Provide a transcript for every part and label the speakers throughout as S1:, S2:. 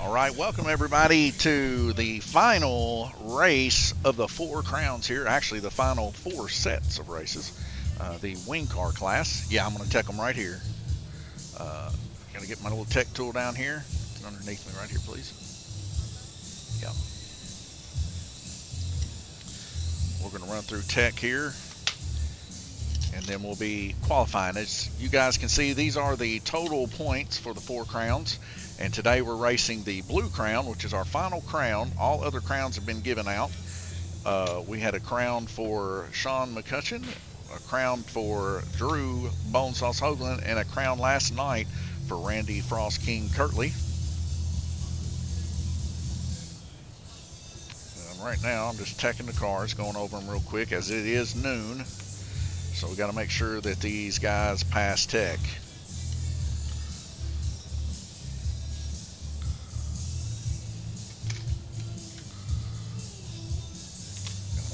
S1: All right, welcome everybody to the final race of the 4 crowns here. Actually, the final 4 sets of races. The wing car class. Yeah, I'm going to tech them right here. Got to get my little tech tool down here. It's underneath me right here, please. Yeah. We're going to run through tech here, and then we'll be qualifying. As you guys can see, these are the total points for the 4 crowns. And today we're racing the blue crown, which is our final crown. All other crowns have been given out. We had a crown for Sean McCutcheon, a crown for Drew Bonesauce Hoagland, and a crown last night for Randy Frost King Kirtley. And right now I'm just checking the cars, going over them real quick as it is noon. So we got to make sure that these guys pass tech.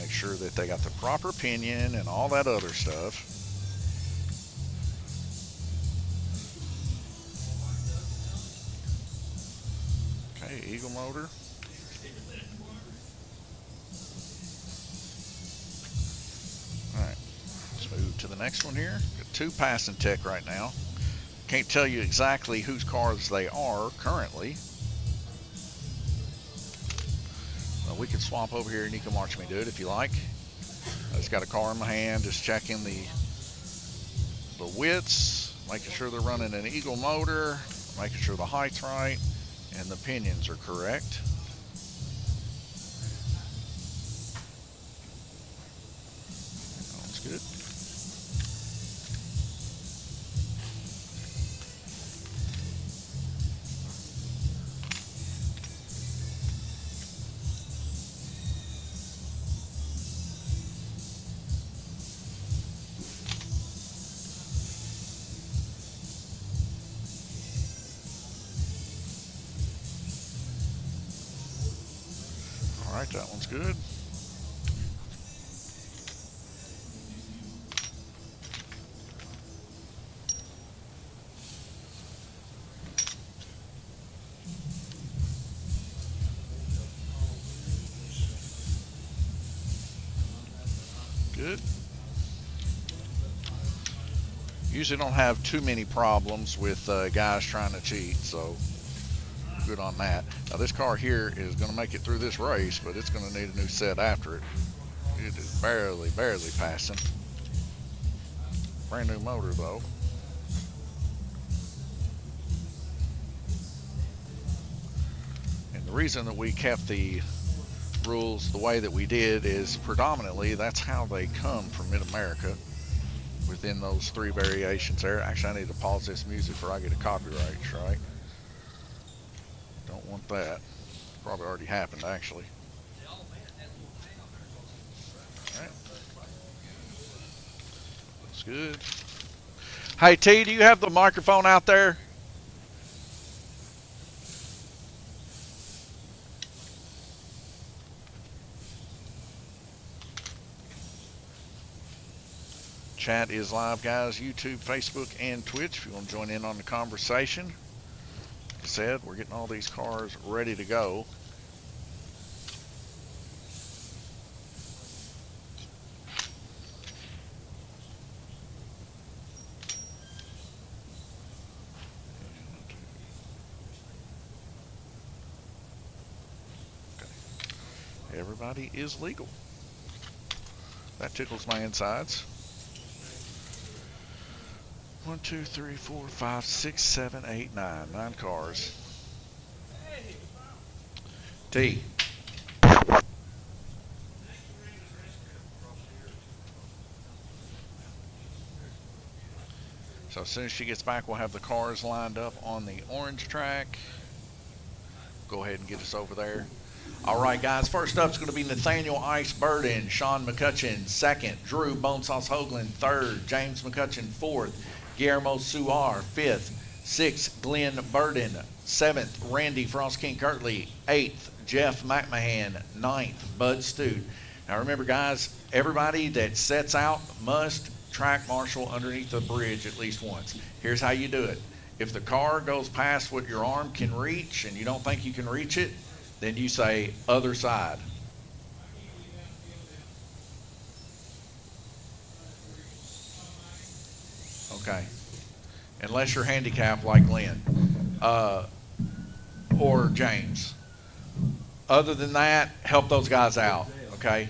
S1: Sure that they got the proper pinion and all that other stuff. Okay, Eagle motor. All right, let's move to the next one here. Got 2 passing tech right now. Can't tell you exactly whose cars they are currently. We can swap over here and you can watch me do it if you like. I just got a car in my hand, just checking the widths, making sure they're running an Eagle motor, making sure the height's right, and the pinions are correct. Sounds good. All right, that one's good. Good. Usually don't have too many problems with guys trying to cheat, so good on that. Now this car here is going to make it through this race, but it's going to need a new set after it. It is barely passing. Brand new motor though. And the reason that we kept the rules the way that we did is predominantly that's how they come from Mid-America, within those 3 variations there. Actually, I need to pause this music before I get a copyright strike. Don't want that. Probably already happened, actually. All right. That's good. Hey, T, do you have the microphone out there? Chat is live, guys. YouTube, Facebook, and Twitch if you want to join in on the conversation. Like I said, we're getting all these cars ready to go. Okay. Everybody is legal. That tickles my insides. 1, 2, 3, 4, 5, 6, 7, 8, 9. 9 cars. T. So as soon as she gets back, we'll have the cars lined up on the orange track. Go ahead and get us over there. All right, guys, first up is going to be Nathaniel Ice Burden, Sean McCutcheon, 2nd, Drew Bonesauce Hoagland, 3rd, James McCutcheon, 4th, Guillermo Suar, 5th, 6th, Glenn Burden, 7th, Randy Frost King Kirtley, 8th, Jeff McMahon, 9th, Bud Stute. Now remember, guys, everybody that sets out must track marshal underneath the bridge at least once. Here's how you do it. If the car goes past what your arm can reach and you don't think you can reach it, then you say other side. Okay. Unless you're handicapped like Glenn or James. Other than that, help those guys out, okay?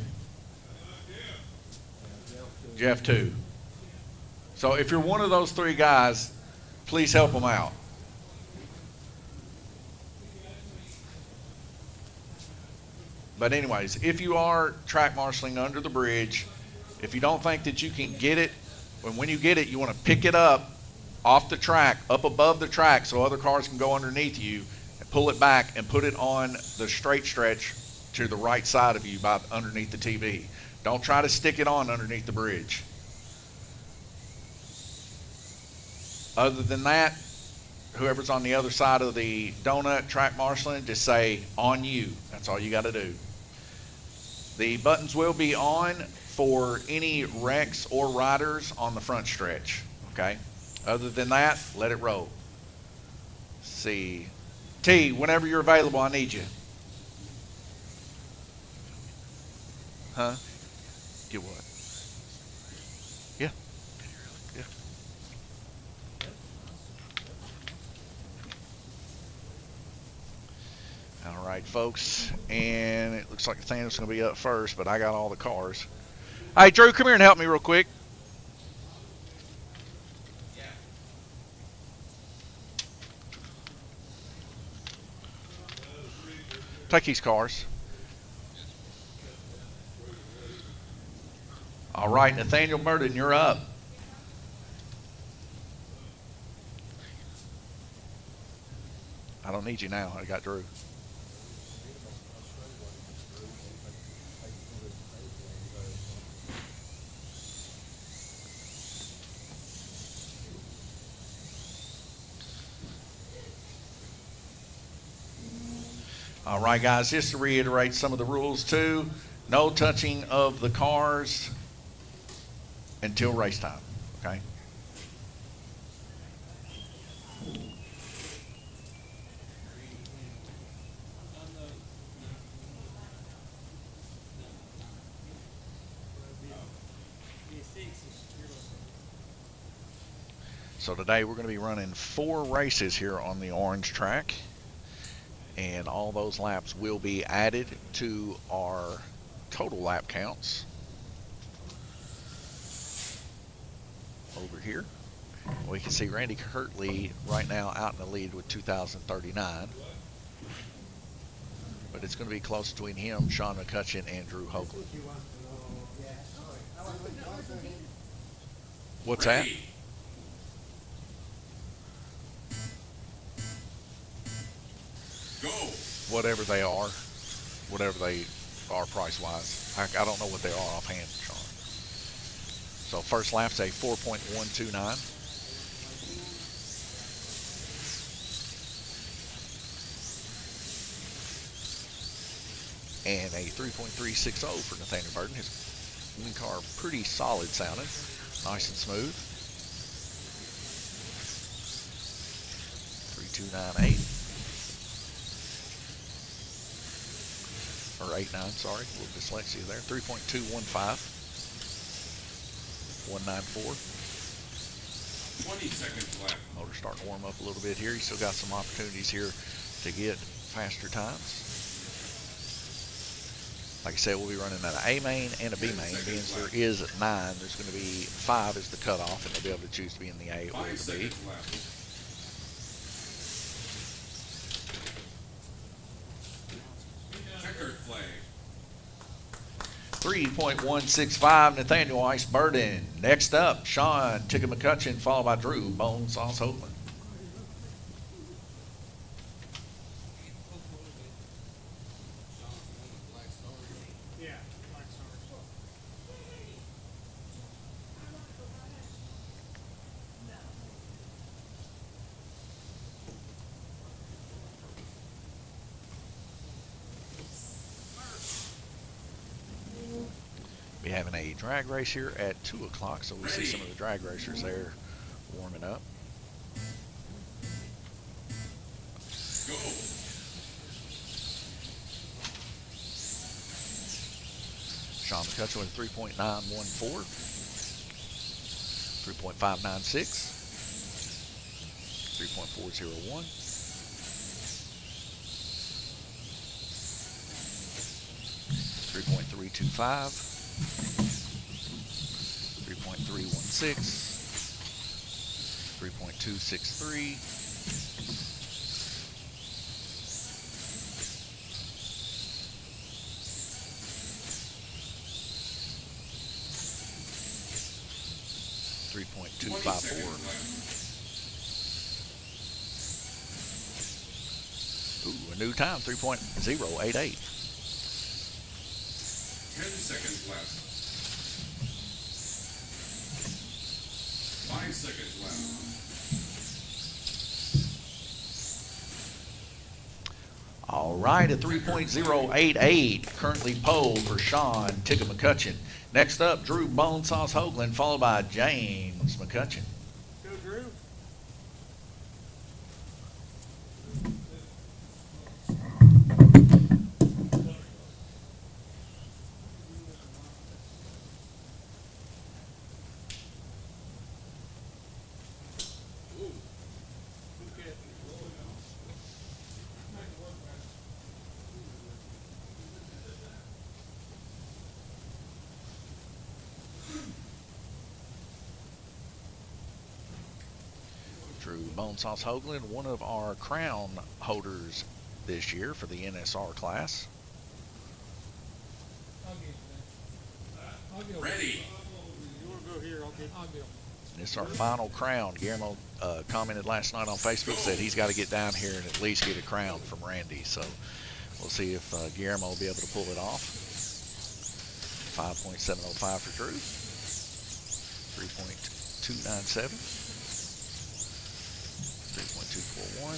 S1: Jeff too. So if you're one of those three guys, please help them out. But anyways, if you are track marshaling under the bridge, if you don't think that you can get it, when you get it, you want to pick it up off the track, up above the track so other cars can go underneath you, and pull it back and put it on the straight stretch to the right side of you by underneath the TV. Don't try to stick it on underneath the bridge. Other than that, whoever's on the other side of the donut track marshaling, just say on you. That's all you got to do. The buttons will be on for any wrecks or riders on the front stretch, okay? Other than that, let it roll. See. T, whenever you're available, I need you. Huh? Get what? Yeah. Yeah. All right, folks. And it looks like Nathaniel's going to be up first, but I got all the cars. Hey, Drew, come here and help me real quick. Take these cars. All right, Nathaniel Burden, you're up. I don't need you now. I got Drew. All right, guys, just to reiterate some of the rules too. No touching of the cars until race time, okay? So today we're going to be running 4 races here on the orange track. And all those laps will be added to our total lap counts over here. We can see Randy Kirtley right now out in the lead with 2,039. But it's going to be close between him, Sean McCutcheon, and Drew Hoagland. What's that?
S2: Go.
S1: Whatever they are price-wise. I don't know what they are offhand, Sean. So first lap's a 4.129. And a 3.360 for Nathaniel Burden. His new car pretty solid sounding. Nice and smooth. 3298. Or 89, sorry, a little dyslexia there. 3.215. 194.
S2: 20 seconds left.
S1: Motor's starting to warm up a little bit here. You still got some opportunities here to get faster times. Like I said, we'll be running an A main and a B main. Being there is 9, there's going to be 5 is the cutoff, and they'll be able to choose to be in the A or the B. 3.165, Nathaniel Ice Burden. Next up, Sean Ticka McCutcheon, followed by Drew Bone Sauce Hoagland. Be having a drag race here at 2 o'clock, so we see some of the drag racers there warming up. McCutcheon with 3.914, 3.596, 3.401, 3.325, 3.316, 3.263, 3.254. Ooh, a new time, 3.088.
S2: 10 seconds left. 5 seconds left.
S1: All right, a 3.088 currently pole for Sean Tigger McCutcheon. Next up, Drew Bonesauce Hoagland, followed by James McCutcheon.
S3: Go, Drew.
S1: Drew Bonesauce Hoagland, one of our crown holders this year for the NSR class.
S2: Ready.
S3: You want to go here? I'll go.
S1: This is our final crown. Guillermo commented last night on Facebook, said he's got to get down here and at least get a crown from Randy. So we'll see if Guillermo will be able to pull it off. 5.705 for Drew. 3.297. 3.241.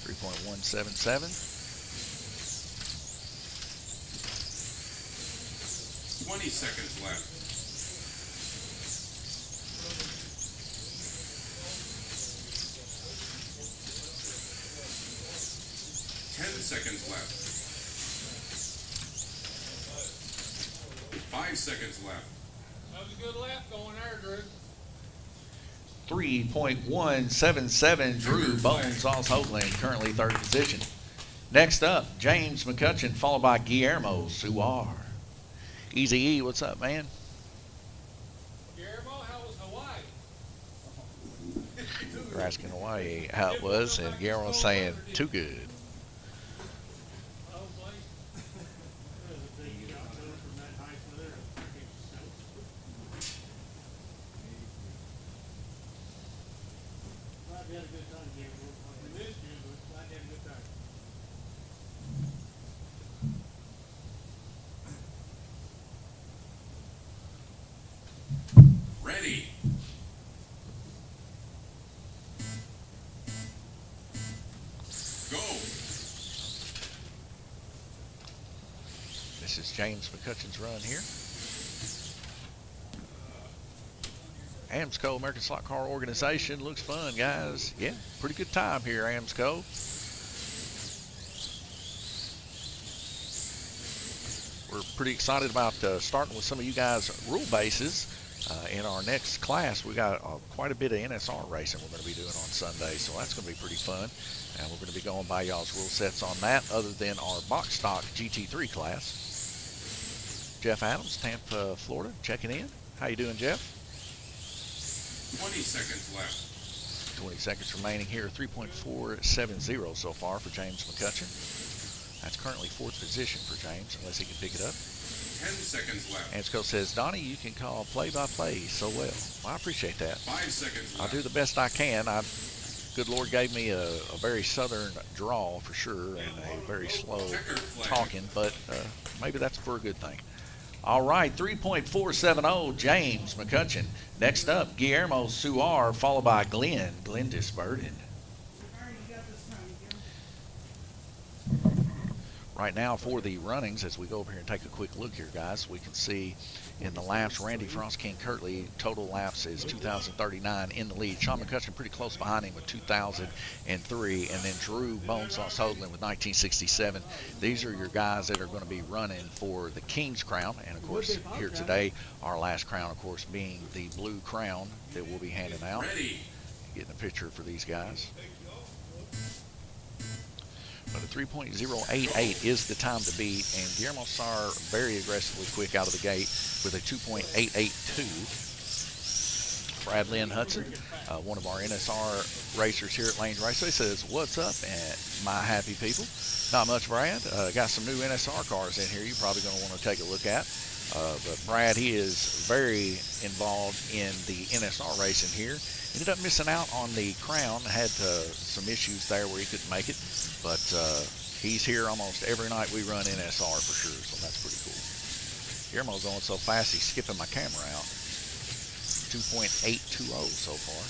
S1: 3.177.
S2: 20 seconds left. 10 seconds left. 5 seconds left.
S3: That was a good lap going there, Drew.
S1: 3.177, Drew Bonesauce Hoagland, currently third position. Next up, James McCutcheon, followed by Guillermo Suar. Easy E, what's up, man?
S3: Guillermo, how was Hawaii?
S1: We're asking Hawaii how it was, and Guillermo's saying, too good.
S3: We had a good time, Guillermo. We missed you, but glad you had a good time.
S2: Ready. Go.
S1: This is James McCutcheon's run here. AMSCO, American Slot Car Organization. Looks fun, guys. Yeah, pretty good time here, AMSCO. We're pretty excited about starting with some of you guys' rule bases. In our next class, we got quite a bit of NSR racing we're going to be doing on Sunday, so that's going to be pretty fun. And we're going to be going by y'all's rule sets on that, other than our box stock GT3 class. Jeff Adams, Tampa, Florida, checking in. How you doing, Jeff?
S2: 20 seconds left.
S1: 20 seconds remaining here. 3.470 so far for James McCutcheon. That's currently fourth position for James, unless he can pick it up.
S2: 10 seconds left.
S1: Ansco says, Donnie, you can call play-by-play so well. Well, I appreciate that.
S2: 5 seconds
S1: I'll
S2: left.
S1: do the best I can. Good Lord gave me a very southern drawl for sure, and a very slow talking, but maybe that's for a good thing. All right, 3.470, James McCutcheon. Next up, Guillermo Suar, followed by Glendis Burden. Right now for the runnings, as we go over here and take a quick look here, guys, we can see in the laps, Randy Frost King Kirtley, total laps is 2,039 in the lead. Sean McCutcheon pretty close behind him with 2,003, and then Drew Bonesauce Hoagland with 1967. These are your guys that are going to be running for the King's Crown, and of course here today, our last crown, of course, being the blue crown that we'll be handing out. Getting a picture for these guys. But a 3.088 is the time to beat, and Guillermo Sar very aggressively quick out of the gate with a 2.882. Brad Lynn Hudson, one of our NSR racers here at Lanes Raceway, says, "What's up, and my happy people?" Not much, Brad. Got some new NSR cars in here you're probably going to want to take a look at. But Brad, he is very involved in the NSR racing here. Ended up missing out on the crown, had some issues there where he couldn't make it, but he's here almost every night we run NSR for sure, so that's pretty cool. Guillermo's going so fast he's skipping my camera out. 2.820 so far.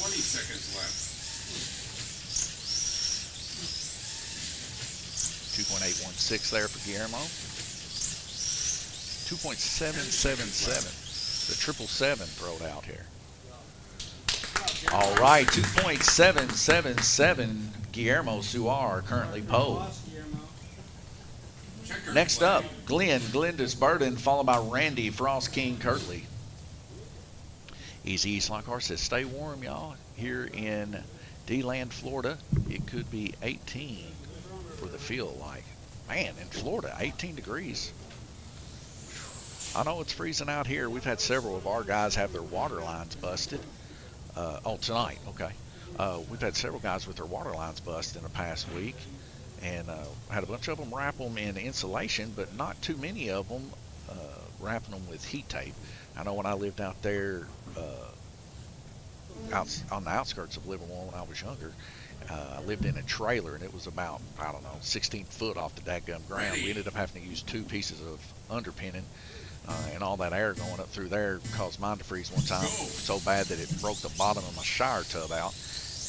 S2: 20 seconds left.
S1: 2.816 there for Guillermo. 2.777. The 777 throwed out here. All right, 2.777. Guillermo Suar currently pole. Next up, Glenda's Burden, followed by Randy Frost King Kirtley. Easy East Line Car says, "Stay warm, y'all. Here in D-Land, Florida, it could be 18 for the feel like." Man, in Florida, 18 degrees. I know it's freezing out here. We've had several of our guys have their water lines busted. Oh, tonight, okay. We've had several guys with their water lines busted in the past week, and had a bunch of them wrap them in insulation, but not too many of them wrapping them with heat tape. I know when I lived out there out on the outskirts of Livermore when I was younger, I lived in a trailer, and it was about, I don't know, 16 foot off the dadgum ground. We ended up having to use 2 pieces of underpinning. And all that air going up through there caused mine to freeze one time so bad that it broke the bottom of my shower tub out.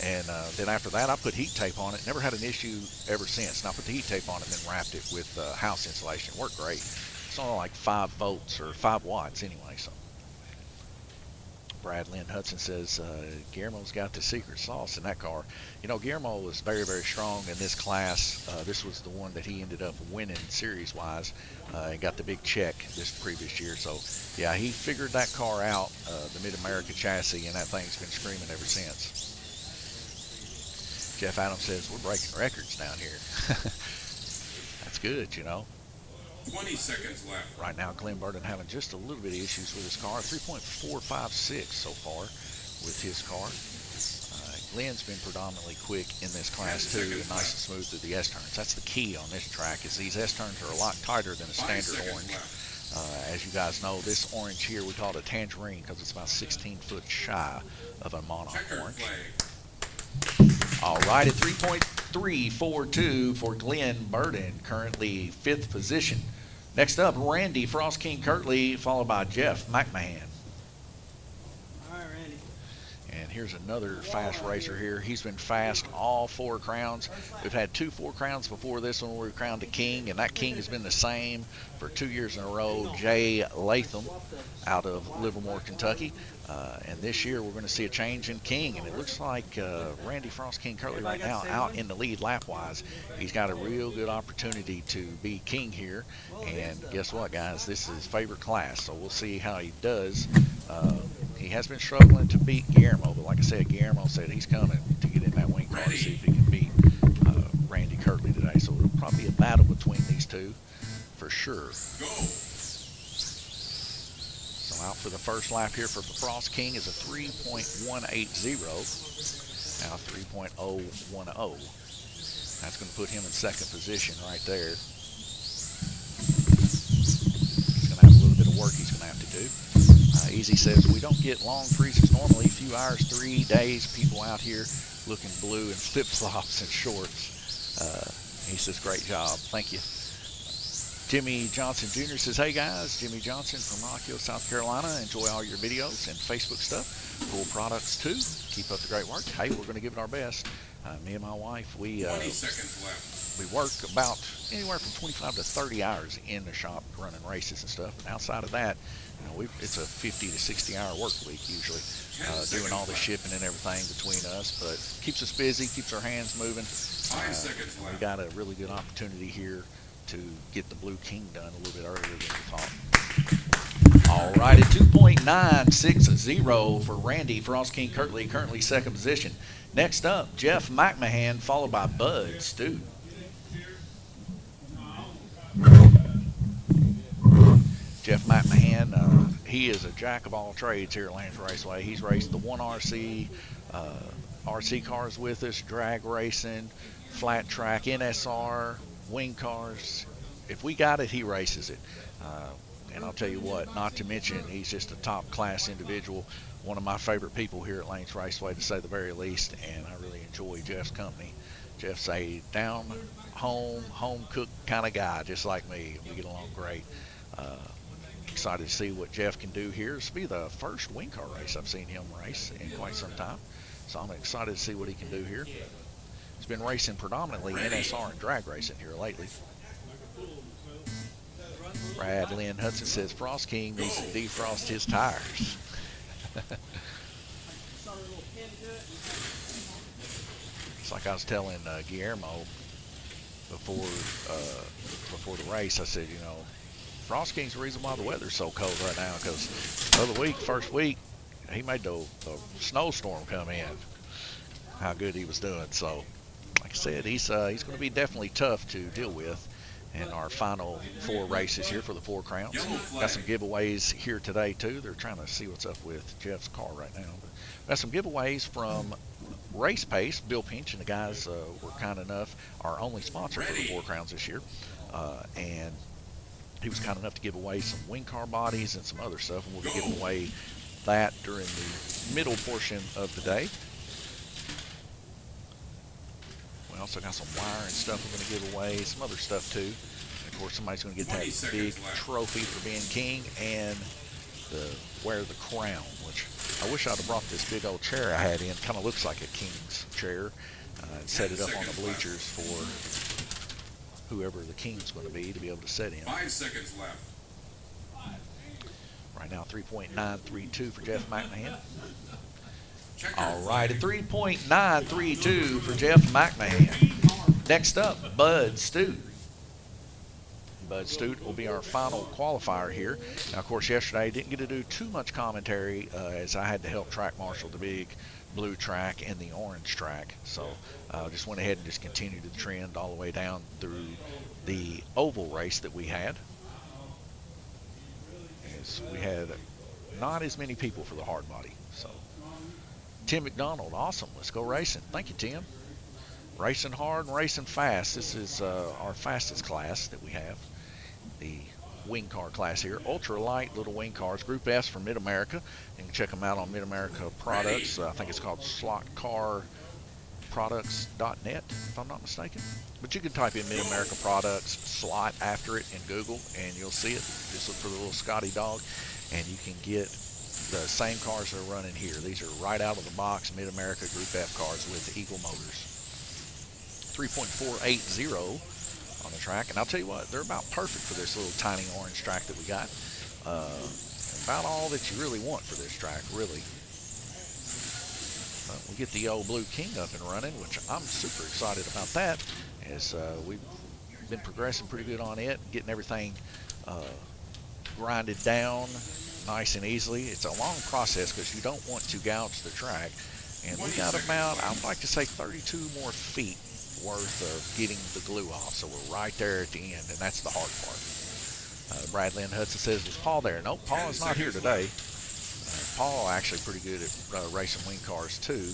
S1: And then after that, I put heat tape on it. Never had an issue ever since. And I put the heat tape on it and then wrapped it with house insulation. It worked great. It's only like 5 volts or 5 watts anyway. So Brad Lynn Hudson says, Guillermo's got the secret sauce in that car. You know, Guillermo was very, very strong in this class. This was the one that he ended up winning series-wise and got the big check this previous year. So, yeah, he figured that car out, the Mid-America chassis, and that thing's been screaming ever since. Jeff Adams says, "We're breaking records down here." That's good, you know.
S2: 20 seconds left.
S1: Right now, Glenn Burden having just a little bit of issues with his car. 3.456 so far with his car. Glenn's been predominantly quick in this class too, and nice and smooth through the S-turns. That's the key on this track, is these S-turns are a lot tighter than a standard orange. As you guys know, this orange here, we call it a tangerine because it's about 16 foot shy of a monarch orange. All right, at 3.342 for Glenn Burden, currently 5th position. Next up, Randy Frost King Kirtley, followed by Jeff McMahon.
S3: All right, Randy.
S1: And here's another fast racer here. He's been fast all 4 crowns. We've had 2 4 crowns before this one where we crowned a king, and that king has been the same for 2 years in a row. Jay Latham out of Livermore, Kentucky. And this year we're going to see a change in king, and it looks like Randy Frost King Kirtley right now out in the lead lap-wise. He's got a real good opportunity to be king here, and guess what, guys? This is his favorite class, so we'll see how he does. He has been struggling to beat Guillermo, but like I said, Guillermo said he's coming to get in that wing car to see if he can beat Randy Kirtley today. So it'll probably be a battle between these two for sure. So out for the first lap here for the Frost King is a 3.180. Now 3.010. That's going to put him in 2nd position right there. He's going to have a little bit of work he's going to have to do. Easy says, "We don't get long freezes normally, a few hours, 3 days, people out here looking blue in flip-flops and shorts." He says, "Great job, thank you." Jimmy Johnson Jr. says, "Hey guys, Jimmy Johnson from Rock Hill, South Carolina. Enjoy all your videos and Facebook stuff. Cool products too. Keep up the great work." Hey, we're going to give it our best. Me and my wife, we
S2: 20 seconds left.
S1: we work about anywhere from 25 to 30 hours in the shop running races and stuff. And outside of that, you know, it's a 50 to 60-hour work week usually, doing all the shipping and everything between us. But keeps us busy, keeps our hands moving.
S2: 5 seconds left.
S1: We got a really good opportunity here to get the Blue King done a little bit earlier than we thought. All right, at 2.960 for Randy Frost King Kirtley, currently second position. Next up, Jeff McMahon, followed by Bud Stu. Jeff McMahon, he is a jack of all trades here at Lance Raceway. He's raced the 1RC, RC cars with us, drag racing, flat track, NSR, wing cars. If we got it, he races it. And I'll tell you what, not to mention, he's just a top-class individual, one of my favorite people here at Lance Raceway, to say the very least, and I really enjoy Jeff's company. Jeff's a home-cooked kind of guy, just like me. We get along great. Excited to see what Jeff can do here. This will be the first wing car race I've seen him race in quite some time, so I'm excited to see what he can do here. He's been racing predominantly NSR and drag racing here lately. Brad Lynn Hudson says Frost King needs to defrost his tires. It's like I was telling Guillermo before the race. I said, you know, Frost King's the reason why the weather's so cold right now, because the other week, first week, he made the snowstorm come in. How good he was doing. So, like I said, he's going to be definitely tough to deal with in our final 4 races here for the 4 crowns. Got some giveaways here today too. They're trying to see what's up with Jeff's car right now. But got some giveaways from Race Pace. Bill Pinch and the guys were kind enough, our only sponsor for the 4 crowns this year, and he was kind enough to give away some wing car bodies and some other stuff, and we'll be giving away that during the middle portion of the day. We also got some wire and stuff we're going to give away, some other stuff too. And of course, somebody's going to get that big trophy for being king and wear the crown, which I wish I'd have brought this big old chair I had in. Kind of looks like a king's chair, and set it up on the bleachers for whoever the king's going to be able to sit in.
S2: 5 seconds left.
S1: Right now, 3.932 for Jeff McMahon. All right, at 3.932 for Jeff McMahon. Next up, Bud Stute. Bud Stute will be our final qualifier here. Now, of course, yesterday I didn't get to do too much commentary as I had to help track marshal the big blue track and the orange track. So I just went ahead and just continued the trend all the way down through the oval race that we had. As we had not as many people for the hard body. So Tim McDonald, awesome. Let's go racing. Thank you, Tim. Racing hard and racing fast. This is our fastest class that we have. The wing car class here. Ultra light little wing cars. Group S from Mid-America. You can check them out on Mid-America Products. I think it's called slotcarproducts.net, if I'm not mistaken. But you can type in Mid-America Products, slot after it in Google, and you'll see it. Just look for the little Scotty dog, and you can get the same cars that are running here. These are right out of the box Mid-America Group F cars with Eagle motors. 3.480 on the track, and I'll tell you what, they're about perfect for this little tiny orange track that we got. About all that you really want for this track, really. We'll get the old Blue King up and running, which I'm super excited about that, as we've been progressing pretty good on it, getting everything grinded down nice and easily. It's a long process because you don't want to gouge the track, and we got about, I'd like to say, 32 more feet worth of getting the glue off, so we're right there at the end, and that's the hard part. Brad Lynn Hudson says, is Paul there? Nope, Paul is not here today. Paul actually pretty good at racing wing cars too.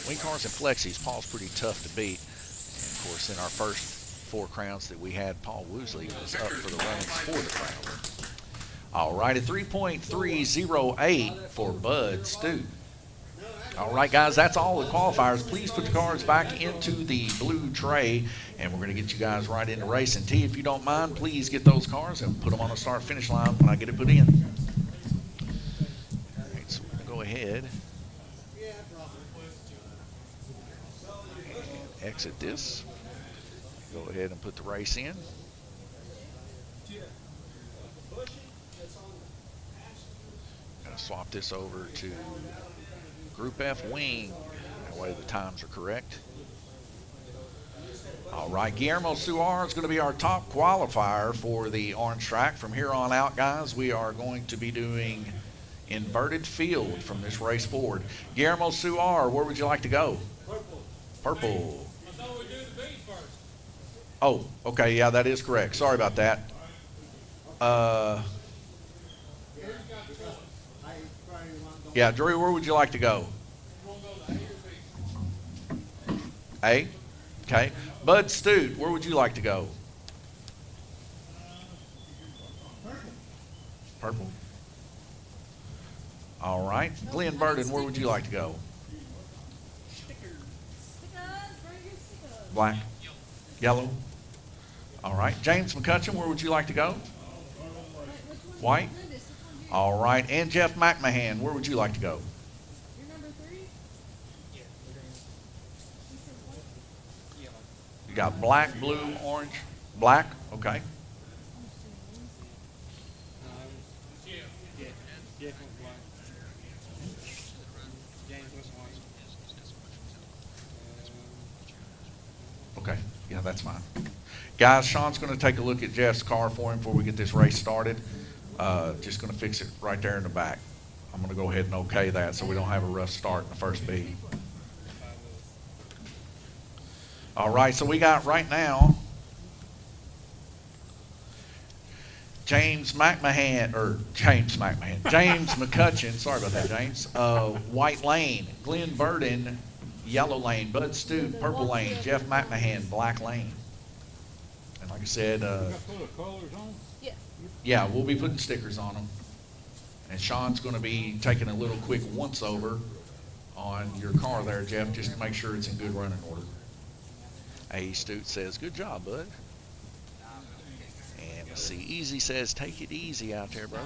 S1: Wing cars and flexies, Paul's pretty tough to beat. And of course, in our first 4 crowns that we had, Paul Woosley was up for the runnings for the crown. All right, at 3.308 for Bud Stu. All right, guys, that's all the qualifiers. Please put the cars back into the blue tray, and we're going to get you guys right into racing. T, if you don't mind, please get those cars and put them on the start-finish line when I get it put in. All right, so we're going to go ahead And exit this. Go ahead and put the race in. Gonna swap this over to Group F wing. That way the times are correct. All right, Guillermo Suar is going to be our top qualifier for the orange track. From here on out, guys, we are going to be doing inverted field from this race forward. Guillermo Suar, where would you like to go?
S3: Purple.
S1: Purple.
S3: I thought we'd do the beat first.
S1: Oh, okay, yeah, that is correct. Sorry about that. Yeah, Drew, where would you like to go? A? Okay. Bud Stute, where would you like to go? Purple. All right. Glenn Burden, where would you like to go? Black. Yellow. All right. James McCutcheon, where would you like to go? White. All right. And Jeff McMahon, where would you like to go?
S4: You're number 3?
S1: You got black, blue, orange. Black. Okay. Okay. Yeah, that's fine. Guys, Sean's going to take a look at Jeff's car for him before we get this race started. Just going to fix it right there in the back. I'm going to go ahead and okay that so we don't have a rough start in the first beat. All right, so we got right now James McCutcheon, sorry about that, James. White lane, Glenn Burden, yellow lane, Bud Stute, purple lane, Jeff McMahon, black lane. And like I said, yeah, we'll be putting stickers on them. And Sean's going to be taking a little quick once over on your car there, Jeff, just to make sure it's in good running order. A. Stute says, good job, bud. And let's see, Easy says, take it easy out there, bro.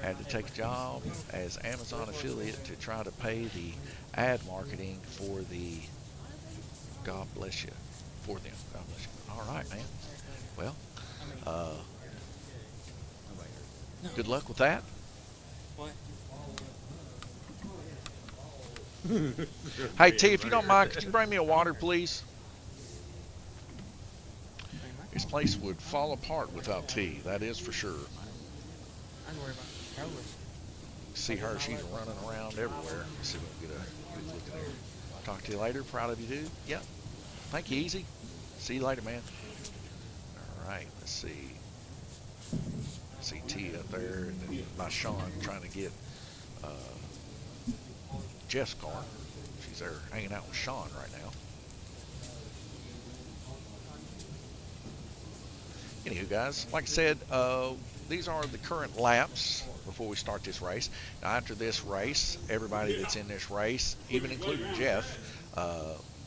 S1: Had to take a job as Amazon affiliate to try to pay the ad marketing for the, God bless you, for them. God bless you. All right, man. Well, good luck with that. Hey, T, if you don't mind, could you bring me a water, please? This place would fall apart without T, that is for sure.
S5: I don't worry about it.
S1: See her, she's running around everywhere. Let's see if we can get a good look at her. Talk to you later, proud of you, dude. Yep. Thank you, Easy. See you later, man. All right, let's see. See T up there, and then by Sean trying to get Jeff's car. She's there hanging out with Sean right now. Anywho, guys, like I said, these are the current laps before we start this race. Now, after this race, everybody that's in this race, even including Jeff,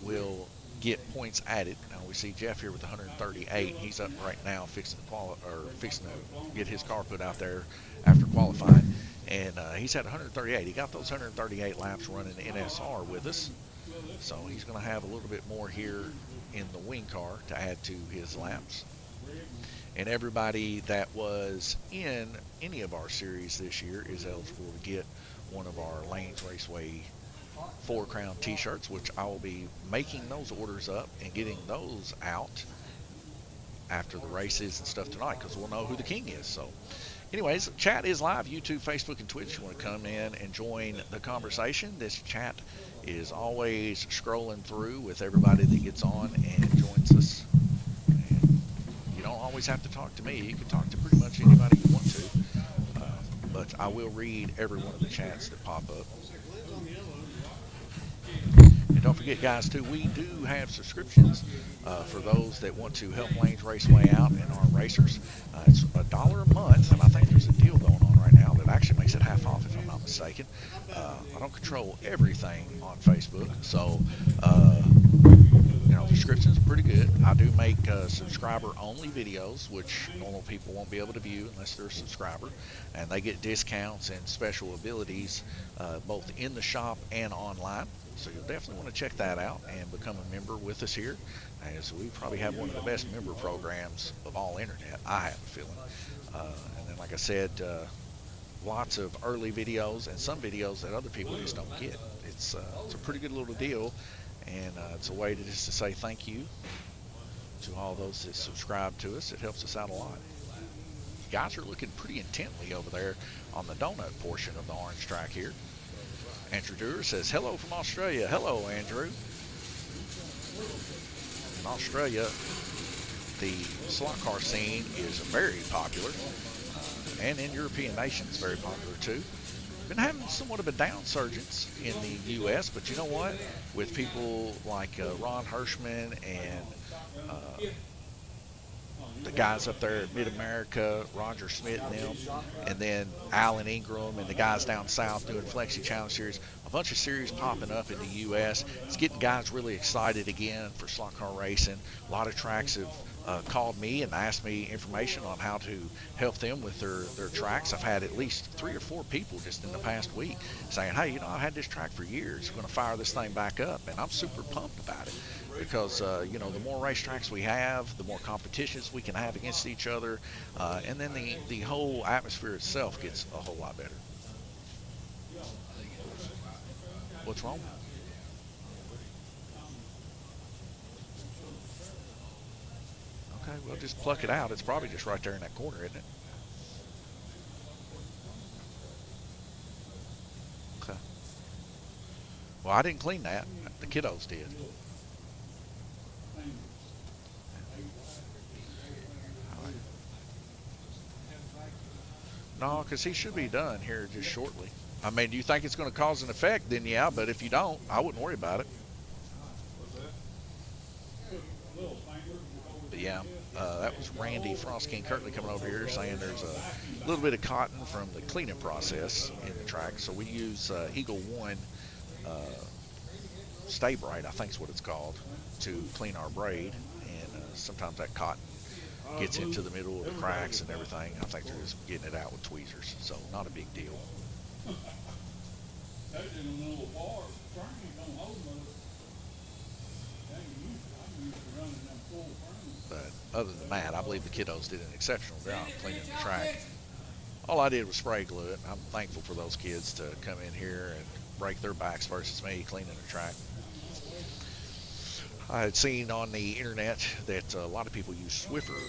S1: will get points added. Now, we see Jeff here with 138. He's up right now fixing to get his car put out there after qualifying. And he's at 138. He got those 138 laps running the NSR with us. So he's going to have a little bit more here in the wing car to add to his laps. And everybody that was in any of our series this year is eligible to get one of our Lanes Raceway 4 Crown t-shirts, which I will be making those orders up and getting those out after the races and stuff tonight, because we'll know who the king is. So anyways, chat is live, YouTube, Facebook, and Twitch. You want to come in and join the conversation. This chat is always scrolling through with everybody that gets on and joins us. And you don't always have to talk to me. You can talk to pretty much anybody you want to. But I will read every one of the chats that pop up. And don't forget, guys, too, we do have subscriptions for those that want to help Lanes Raceway out and our racers. It's $1 a month, and I think there's a deal going on right now that it actually makes it half off if I'm not mistaken. I don't control everything on Facebook, so descriptions are pretty good. I do make subscriber-only videos, which normal people won't be able to view unless they're a subscriber, and they get discounts and special abilities both in the shop and online. So you'll definitely want to check that out and become a member with us here, as we probably have one of the best member programs of all internet, I have a feeling. And then, like I said, lots of early videos and some videos that other people just don't get. It's a pretty good little deal, and it's a way to just to say thank you to all those that subscribe to us. It helps us out a lot. You guys are looking pretty intently over there on the donut portion of the orange track here. Andrew Dewar says, hello from Australia. Hello, Andrew. In Australia, the slot car scene is very popular, and in European nations, very popular too. Been having somewhat of a downsurgence in the U.S., but you know what? With people like Ron Hirschman and the guys up there at Mid-America, Roger Smith and them, and then Alan Ingram and the guys down south doing Flexi Challenge Series, a bunch of series popping up in the U.S. It's getting guys really excited again for slot car racing. A lot of tracks have called me and asked me information on how to help them with their tracks. I've had at least 3 or 4 people just in the past week saying, hey, I've had this track for years. I'm going to fire this thing back up, and I'm super pumped about it. Because, the more racetracks we have, the more competitions we can have against each other, and then the whole atmosphere itself gets a whole lot better. What's wrong? Okay, well, just pluck it out. It's probably just right there in that corner, isn't it? Okay. Well, I didn't clean that. The kiddos did. No, because he should be done here just shortly. I mean, do you think it's going to cause an effect? Then yeah, but if you don't, I wouldn't worry about it. But yeah, that was Randy Frost King Kirtley coming over here saying there's a little bit of cotton from the cleaning process in the track. So we use Eagle 1 Stay Bright, I think is what it's called, to clean our braid. And sometimes that cotton gets into the middle of the cracks and everything. I think they're just getting it out with tweezers, so not a big deal. But other than that, I believe the kiddos did an exceptional job cleaning the track. All I did was spray glue it. I'm thankful for those kids to come in here and break their backs versus me cleaning the track. I had seen on the internet that a lot of people use Swiffer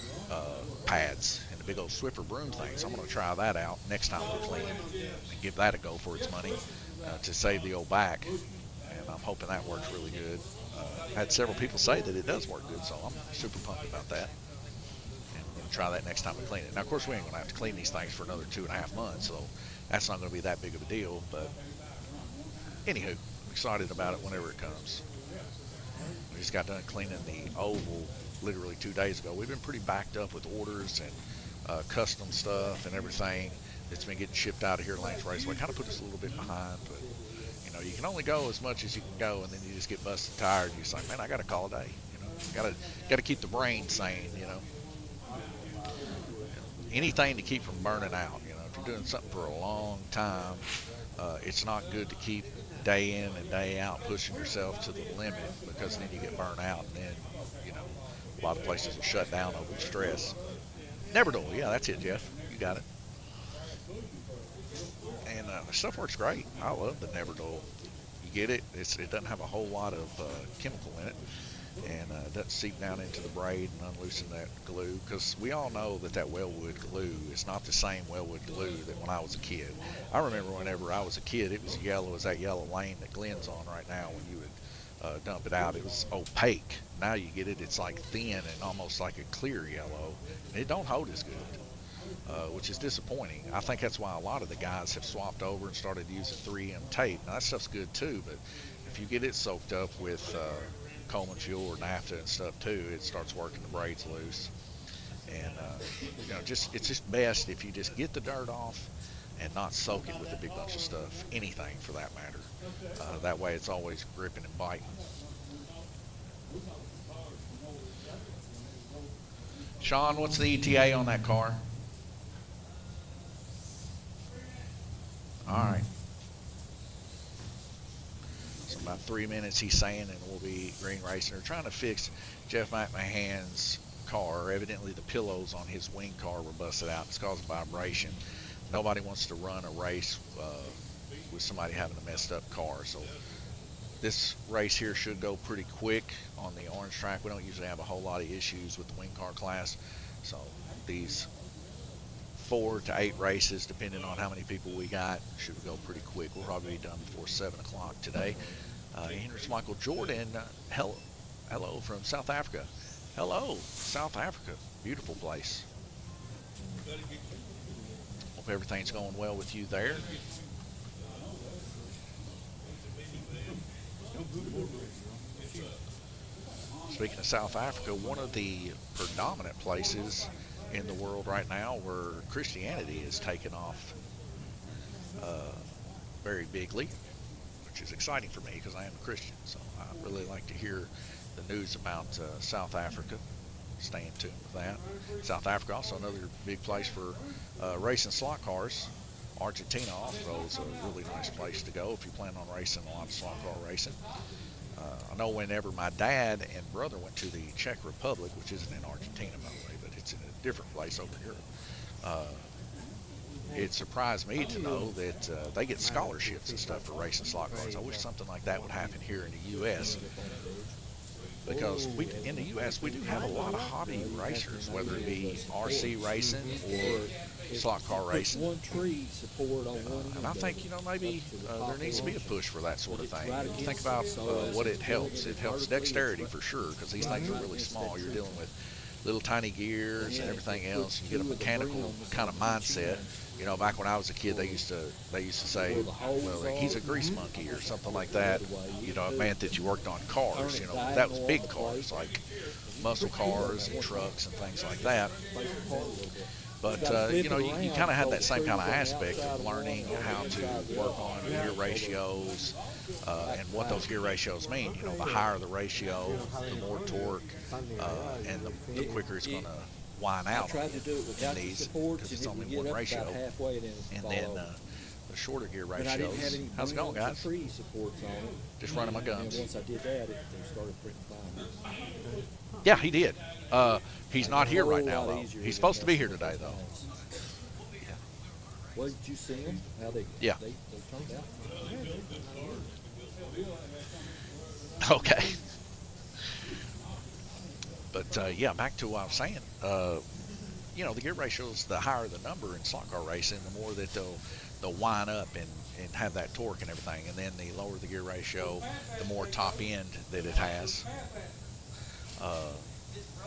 S1: pads and the big old Swiffer broom things. I'm going to try that out next time we clean and give that a go for its money to save the old back. And I'm hoping that works really good. Had several people say that it does work good, so I'm super pumped about that. And I'm going to try that next time we clean it. Now, of course, we ain't going to have to clean these things for another 2.5 months, so that's not going to be that big of a deal. But anywho, I'm excited about it whenever it comes. We just got done cleaning the oval literally 2 days ago. We've been pretty backed up with orders and custom stuff and everything that's been getting shipped out of here at Lance Raceway. Kind of put us a little bit behind, but you can only go as much as you can go, and then you just get busted tired. And you're just like, man, I got to call a day. Got to keep the brain sane. Anything to keep from burning out. If you're doing something for a long time, it's not good to keep day in and day out pushing yourself to the limit, because then you get burnt out, and then a lot of places will shut down over stress. Neverdole, yeah, that's it, Jeff. You got it. And the stuff works great. I love the Neverdole. You get it. It doesn't have a whole lot of chemical in it, and it doesn't seep down into the braid and unloosen that glue, because we all know that Wellwood glue is not the same Wellwood glue that when I was a kid. I remember whenever I was a kid, it was yellow as that yellow lane that Glenn's on right now. When you would dump it out, it was opaque. Now you get it, it's like thin and almost like a clear yellow, and it don't hold as good, which is disappointing. I think that's why a lot of the guys have swapped over and started using 3M tape. Now that stuff's good too, but if you get it soaked up with Coleman fuel or naphtha and stuff too, it starts working the braids loose. And it's just best if you just get the dirt off and not soak it with a big bunch of stuff, anything for that matter. That way it's always gripping and biting. Sean, what's the ETA on that car? All right. So about 3 minutes, he's saying, and we'll be green racing. They're trying to fix Jeff McMahon's car. Evidently, the pillows on his wing car were busted out. It's causing vibration. Nobody wants to run a race with somebody having a messed up car. So this race here should go pretty quick on the orange track. We don't usually have a whole lot of issues with the wing car class. So these 4 to 8 races, depending on how many people we got, should go pretty quick. We'll probably be done before 7 o'clock today. Here's Michael Jordan. Hello from South Africa. Hello, South Africa. Beautiful place. Hope everything's going well with you there. Speaking of South Africa, one of the predominant places in the world right now where Christianity is taking off very bigly, which is exciting for me because I am a Christian. So I really like to hear the news about South Africa. Stay in tune with that. South Africa, also another big place for racing slot cars. Argentina also is a really nice place to go if you plan on racing a lot of slot car racing. I know whenever my dad and brother went to the Czech Republic, which isn't in Argentina by the way, but it's in a different place over here, it surprised me to know that they get scholarships and stuff for racing slot cars. I wish something like that would happen here in the U.S. because in the U.S. we do have a lot of hobby racers, whether it be RC racing or slot car racing. And I think, maybe there needs to be a push for that sort of thing. You think about what it helps. It helps dexterity for sure, because these things are really small. You're dealing with little tiny gears and everything else. You get a mechanical kind of mindset. Back when I was a kid, they used to say, well, he's a grease monkey or something like that. It meant that you worked on cars. That was big cars, like muscle cars and trucks and things like that. But, you kind of had that same kind of aspect of learning how to work on gear ratios and what those gear ratios mean. The higher the ratio, the more torque, and the quicker it's going to whine out in these, because it's only one ratio. And then the shorter gear ratios. How's it going, guys? Just running my guns. Yeah, he did. He's not here right now, though. He's supposed to be here today, though. Yeah.
S4: Well, did you see them? How they,
S1: yeah.
S4: They turned out?
S1: Okay. But, yeah, back to what I was saying. The gear ratios, the higher the number in slot car racing, the more that they'll wind up and have that torque and everything. And then the lower the gear ratio, the more top end that it has.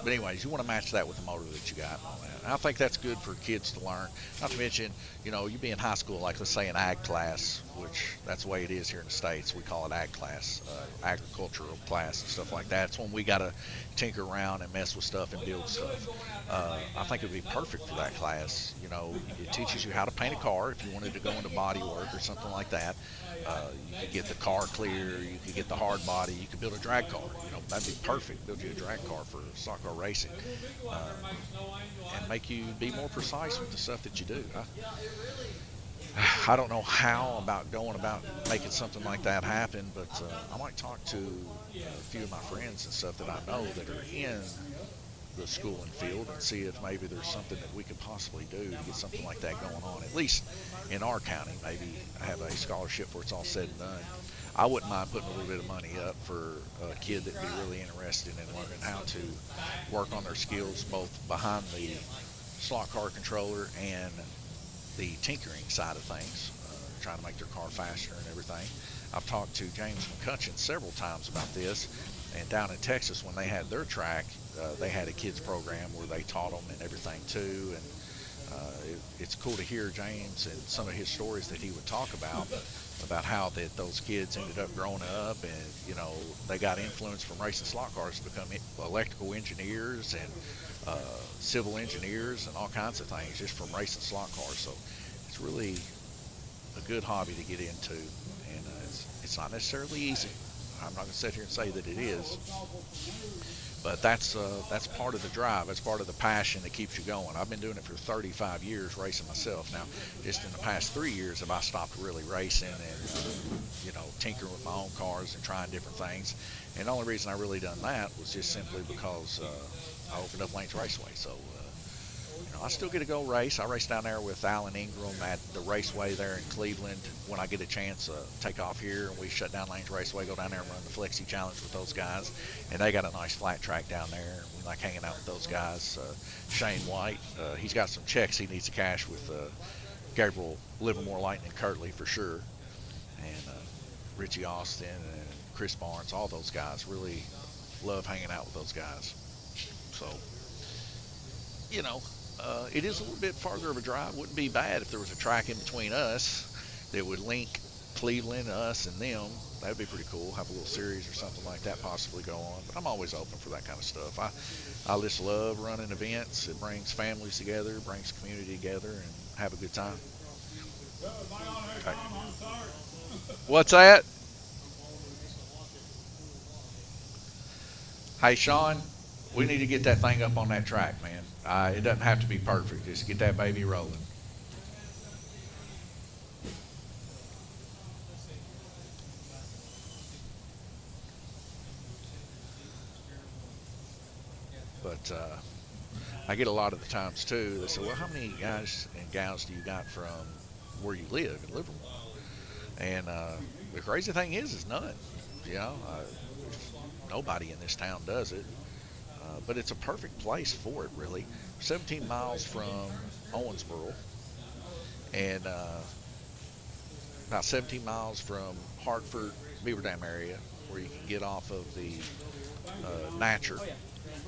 S1: But anyways, you want to match that with the motor that you got and all that. And I think that's good for kids to learn. Not to mention, you be in high school, like let's say an ag class, which that's the way it is here in the States. We call it ag class, agricultural class and stuff like that. It's when we got to tinker around and mess with stuff and build stuff. I think it would be perfect for that class. It teaches you how to paint a car if you wanted to go into body work or something like that. You could get the car clear, you could get the hard body, you could build a drag car. That'd be perfect. Build you a drag car for stock car racing, and make you be more precise with the stuff that you do. I don't know how about going about making something like that happen, but I might talk to a few of my friends and stuff that I know that are in the school and field and see if maybe there's something that we could possibly do to get something like that going on, at least in our county. Maybe have a scholarship where it's all said and done. I wouldn't mind putting a little bit of money up for a kid that'd be really interested in learning how to work on their skills both behind the slot car controller and the tinkering side of things, trying to make their car faster and everything. I've talked to James McCutcheon several times about this, and down in Texas when they had their track, they had a kids program where they taught them and everything too, and it's cool to hear James and some of his stories that he would talk about how that those kids ended up growing up and they got influence from racing slot cars to become electrical engineers and civil engineers and all kinds of things just from racing slot cars. So it's really a good hobby to get into, and it's not necessarily easy. I'm not going to sit here and say that it is, but that's part of the drive. That's part of the passion that keeps you going. I've been doing it for 35 years racing myself. Now, just in the past 3 years have I stopped really racing and tinkering with my own cars and trying different things. And the only reason I really done that was just simply because I opened up Lanes Raceway. So I still get to go race. I race down there with Alan Ingram at the Raceway there in Cleveland. When I get a chance to take off here and we shut down Lanes Raceway, go down there and run the Flexi Challenge with those guys. And they got a nice flat track down there. We like hanging out with those guys. Shane White, he's got some checks he needs to cash with Gabriel Livermore, Lightning Kirtley for sure. And Richie Austin and Chris Barnes, all those guys. Really love hanging out with those guys. So, it is a little bit farther of a drive. Wouldn't be bad if there was a track in between us that would link Cleveland, us, and them. That would be pretty cool. Have a little series or something like that possibly go on. But I'm always open for that kind of stuff. I just love running events. It brings families together, brings community together, and have a good time. Okay. What's that? Hey, Sean, we need to get that thing up on that track, man. It doesn't have to be perfect. Just get that baby rolling. But I get a lot of the times, too, they say, well, how many guys and gals do you got from where you live in Livermore? And the crazy thing is none. Nobody in this town does it. But it's a perfect place for it, really. 17 miles from Owensboro, and about 17 miles from Hartford, Beaver Dam area, where you can get off of the Natcher,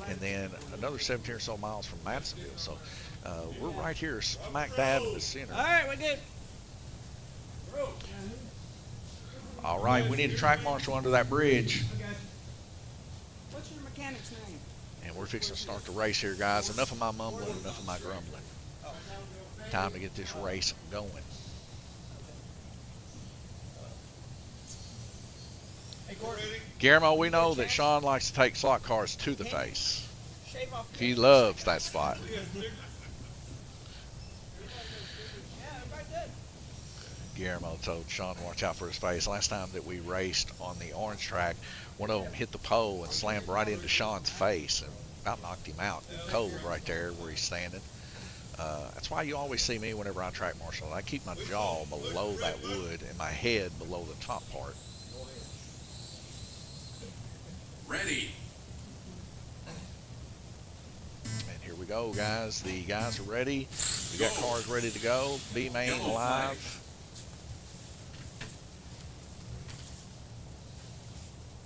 S1: and then another 17 or so miles from Madisonville. So we're right here, smack dab in the center.
S5: All right, we're good.
S1: All right, we need a track marshal under that bridge.
S5: What's your mechanic's name?
S1: And we're fixing to start the race here, guys. Enough of my mumbling, enough of my grumbling. Time to get this race going. Guillermo, we know that Sean likes to take slot cars to the face. He loves that spot. Guillermo told Sean to watch out for his face. Last time that we raced on the orange track, one of them hit the pole and slammed right into Sean's face and about knocked him out cold right there where he's standing. That's why you always see me whenever I track marshal. I keep my jaw below that wood and my head below the top part.
S2: Ready.
S1: And here we go, guys. The guys are ready. We got cars ready to go. B-Main live.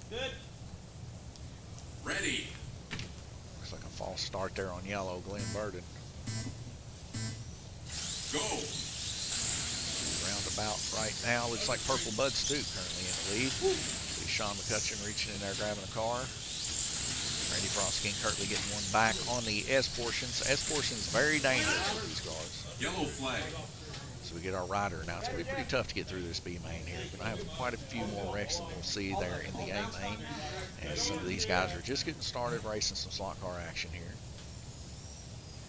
S5: Good.
S2: Ready.
S1: Looks like a false start there on yellow, Glenn Burden.
S2: Go.
S1: Roundabout right now. Looks like Purple Bud Stoop currently in the lead. See Sean McCutcheon reaching in there grabbing a car. Randy Frosky and Kirtley getting one back on the S portions. S portions very dangerous with these cars.
S2: Yellow flag.
S1: So we get our rider now. It's going to be pretty tough to get through this B-Main here. We're going to have quite a few more wrecks than we'll see there in the A-Main. And some of these guys are just getting started racing some slot car action here.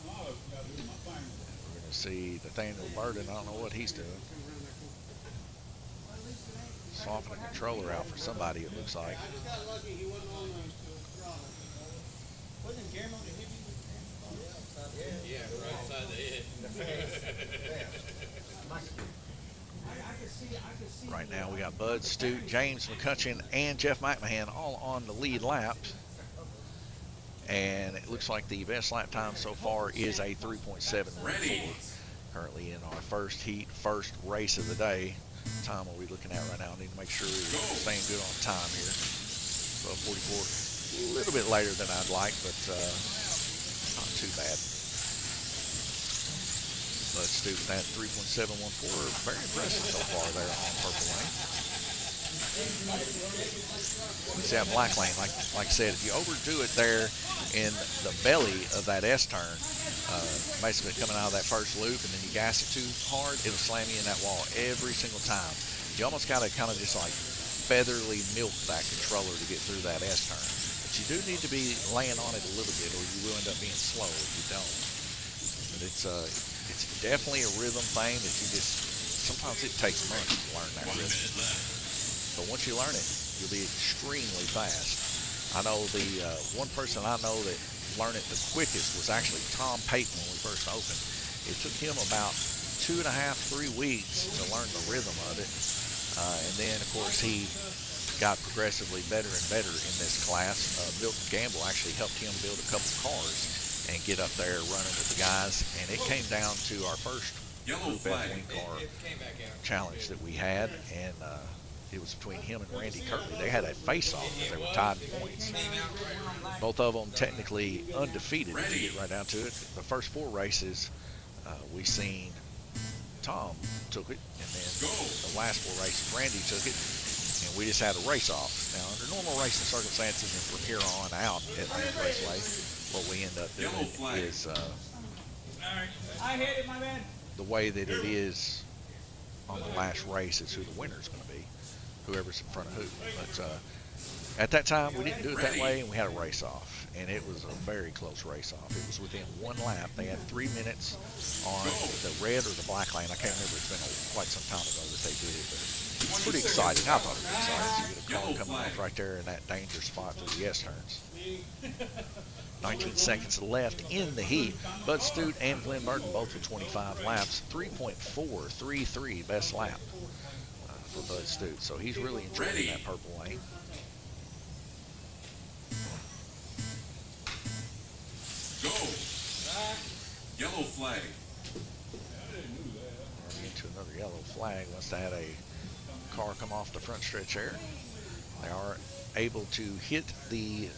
S1: We're going to see Nathaniel Burden. I don't know what he's doing. Swapping a controller out for somebody, it looks like.
S5: Yeah, right side of the head.
S1: Right now we got Bud Stute, James McCutcheon, and Jeff McMahon all on the lead lap. And it looks like the best lap time so far is a 3.714. Currently in our first heat, first race of the day. What time are we looking at right now? I need to make sure we're staying good on time here. 12:44. A little bit later than I'd like, but not too bad. Let's do that 3.714. Very impressive so far there on Purple Lane. See that black lane, like I said, if you overdo it there in the belly of that S turn, basically coming out of that first loop, and then you gas it too hard, it'll slam you in that wall every single time. You almost got to kind of just like featherly milk that controller to get through that S turn. But you do need to be laying on it a little bit, or you will end up being slow if you don't. But it's definitely a rhythm thing that you just, sometimes it takes months to learn that rhythm. But once you learn it, you'll be extremely fast. I know the one person I know that learned it the quickest was actually Tom Payton when we first opened. It took him about 2.5, 3 weeks to learn the rhythm of it. And then, of course, he got progressively better and better in this class. Milton Gamble actually helped him build a couple cars and get up there running with the guys. And it came down to our first Group F wing car challenge that we had. And it was between him and Randy Kirtley. They had a face-off because they were tied in points. Both of them technically undefeated if you get right down to it. The first 4 races, we seen Tom took it, and then the last 4 races, Randy took it, and we just had a race-off. Now, under normal racing circumstances and from here on out at Raceway, what we end up doing is
S5: I hit it, my man.
S1: the way that it is on the last race is who the winner is going to be. Whoever's in front of who. But at that time, we didn't do it that way, and we had a race-off. And it was a very close race-off. It was within 1 lap. They had 3 minutes on the red or the black lane. I can't remember. It's been quite some time ago that they did it, but it's pretty exciting. I thought it was exciting to get a car coming off right there in that danger spot through the S turns. 19 seconds left in the heat. Bud Stute and Glenn Burton both with 25 laps. 3.433 best lap for Bud Stute. So he's really enjoying that purple lane.
S2: Go. Yellow flag.
S1: We're into another yellow flag. Must have had a car come off the front stretch there. They are able to hit the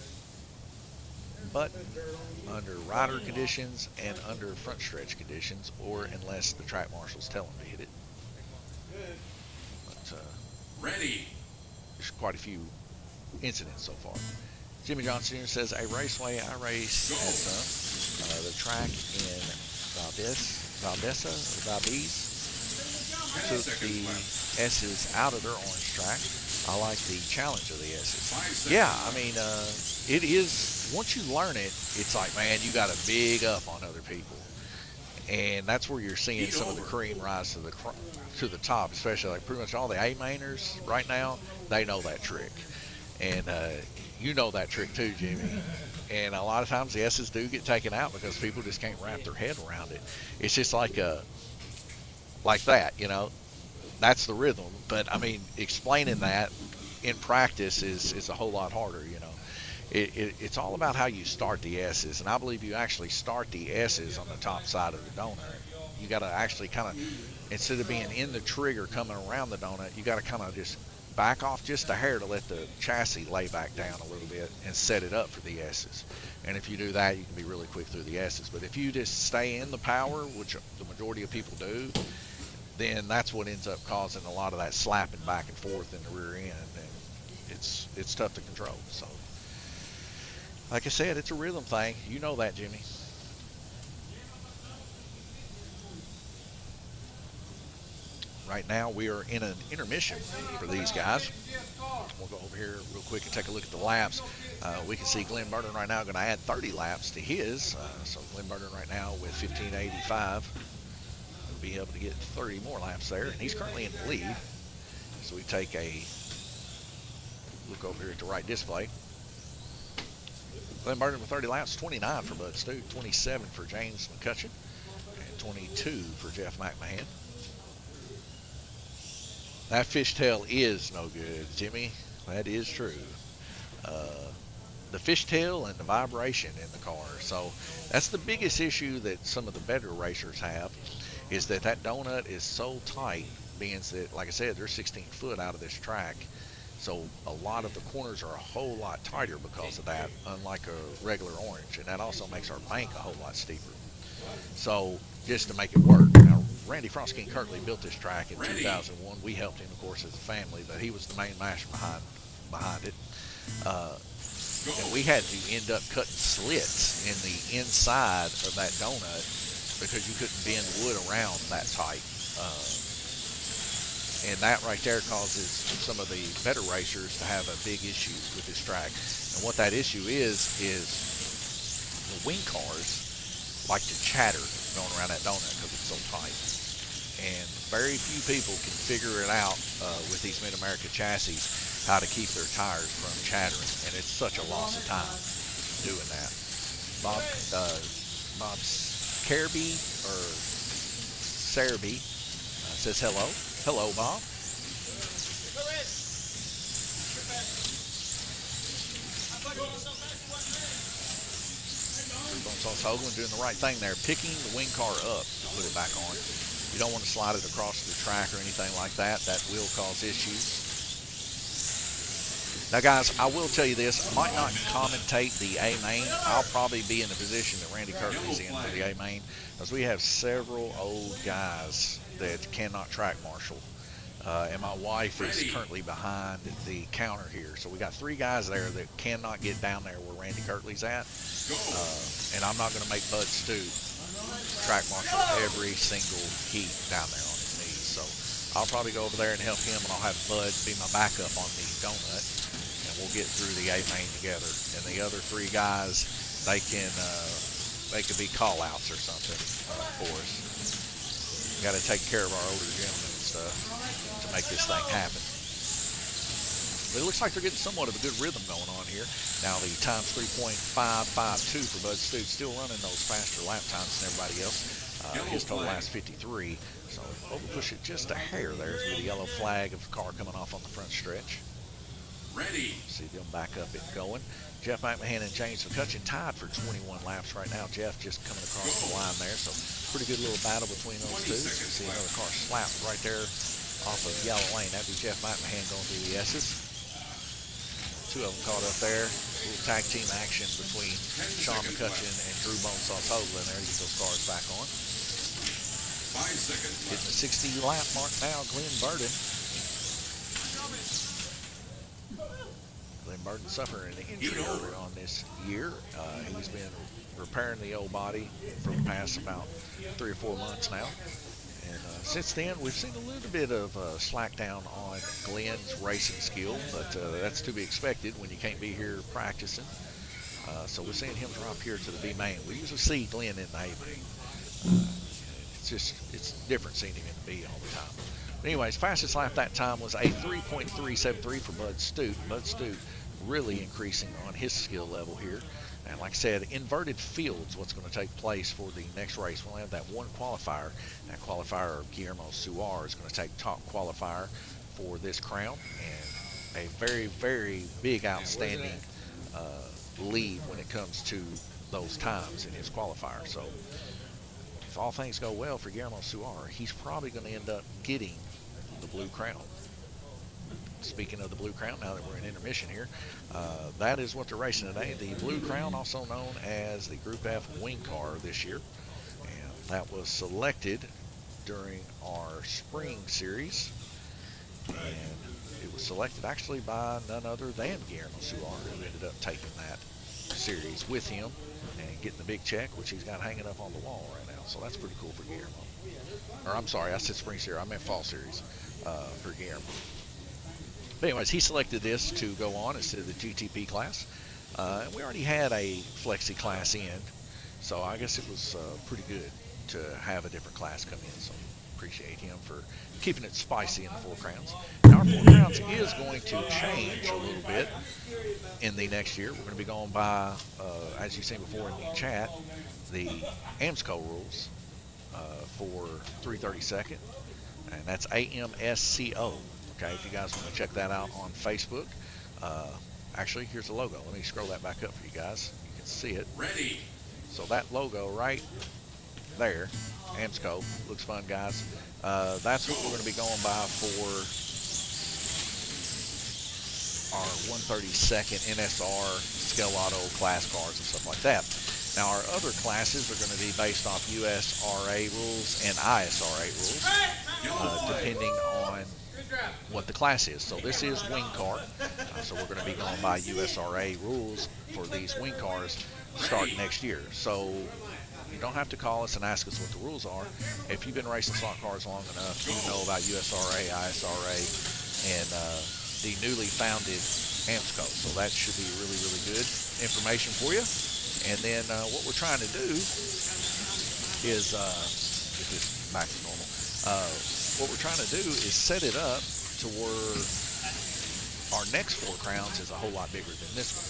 S1: button under rider conditions and under front stretch conditions, or unless the track marshals tell them to hit it. But
S2: Ready.
S1: there's quite a few incidents so far. Jimmy Johnson Jr. says, a raceway I raced at the track in Valdez took the S's out of their orange track. I like the challenge of the S's. Yeah, I mean, it is, once you learn it, it's like, man, you got to big up on other people. And that's where you're seeing some of the cream rise to the top, especially like pretty much all the A-mainers right now, they know that trick. And you know that trick too, Jimmy. And a lot of times the S's do get taken out because people just can't wrap their head around it. It's just like that, you know. That's the rhythm. But I mean, explaining that in practice is a whole lot harder, you know. It's all about how you start the S's, and I believe you actually start the S's on the top side of the donut. You got to actually kind of, instead of being in the trigger coming around the donut, you got to kind of just back off just a hair to let the chassis lay back down a little bit and set it up for the S's. And if you do that, you can be really quick through the S's. But if you just stay in the power, which the majority of people do, then that's what ends up causing a lot of that slapping back and forth in the rear end, and it's tough to control. So, like I said, it's a rhythm thing. You know that, Jimmy. Right now, we are in an intermission for these guys. We'll go over here real quick and take a look at the laps. We can see Glenn Burton right now going to add 30 laps to his. So Glenn Burton right now with 1585 will be able to get 30 more laps there, and he's currently in the lead. So we take a look over here at the right display. Glenn Burton with 30 laps, 29 for Bud Stute, 27 for James McCutcheon, and 22 for Jeff McMahon. That fishtail is no good, Jimmy. That is true. The fishtail and the vibration in the car. So that's the biggest issue that some of the better racers have, is that donut is so tight, being that, like I said, they're 16 foot out of this track. So a lot of the corners are a whole lot tighter because of that, unlike a regular orange. And that also makes our bank a whole lot steeper. So just to make it work. Now, Randy Frostking Kirtley built this track in 2001. We helped him, of course, as a family, but he was the main mastermind behind it. And we had to end up cutting slits in the inside of that donut because you couldn't bend wood around that tight. And that right there causes some of the better racers to have a big issue with this track. And what that issue is the wing cars like to chatter going around that donut because it's so tight. And very few people can figure it out with these Mid-America chassis, how to keep their tires from chattering. And it's such a loss of time doing that. Bob Carby or Serby says hello. Hello, Bob. Sauce Hoagland doing the right thing there, picking the wing car up to put it back on. You don't want to slide it across the track or anything like that. That will cause issues. Now, guys, I will tell you this. I might not commentate the A-Main. I'll probably be in the position that Randy Kirtley's in for the A-Main, because we have several old guys that cannot track marshal. And my wife is currently behind the counter here. So we got 3 guys there that cannot get down there where Randy Kirtley's at. And I'm not going to make Bud Stu track marshal every single heat down there on his knees. So I'll probably go over there and help him, and I'll have Bud be my backup on the donut. And we'll get through the A-Main together. And the other 3 guys, they could be call-outs or something for us. Got to take care of our older gentlemen and stuff to make this thing happen. But it looks like they're getting somewhat of a good rhythm going on here. Now the time's 3.552 for Bud Stu, still running those faster lap times than everybody else. His total last 53, so over push it just a hair there with the yellow flag of the car coming off on the front stretch.
S2: Ready.
S1: See them back up and going. Jeff McMahon and James McCutcheon tied for 21 laps right now. Jeff just coming across the line there, so pretty good little battle between those two. So you see another car slapped right there off of yellow lane. That'd be Jeff McMahon going through the S's. 2 of them caught up there. A little tag team action between Sean McCutcheon and Drew Bonesauce Hoagland there. Get those cars back on.
S2: 5 seconds.
S1: Hitting the 60 lap mark now, Glenn Burden. Glenn Burden suffering an injury earlier on this year. He's been repairing the old body for the past about 3 or 4 months now. And since then, we've seen a little bit of slack down on Glenn's racing skill, but that's to be expected when you can't be here practicing. So we're seeing him drop here to the B main. We usually see Glenn in the A main. It's different seeing him in the B all the time. But anyways, fastest lap that time was a 3.373 for Bud Stu. Bud Stu really increasing on his skill level here. And like I said, inverted field's what's going to take place for the next race. We'll have that one qualifier. That qualifier, Guillermo Suar, is going to take top qualifier for this crown. And a very, very big, outstanding lead when it comes to those times in his qualifier. So if all things go well for Guillermo Suar, he's probably going to end up getting the blue crown. Speaking of the blue crown, now that we're in intermission here, that is what they're racing today. The blue crown, also known as the Group F wing car this year. And that was selected during our spring series. And it was selected actually by none other than Guillermo Suar, who ended up taking that series with him and getting the big check, which he's got hanging up on the wall right now. So that's pretty cool for Guillermo. Or I'm sorry, I said spring series. I meant fall series for Guillermo. But anyways, he selected this to go on instead of the GTP class. And we already had a Flexi class in, so I guess it was pretty good to have a different class come in. So appreciate him for keeping it spicy in the 4 crowns. Now our 4 crowns is going to change a little bit in the next year. We're going to be going by, as you've seen before in the chat, the AMSCO rules for 332nd, and that's AMSCO. Okay, if you guys want to check that out on Facebook. Actually, here's the logo. Let me scroll that back up for you guys. You can see it.
S2: Ready.
S1: So that logo right there, AMSCO, looks fun, guys. That's what we're going to be going by for our 132nd NSR Scale Auto class cars and stuff like that. Now, our other classes are going to be based off USRA rules and ISRA rules, depending on what the class is. So this is wing car, so we're going to be going by USRA rules for these wing cars starting next year. So you don't have to call us and ask us what the rules are. If you've been racing slot cars long enough, you know about USRA, ISRA, and the newly founded AMSCO. So that should be really, really good information for you. And then what we're trying to do is get this back to normal. What we're trying to do is set it up to where our next Four Crowns is a whole lot bigger than this one.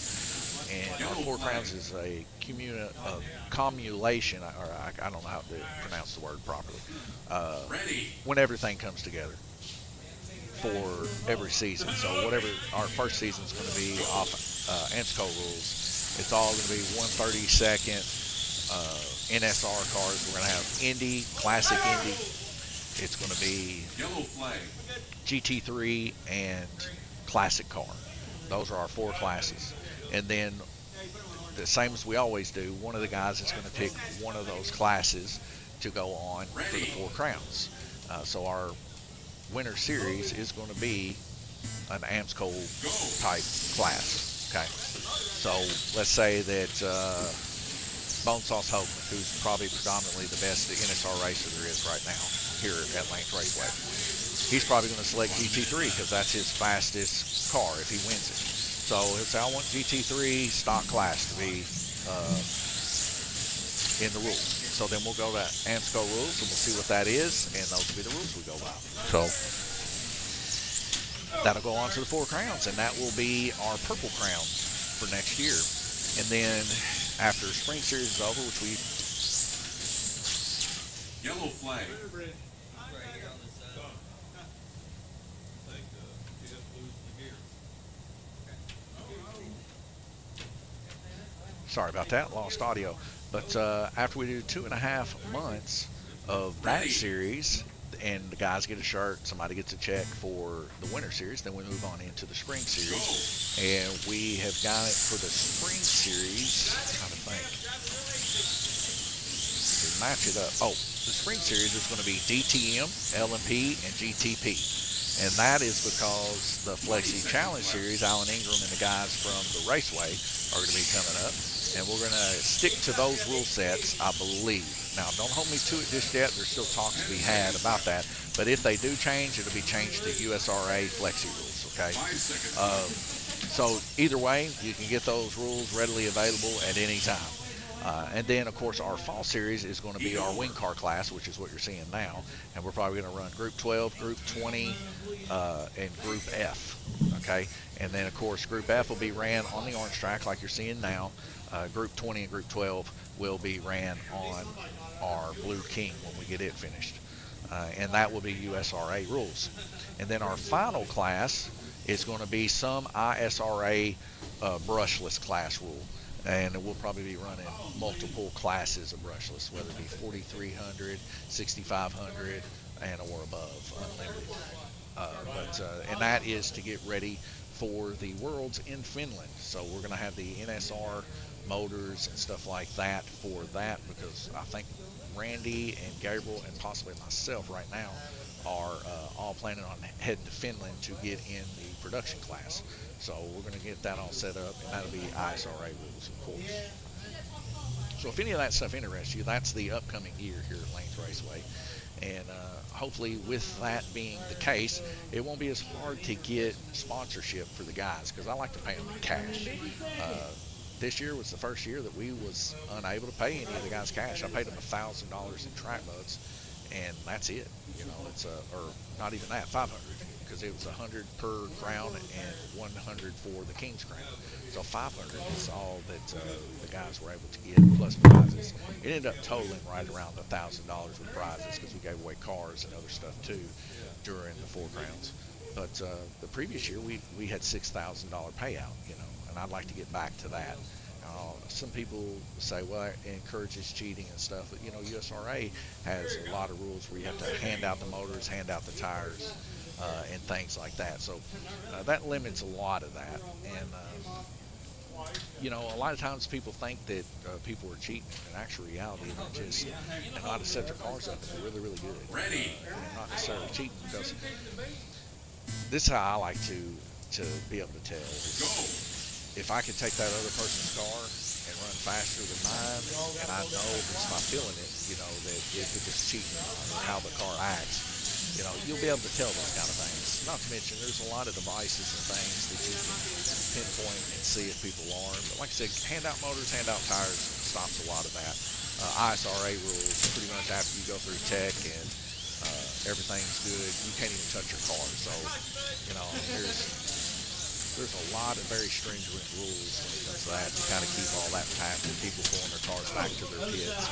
S1: And our Four Crowns is a cumulation, or I don't know how to pronounce the word properly, when everything comes together for every season. So whatever our first season is going to be off AMSCO rules, it's all going to be 132nd NSR cars. We're going to have Indy, Classic Indy. It's going to be GT3 and Classic car. Those are our four classes. And then the same as we always do, one of the guys is going to pick one of those classes to go on for the Four Crowns. So our winter series is going to be an AMSCO type class. Okay. So let's say that Bone Sauce Hogan, who's probably predominantly the best NSR racer there is right now here at Lance Raceway, he's probably going to select GT3 because that's his fastest car if he wins it. So he'll say, I want GT3 stock class to be in the rules. So then we'll go to AMSCO rules and we'll see what that is, and those will be the rules we go by. So that'll go on to the Four Crowns, and that will be our Purple Crowns for next year. And then after spring series is over, which we
S2: Yellow flag.
S1: sorry about that, lost audio. But after we do 2.5 months of that series, and the guys get a shirt, somebody gets a check for the winter series, then we move on into the spring series. And we have got it for the spring series. I'm trying to think. To match it up. Oh, the spring series is going to be DTM, LMP, and GTP. And that is because the Flexi Challenge Series, Alan Ingram and the guys from the Raceway are going to be coming up. And we're going to stick to those rule sets, I believe. Now, don't hold me to it just yet. There's still talks to be had about that. But if they do change, it'll be changed to USRA Flexi rules, okay? So either way, you can get those rules readily available at any time. And then, of course, our fall series is going to be our wing car class, which is what you're seeing now. And we're probably going to run Group 12, Group 20, and Group F, okay? And then, of course, Group F will be ran on the orange track like you're seeing now. Group 20 and Group 12 will be ran on our Blue King when we get it finished. And that will be USRA rules. And then our final class is going to be some ISRA brushless class rule. And we'll probably be running multiple classes of brushless, whether it be 4,300, 6,500, and or above, unlimited. And that is to get ready for the Worlds in Finland. So we're going to have the NSR motors and stuff like that for that, because I think Randy and Gabriel and possibly myself right now are all planning on heading to Finland to get in the production class. So we're going to get that all set up, and that'll be ISRA rules, of course. So if any of that stuff interests you, that's the upcoming year here at Lanes Raceway. And hopefully with that being the case, it won't be as hard to get sponsorship for the guys, because I like to pay them in cash. This year was the first year that we was unable to pay any of the guys cash. I paid them $1,000 in track buds, and that's it. You know, it's or not even that, 500, because it was 100 per crown and 100 for the King's Crown. So 500 is all that the guys were able to get, plus prizes. It ended up totaling right around $1,000 with prizes, because we gave away cars and other stuff too during the Four Crowns. But the previous year we had $6,000 payout, you know, and I'd like to get back to that. Some people say, well, it encourages cheating and stuff, but you know, USRA has a lot of rules where you have to hand out the motors, hand out the tires, and things like that. So that limits a lot of that. And you know, a lot of times people think that people are cheating. In actual reality, they're just know how to set their cars up, and they're really, really good.
S2: Ready.
S1: They're not necessarily cheating, because this is how I like to be able to tell.
S2: Go.
S1: If I could take that other person's car and run faster than mine, and I know just by feeling it, you know, that if it's cheating on how the car acts, you know, you'll be able to tell those kind of things. Not to mention, there's a lot of devices and things that you can pinpoint and see if people are. But like I said, hand out motors, hand out tires stops a lot of that. ISRA rules, pretty much after you go through tech and everything's good, you can't even touch your car. So, you know, there's a lot of very stringent rules when it comes to that to kind of keep all that packed, and people pulling their cars back to their pits,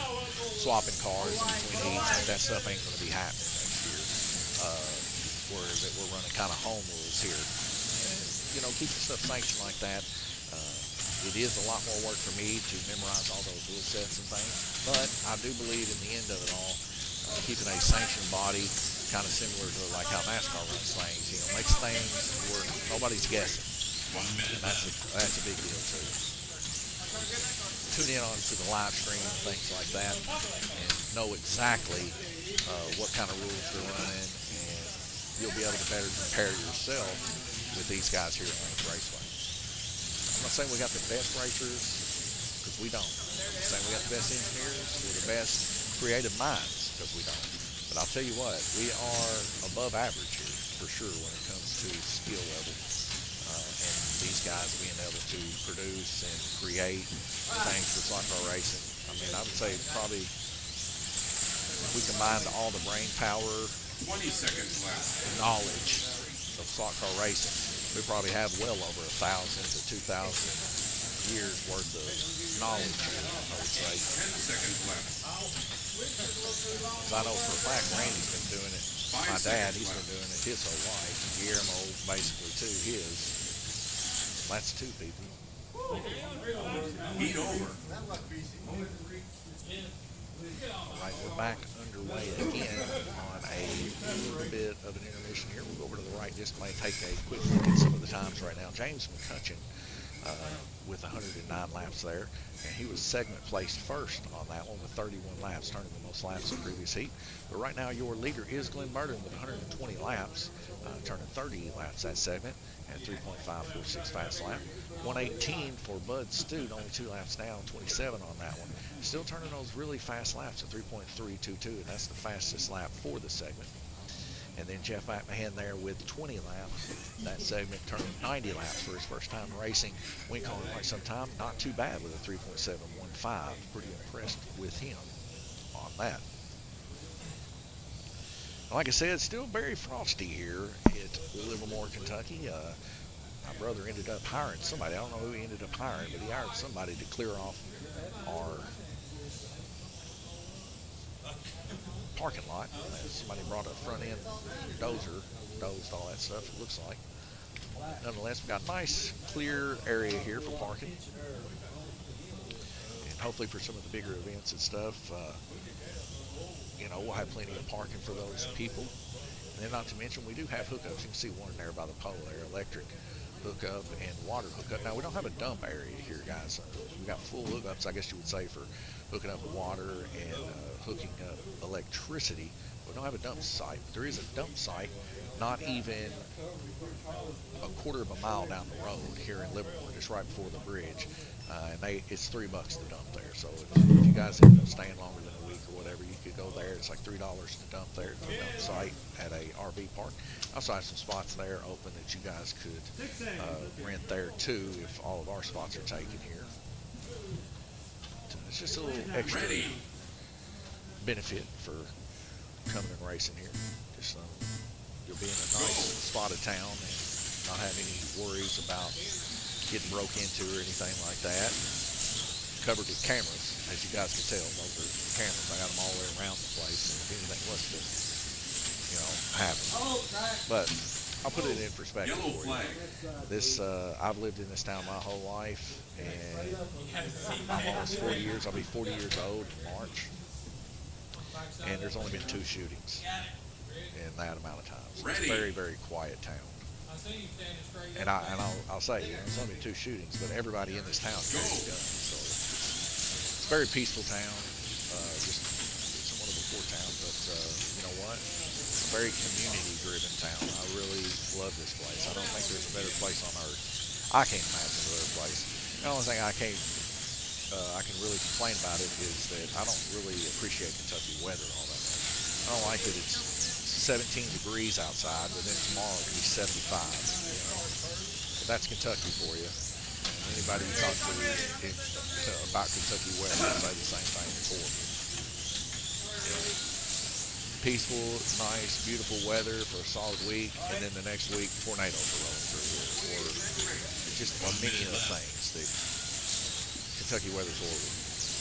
S1: swapping cars in between heats. Like that stuff ain't going to be happening next year. We're running kind of home rules here. And, you know, keeping stuff sanctioned like that, it is a lot more work for me to memorize all those rule sets and things, but I do believe in the end of it all, keeping a sanctioned body, kind of similar to like how NASCAR runs things, you know, makes things where nobody's guessing.
S2: 1 minute.
S1: And that's a big deal too. Tune in on to the live stream and things like that, and know exactly what kind of rules they're running, and you'll be able to better compare yourself with these guys here at Lanes Raceway. I'm not saying we got the best racers, because we don't. I'm not saying we got the best engineers or the best creative minds, because we don't. But I'll tell you what, we are above average here, for sure, when it comes to skill level. And these guys being able to produce and create things for slot car racing. I mean, I would say probably if we combined all the brain power,
S2: 20 seconds left.
S1: knowledge of slot car racing, we probably have well over 1,000 to 2,000 years worth of knowledge, I would say.
S2: 10 seconds left.
S1: 'Cause I know for a fact Randy's been doing it. My dad, he's been doing it his whole life. Guillermo, basically, too, his. That's 2 people.
S2: Heat over.
S1: All right, we're back underway again on a little bit of an intermission here. We'll go over to the right just might take a quick look at some of the times right now. James McCutcheon with 109 laps there, and he was segment placed first on that one with 31 laps, turning the most laps in the previous heat. But right now your leader is Glenn Burden with 120 laps, turning 30 laps that segment, and 3.546 fast lap. 118 for Bud Stute, only 2 laps down, 27 on that one. Still turning those really fast laps at 3.322, and that's the fastest lap for the segment. And then Jeff McMahon there with 20 laps. That segment turning 90 laps for his first time racing. We call it quite some time. Not too bad with a 3.715. Pretty impressed with him on that. Like I said, it's still very frosty here at Livermore, Kentucky. My brother ended up hiring somebody. I don't know who he ended up hiring, but he hired somebody to clear off our parking lot. Somebody brought a front end dozer, dozed all that stuff, it looks like. Nonetheless, we've got a nice clear area here for parking, and hopefully for some of the bigger events and stuff, you know, we'll have plenty of parking for those people. And then not to mention, we do have hookups. You can see one there by the pole there, electric hookup and water hookup. Now, we don't have a dump area here, guys. We've got full hookups, I guess you would say, for hooking up water and hooking up electricity. We don't have a dump site. There is a dump site not even a quarter of a mile down the road here in Livermore, just right before the bridge. And it's $3 to dump there. So if you guys end up staying longer than a week or whatever, you could go there. It's like $3 to dump there at the dump site at a RV park. I also have some spots there open that you guys could rent there too if all of our spots are taken here. It's just a little extra benefit for coming and racing here. Just you'll be in a nice spot of town and not have any worries about getting broke into or anything like that. Covered with cameras, as you guys can tell. Those are cameras. I got them all the way around the place, and if anything was to, you know, happen. But I'll put it in perspective for you. This, I've lived in this town my whole life, and I'm almost 40 years. I'll be 40 years old in March, and there's only been 2 shootings in that amount of time. So it's a very, very quiet town. And I'll say, you know, it's only 2 shootings, but everybody in this town carries guns. So it's a very peaceful town. Just somewhat of a poor town, but you know what? A very community-driven town. I really love this place. I don't think there's a better place on earth. I can't imagine a better place. The only thing I can really complain about it is that I don't really appreciate Kentucky weather all that much. I don't like that it's 17 degrees outside, but then tomorrow it could be 75. You know? But that's Kentucky for you. And anybody you talk to about Kentucky weather will say the same thing. It's horrible. You know, peaceful, nice, beautiful weather for a solid week, and then the next week tornadoes are rolling through here, or just a many other things. Kentucky weather's horrible.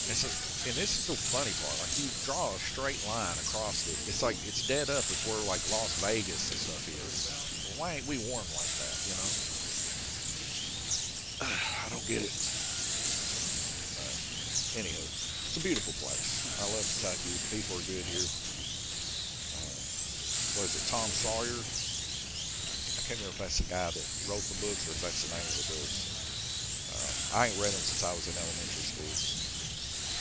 S1: And this is the funny part. Like, you draw a straight line across it. It's like it's dead up. It's where like Las Vegas and stuff is. Why ain't we warm like that? You know. I don't get it. Anywho, it's a beautiful place. I love Kentucky. The people are good here. What is it? Tom Sawyer. I can't remember if that's the guy that wrote the books or if that's the name of the books. I ain't read them since I was in elementary school.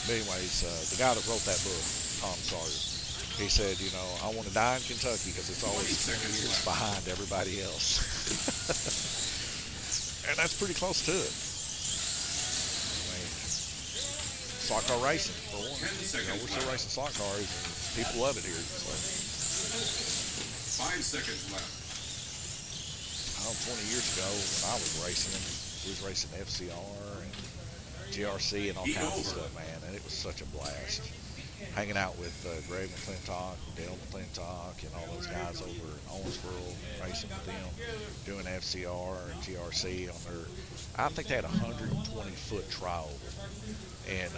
S1: But anyways, the guy that wrote that book, Tom Sawyer, he said, you know, I want to die in Kentucky because it's always 20 years behind everybody else. And that's pretty close to it. I mean, slot car racing, for one. You know, we're still racing slot cars, and people love it here. So.
S2: 5 seconds left.
S1: I don't know, 20 years ago when I was racing, we was racing FCR and GRC and all kinds of stuff, man, and it was such a blast. Hanging out with Greg McClintock, Dale McClintock, and all those guys over in Owensboro, racing with them, doing FCR and GRC on their, I think they had a 120-foot trioval, and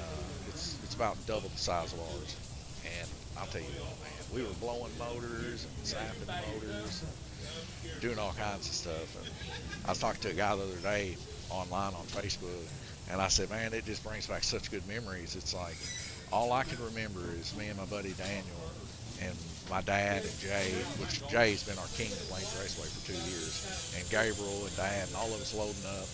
S1: it's about double the size of ours. And I'll tell you what, man, we were blowing motors and zapping motors and doing all kinds of stuff. And I was talking to a guy the other day online on Facebook, and I said, man, it just brings back such good memories. It's like, all I can remember is me and my buddy Daniel and my dad and Jay, which Jay's been our king at Lanes Raceway for 2 years, and Gabriel and Dad, and all of us loading up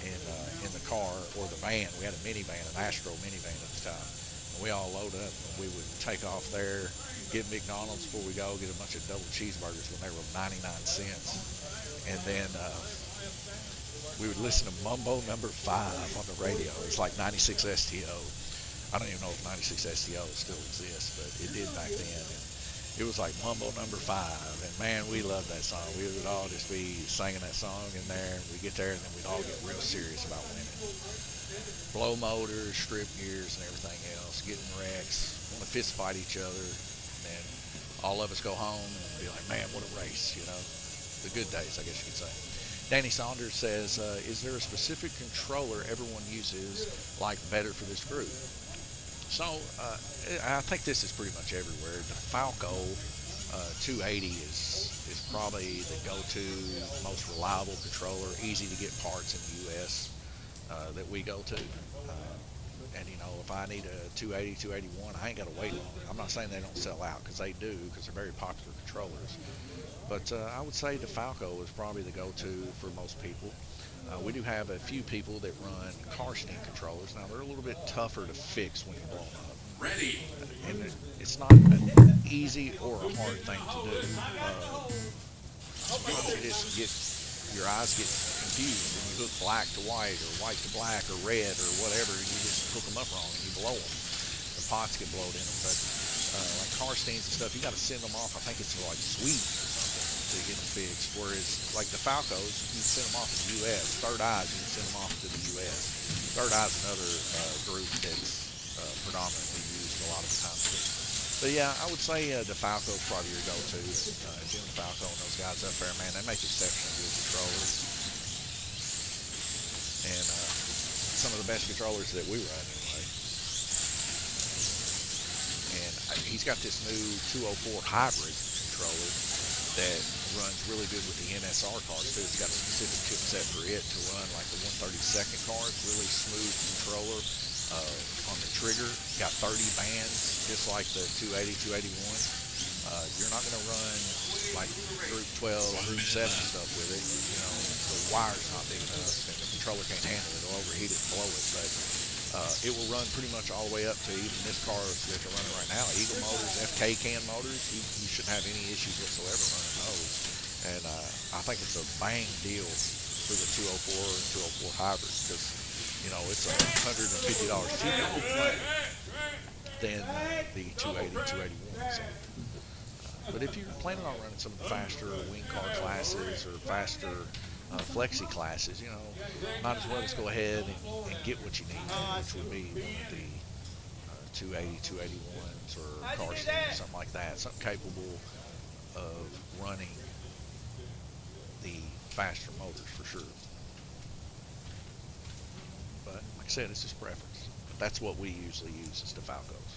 S1: in the car or the van. We had a minivan, an Astro minivan at the time. And we all load up, and we would take off there, get McDonald's before we go, get a bunch of double cheeseburgers when they were 99 cents. And then we would listen to Mumbo number 5 on the radio. It's like 96 STO. I don't even know if 96 STO still exists, but it did back then. And it was like Mumbo number 5, and man, we loved that song. We would all just be singing that song in there, and we'd get there, and then we'd all get real serious about winning. Blow motors, strip gears, and everything else, getting wrecks, want to fist fight each other, and then all of us go home and be like, man, what a race, you know? The good days, I guess you could say. Danny Saunders says, is there a specific controller everyone uses, like better for this group? So, I think this is pretty much everywhere. The Falco 280 is probably the go-to, most reliable controller, easy to get parts in the U.S. That we go to. And, you know, if I need a 280, 281, I ain't got to wait long. I'm not saying they don't sell out, because they do, because they're very popular controllers. But I would say the Falco is probably the go-to for most people. We do have a few people that run car steam controllers. Now, they're a little bit tougher to fix when you're blowing up.
S2: Ready.
S1: And it's not an easy or a hard thing to do. Your eyes get confused, and you hook black to white or white to black or red or whatever, and you just hook them up wrong and you blow them. The pots get blowed in them. But like car steams and stuff, you got to send them off. I think it's like Sweden or something to get them fixed. Whereas like the Falcos, you can send them off to the U.S. Third Eyes, you can send them off to the U.S. Third Eyes is another group that's predominantly used a lot of the time. But yeah, I would say the Falco is probably your go-to. Jim Falco and those guys up there, man, they make exceptionally good controllers. And some of the best controllers that we run anyway. And he's got this new 204 hybrid controller that runs really good with the NSR cars too. It's got a specific chipset for it to run like the 132nd cars, really smooth controller. On the trigger, got 30 bands, just like the 280, 281. You're not going to run like Group 12, Group 7 stuff with it. You know, the wire's not big enough, and the controller can't handle it. It'll overheat it and blow it. But it will run pretty much all the way up to even this car that you're running right now, Eagle motors, FK can motors. You shouldn't have any issues whatsoever running those. And I think it's a bang deal for the 204 and 204 hybrid because, you know, it's $150 cheaper than the 280 281. So, but if you're planning on running some of the faster wing car classes or faster flexi classes, you know, might as well just go ahead and get what you need, which would be one of the 280 281s or car stand, something like that, something capable of running the faster motors for sure. But like I said, it's just preference. That's what we usually use is DeFalco's.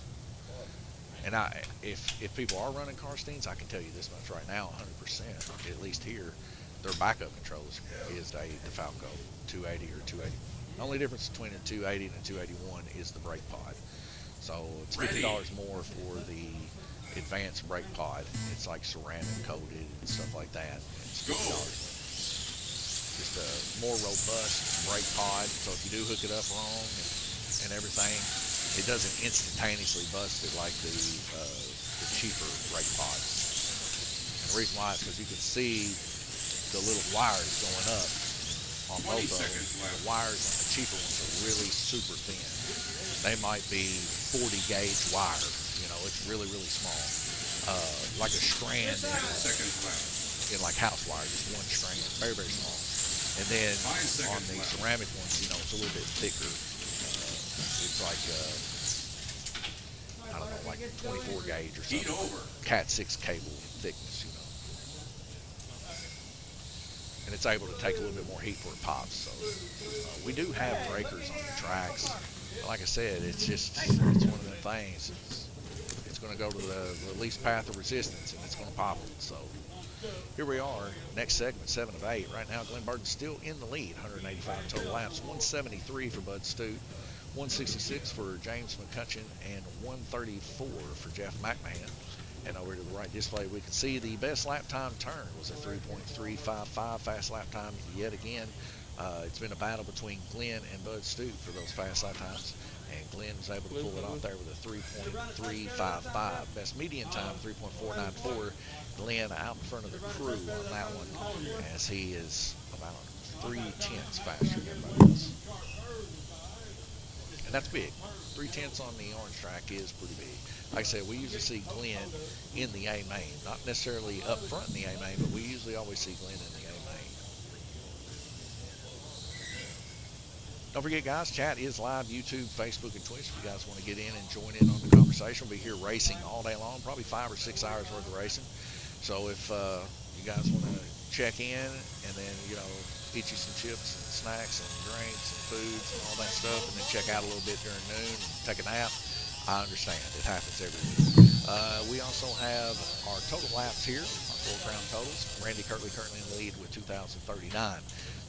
S1: And if people are running Carsteins, I can tell you this much right now, 100%, at least here, their backup controls is a DeFalco 280 or 281. The only difference between a 280 and a 281 is the brake pod. So it's $50 more for the advanced brake pod. It's like ceramic coated and stuff like that. It's $50 more. Just a more robust brake pod. So if you do hook it up wrong and everything, it doesn't instantaneously bust it like the cheaper brake pods. And the reason why is because you can see the little wires going up on both of them. The wires on the cheaper ones are really super thin. They might be 40 gauge wire. You know, it's really, really small. Like a strand in like house wire, just one strand. Very, very small. And then on the ceramic ones, you know, it's a little bit thicker. It's like, I don't know, like 24 gauge or something. Cat 6 cable thickness, you know. And it's able to take a little bit more heat before it pops. So we do have breakers on the tracks. But like I said, it's one of the things. It's going to go to the least path of resistance, and it's going to pop it. So here we are, next segment, 7 of 8. Right now, Glenn Burton's still in the lead, 185 total laps, 173 for Bud Stute, 166 for James McCutcheon, and 134 for Jeff McMahon. And over to the right display, we can see the best lap time turn was a 3.355 fast lap time yet again. It's been a battle between Glenn and Bud Stute for those fast lap times, and Glenn was able to pull it off there with a 3.355. Best median time, 3.494. Glenn out in front of the crew on that one, as he is about 3/10 faster than everybody else. And that's big. 3/10 on the orange track is pretty big. Like I said, we usually see Glenn in the A main. Not necessarily up front in the A main, but we usually always see Glenn in the A main. Don't forget, guys, chat is live, YouTube, Facebook, and Twitch. If you guys want to get in and join in on the conversation, we'll be here racing all day long, probably 5 or 6 hours worth of racing. So if you guys want to check in and then, you know, eat you some chips and snacks and drinks and foods and all that stuff, and then check out a little bit during noon and take a nap, I understand. It happens every week. We also have our total laps here, our 4 crown totals. Randy Kirtley currently in the lead with 2,039.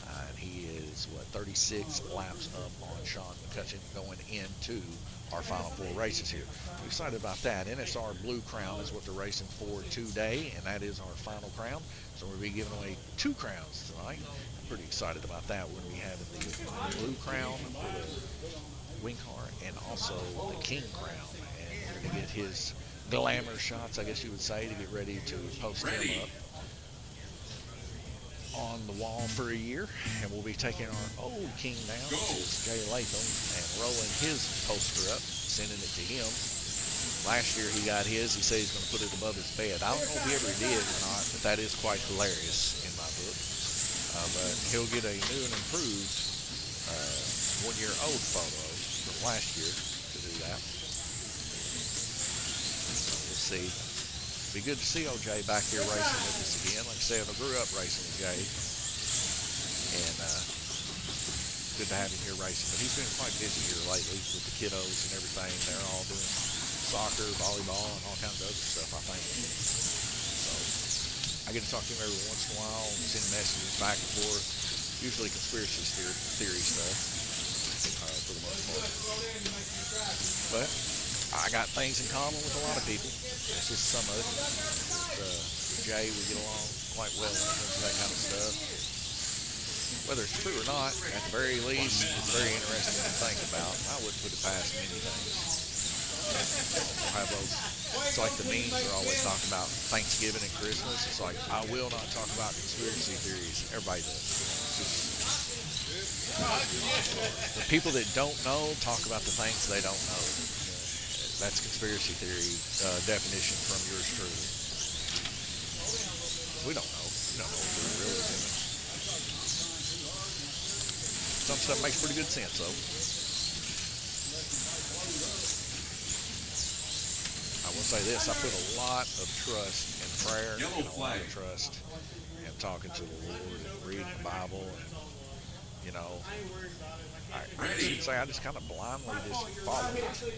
S1: And he is, 36 laps up on Sean McCutcheon going into our final 4 races here. We're excited about that. NSR Blue Crown is what they're racing for today, and that is our final crown. So we'll be giving away 2 crowns tonight. I'm pretty excited about that. We're going to be having the Blue Crown for the wing car and also the King Crown. And we're going to get his glamour shots, I guess you would say, to get ready to post him up on the wall for a year. And we'll be taking our old king down, which is Jay Latham, and rolling his poster up, sending it to him. Last year he got his. He said he's going to put it above his bed. I don't know if he ever did or not, but that is quite hilarious in my book. But he'll get a new and improved 1-year-old photo from last year to do that. So we'll see. Be good to see OJ back here racing with us again. Like I said, I grew up racing with Jay, and good to have him here racing. But he's been quite busy here lately with the kiddos and everything. They're all doing soccer, volleyball, and all kinds of other stuff, I think. So I get to talk to him every once in a while, send messages back and forth, usually conspiracy theory stuff for the most part. But I got things in common with a lot of people. That's just some of it. With Jay, we get along quite well when it comes to that kind of stuff. Whether it's true or not, at the very least, it's very interesting to think about. I wouldn't put it past many things. We'll have those. It's like the memes are always talking about Thanksgiving and Christmas. It's like, I will not talk about conspiracy theories. Everybody does. The people that don't know talk about the things they don't know. That's conspiracy theory definition from yours truly. We don't know. We don't know what we're really doing. Some stuff makes pretty good sense, though. I will say this: I put a lot of trust in prayer, and a lot of trust in talking to the Lord and reading the Bible, and you know, I should say I just kind of blindly just follow it.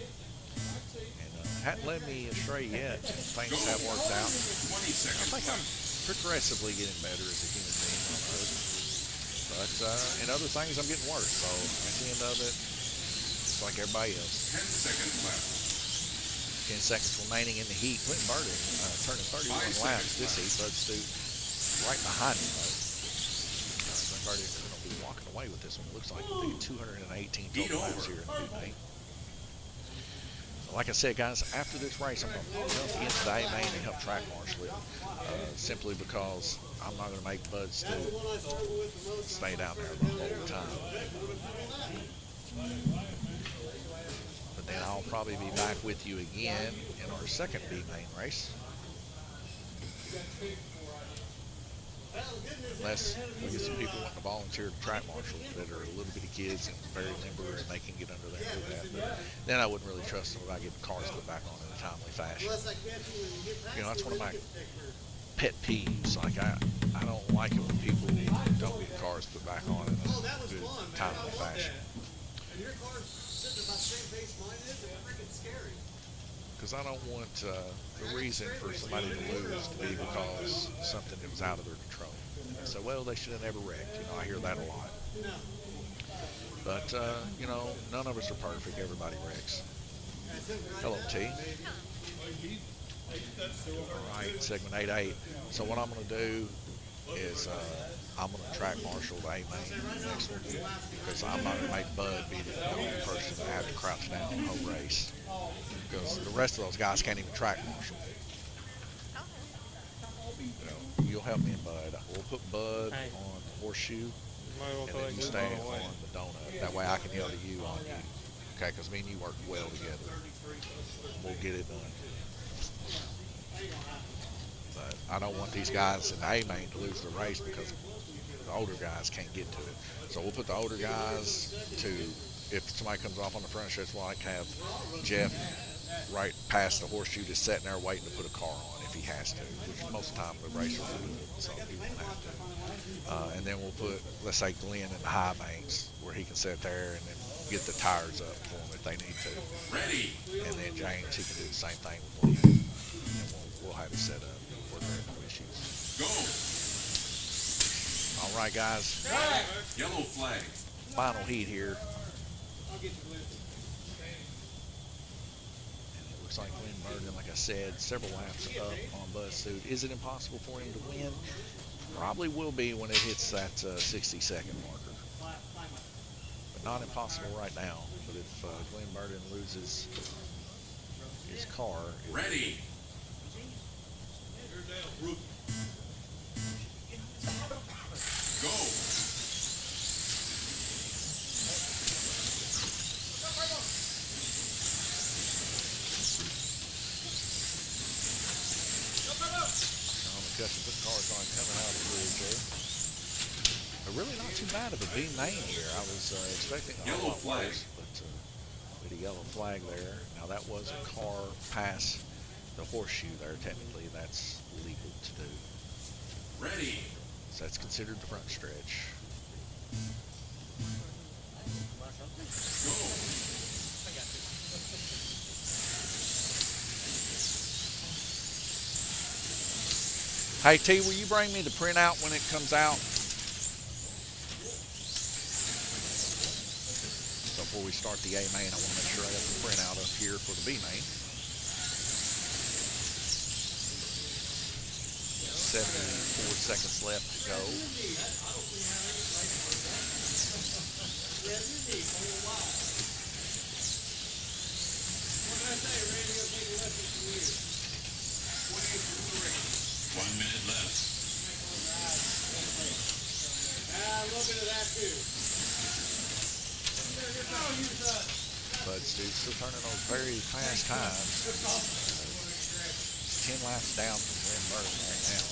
S1: And hadn't led me astray yet. Things have worked out. I think I'm progressively getting better as a human being on earth. But in other things, I'm getting worse. So at the end of it, it's like everybody else.
S2: 10 seconds left.
S1: 10 seconds remaining in the heat. Clinton Burden turning 31 laps this heat. Bud Stute right behind him. Clinton Burden going to be walking away with this one. Looks like it'll be 218 total laps here in the Boot. Like I said, guys, after this race, I'm going to jump into the A main and help track marshal it, simply because I'm not going to make Bud Stute stay down there the whole time. But then I'll probably be back with you again in our second B main race. Unless we get some people wanting to volunteer to track marshal that are a little bitty kids and very limber and they can get under there and do that. But then I wouldn't really trust them about getting cars put back on in a timely fashion. You know, that's one of my pet peeves. Like, I don't like it when people don't get cars put back on in a good, timely fashion. Because I don't want the reason for somebody to lose to be because something that was out of their control. So, well, they should have never wrecked. You know, I hear that a lot. But, you know, none of us are perfect. Everybody wrecks. Hello, T. All right, segment 8-8. So what I'm going to do is I'm going to track marshal the A main next one because I'm not going to make Bud be the only person to have to crouch down the whole race because the rest of those guys can't even track marshal. You know, you'll help me and Bud. We'll put Bud on the horseshoe and then you stay on the donut. That way I can yell to you on you. Okay, because me and you work well together. We'll get it done. But I don't want these guys in the A main to lose the race because the older guys can't get to it. So we'll put the older guys to, if somebody comes off on the front stretch, well, I can have Jeff right past the horseshoe just sitting there waiting to put a car on if he has to, which most of the time the racer will do it, so he won't have to. And then we'll put, let's say, Glenn in the high banks where he can sit there and then get the tires up for him if they need to.
S2: Ready.
S1: And then James, he can do the same thing with Glenn. And we'll have it set up where there are no issues.
S2: Go.
S1: All right, guys.
S2: Yellow flag.
S1: Final heat here.
S3: I'll get you, Glenn.
S1: And it looks like Glenn Burden, like I said, several laps up on Bud Stute. Is it impossible for him to win? Probably will be when it hits that 60-second marker. But not impossible right now. But if Glenn Burden loses his car,
S2: Ready. Go.
S1: Discussion, put cars on coming out of the bridge there. But really not too bad of a B main here. I was expecting a
S2: Yellow
S1: lot
S2: flag.
S1: worse, but with a yellow flag there. Now that was a car past the horseshoe there. Technically, that's legal to do.
S2: Ready.
S1: So that's considered the front stretch.
S2: Go.
S1: Hey T, will you bring me the printout when it comes out? So before we start the A main, I want to make sure I got the printout up here for the B main. 74 seconds left to go.
S2: One minute left.
S3: A little bit of that too.
S1: But Stu's still turning those very fast times. 10 laps down from Glenn Burton right now.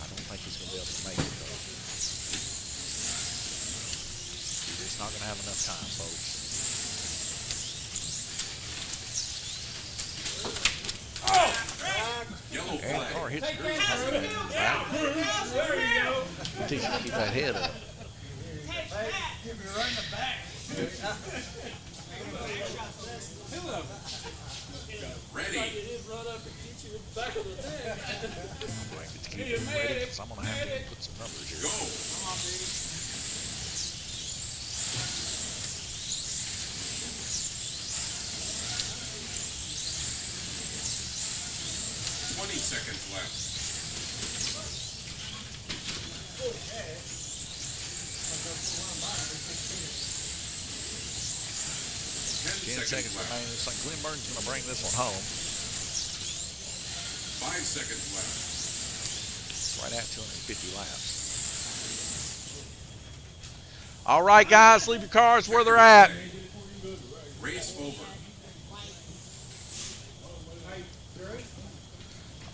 S1: I don't think he's going to be able to make it though. He's just not going to have enough time, folks.
S2: Yellow
S1: And the
S2: flag.
S1: car hits the groove. Back.
S3: There you go.
S1: Teach him to keep that head up.
S3: Give me right in the back.
S2: Ready.
S1: I'm going to keep him ready because I'm going to have to put some numbers here.
S2: Go. 20 seconds left. 10
S1: seconds
S2: left.
S1: remaining. Looks like Glenn Burton's going to bring this one home.
S2: 5 seconds left.
S1: Right at 250 laps. All right, guys, leave your cars where they're at.
S2: Race over.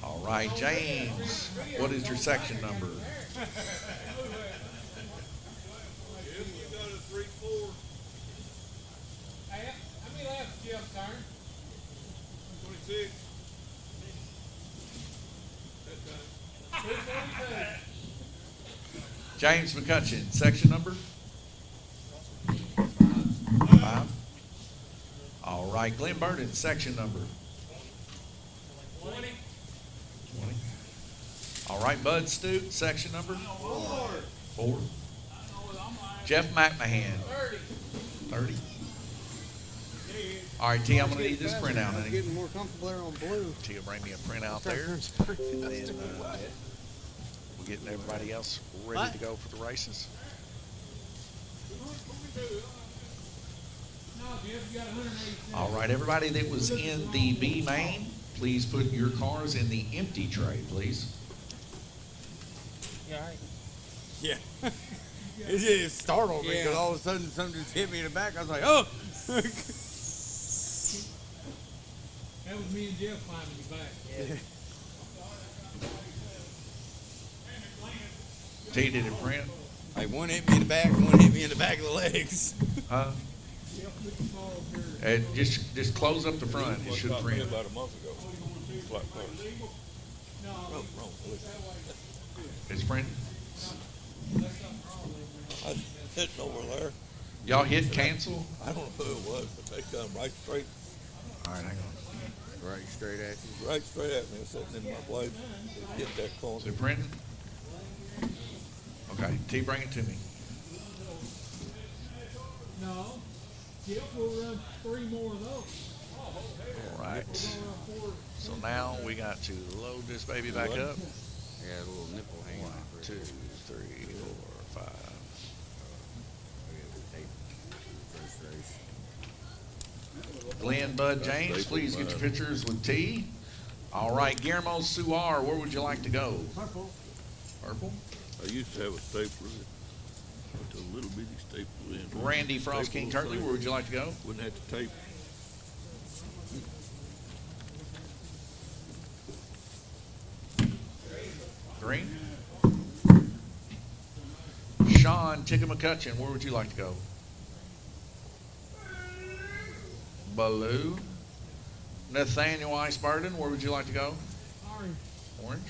S1: All right, James, what is your section number?
S3: Hey, how many laps did Jeff turn? 26.
S1: James McCutcheon, section number? 5. All right, Glenn Burton, section number?
S3: 20.
S1: 20. All right, Bud Stute, section number? 4. Jeff McMahon,
S3: 30.
S1: 30. All right, T, I'm going to need this printout, honey.
S4: Getting more comfortable there on blue.
S1: T will bring me a printout there. And then we're getting everybody else ready to go for the races.
S3: No, Jeff, you got 187.
S1: All right, everybody that was in the B main, please put your cars in the empty tray, please.
S6: Yeah. It just startled me because all of a sudden something just hit me in the back. I was like, oh!
S3: That was me and Jeff climbing you back.
S1: T, did it print?
S6: Like one hit me in the back, one hit me in the back of the legs.
S1: Huh? Just close up the front. It should print.
S7: About a month ago. Flat car.
S1: It's printing.
S7: I was hitting over there.
S1: Y'all hit cancel?
S7: I don't know who it was, but they come right straight,
S1: All right, hang on.
S6: Right straight at you.
S7: right straight at me, sitting in my blade. Hit that corner.
S1: Is it printing? Okay, T, bring it to me.
S3: No. Jeff will run 3 more of those.
S1: All right. So now we got to load this baby back up.
S6: Yeah, a little nipple hanging
S1: 1,
S6: off.
S1: 2, 3, 4, 5. Glenn, Bud, James, please get your pictures with T. All right, Guillermo Suar, where would you like to go?
S3: Purple.
S1: Purple.
S7: I used to have a stapler. Put a little bitty stapler in.
S1: Randy Frost King Turtley, where would you like to go?
S7: Wouldn't have to tape.
S1: Green. Sean Ticka McCutcheon, where would you like to go? Blue. Nathaniel Ice Burden, where would you like to go?
S3: Orange.
S1: Orange.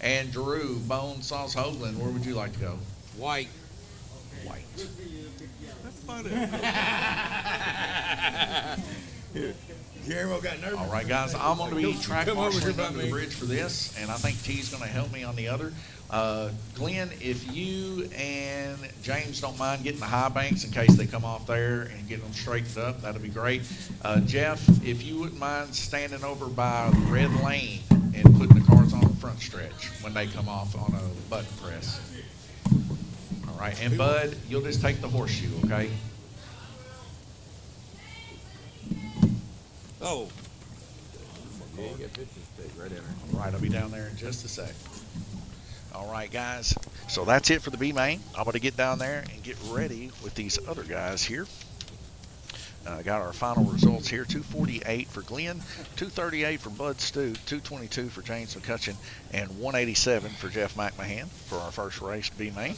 S1: And Drew Bone Sauce Hoagland, where would you like to go?
S6: White.
S1: White.
S6: Guillermo got nervous.
S1: All right, guys, I'm going to be track
S6: Come over here
S1: marshaling
S6: by
S1: under the
S6: me.
S1: bridge for this, and I think T's going to help me on the other. Glenn, if you and James don't mind getting the high banks in case they come off there and getting them straightened up, that'd be great. Jeff, if you wouldn't mind standing over by the red lane and putting the cars on the front stretch when they come off on a button press. All right, and Bud, you'll just take the horseshoe, okay?
S6: Oh.
S4: Yeah, you get pictures taken right in there.
S1: All right, I'll be down there in just a sec. All right, guys. So that's it for the B main. I'm going to get down there and get ready with these other guys here. Got our final results here. 248 for Glenn, 238 for Bud Stu, 222 for James McCutcheon, and 187 for Jeff McMahon for our first race B main.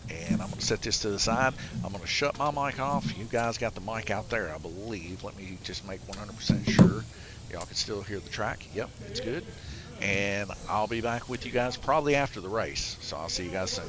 S1: And I'm going to set this to the side. I'm going to shut my mic off. You guys got the mic out there, I believe. Let me just make 100% sure. Y'all can still hear the track. Yep, it's good. And I'll be back with you guys probably after the race. So I'll see you guys soon.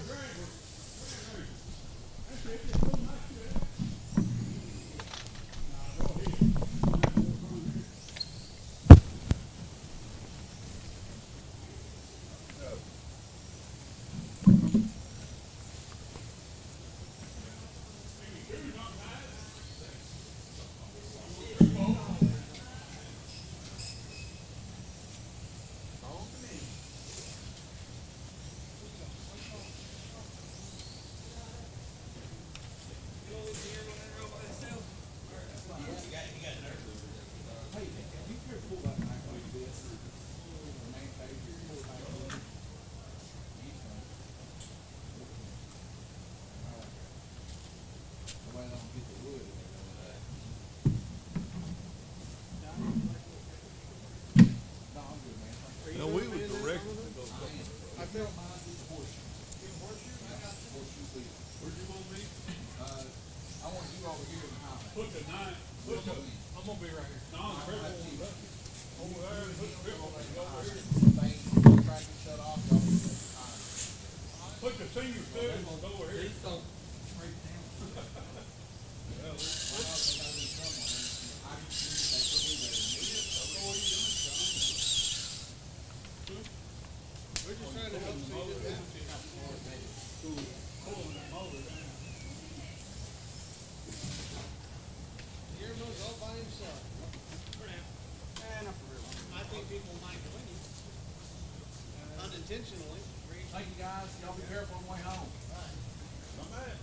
S7: No, we were directed to go.
S3: Where'd you want me? I want you over here in the highway. Put the nine, I'm gonna be right here. No, the crib over there. Over there, put the crib over there, over here.
S4: Track and shut off, y'all be at the time.
S3: Put the senior citizens over here. We're just trying to help see this happen. Pulling that motor down.
S8: Guillermo's all by himself. For now. Not for real. I think people might win him. Unintentionally.
S4: Thank you guys. Y'all be careful on the way home.
S3: Come back.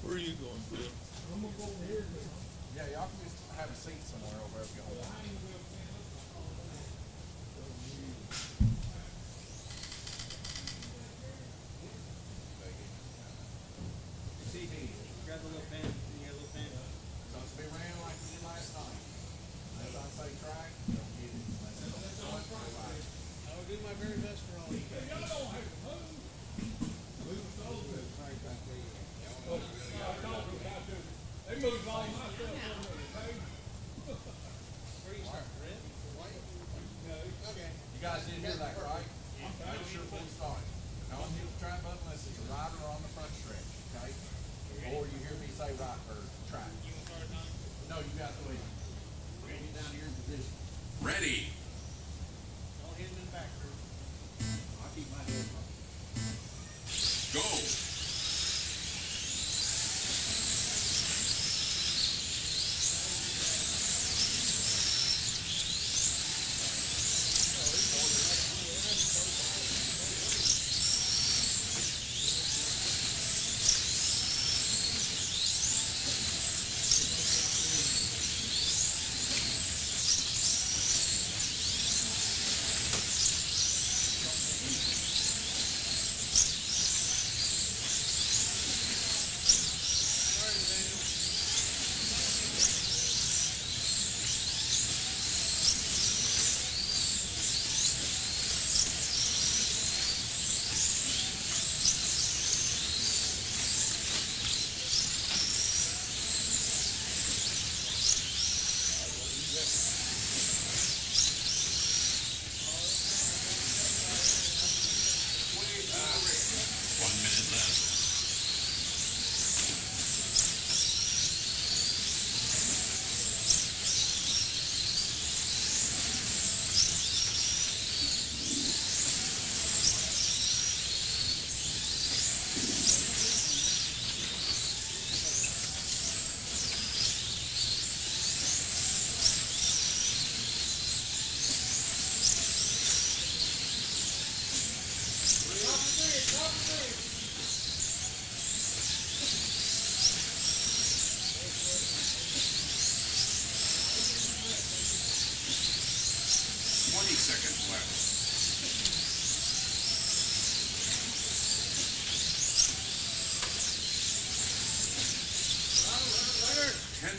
S7: Where are you going, Bill?
S3: I'm gonna go over here.
S4: Yeah, y'all can just have a seat somewhere over there if you want.
S8: CD. Grab the little pen. You got a little pen.
S4: So it's be ran like we did last night. As I say track, don't get it. Unless it's on the front, go right.
S8: I will do my very best for all of you.
S3: Y'all don't have to move. Move us over. I talked about this. They moved all my stuff over the page.
S8: Where do you start? Red? White? Okay.
S4: You guys didn't hear that, right? Make sure full start. Don't hit the track button unless it's a rider on the front stretch, okay? Or you hear me say right or track.
S8: You want to start it on?
S4: No, you got the lead. Get down to your position.
S2: Ready.
S8: Don't hit him in the back, Kurt.
S4: I'll keep my head up.
S2: Go.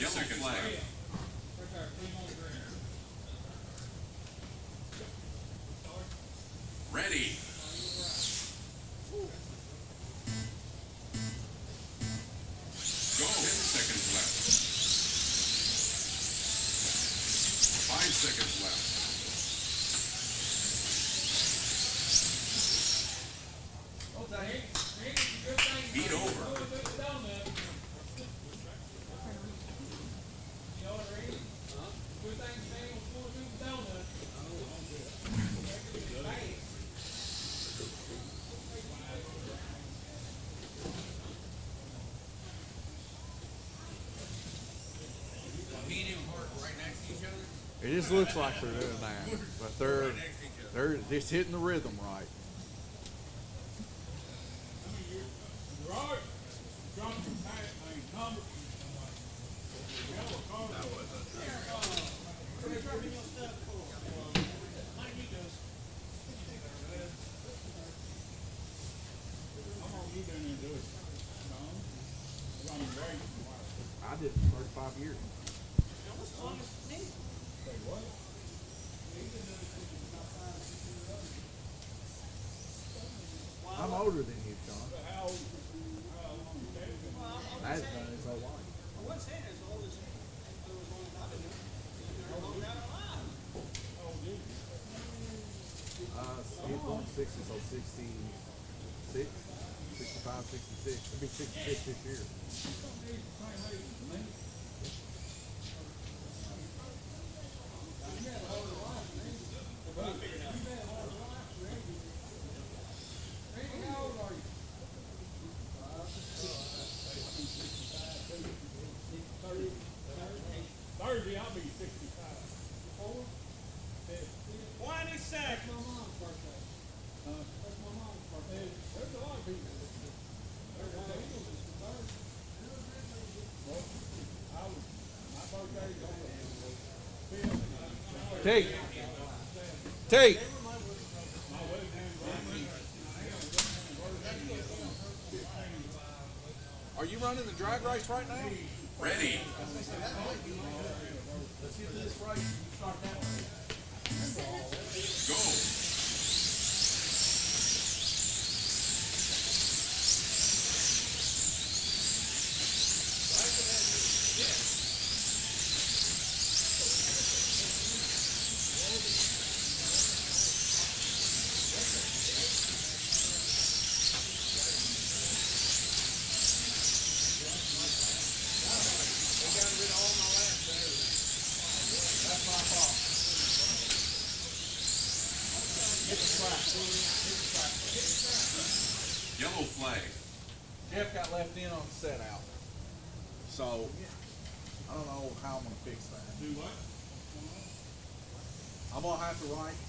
S2: seconds left.
S3: Right there, clean on the ground.
S2: Ready. Go. 10 seconds left. 5 seconds left. Heat over.
S4: It just looks like they're doing that, but they're just hitting the rhythm right.
S3: Right. Drop your pack, number. Yellow card. I'm gonna get down there and do it. No. I'm running great.
S4: I did it for 35 years.
S3: Say what?
S4: I'm older than you, Sean.
S3: How long you take?
S4: That's done his whole life.
S8: I wasn't saying as old as there was one that I've been doing. You're long down the line.
S3: Oh, dude.
S4: He's born 60, so 66, 65, 66. He'll be 66 this year.
S3: Thursday, I'll be 65.
S8: 20 seconds.
S3: There's a lot of people. My birthday's on
S4: T. T. Are you running the drag race right now?
S2: Ready.
S4: Let's get this race. You start that one.
S2: Go. Yellow flag.
S4: Jeff got left in on the set out. So, I don't know how I'm going to fix that.
S3: Do what?
S4: I'm going to have to write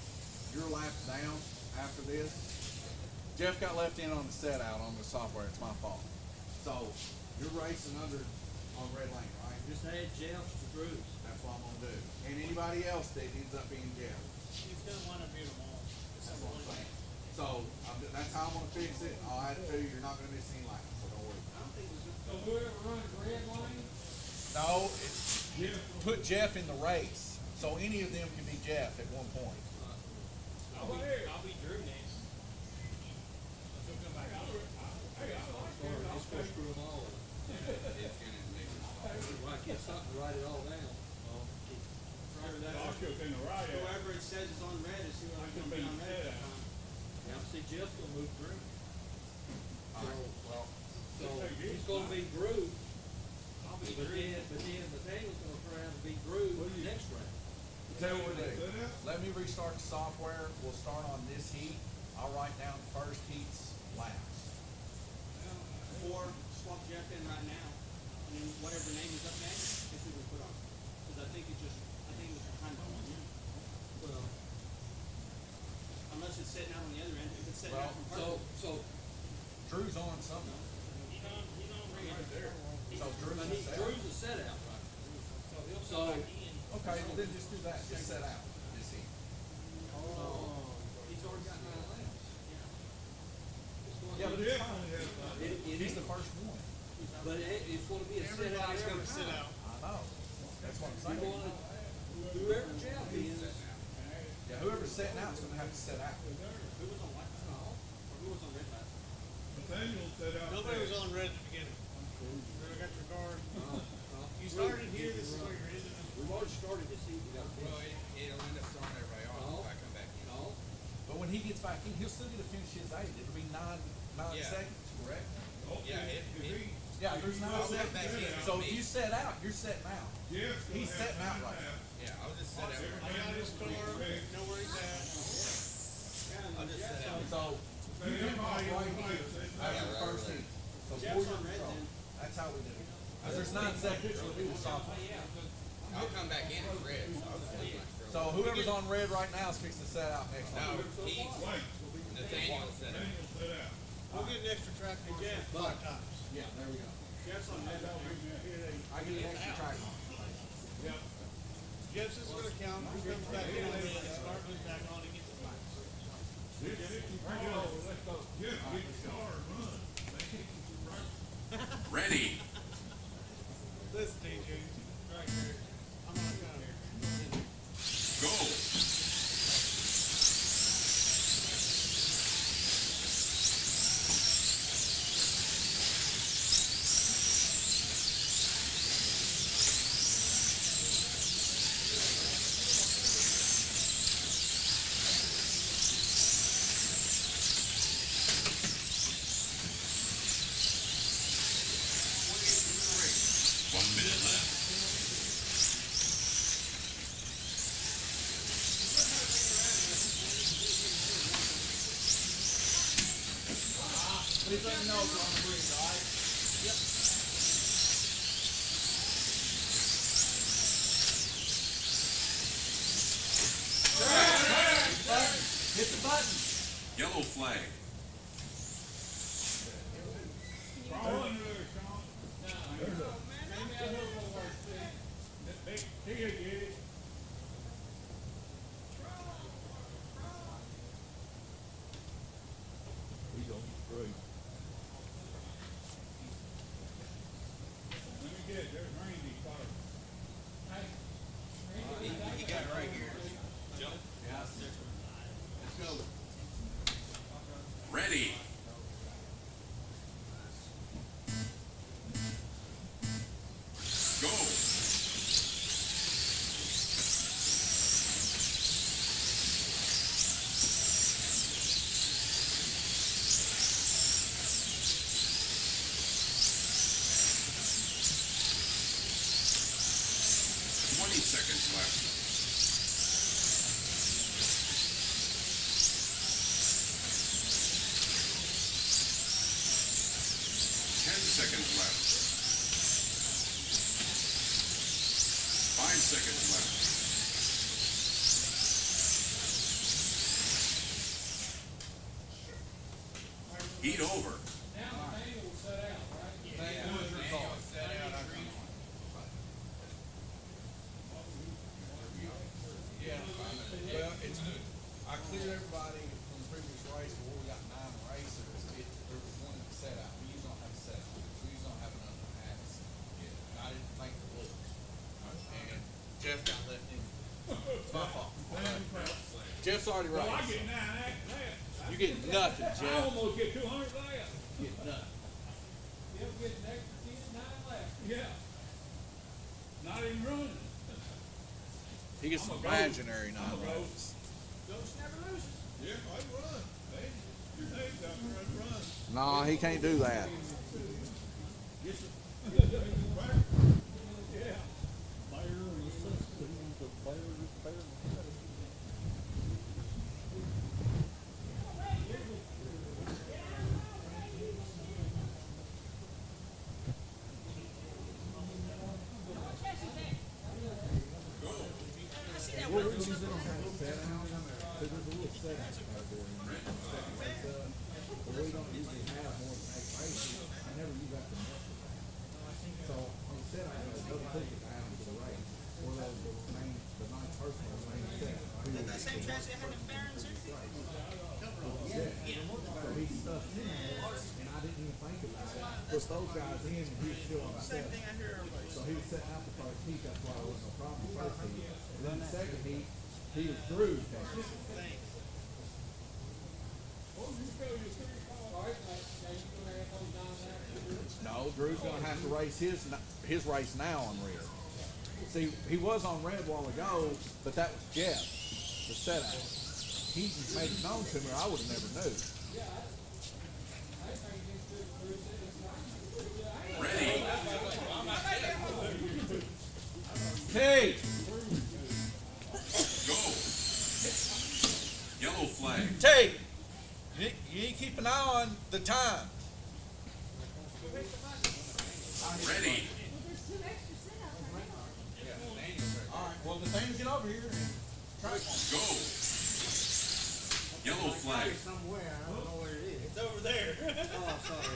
S4: your laps down after this. Jeff got left in on the set out on the software. It's my fault. So, you're racing under on red lane, right?
S8: Just add Jeff to Bruce.
S4: That's what I'm going to do. And anybody else that ends up being Jeff.
S8: He's gonna want to be tomorrow.
S4: That's what I'm saying. So, that's how I'm going to fix it. I'll add it to you. You're not going to miss any laps, so don't worry.
S3: So whoever runs red lane,
S4: No, put Jeff in the race. So any of them can be Jeff at one point.
S3: I'll
S8: be Drew next.
S3: Hey, I like that. I'll stay.
S6: Screw them all up. Well, I can't stop to write it all down.
S3: I'll shoot in the right.
S8: Whoever it says is on red is who I'm gonna be on red that time.
S6: Yeah, see, Jeff's gonna move through.
S4: Well,
S6: So he's gonna be Drew,
S8: I'll be
S6: but
S8: Drew.
S6: then Nathaniel's gonna try and be Drew next round.
S4: tell you what we'll do. Let me restart the software. We'll start on this heat. I'll write down the first heat's laps.
S8: Or swap Jeff in right now, and then whatever name is up next, is who we put on. Because I think it was behind on one.
S6: Well,
S8: Unless it's sitting out on the other end, if it's sitting
S4: Well,
S8: out from purple.
S6: so
S4: Drew's on something.
S8: He's on red.
S4: Right there. So Drew's
S6: but
S4: in the set.
S6: Drew's a set out, right? So,
S4: Okay, well then just do that. Just set out. This heat.
S8: He's already got 9 laps.
S4: Yeah, but it's fine.
S6: it
S4: He's
S6: is,
S4: the first one.
S6: but it's gonna be a set out every time.
S4: I know. That's what I'm saying.
S8: Whoever Jeff is,
S4: Yeah, whoever's setting out is going to have to set out.
S8: who was on white last? Or who was on red last?
S3: Nathaniel set out.
S5: Nobody was on red at the beginning. I got your card. You started here, this is where you're ending.
S8: We've already started this evening.
S6: Well, it'll end up throwing everybody off if I come back in.
S8: No.
S4: But when he gets back in, he'll still get to finish his 8. It'll be 9
S6: Yeah.
S4: seconds, correct?
S6: Yeah,
S4: Yeah, there's 9
S6: I'll get
S4: seconds.
S6: back in.
S4: So if you set out, you're setting out.
S3: Jeff's gonna
S4: He's
S3: have
S4: setting out
S3: 9
S4: right now.
S3: laps.
S6: Yeah, I'll just set out.
S5: I got his card, know where he's at.
S6: I'll just set out.
S4: So you come off right here after the first heat. So
S8: Jeff's
S4: pull
S8: on
S4: your
S8: red
S4: control.
S8: then.
S4: That's how we do it. Because there's 9 seconds to do the softball.
S6: I'll come back in at red, so I'll just leave my stroke.
S4: So whoever's on red right now is fixing to set out next
S6: No,
S4: time.
S6: he's,
S3: Wait,
S6: Nathaniel set out.
S3: Nathaniel set out.
S5: We'll get an extra track for Jeff.
S4: But-
S5: 5 times.
S4: Yeah, there we go.
S8: Jeff's on red.
S4: I get an extra track on.
S5: Jeff's is gonna count, who comes back in on red, start goes back on and gets the flag.
S3: Jeff, get the car and run.
S2: Ready.
S5: Listen, DJ, right here. I'm gonna come here.
S2: Go.
S4: Please let me know if you're on the breeze, all right? Hit the button.
S2: Yellow flag.
S3: Crawl under there, Sean. He could get it. He's on the straight. Let me get it, there's Randy first.
S6: He got it right here.
S4: Let's go.
S2: Ready. Go. Seconds left. Seconds left. 5 seconds left. Heat over.
S4: Well, it's, I cleared everybody from the previous race before we got 9 racers. There was one that set out. We usually don't have a set out. We usually don't have another half. And I didn't think the looks. And Jeff got left in. It's my fault. Jeff's already
S3: Well, I
S4: raced.
S3: get 9 laps.
S4: You get nothing,
S3: I
S4: Jeff.
S3: almost get 200 laps.
S4: You get nothing.
S5: He'll get an extra 9 left.
S3: Yeah. Not even running.
S4: He gets
S3: I'm a
S4: imaginary
S3: I'm a
S4: 9
S3: ghost.
S4: laps.
S5: Ghost never loses.
S3: Yeah, I run. Hey, your name's out there, I run.
S4: No, he can't do that.
S3: Yeah.
S5: Same chassis I had in Barron's here?
S4: And I didn't even think about it. those guys in, and he was still on the
S5: Same
S4: set.
S5: thing I hear everybody
S4: So
S5: say.
S4: he was setting out the first heat, that's why there was no problem the first heat. And then the second heat, he was through technically.
S5: Thanks.
S4: No, Drew's gonna have to race his race now on red. See, he was on red a while ago, but that was Jeff, the setup. He just made it known to me, or I would have never knew.
S2: Ready.
S4: Hey,
S2: Go. Yellow flag.
S4: Tate, you need to keep an eye on the time.
S2: Ready.
S4: All right, well, Nathaniel, get over here and try it.
S2: Go. Yellow flag.
S5: Somewhere, I don't know where it is.
S8: It's over there.
S5: Oh, sorry.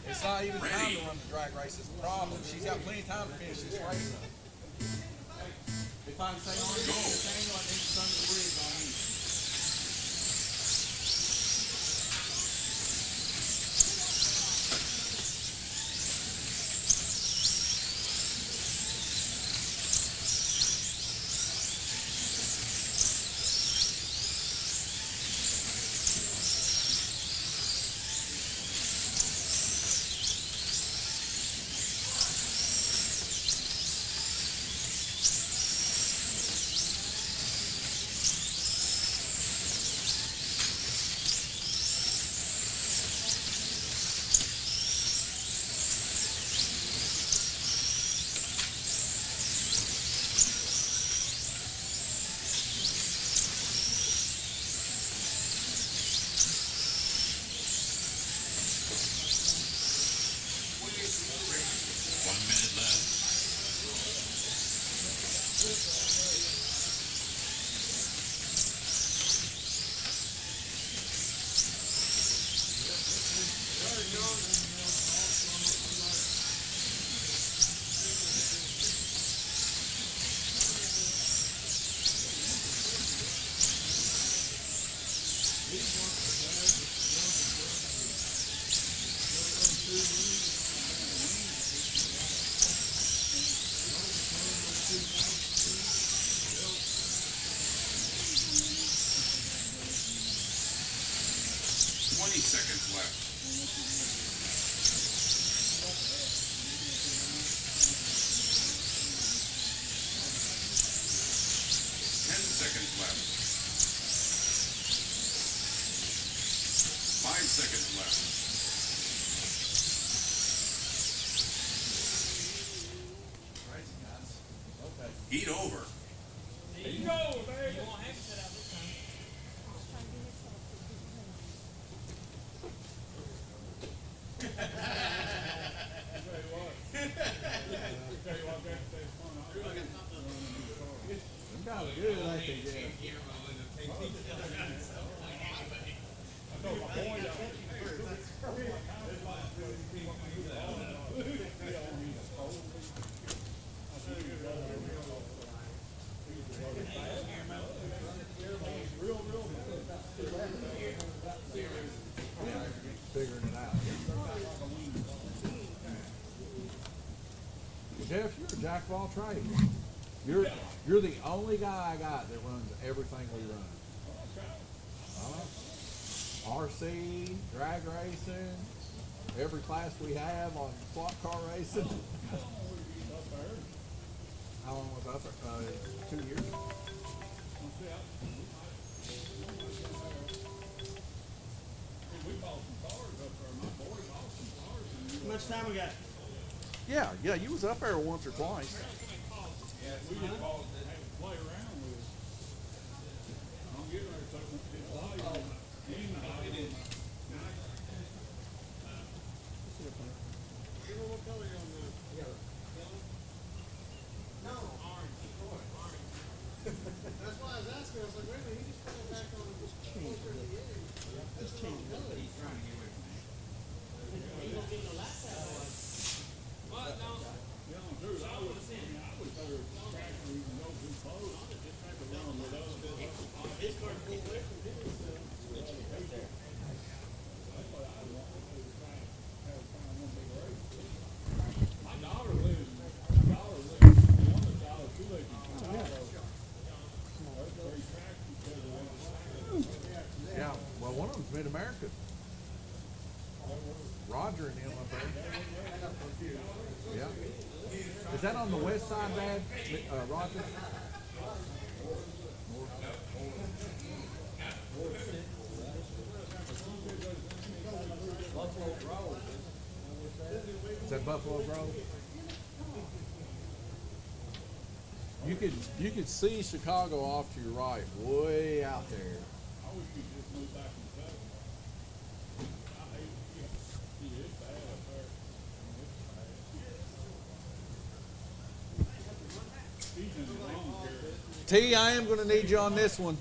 S4: It's not even time
S2: Ready.
S4: to run the drag race. It's the problem. She's got plenty of time to finish this race. If I can say on
S2: Go.
S4: Nathaniel, I need to send the bridge on you.
S2: 1 minute left. Seconds left. Seconds left. 5 seconds left.
S4: Okay.
S2: Heat over.
S5: There you go, baby.
S8: You won't have to set out this time.
S4: Them guys are good, I think, yeah. Figuring it out. Jeff, you're a jack of all trades. You're the only guy I got that runs everything we run. RC, drag racing, every class we have on slot car racing. How long was I there? 2 years.
S5: How much time we got?
S4: Yeah, you was up there once or twice.
S3: We just called it, have to play around with it. I'm getting ready to take this volume.
S5: What color you on the? No. Orange. That's why I was asking. I was like, wait a minute, he just put it back on closer to the edge. That's the wrong color. He's trying to get away from me. He don't get no lap time. What? No.
S3: Yeah, I'm sure, I would better tractor even go too close. Just try to run with us.
S5: His car's pulled away from his, so.
S4: Is that on the west side, Dad? Roger? Is that Buffalo Grove? You could see Chicago off to your right, way out there.
S3: I wish we just moved back in the back. I hate it. Yeah, it's bad up there. He's in the wrong here.
S4: T, I am going to need you on this one.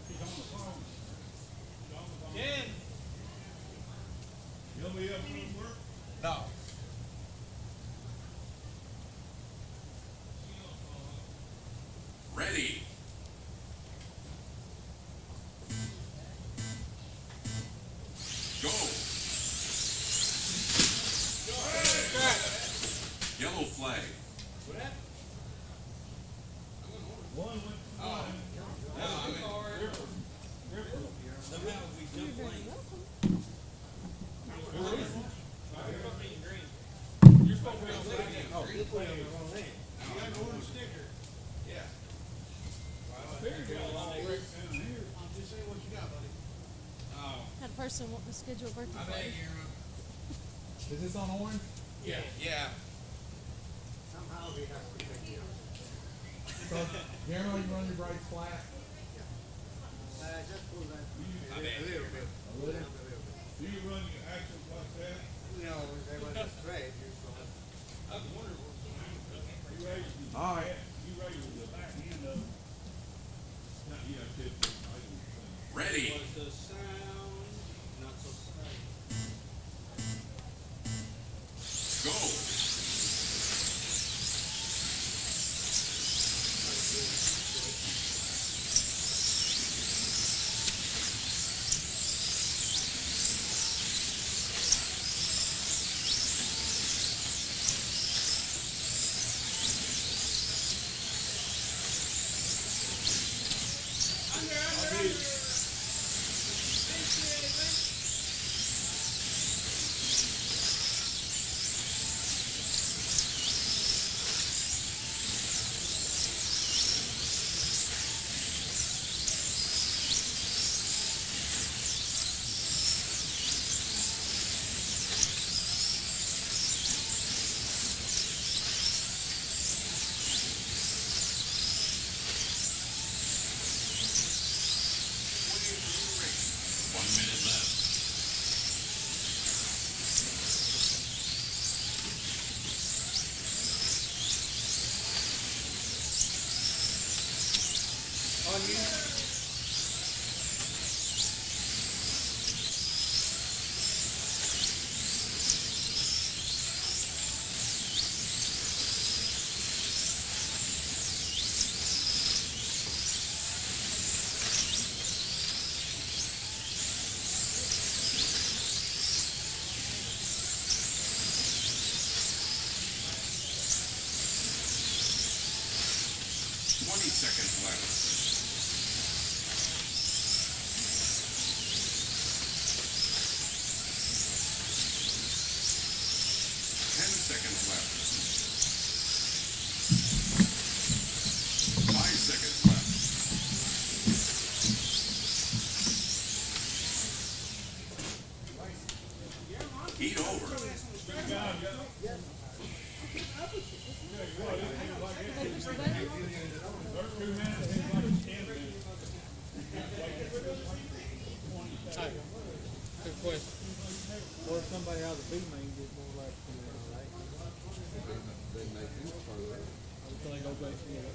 S3: He's on the phone. He's on the phone.
S8: Ken,
S3: You'll be up to work?
S4: No.
S2: Ready. Go. Yellow flag.
S3: One went to
S8: somehow we jumped lanes.
S3: You're supposed to be on second.
S8: You got an orange sticker.
S2: Yeah.
S3: There you go. All right down here.
S8: I'm just saying what you got, buddy.
S9: Had a person wanting to schedule a birthday party.
S4: Is this on orange?
S8: Yeah.
S2: Yeah.
S8: Somehow we have to make it.
S4: So, generally you run your brakes flat?
S8: Just pull that.
S2: A little bit.
S4: A little?
S3: Do you run your actions like that?
S8: No, they were straight.
S2: I was wondering.
S3: You raise the
S4: All right.
S3: You raise the back end of. Not yeah, kid.
S2: Ready.
S8: Was the sound not so straight?
S2: Go. Seconds left. Seconds left. 5 seconds left. Heat over.
S5: Good question. Or if somebody out of the B main gets more like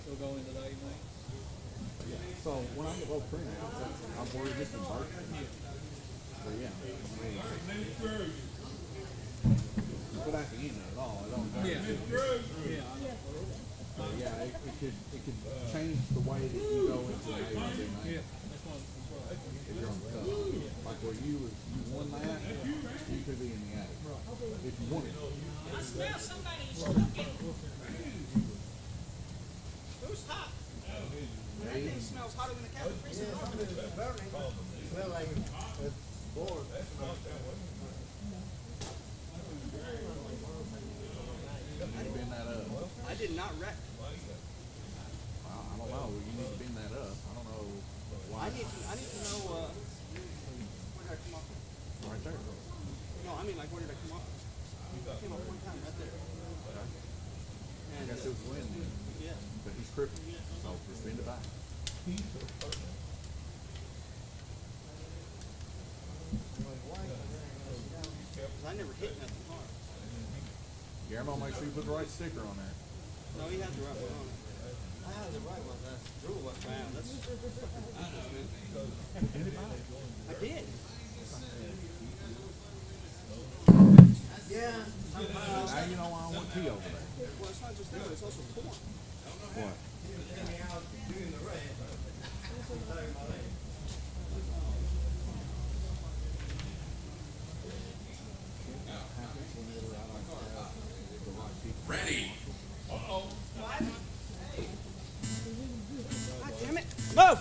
S5: they'll go into the A main.
S4: So when I go print out, I'm worried this is birthday. But yeah, but at the end of it all, I don't know. But yeah, it could change the way that you go into the A and B main. If you're on the cup. Like where you won that, you could be in the attic. If you wanted.
S8: I smell somebody smoking. Who's hot? That thing smells hotter than a cat freezer.
S5: Smell like it's bored.
S8: did not wreck.
S1: I don't know. You need to bend that up. I don't know why.
S8: I need to know where did I come off of?
S1: Right there.
S8: No, I mean like where did I come off of? I came off one time right there.
S1: I
S8: And,
S1: guess it was wind.
S8: yeah.
S1: But he's crippled. So just bend it back.
S8: Because I never hit nothing hard.
S1: Guillermo, make sure you put the right sticker on there.
S8: No, he had the right one on it.
S5: I have the right one, that's Drew one.
S8: Wow, that's I did.
S5: Yeah.
S1: Now you know why I want T over there.
S8: Well, it's not just that, it's also torn.
S1: What?
S2: Ready.
S8: God damn it. Move!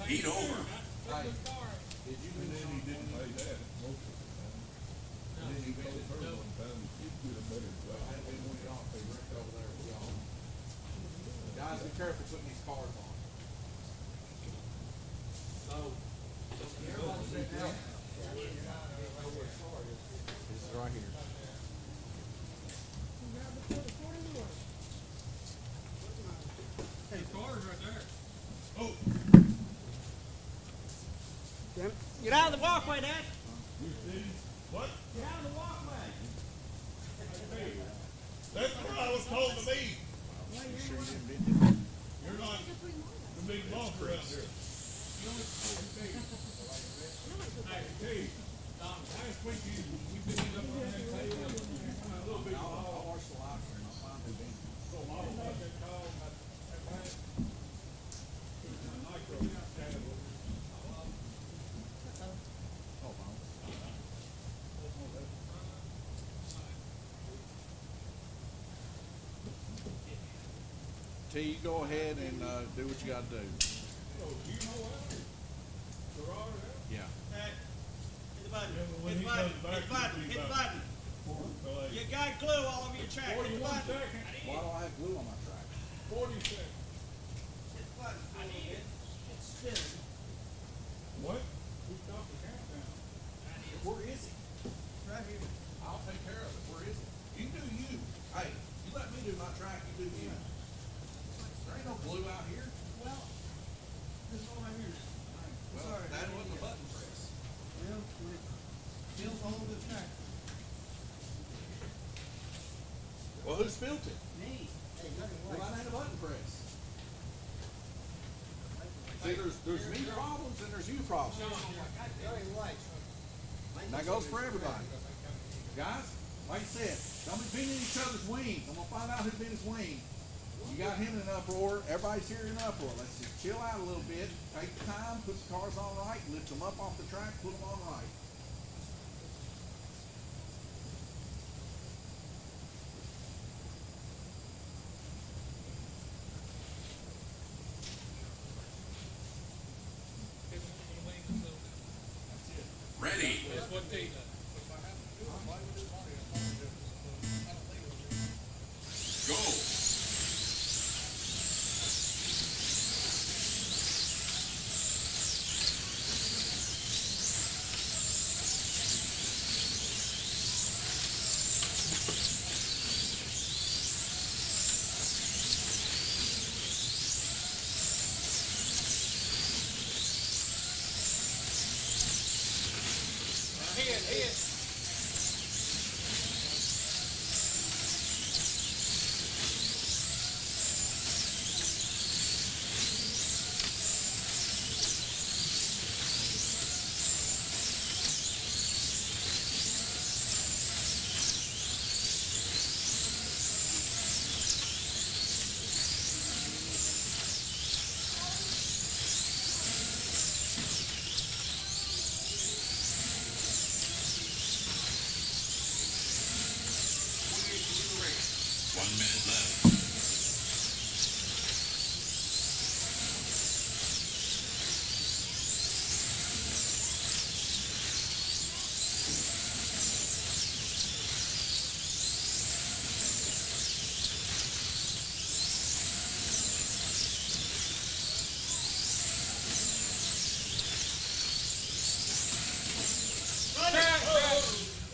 S2: Eat over.
S4: Guys, be careful putting these cars on.
S1: This is right here.
S8: Get out of the walkway, Dad.
S3: What?
S8: Get out of the walkway.
S3: That's what I was told to be.
S1: You sure you didn't bend it?
S3: You're not the big monster out there. Hey, Steve, last weekend, we finished up on that table, a little bit.
S4: I'll watch the live stream. I'll find who bent it.
S3: So I don't like that call, that plant. Nitro, cannibal.
S1: Oh, wow. T, you go ahead and do what you got to do.
S3: So, you know what? Gerard,
S1: Yeah.
S8: Hit the button.
S3: when
S8: Hit
S3: he
S8: the button.
S3: comes back,
S8: Hit the button.
S3: he'll be
S8: Hit the
S3: back.
S8: button. You got glue all over your track. Hit the
S3: 41
S8: button.
S3: seconds.
S4: Why do I have glue on my track?
S3: 40 seconds.
S8: Hit the button. I need it. It's spinning.
S3: What? We stopped the countdown.
S4: Where is he?
S8: Right here.
S4: I'll take care of it. Where is it? You do you. Hey, you let me do my track, you do you. There ain't no glue out here.
S8: Well, this one right here.
S4: Well,
S8: Sorry.
S4: that wasn't a button press.
S8: Well, it feels all over the track.
S4: Well, who spilt it?
S5: Me. Hey,
S4: Well, that ain't a button press. See, there's me problems and there's you problems. And that goes for everybody. Guys, like I said, don't be pinning each other's wings. I'm gonna find out who's in his wing. You got him in an uproar. Everybody's here in an uproar. Let's just chill out a little bit. Take the time, put the cars on right, lift them up off the track, put them on right.
S2: Ready. Go.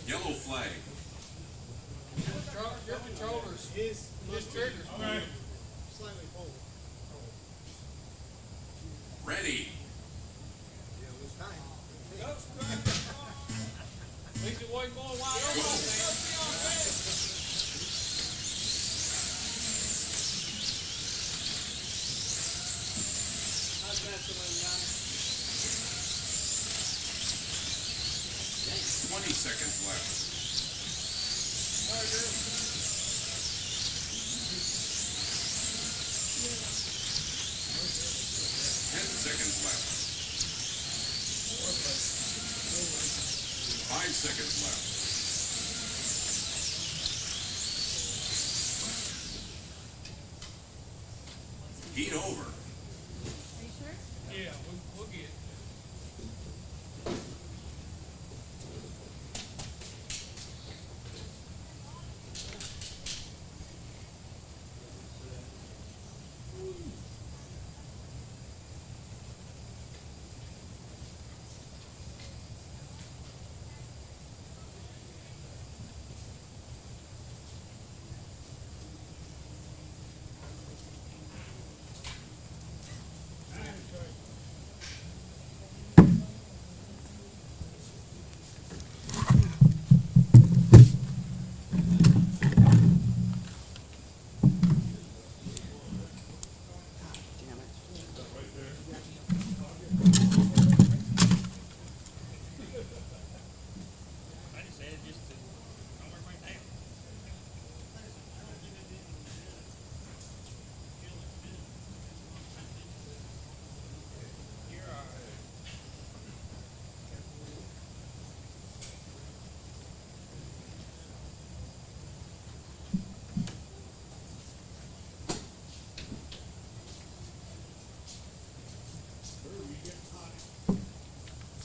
S2: Yellow flag.
S3: Your controllers, his triggers.
S2: Okay.
S3: Slightly forward.
S2: Ready.
S3: At least it wasn't going wide open. How's that doing, guys?
S2: 20 seconds left. 10 seconds left. 5 seconds left. Heat over.
S9: Are you sure?
S3: Yeah, we'll get it.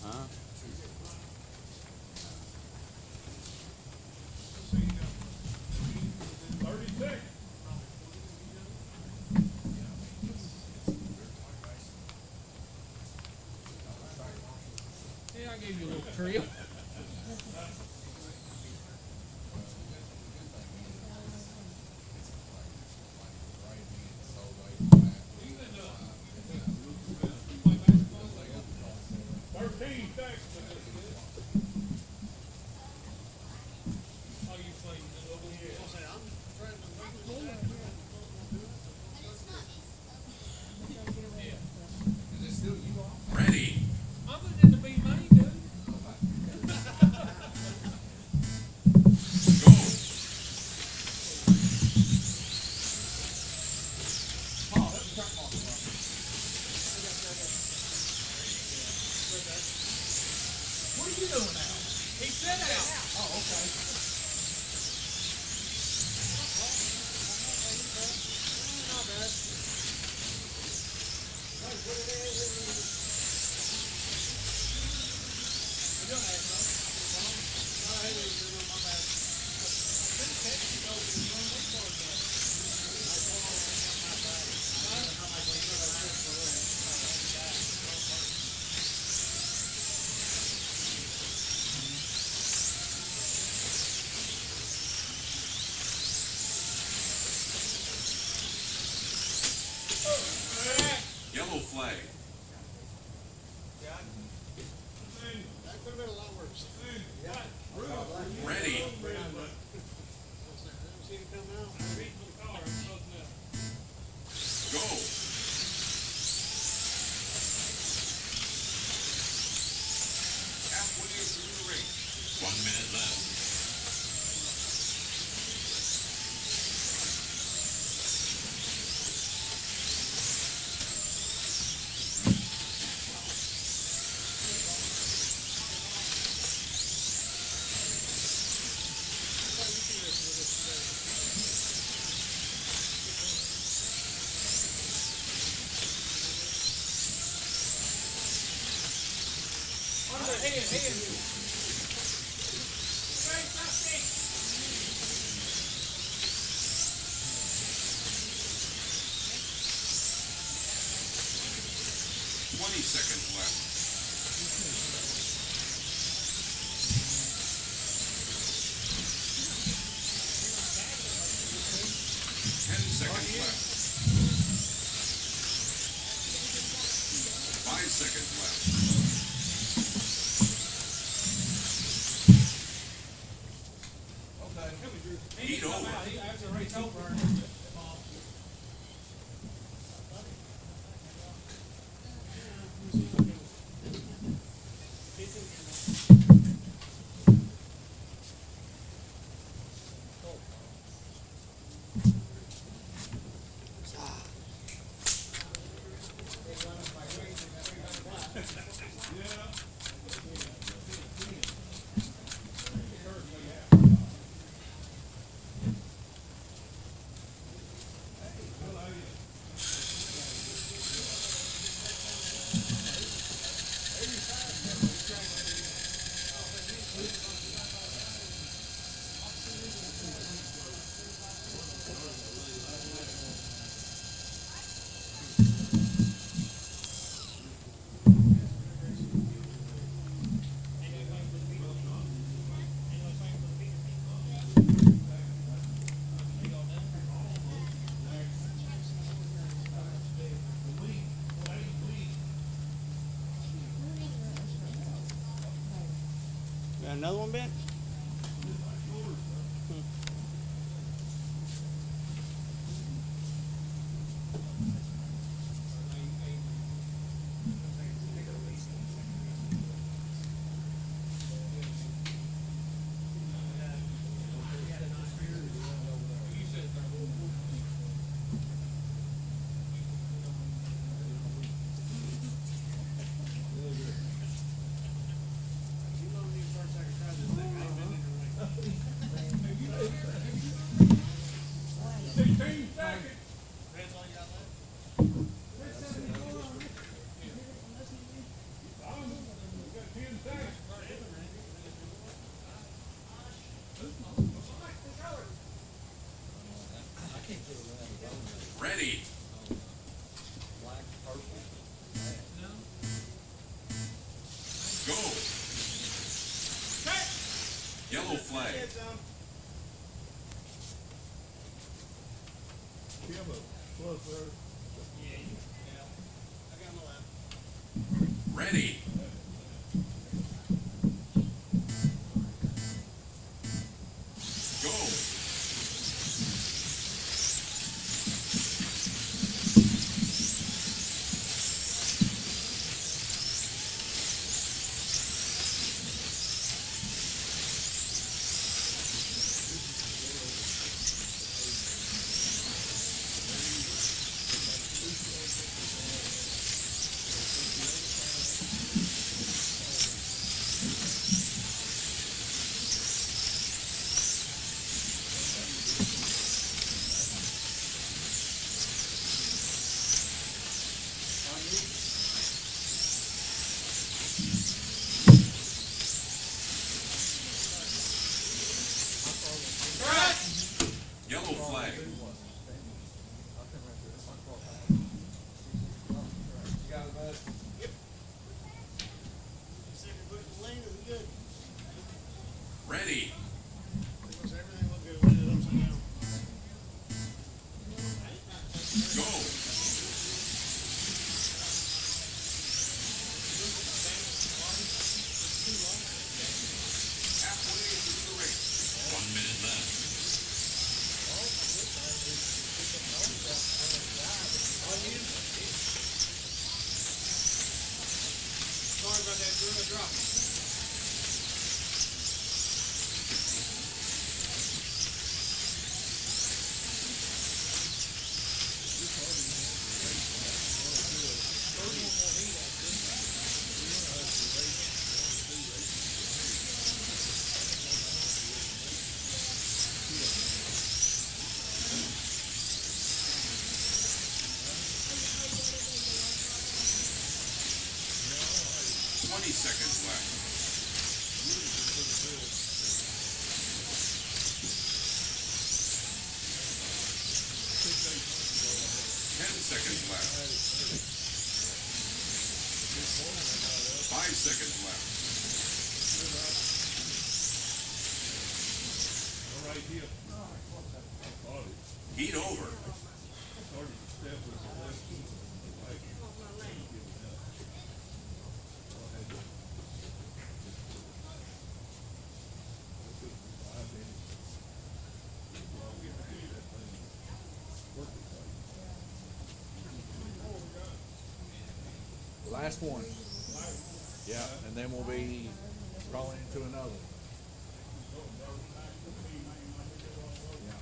S6: Huh?
S3: 30 seconds. Yeah, I gave you a little trio.
S2: Yellow flag.
S3: That could have been a lot worse.
S2: Ready.
S3: See him come out.
S2: Go. Halfway through the race. 1 minute left. Seconds left. 10 seconds left. 5 seconds left. Heat over.
S5: Got another one, Ben?
S2: Ready. Go. Yellow flag. Ready. Go. 20 seconds left. 10 seconds left. 5 seconds left.
S3: All right, here.
S2: Heat over.
S1: Last one. Yeah, and then we'll be rolling into another. Yeah.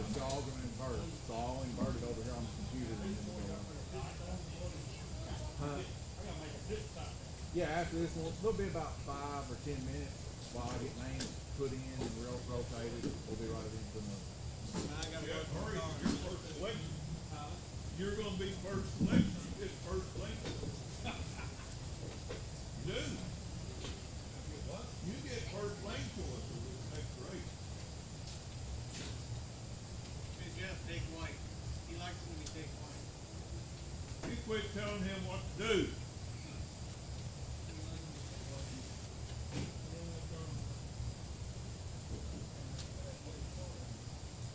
S1: It's all gonna invert. It's all inverted over here on the computer. Yeah, after this one, it'll be about 5 or 10 minutes while I get names put in and rotated. We'll be right into another.
S3: Hurry, you're first selection. You're gonna be first selection. You get first place. Dude. What? You get first lane choice for this next race.
S8: Hey, Jeff, take white. He likes when we take white.
S3: You quit telling him what to do.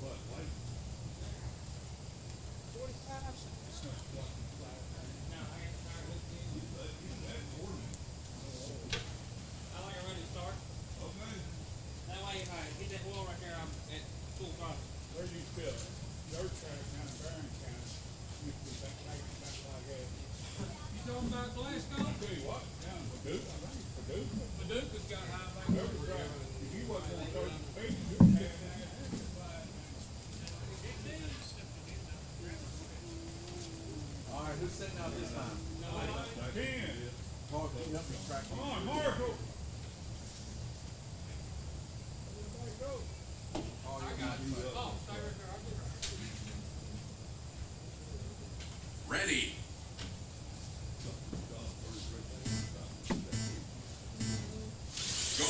S3: What, like?
S8: 45 seconds. No, I got tired of it. I like a running start.
S3: Okay.
S8: That way, if I hit that wall right there, I'm at full throttle.
S3: Where do you feel? Dirt track down in Barron County. Used to be back like that.
S8: You talking about Glasgow?
S3: I'll tell you what, down in Paducah, I think it's Paducah.
S8: Paducah's got high back.
S3: Every track, if you wasn't on 30 feet, you're taking that.
S1: All right, who's sitting out this time?
S3: 10.
S1: Mark, help me track.
S3: Come on, Marshall.
S1: All you got.
S8: Oh, stay right there. I'll get right.
S2: Ready. Go.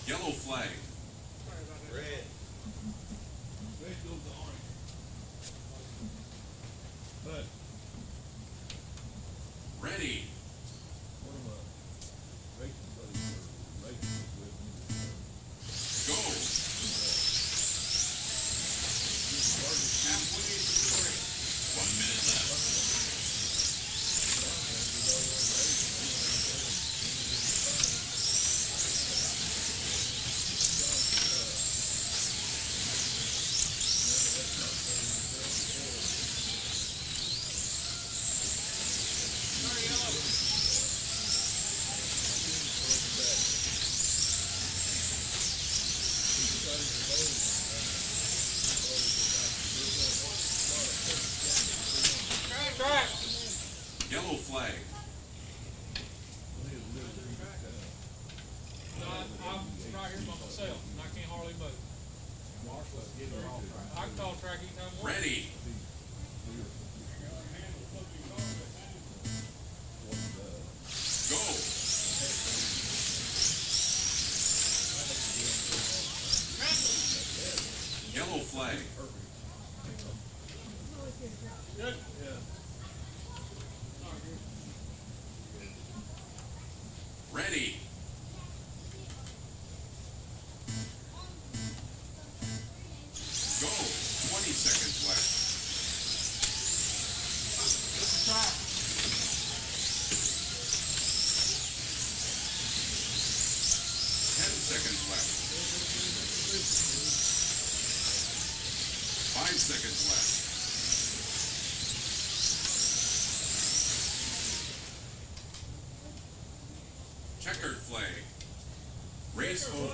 S2: Yellow flag.
S4: Red.
S3: Red goes to orange. But,
S2: Ready.
S3: one of my racing buddies were racing with me.
S2: Go.
S8: Halfway into the race.
S2: 1 minute left.
S8: Track.
S2: Yellow flag.
S8: I'm right here by myself, and I can't hardly move.
S1: Marshall's getting her off track.
S8: I can call track anytime I want.
S2: Ready. Go. Yellow flag.
S8: Good.
S2: Ready. Go. 5 seconds left. Checkered flag. Race over.
S4: All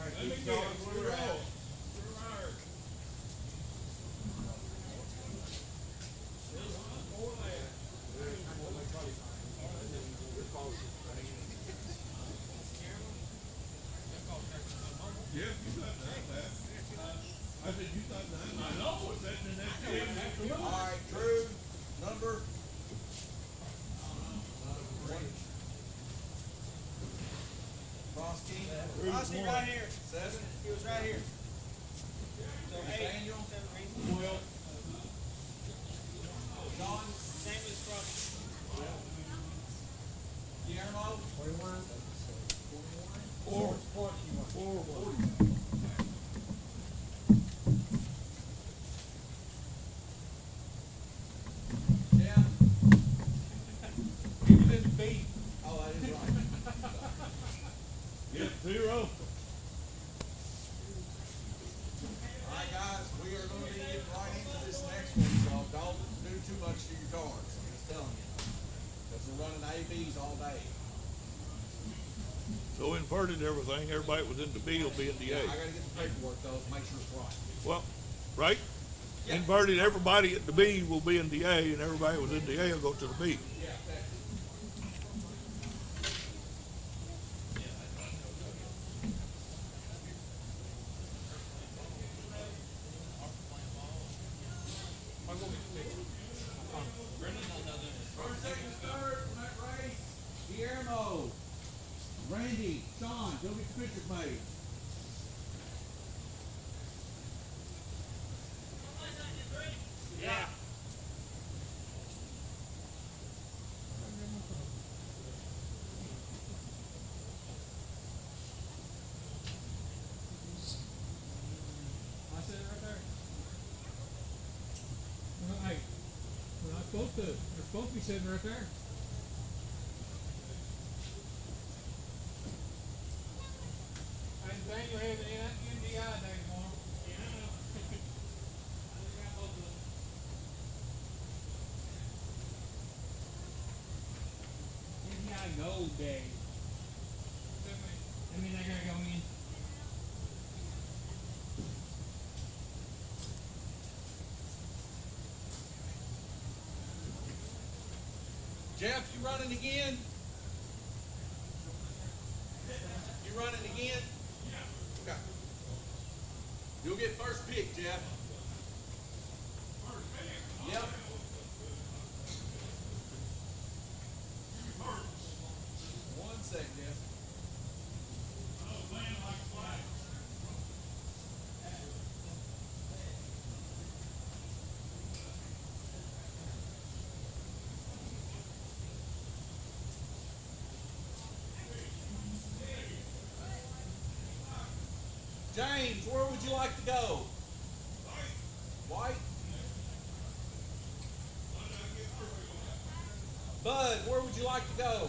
S4: right,
S3: Let me
S4: keep
S3: get
S4: going
S3: it.
S4: where
S3: We're
S4: we're at.
S3: all. We're right. Four left. Yeah, you got that. I said you got that. I know it's that the next day after
S4: All right, Drew, number. Frosty.
S8: Frosty right here.
S4: 7.
S8: He was right here. So
S4: Nathaniel.
S8: 12.
S4: John.
S8: Same as Frosty.
S4: Guillermo.
S5: 21.
S3: 4.
S4: Jim.
S3: He was in the beat.
S4: Oh, that is right.
S3: Yep, 0.
S4: All right, guys, we are going to be getting right into this next one, so don't do too much to your cards. I'm just telling you. Because we're running ABs all day.
S7: So inverted everything, everybody that was in the B will be in the
S4: Yeah,
S7: A.
S4: I got to get the paperwork, though, to make sure it's right.
S7: Well, right?
S4: Yeah.
S7: Inverted, everybody at the B will be in the A, and everybody that was in the A will go to the B.
S4: Yeah, that. First, second, third from that race. Guillermo, Randy, Sean, go get the pictures made.
S8: Yeah.
S3: I said it right there. Well, hey, we're not supposed to. They're supposed to be sitting right there. Hey, Daniel had an NDI day tomorrow. Yeah, I know. I got both of them. NDI gold day. I mean, I gotta go in.
S4: Jeff, you running again? You running again? Yeah. Okay. You'll get first pick, Jeff. Yep. One second, Jeff. James, where would you like to go? White? Bud, where would you like to go?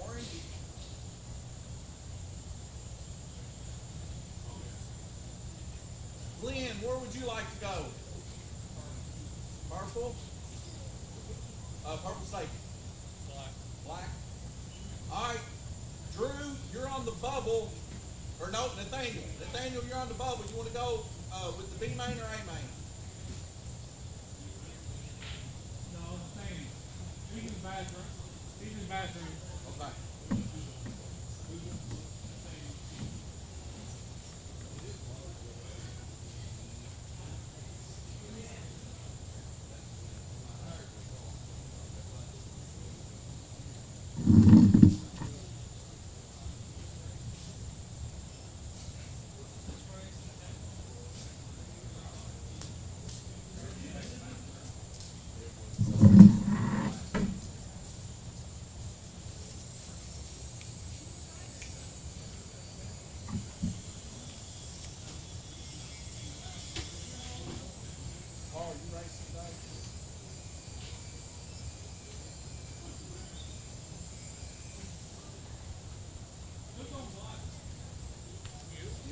S4: Orange? Glenn, where would you like to go? Purple? Purple safety. Black. All right, Drew, you're on the bubble. Or no, Nathaniel. Nathaniel, you're on the bubble. You want to go with the B main or A main?
S3: No, Nathaniel. He's in the bathroom. He's in the bathroom.
S4: Okay.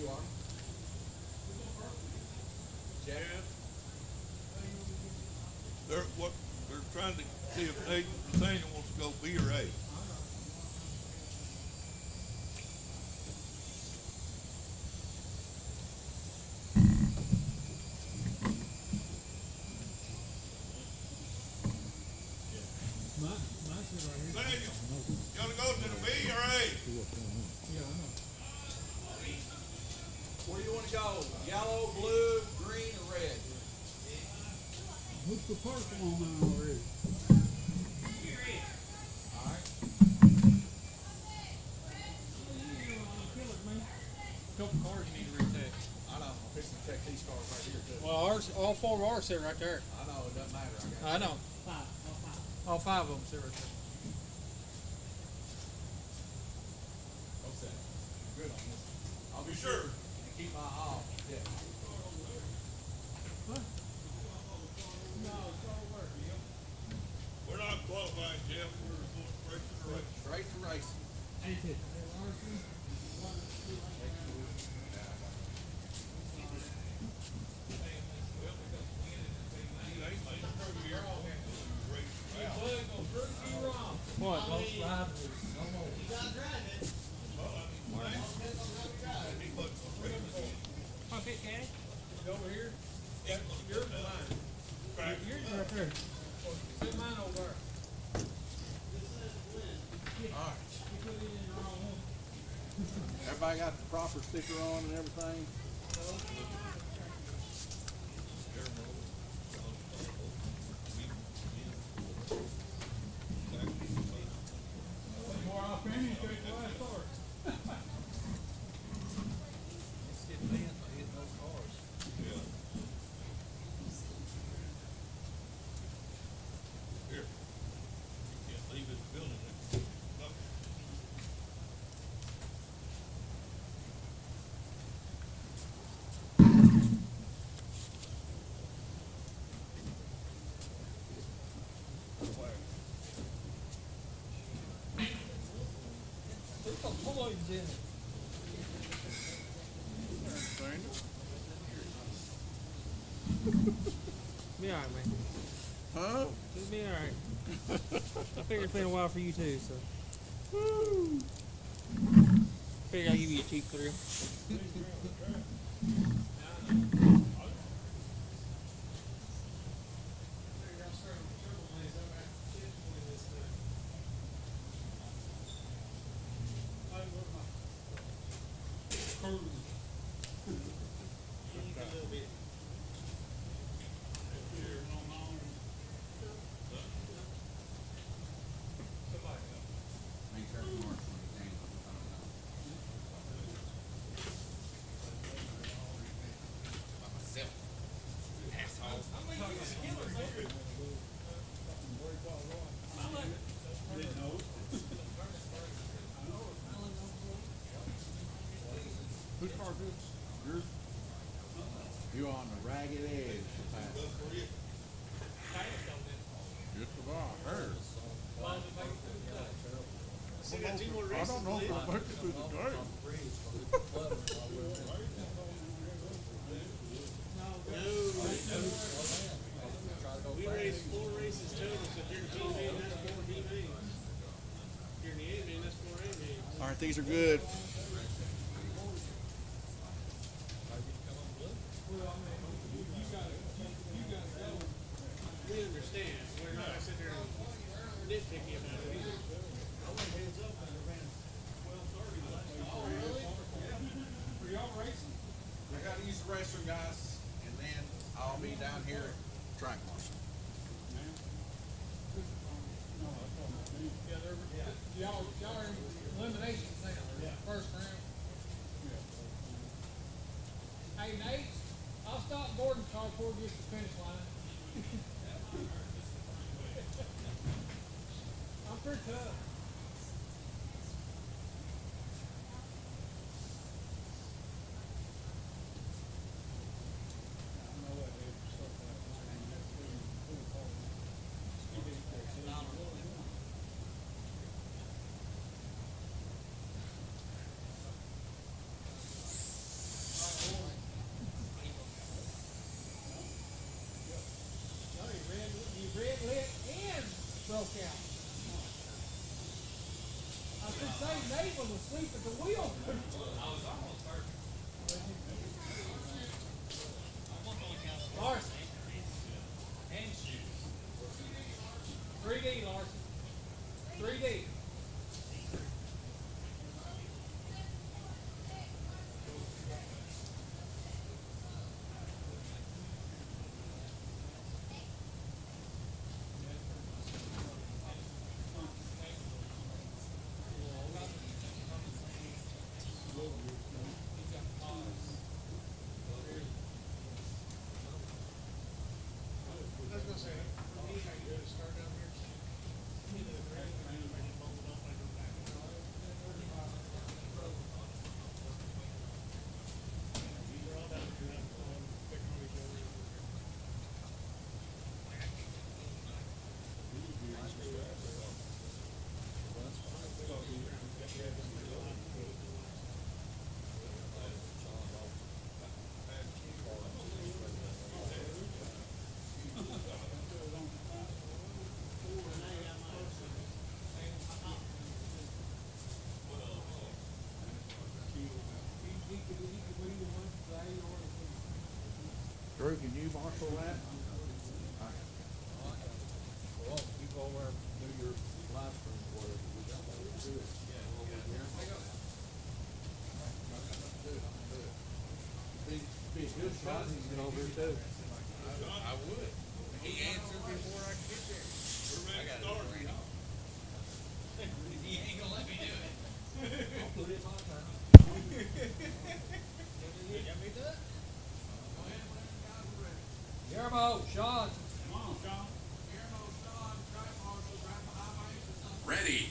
S4: You are? Jeff?
S7: They're trying to see if Nathaniel wants to go B or A. Nathaniel, you wanna go to the B or A?
S4: Where do you want to go? Yellow, blue, green, or red?
S3: What's the purple on mine already?
S4: All right.
S8: Couple cars you need to retake.
S4: I know. I'm fixing to check these cars right here too.
S8: Well, ours, all 4 of ours sit right there.
S4: I know, it doesn't matter.
S8: I know. All 5 of them sit right there.
S4: Okay. Good on this. I'll be
S7: Sure.
S4: and keep my eye off. Yeah.
S7: We're not qualified, Jeff. We're going straight to the race.
S4: Straight to racing.
S8: What? Pump it, Caddy. Over here. Yours or mine? Yours is right there. Sit mine over there.
S4: All right. Everybody got the proper sticker on and everything?
S3: More off any, take the last start.
S4: Let's get Lynn to hit those cars.
S7: Here. You can't leave this building. No.
S8: Be alright, man.
S4: Huh?
S8: It'll be alright. I figure it's been a while for you too, so. Figure I'll give you a cheap thrill.
S4: Whose car is this? Yours? You're on the ragged edge. Just about heard.
S7: I don't know if I'll make it through the day.
S8: We raced 4 races total, so if you're the team man, that's 4 team mains. If you're in the A man, that's 4 A mains.
S4: All right, these are good.
S8: We understand. We're not gonna sit there and nitpicky about it either.
S3: For y'all racing?
S4: I gotta use the restroom, guys, and then I'll be down here at track marshal.
S3: Yeah, y'all are in elimination now, first round. Hey Nate, I'll stop Gordon's car before he gets to the finish line. I'm pretty tough. was asleep at the wheel. Larson. And shoes. 3D, Larson. 3D.
S1: Drew, can you marshal that?
S4: Well, you go over and do your live stream for it. We got to do it. Be a good shot, he's get over too. I would. He answered before I could get there. I got it right off. He ain't gonna let me do it. I'll put it my turn. You got me do it?
S3: Guillermo, Sean.
S2: Come on, Sean.
S4: Guillermo, Sean, track marshal, right behind my ears or something.
S2: Ready.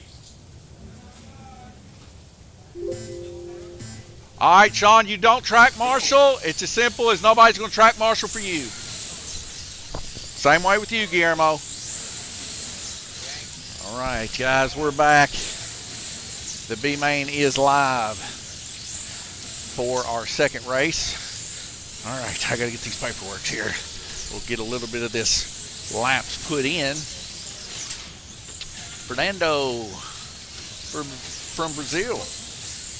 S1: All right, Sean, you don't track marshal. It's as simple as nobody's going to track marshal for you. Same way with you, Guillermo. All right, guys, we're back. The B main is live for our second race. All right, I got to get these paperwork here. We'll get a little bit of this laps put in. Fernando from Brazil.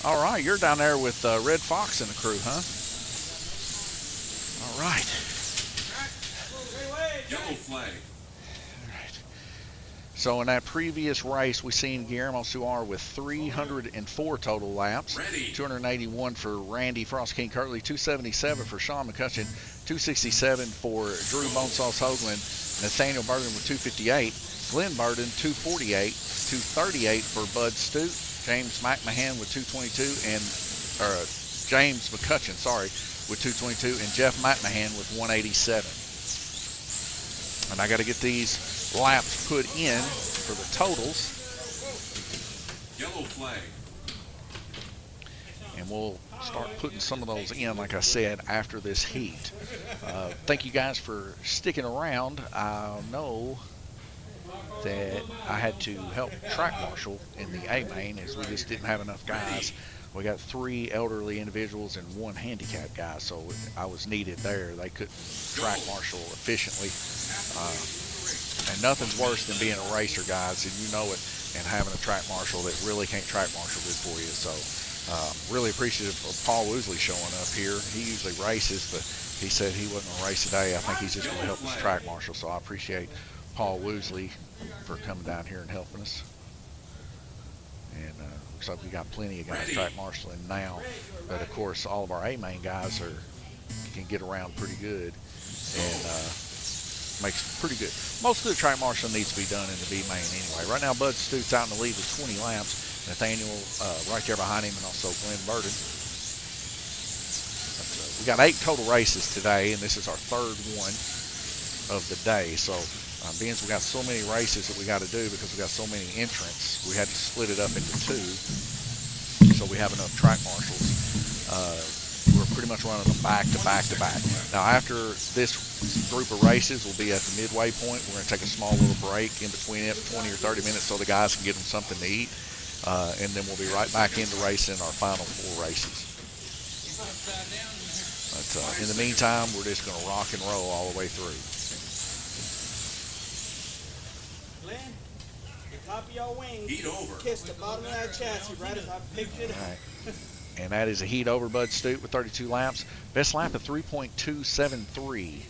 S1: All right, you're down there with Red Fox and the crew, huh? All right.
S2: Yellow flag.
S1: All right. So in that previous race, we seen Guillermo Suar with 304 total laps.
S2: Ready.
S1: 281 for Randy Frost King Kirtley, 277 for Sean McCutcheon, 267 for Drew Bonesauce Hoagland, Nathaniel Burden with 258, Glenn Burden 248, 238 for Bud Stute, James McMahon with 222, and James McCutcheon, sorry, with 222, and Jeff McMahon with 187. And I got to get these laps put in for the totals.
S2: Yellow flag.
S1: And we'll start putting some of those in, like I said, after this heat. Thank you guys for sticking around. I know that I had to help track marshal in the A main as we just didn't have enough guys. We got 3 elderly individuals and 1 handicapped guy, so I was needed there. They couldn't track marshal efficiently. And nothing's worse than being a racer, guys, and you know it, and having a track marshal that really can't track marshal good for you. So really appreciative of Paul Woosley showing up here. He usually races, but he said he wasn't going to race today. I think he's just going to help us track marshal, so I appreciate Paul Woosley for coming down here and helping us. And looks like we got plenty of guys track marshaling now, but of course all of our A main guys can get around pretty good, and makes pretty good. Most of the track marshaling needs to be done in the B main anyway. Right now Bud Stute's out in the lead with 20 laps. Nathaniel right there behind him, and also Glenn Burden. We got 8 total races today, and this is our 3rd one of the day. So being as we got so many races that we got to do because we got so many entrants, we had to split it up into 2 so we have enough track marshals. We're pretty much running them back to back to back. Now after this group of races, we'll be at the midway point. We're going to take a small little break in between it, 20 or 30 minutes, so the guys can get them something to eat. And then we'll be right back into racing our final 4 races. But in the meantime, we're just going to rock and roll all the way through.
S8: Glenn, if top of your wing.
S2: Heat over.
S8: Kiss the bottom of that chassis right as I picked it up.
S1: All right. And that is a heat over Bud Stute with 32 laps. Best lap of 3.273.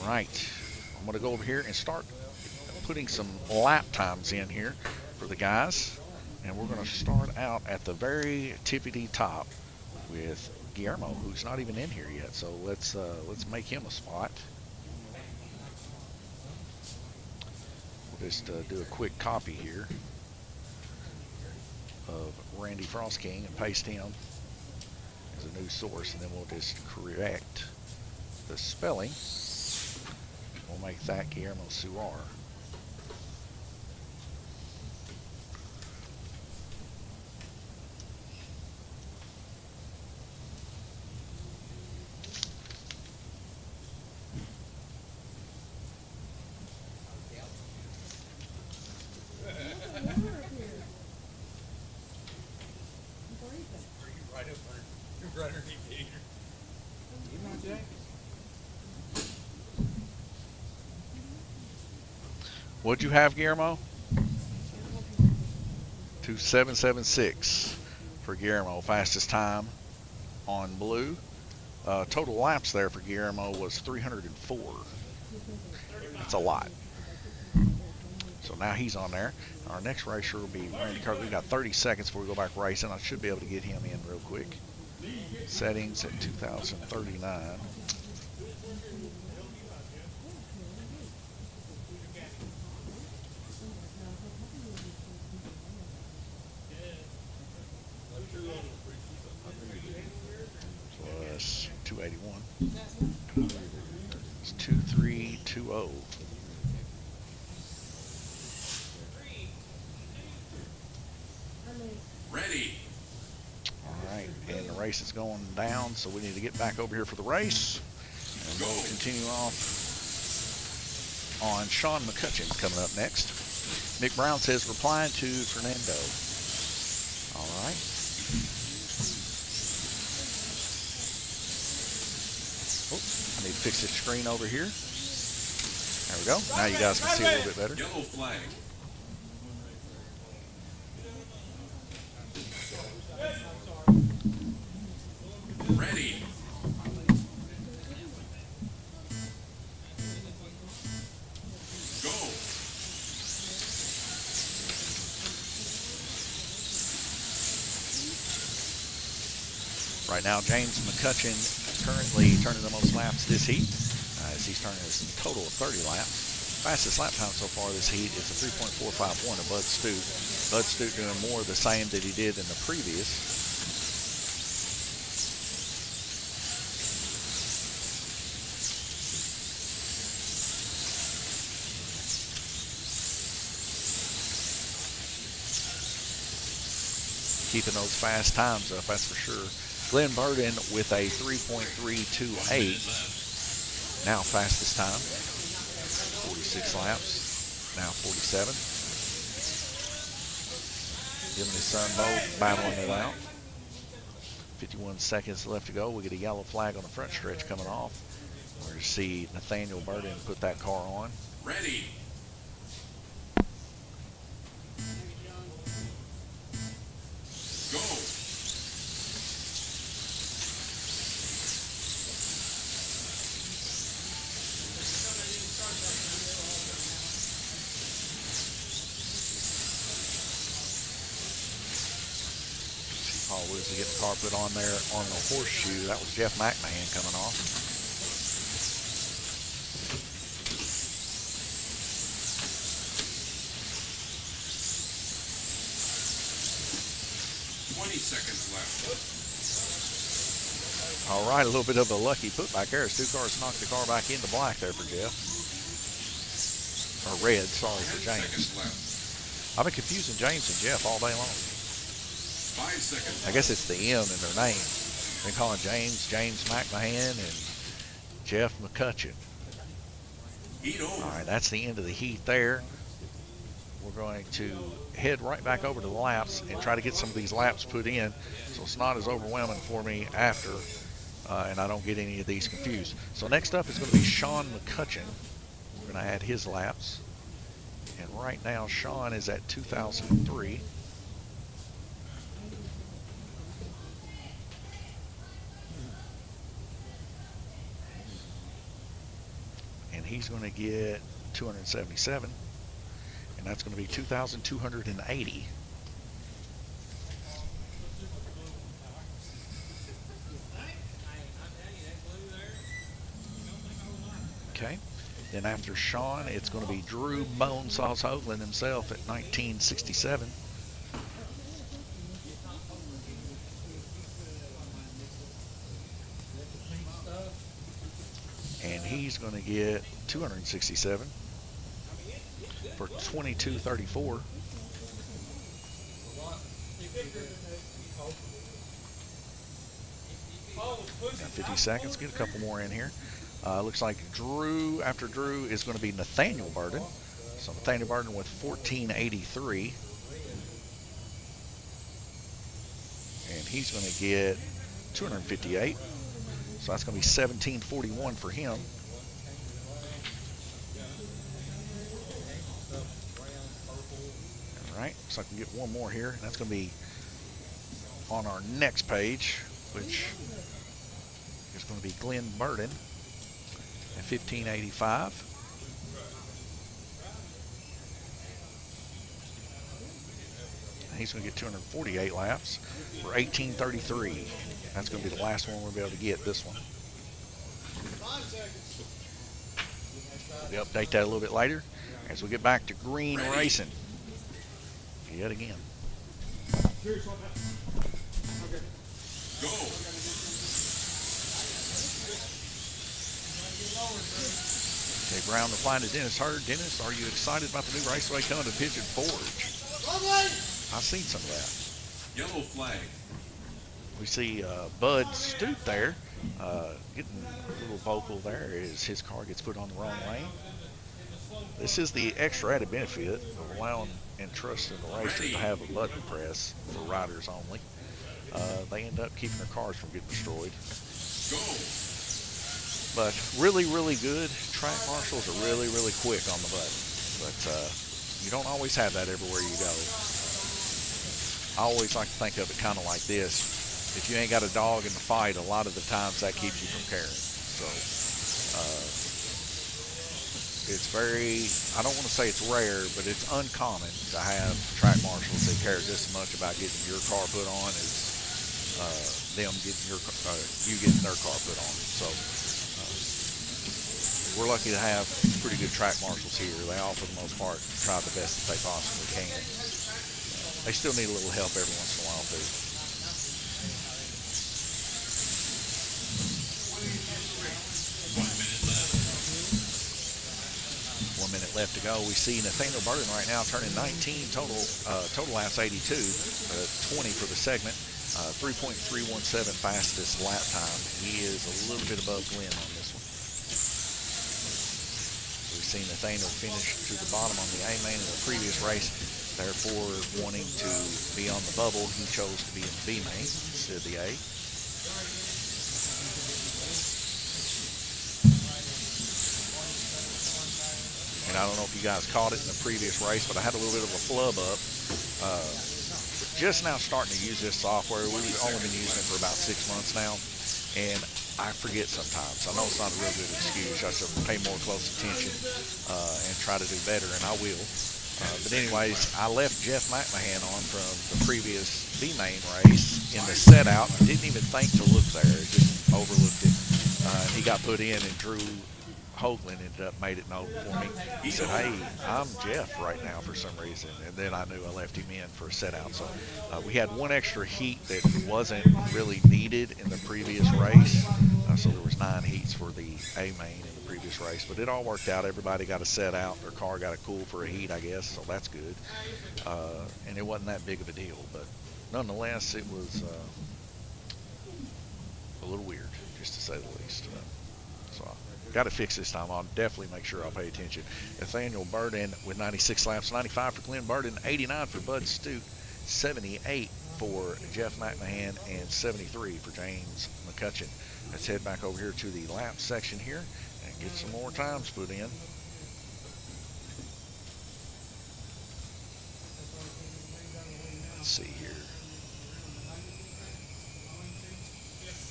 S1: All right. I'm going to go over here and start putting some lap times in here for the guys. And we're going to start out at the very tippity top with Guillermo, who's not even in here yet. So let's make him a spot. We'll just do a quick copy here of Randy Frost King and paste him as a new source, and then we'll just correct the spelling. We'll make that Guillermo Suar. What'd you have, Guillermo? 2776 for Guillermo, fastest time on blue. Total laps there for Guillermo was 304. That's a lot. So now he's on there. Our next racer will be Randy Carter. We got 30 seconds before we go back racing. I should be able to get him in real quick. Settings at 2039. Plus 281. It's 2320.
S2: Ready.
S1: All right, and the race is going down, so we need to get back over here for the race. And we'll continue off on Sean McCutcheon coming up next. Nick Brown says, replying to Fernando. All right. Oh, I need to fix this screen over here. There we go. Now you guys can see a little bit better.
S2: Yellow flag. Ready. Go.
S1: Right now, James McCutcheon currently turning the most laps this heat, as he's turning a total of 30 laps. Fastest lap time so far this heat is a 3.451 of Bud Stute. Bud Stute doing more of the same that he did in the previous. Keeping those fast times up, that's for sure. Glenn Burden with a 3.328. Now fastest time. 46 laps. Now 47. Him and his son both battling it out. 51 seconds left to go. We get a yellow flag on the front stretch coming off. We're going to see Nathaniel Burden put that car on.
S2: Ready. Go.
S1: Paul Woods to get the car put on there on the horseshoe. That was Jeff McMahon coming off.
S2: Seconds left.
S1: All right, a little bit of a lucky putback there. As two cars knocked the car back into black there for Jeff. Or red, sorry, for
S2: 10
S1: James.
S2: seconds left.
S1: I've been confusing James and Jeff all day long.
S2: 5 seconds.
S1: I guess it's the M in their name. They're calling James McMahon and Jeff McCutcheon.
S2: Heat over.
S1: All right, that's the end of the heat there. We're going to head right back over to the laps and try to get some of these laps put in so it's not as overwhelming for me after and I don't get any of these confused. So next up is going to be Sean McCutcheon. We're going to add his laps. And right now, Sean is at 2003. And he's going to get 277. And that's going to be 2,280. Okay. Then after Sean, it's going to be Drew Bonesauce Hoagland himself at 1967. And he's going to get 267 for 2234. Got 50 seconds. Get a couple more in here. Looks like Drew, after Drew, is going to be Nathaniel Burden. So Nathaniel Burden with 1483. And he's going to get 258. So that's going to be 1741 for him. All right, so I can get one more here. And that's going to be on our next page, which is going to be Glenn Burden at 1585. And he's going to get 248 laps for 1833. That's going to be the last one we'll be able to get, this one. We'll update that a little bit later as we get back to green racing yet again.
S2: Go.
S1: Okay, Brown replying to Dennis Hurd. Dennis, are you excited about the new raceway coming to Pigeon Forge? I've seen some of that.
S2: Yellow flag.
S1: We see Bud Stoop there, getting a little vocal there as his car gets put on the wrong lane. This is the extra added benefit of allowing and trusting the racers to have a button press for riders only. They end up keeping their cars from getting destroyed.
S2: Go.
S1: But really, really good. Track marshals are really, really quick on the button. But you don't always have that everywhere you go. I always like to think of it kind of like this. If you ain't got a dog in the fight, a lot of the times that keeps you from caring. So it's very, I don't want to say it's rare, but it's uncommon to have track marshals that care just as much about getting your car put on as them getting you getting their car put on. So we're lucky to have pretty good track marshals here. They all, for the most part, try the best that they possibly can. They still need a little help every once in a while, too. 1 minute left to go. We see Nathaniel Burden right now turning 19 total laps 82, 20 for the segment, 3.317 fastest lap time. He is a little bit above Glenn on this one. We've seen Nathaniel finish to the bottom on the A main in the previous race, therefore wanting to be on the bubble. He chose to be in the B main instead of the A. And I don't know if you guys caught it in the previous race, but I had a little bit of a flub up. Just now starting to use this software. We've only been using it for about 6 months now, and I forget sometimes. I know it's not a real good excuse. I should pay more close attention and try to do better, and I will. But anyways, I left Jeff McMahon on from the previous B-main race in the set out. I didn't even think to look there. Just overlooked it. He got put in, and Drew Hoagland made it known for me. He said, hey, I'm Jeff right now for some reason. And then I knew I left him in for a set out. So we had one extra heat that wasn't really needed in the previous race. So there was 9 heats for the A main in the previous race, but it all worked out. Everybody got a set out. Their car got a cool for a heat, I guess. So that's good. And it wasn't that big of a deal, but nonetheless, it was a little weird, just to say the least. So got to fix this time. I'll definitely make sure I'll pay attention. Nathaniel Burden with 96 laps, 95 for Glenn Burden, 89 for Bud Stoop, 78 for Jeff McMahon, and 73 for James McCutcheon. Let's head back over here to the lap section here and get some more times put in. Let's see here.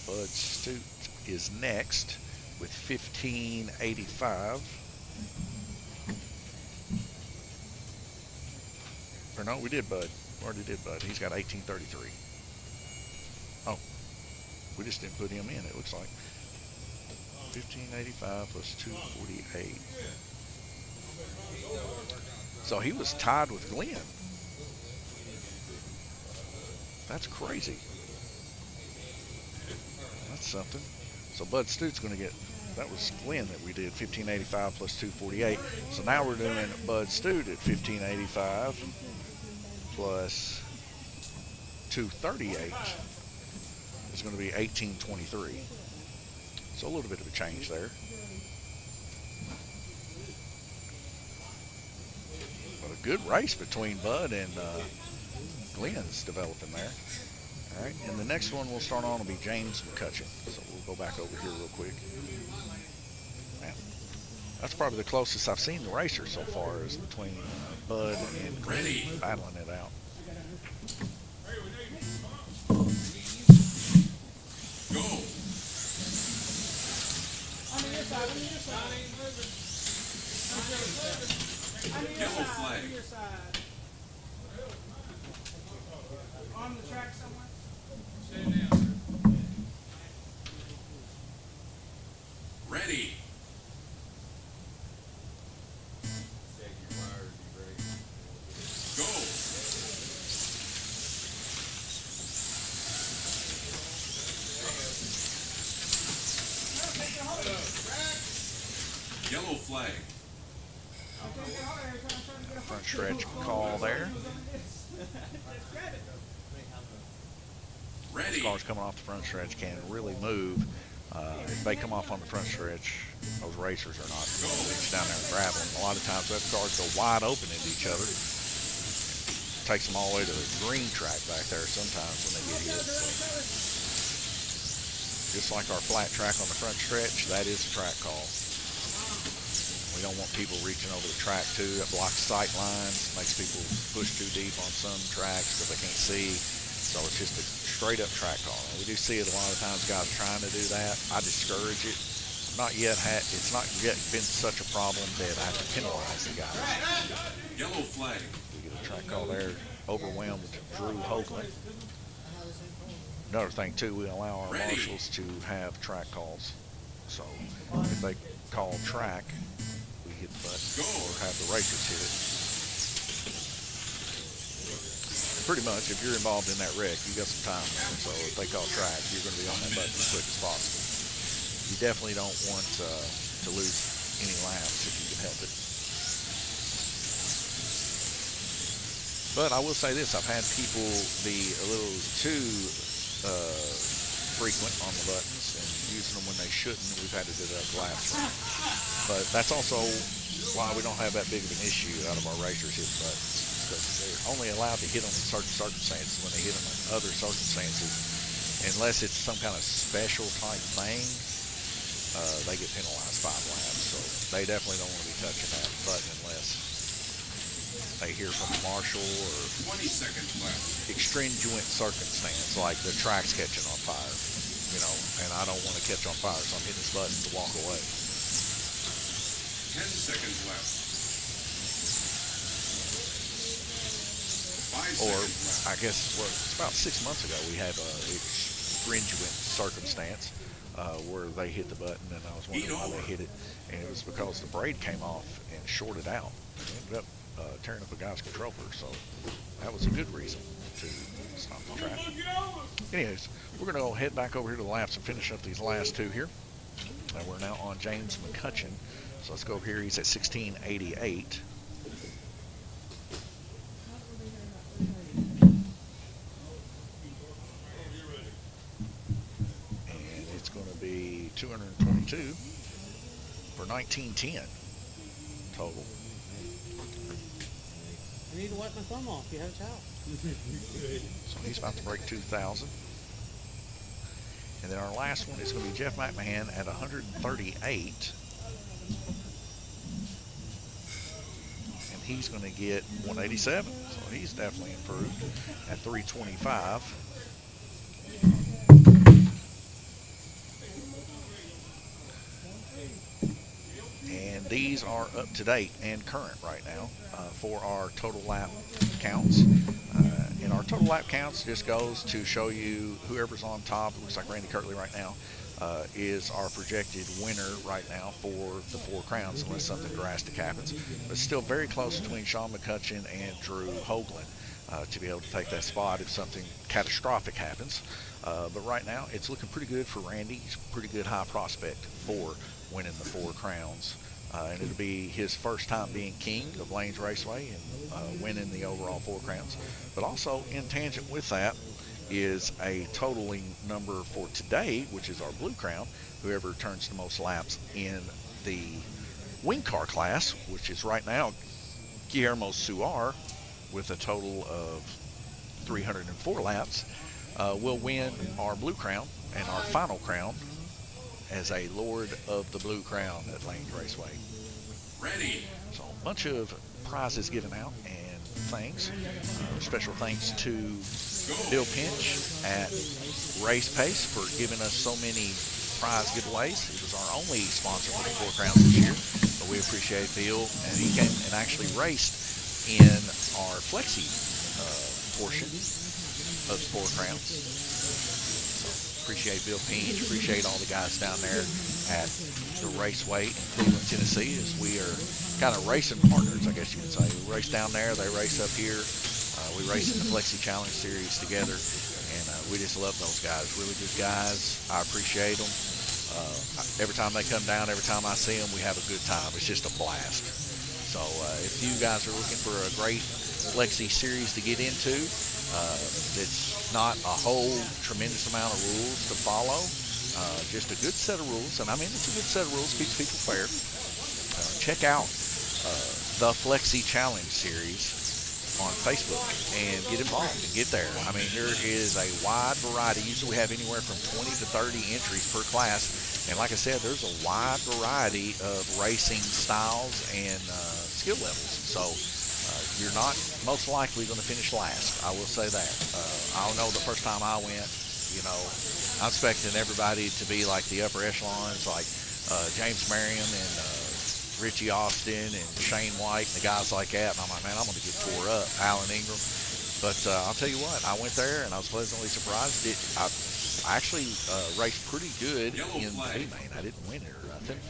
S1: Bud Stute is next with 1585. Or no, we did Bud. We already did Bud. He's got 1833. Oh, we just didn't put him in, it looks like. 1585 plus 248. So he was tied with Glenn. That's crazy. That's something. So Bud Stute's going to get, that was Glenn that we did 1585 plus 248. So now we're doing Bud Stute at 1585 plus 238. It's going to be 1823. So a little bit of a change there. But a good race between Bud and Glenn's developing there. All right, and the next one we'll start on will be James McCutcheon. So we'll go back over here real quick. Man, that's probably the closest I've seen the racer so far is between Bud and Glenn battling it out.
S2: Go. Yellow flag.
S8: On the track somewhere?
S2: Ready. Go. Yellow flag.
S1: Front stretch call there.
S2: Ready.
S1: Cars coming off the front stretch can really move. If they come off on the front stretch, those racers are not going to reach down there and grab them. A lot of times that cars go wide open into each other. Takes them all the way to the green track back there sometimes when they get hit. So, just like our flat track on the front stretch, that is a track call. We don't want people reaching over the track too. That blocks sight lines, makes people push too deep on some tracks because they can't see. So it's just a straight up track call. And we do see it a lot of times, guys trying to do that. I discourage it. It's not yet been such a problem that I have to penalize the guys.
S2: Yellow flag.
S1: We get a track call there. Overwhelmed Drew Hoagland. Another thing too, we allow our marshals to have track calls. So if they call track, we hit the button or have the racers hit it. Pretty much, if you're involved in that wreck, you got some time there. So if they call track, you're going to be on that button as quick as possible. You definitely don't want to lose any laps if you can help it. But I will say this, I've had people be a little too frequent on the buttons and using them when they shouldn't. We've had to deduct laps from them. But that's also why we don't have that big of an issue out of our racers hitting buttons. Because they're only allowed to hit them in certain circumstances. When they hit them in other circumstances, unless it's some kind of special type thing, they get penalized 5 laps. So they definitely don't want to be touching that button unless they hear from the marshal or
S2: 20 seconds left.
S1: extenuant circumstance, like the track's catching on fire, and I don't want to catch on fire, so I'm hitting this button to walk away.
S2: 10 seconds left. 5
S1: Or,
S2: seconds left.
S1: I guess, it's about 6 months ago, we had a extenuant circumstance where they hit the button, and I was wondering why they hit it, and it was because the braid came off and shorted out. It ended up tearing up a guy's controller, so that was a good reason to stop the traffic. Anyways, we're going to go head back over here to the laps and finish up these last 2 here. And we're now on James McCutcheon. So let's go over here. He's at 1688. And it's going to be 222 for 1910 total.
S5: I need to wipe my thumb off. You have a towel.
S1: So he's about to break 2,000. And then our last one is going to be Jeff McMahon at 138. And he's going to get 187. So he's definitely improved at 325. And these are up to date and current right now for our total lap counts. And our total lap counts just goes to show you whoever's on top. It looks like Randy Kirtley right now is our projected winner right now for the 4 crowns, unless something drastic happens. But it's still very close between Sean McCutcheon and Drew Hoagland to be able to take that spot if something catastrophic happens. But right now, it's looking pretty good for Randy. He's a pretty good high prospect for winning the 4 crowns. And it'll be his first time being king of Lanes Raceway and winning the overall 4 crowns. But also, in tangent with that, is a totaling number for today, which is our blue crown. Whoever turns the most laps in the wing car class, which is right now Guillermo Suar, with a total of 304 laps, will win our blue crown and our final crown as a Lord of the Blue Crown at Lanes Raceway.
S2: Ready.
S1: So a bunch of prizes given out and things. Special thanks to Bill Pinch at Race Pace for giving us so many prize giveaways. He was our only sponsor for the 4 crowns this year, but we appreciate Bill, and he came and actually raced in our Flexi portion of the 4 crowns. Appreciate Bill Pinch, appreciate all the guys down there at the Raceway in Cleveland, Tennessee, as we are kind of racing partners, I guess you could say. We race down there, they race up here. We race in the Flexi Challenge Series together, and we just love those guys. Really good guys. I appreciate them. Every time they come down, every time I see them, we have a good time. It's just a blast. So if you guys are looking for a great Flexi series to get into, it's not a whole tremendous amount of rules to follow, just a good set of rules, and I mean it's a good set of rules, keeps people fair. Check out the Flexi Challenge Series on Facebook and get involved and get there. I mean, there is a wide variety. Usually we have anywhere from 20 to 30 entries per class, and like I said, there's a wide variety of racing styles and skill levels. So you're not most likely going to finish last. I will say that. I know the first time I went, you know, I'm expecting everybody to be like the upper echelons, like James Merriam and Richie Austin and Shane White and the guys like that. And I'm like, man, I'm going to get tore up. Alan Ingram. But I'll tell you what, I went there and I was pleasantly surprised. I actually raced pretty good in the B main. I didn't win it or nothing.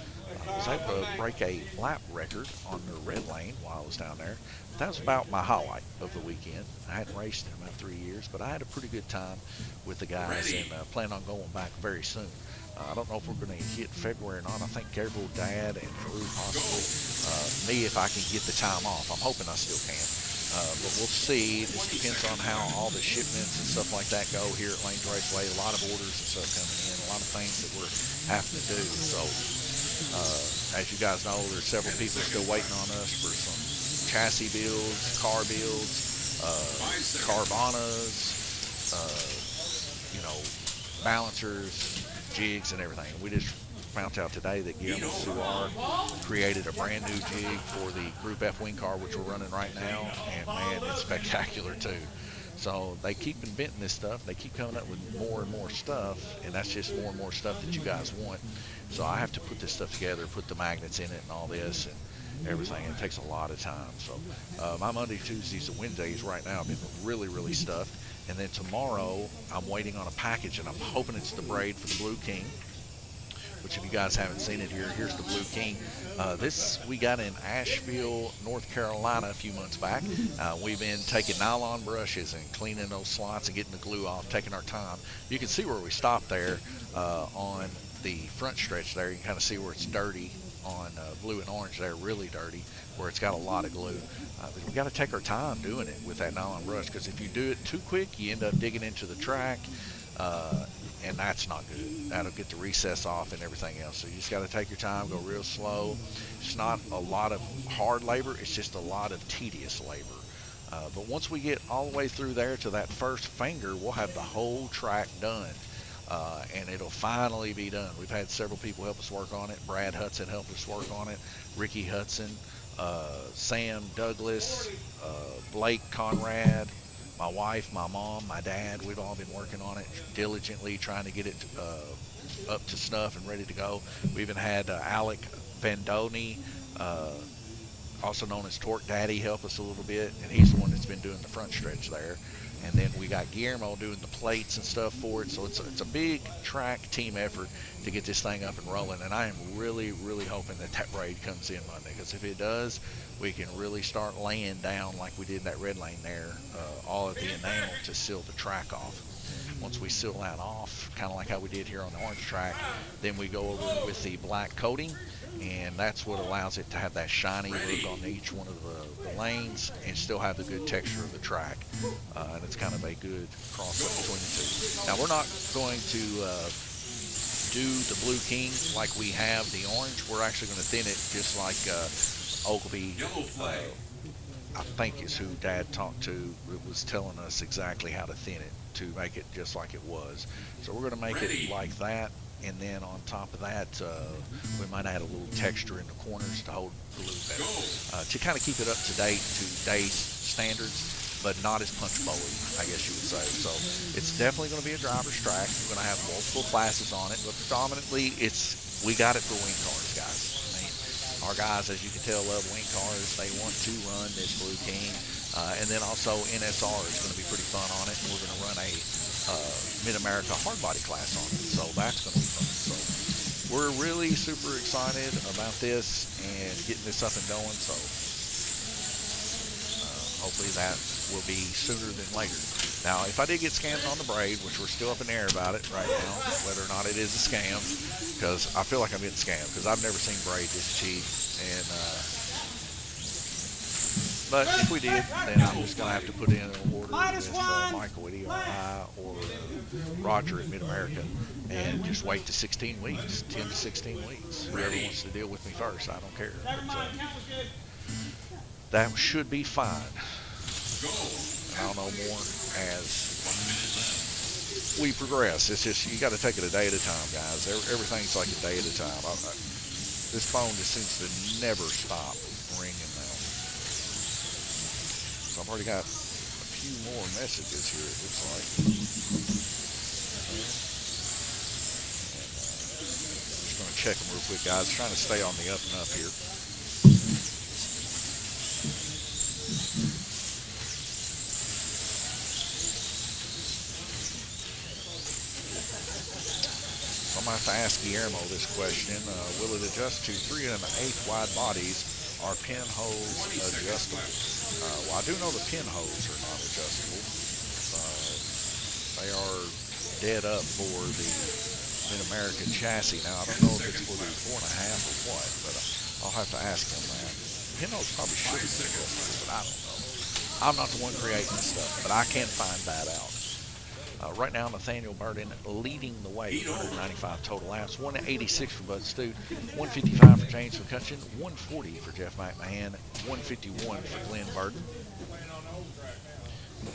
S1: I was able to break a lap record on the red lane while I was down there. That was about my highlight of the weekend. I hadn't raced in about 3 years, but I had a pretty good time with the guys and plan on going back very soon. I don't know if we're going to hit February or not. I think Gabriel, Dad, and Drew possibly. Me, if I can get the time off. I'm hoping I still can. But we'll see. This depends on how all the shipments and stuff like that go here at Lanes Raceway. A lot of orders and stuff coming in. A lot of things that we're having to do. So, as you guys know, there's several people still waiting on us for some chassis builds, car builds, Carvanas, you know, balancers, jigs, and everything. We just found out today that Guillermo Suar created a brand new jig for the Group F wing car, which we're running right now, and man, it's spectacular too. So they keep inventing this stuff. They keep coming up with more and more stuff, and that's just more and more stuff that you guys want. So I have to put this stuff together, put the magnets in it and all this and everything. It takes a lot of time. So my Monday, Tuesdays, and Wednesdays right now have been really, really stuffed. And then tomorrow I'm waiting on a package, and I'm hoping it's the braid for the Blue King, which if you guys haven't seen it here, here's the Blue King. This we got in Asheville, North Carolina a few months back. We've been taking nylon brushes and cleaning those slots and getting the glue off, taking our time. You can see where we stopped there on the front stretch there. You can kind of see where it's dirty on blue and orange there, really dirty, where it's got a lot of glue. We got to take our time doing it with that nylon brush, because if you do it too quick, you end up digging into the track, and that's not good. That'll get the recess off and everything else. So you just got to take your time, go real slow. It's not a lot of hard labor, it's just a lot of tedious labor. But once we get all the way through there to that first finger, we'll have the whole track done. And it'll finally be done. We've had several people help us work on it. Brad Hudson helped us work on it. Ricky Hudson, Sam, Douglas, Blake, Conrad, my wife, my mom, my dad. We've all been working on it diligently, trying to get it up to snuff and ready to go. We even had Alec Vandoni, also known as Torque Daddy, help us a little bit, and he's the one that's been doing the front stretch there. And then we got Guillermo doing the plates and stuff for it. So it's a big track team effort to get this thing up and rolling. And I am really, really hoping that that raid comes in Monday, because if it does, we can really start laying down like we did in that red lane there, all of the enamel to seal the track off. Once we seal that off, kind of like how we did here on the orange track, then we go over with the black coating, and that's what allows it to have that shiny look on each one of the lanes and still have the good texture of the track. And it's kind of a good cross-up between the two. Now, we're not going to do the Blue King like we have the orange. We're actually going to thin it just like Ogilvy, I think is who Dad talked to. It was telling us exactly how to thin it to make it just like it was. So we're going to make it like that. And then on top of that, we might add a little texture in the corners to hold glue better, to kind of keep it up to date to today's standards, but not as punch bowl, I guess you would say. So it's definitely going to be a driver's track. We're going to have multiple classes on it, but predominantly we got it for wing cars, guys. I mean, our guys, as you can tell, love wing cars. They want to run this Blue King, and then also NSR is going to be pretty fun on it. And we're going to run a Mid-America hard body class on it, so that's going to be fun. So we're really super excited about this and getting this up and going. So hopefully that will be sooner than later. Now, if I did get scammed on the braid, which we're still up in the air about it right now, whether or not it is a scam, because I feel like I'm getting scammed, because I've never seen braid this cheap. And but if we did, then I'm just going to have to put in an order with Michael at ERI or Roger at Mid-America and just wait to 16 weeks, 10 to 16 weeks. Whoever wants to deal with me first, I don't care. But, that should be fine. I'll know more as we progress. It's just, you got to take it a day at a time, guys. Everything's like a day at a time. This phone just seems to never stop ringing now. So I've already got a few more messages here, it looks like. And, just going to check them real quick, guys. Trying to stay on the up and up here. So I'm going to have to ask Guillermo this question. Will it adjust to 3 1/8 wide bodies? Are pinholes adjustable? Well, I do know the pinholes are not adjustable. They are dead up for the Mid-American chassis. Now, I don't know if it's for the 4 1/2 or what, but I'll have to ask him that. Pinholes probably should have been adjustable, but I don't know. I'm not the one creating this stuff, but I can find that out. Right now, Nathaniel Burden leading the way with 195 total laps, 186 for Bud Stute, 155 for James McCutcheon, 140 for Jeff McMahon, 151 for Glenn Burden.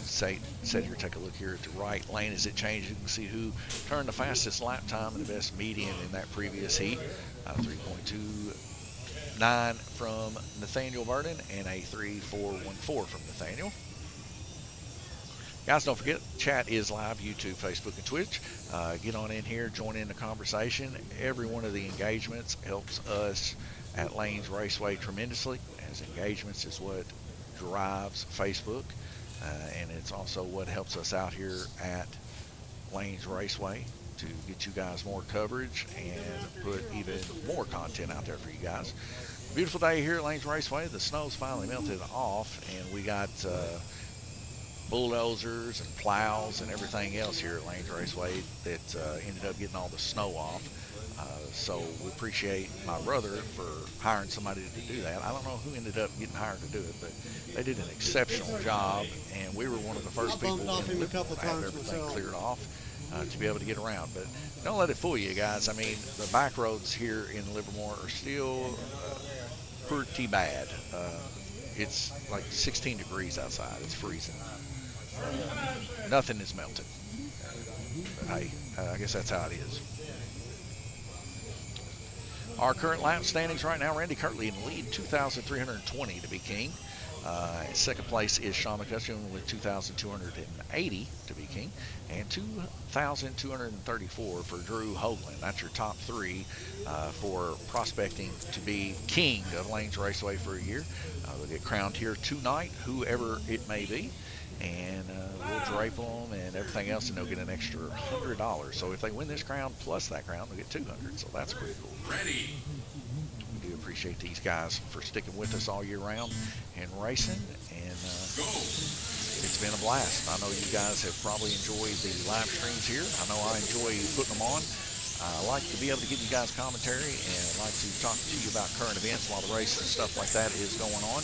S1: Said here, take a look here at the right lane as it changes. You can see who turned the fastest lap time and the best median in that previous heat. 3.29 from Nathaniel Burden and a 3.414 from Nathaniel. Guys, don't forget, chat is live, YouTube, Facebook, and Twitch. Get on in here, join in the conversation. Every one of the engagements helps us at Lanes Raceway tremendously, as engagements is what drives Facebook, and it's also what helps us out here at Lanes Raceway to get you guys more coverage and put even more content out there for you guys. Beautiful day here at Lanes Raceway. The snow's finally melted off, and we got bulldozers and plows and everything else here at Lanes Raceway that ended up getting all the snow off. So we appreciate my brother for hiring somebody to do that. I don't know who ended up getting hired to do it, but they did an exceptional job, and we were one of the first people to have everything cleared off to be able to get around. But don't let it fool you, guys. I mean, the back roads here in Livermore are still pretty bad. It's like 16 degrees outside. It's freezing. Nothing is melted. But hey, I guess that's how it is. Our current lap standings right now, Randy Kirtley in the lead, 2,320 to be king. In second place is Sean McCutcheon with 2,280 to be king, and 2,234 for Drew Hoagland. That's your top three for prospecting to be king of Lanes Raceway for a year. They'll get crowned here tonight, whoever it may be, and we'll drape them and everything else, and they'll get an extra $100. So if they win this crown plus that crown, they'll get $200. So that's pretty cool.
S2: Ready.
S1: We do appreciate these guys for sticking with us all year round and racing, and it's been a blast. I know you guys have probably enjoyed the live streams here. I know I enjoy putting them on. I like to be able to give you guys commentary, and I like to talk to you about current events while the race and stuff like that is going on.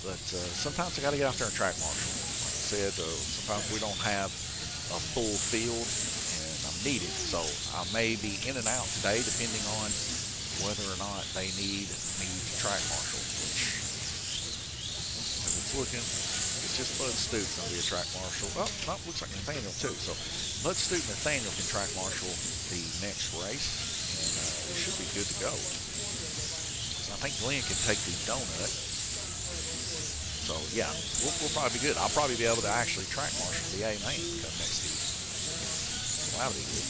S1: But sometimes I got to get out there and track marshal. Like I said, sometimes we don't have a full field, and I'm needed. So I may be in and out today, depending on whether or not they need me to track marshal. Which, as it's looking, it's just Bud Stoops going to be a track marshal. Oh, no, looks like Nathaniel too. So Bud Stoops and Nathaniel can track marshal the next race, and it should be good to go. So I think Glenn can take the donut. So yeah, we'll probably be good. I'll probably be able to actually track marshal the A main come next season. So that'll be good.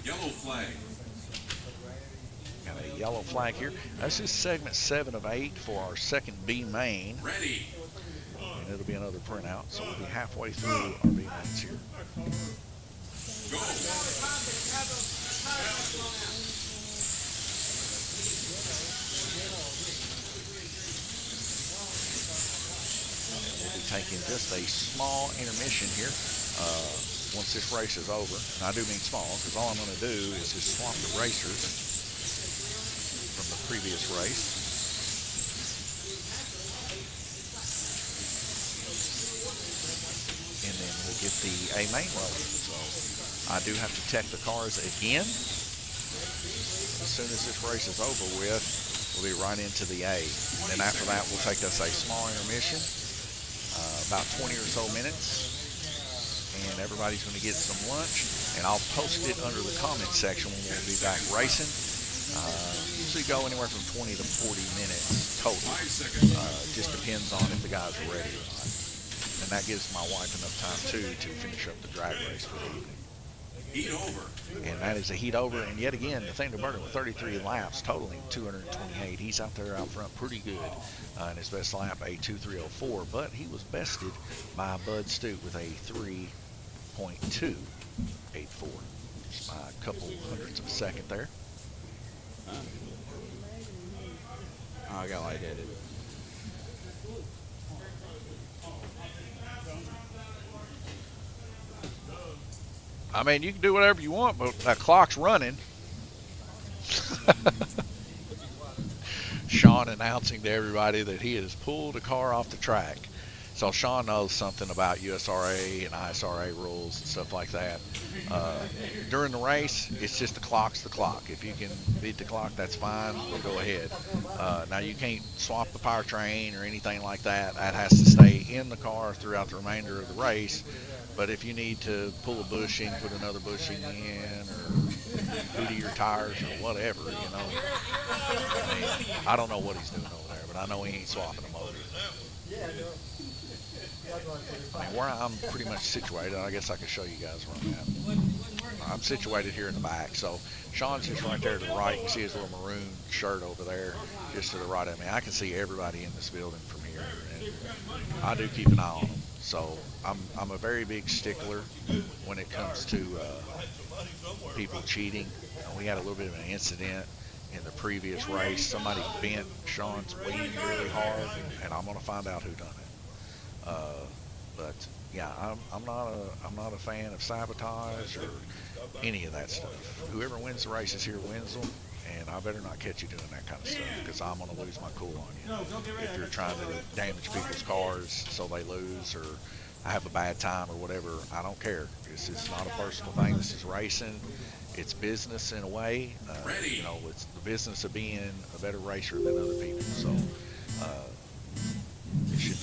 S2: Yellow flag.
S1: Got a yellow flag here. This is segment 7 of 8 for our second B main.
S2: Ready.
S1: And it'll be another printout, so we'll be halfway through our B mains here.
S2: Go.
S1: We'll be taking just a small intermission here once this race is over. And I do mean small, because all I'm going to do is just swap the racers from the previous race. And then we'll get the A main rolling. So I do have to tech the cars again. As soon as this race is over with, we'll be right into the A. And then after that, we'll take us a small intermission, about 20 or so minutes. And everybody's going to get some lunch. And I'll post it under the comment section when we'll be back racing. Usually go anywhere from 20 to 40 minutes total. Just depends on if the guys are ready or not. And that gives my wife enough time, too, to finish up the drag race for the evening.
S2: Heat over.
S1: And that is a heat over. And yet again, Nathaniel Burton with 33 laps, totaling 228. He's out there out front pretty good. In his best lap, a 2:3:04. But he was bested by Bud Stoot with a 3.284. Just by a couple hundredths of a second there.
S6: Oh, I got lightheaded.
S1: I mean, you can do whatever you want, but that clock's running. Sean announcing to everybody that he has pulled a car off the track. So Sean knows something about USRA and ISRA rules and stuff like that. During the race, it's just the clock's the clock. If you can beat the clock, that's fine. We'll go ahead. Now, you can't swap the powertrain or anything like that. That has to stay in the car throughout the remainder of the race. But if you need to pull a bushing, put another bushing in, or due to your tires or whatever, you know. I mean, I don't know what he's doing over there, but I know he ain't swapping a motor. I mean, where I'm pretty much situated, I guess I could show you guys where I'm at. I'm situated here in the back, so Sean's just right there to the right. You can see his little maroon shirt over there, just to the right of me. I can see everybody in this building from here, and I do keep an eye on them. So I'm a very big stickler when it comes to people cheating. We had a little bit of an incident in the previous race. Somebody bent Sean's wing really hard, and I'm going to find out who done it. But yeah, I'm not a fan of sabotage or any of that stuff. Whoever wins the races here wins them, and I better not catch you doing that kind of stuff, because I'm going to lose my cool on you. If you're trying to damage people's cars so they lose, or I have a bad time or whatever, I don't care. It's not a personal thing. This is racing. It's business in a way. You know, it's the business of being a better racer than other people. So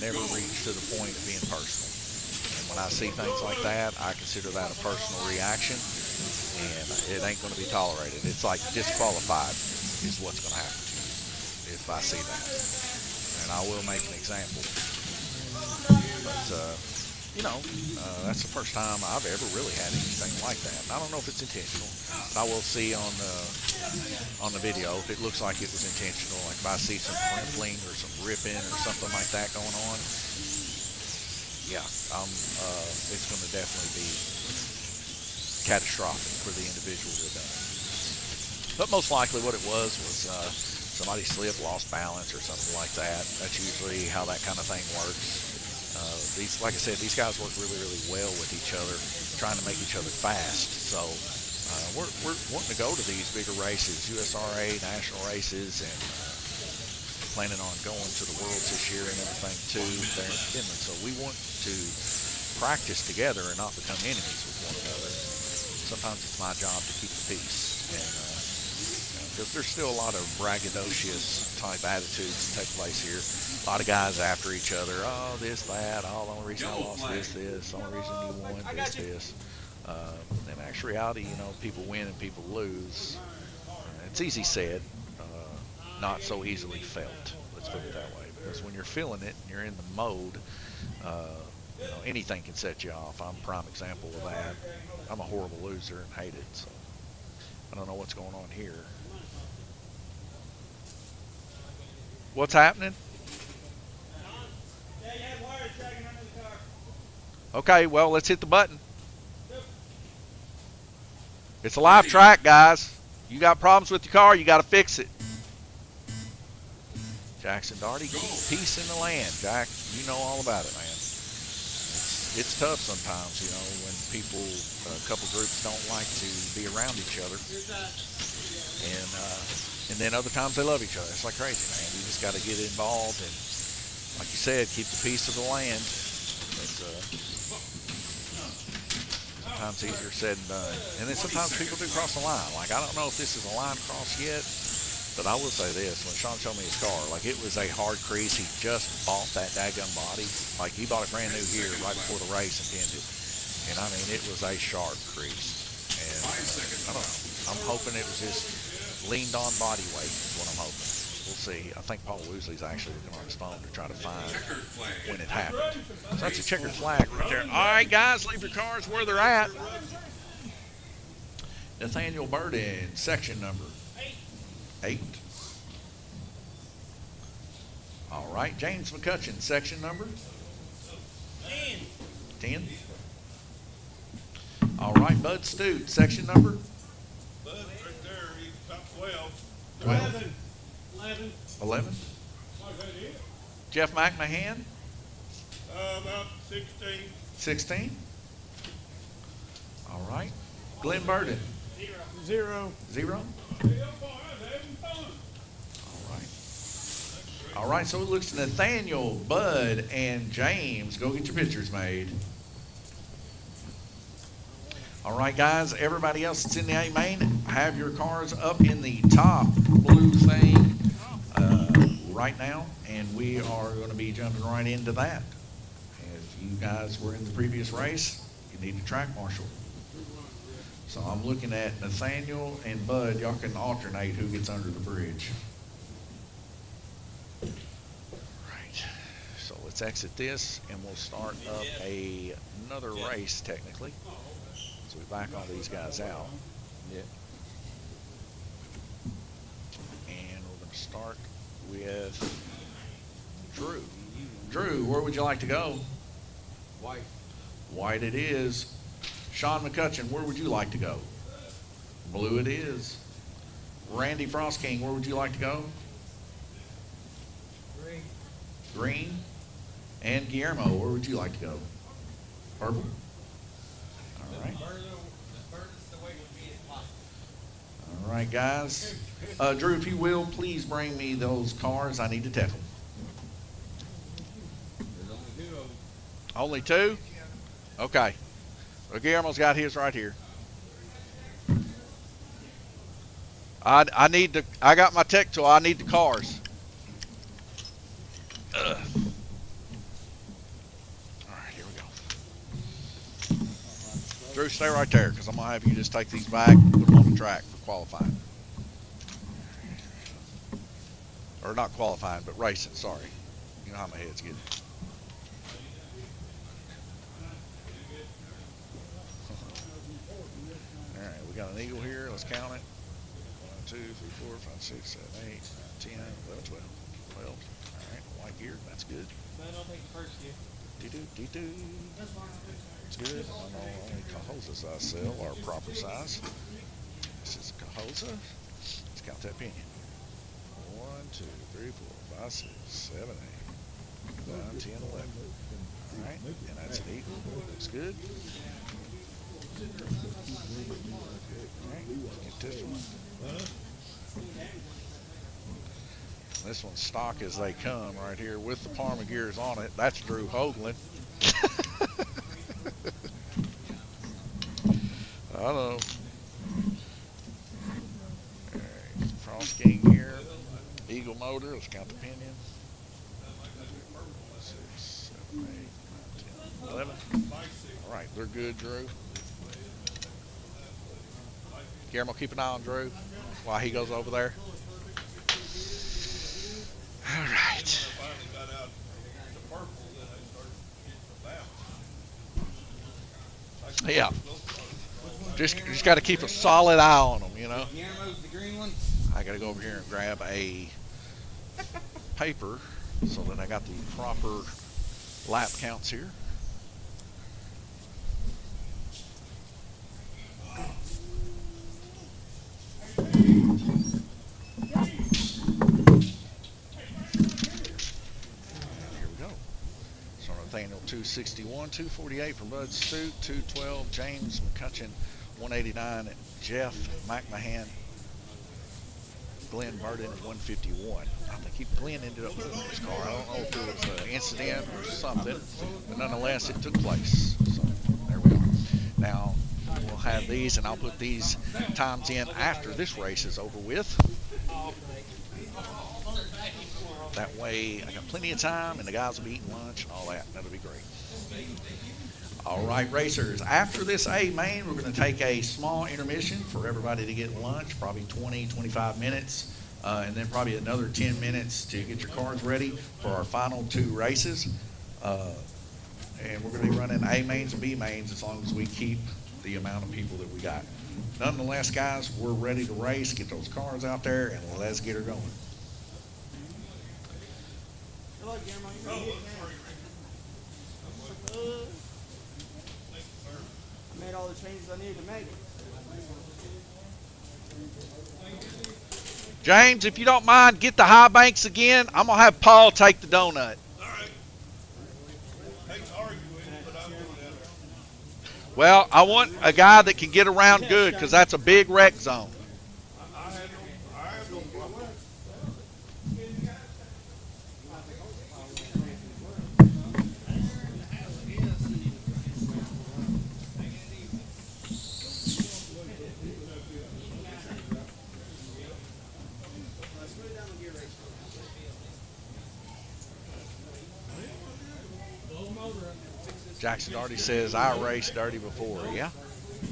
S1: never reach to the point of being personal. And when I see things like that, I consider that a personal reaction, and it ain't going to be tolerated. It's like disqualified is what's going to happen to you if I see that. And I will make an example. But, that's the first time I've ever really had anything like that. And I don't know if it's intentional. I will see on the video if it looks like it was intentional. Like if I see some crimpling or some ripping or something like that going on, yeah, it's going to definitely be catastrophic for the individual that done it. But most likely what it was somebody slipped, lost balance or something like that. That's usually how that kind of thing works. Like I said, these guys work really, really well with each other, trying to make each other fast. So we're wanting to go to these bigger races, USRA, national races, and planning on going to the Worlds this year and everything too there in Finland. So we want to practice together and not become enemies with one another. Sometimes it's my job to keep the peace, and because there's still a lot of braggadocious type attitudes that take place here. A lot of guys after each other. Oh, this, that. Oh, the only reason I lost this. The only reason you won this. In actual reality, people win and people lose. It's easy said, not so easily felt. Let's put it that way. Because when you're feeling it and you're in the mode, anything can set you off. I'm a prime example of that. I'm a horrible loser and hate it. So I don't know what's going on here. What's happening? Okay, well, let's hit the button. It's a live track, guys. You got problems with your car, you got to fix it. Jackson Darty, keep peace in the land. Jack, you know all about it, man. It's tough sometimes, when people, a couple groups don't like to be around each other. And then other times they love each other. It's like crazy, man. You just got to get involved and, like you said, keep the peace of the land. Sometimes easier said than done. And then sometimes people do cross the line. Like, I don't know if this is a line cross yet, but I will say this. When Sean showed me his car, like, it was a hard crease. He just bought that daggum body. Like, he bought it brand new here right before the race and pinned it. And, I mean, it was a sharp crease. And I don't know. I'm hoping it was just leaned on body weight is what I'm hoping. We'll see. I think Paul Woosley's actually looking on his phone to try to find when it happened. So that's a checkered flag right there. All right, guys, leave your cars where they're at. Nathaniel Burden, section number 8. All right, James McCutcheon, section number 10. All right, Bud Stute, section number?
S3: Bud, right there, he's top 12.
S1: 12. 11. Jeff McMahon?
S3: About 16.
S1: 16. All right. Glenn Burden?
S6: 0.
S1: 0. All right. All right, so it looks Nathaniel, Bud, and James. Go get your pictures made. All right, guys, everybody else that's in the A main, have your cars up in the top blue thing right now, and we are going to be jumping right into that. If you guys were in the previous race, you need a track marshal. So I'm looking at Nathaniel and Bud. Y'all can alternate who gets under the bridge. Right. So let's exit this, and we'll start up another race, technically. So we back all these guys out.
S6: Yeah.
S1: And we're going to start with Drew. Drew, where would you like to go?
S4: White.
S1: White it is. Sean McCutcheon, where would you like to go? Blue it is. Randy Frost King, where would you like to go?
S5: Green.
S1: Green. And Guillermo, where would you like to go? Purple. All right. All right, guys. Drew, if you will, please bring me those cars. I need to test them.
S6: There's only 2 of them.
S1: Only 2? Okay. Well, Guillermo's got his right here. I got my tech tool. I need the cars. Ugh. Drew, stay right there, because I'm going to have you just take these back and put them on the track for qualifying. Or not qualifying, but racing, sorry. You know how my head's getting. Alright, we got an eagle here. Let's count it. 1, 2, 3, 4, 5, 6, 7, 8, 9, 10, 11, 12. 12. Alright, white gear. That's good.
S8: But I'll take the first gear.
S1: Do-do-do-do. That's good. I know only Cahosas I sell are proper size. This is a Cahosa. Let's count that pinion. 1, 2, 3, 4, 5, 6, 7, 8, 9, 10, 11. Alright, and that's an eagle. Looks good. Alright, get this one. This one's stock as they come right here with the Parma gears on it. That's Drew Hoagland. I know. Alright, frost king here. Eagle motor. Let's count the pinion. 6, 7, 8, 9, 10, 11. Alright, they're good, Drew. Guillermo, keep an eye on Drew while he goes over there. All right. Yeah. Just got to keep a solid eye on them, you know.
S6: Guillermo's the green one.
S1: I got to go over here and grab a paper so that I got the proper lap counts here. Nathaniel 261, 248 for Bud Stute, 212 James McCutcheon, 189 Jeff McMahon, Glenn Burden 151. I think Glenn ended up moving his car. I don't know if it was an incident or something, but nonetheless it took place. So there we are. Now we'll have these, and I'll put these times in after this race is over with. That way I got plenty of time and the guys will be eating lunch and all that. That'll be great. All right, racers. After this A main, we're going to take a small intermission for everybody to get lunch, probably 20, 25 minutes, and then probably another 10 minutes to get your cars ready for our final 2 races. And we're going to be running A mains and B mains as long as we keep the amount of people that we got. Nonetheless, guys, we're ready to race, get those cars out there, and let's get her going.
S8: Hello, Guillermo. You ready to hit I made all the changes I needed to make.
S1: James, if you don't mind, get the high banks again. I'm going to have Paul take the donut.
S7: All right. Hate to argue with you, but I'm going to.
S1: Well, I want a guy that can get around good because that's a big wreck zone.
S7: I have no problem.
S1: Jackson already says, I raced dirty before. Yeah,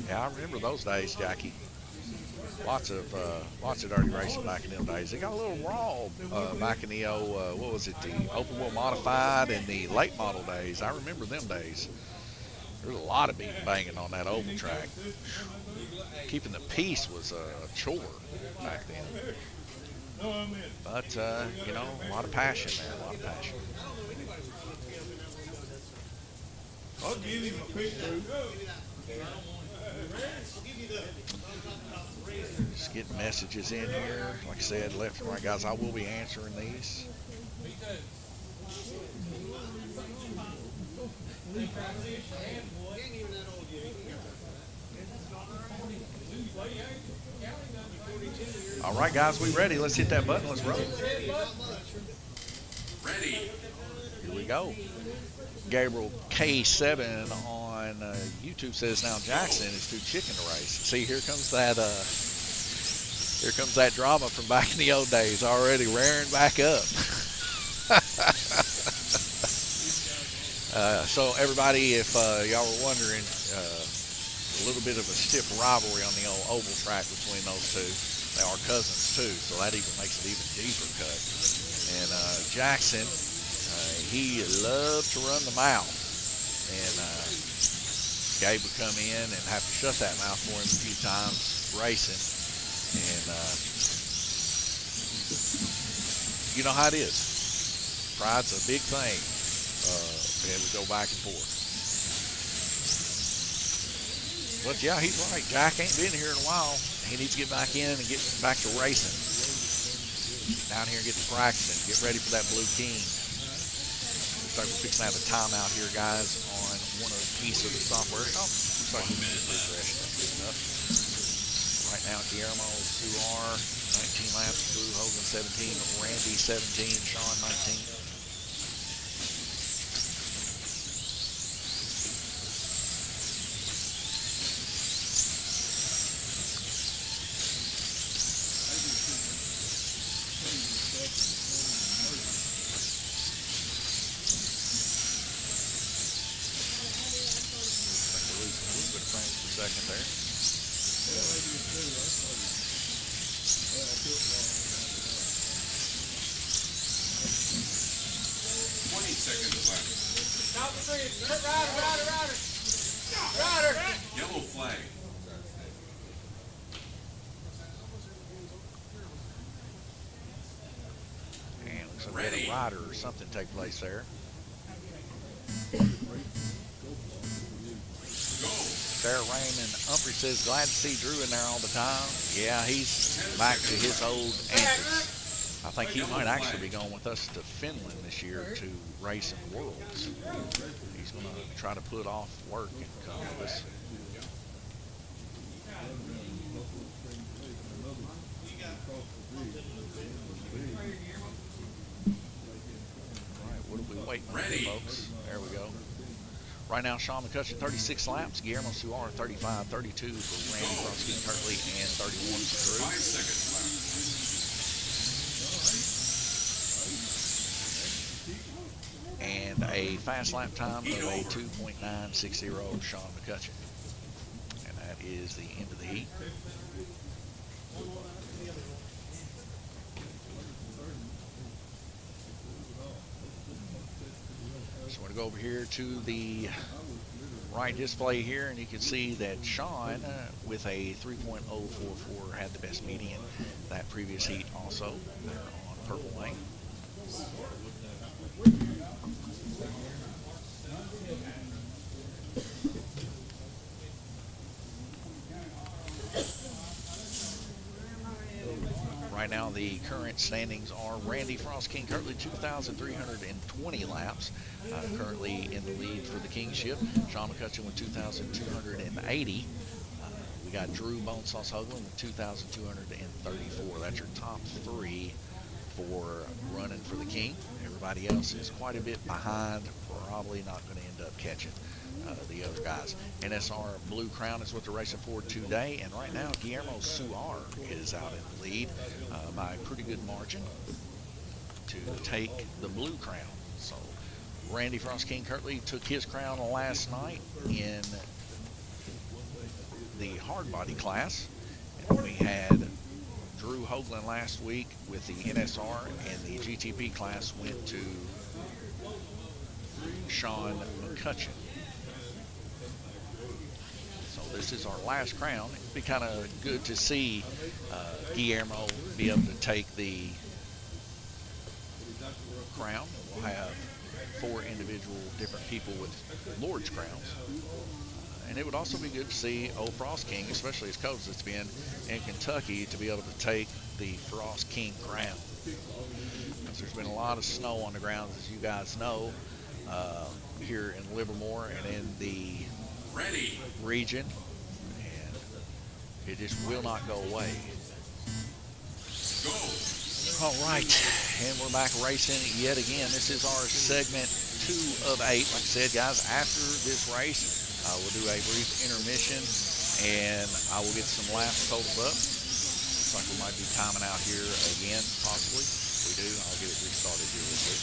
S1: I remember those days, Jackie. Lots of dirty racing back in them days. It got a little raw back in the old, what was it, the open wheel modified and the late model days. I remember them days. There was a lot of beating banging on that oval track. Keeping the peace was a chore back then. But, you know, a lot of passion there, a lot of passion.
S7: I'll give him a picture.
S1: Just getting messages in here. Like I said, left and right, guys. I will be answering these. All right, guys, we ready? Let's hit that button. Let's roll.
S2: Ready.
S1: Here we go. Gabriel K7 on YouTube says now Jackson is too chicken to race. See, here comes that drama from back in the old days already rearing back up. So everybody, if y'all were wondering, a little bit of a stiff rivalry on the old oval track between those two. They are cousins too, so that even makes it even deeper cut. And Jackson, he loved to run the mouth, and Gabe would come in and have to shut that mouth for him a few times racing. And you know how it is. Pride's a big thing. And we go back and forth. But yeah, he's right. Jack ain't been here in a while. He needs to get back in and get back to racing. Get down here and get to practicing. Get ready for that Blue King. Looks like we're fixing to have a timeout here, guys, on one of the piece of the software. Oh, looks like he's refreshing. That's good enough. Right now, Guillermo Suar, 19 laps. Drew Hogan, 17. Randy, 17. Sean, 19. Second there.
S2: 20 seconds left.
S8: Stop the three. Rider.
S2: Yellow flag.
S1: And looks like we had a rider or something take place there. Sarah Raymond Humphrey says, glad to see Drew in there all the time. Yeah, he's back to his old antics. I think he might actually be going with us to Finland this year to race in Worlds. He's going to try to put off work and come with us. All right, what are we waiting for, folks? There we go. Right now, Sean McCutcheon, 36 laps. Guillermo Suar, 35, 32 for Randy Bronsky and Kirtley, and 31 for Drew.
S2: 5 seconds left.
S1: And a fast lap time of a 2.960, Sean McCutcheon. And that is the end of the heat. So we're going to go over here to the right display here, and you can see that Sean, with a 3.044, had the best median that previous heat also there on Purple Lane. Right now, the current standings are Randy Frost King Kirtley, 2,320 laps, currently in the lead for the kingship. Sean McCutcheon with 2,280. We got Drew Bonesauce Hoagland with 2,234. That's your top three for running for the king. Everybody else is quite a bit behind, probably not going to end up catching the other guys. NSR Blue Crown is what they're racing for today, and right now Guillermo Suar is out in the lead by a pretty good margin to take the Blue Crown. So Randy Frost King Kirtley took his crown last night in the hard body class, and we had Drew Hoagland last week with the NSR, and the GTP class went to Sean McCutcheon. So this is our last crown. It'd be kind of good to see Guillermo be able to take the crown. We'll have 4 individual different people with Lord's crowns. And it would also be good to see old Frost King, especially as cold as it's been in Kentucky, to be able to take the Frost King crown. Because there's been a lot of snow on the ground, as you guys know, here in Livermore and in the region. And it just will not go away. All right, and we're back racing yet again. This is our segment 2 of 8. Like I said, guys, after this race, we'll do a brief intermission, and I will get some laps totaled up. Looks like we might be timing out here again, possibly. If we do, I'll get it restarted here real quick.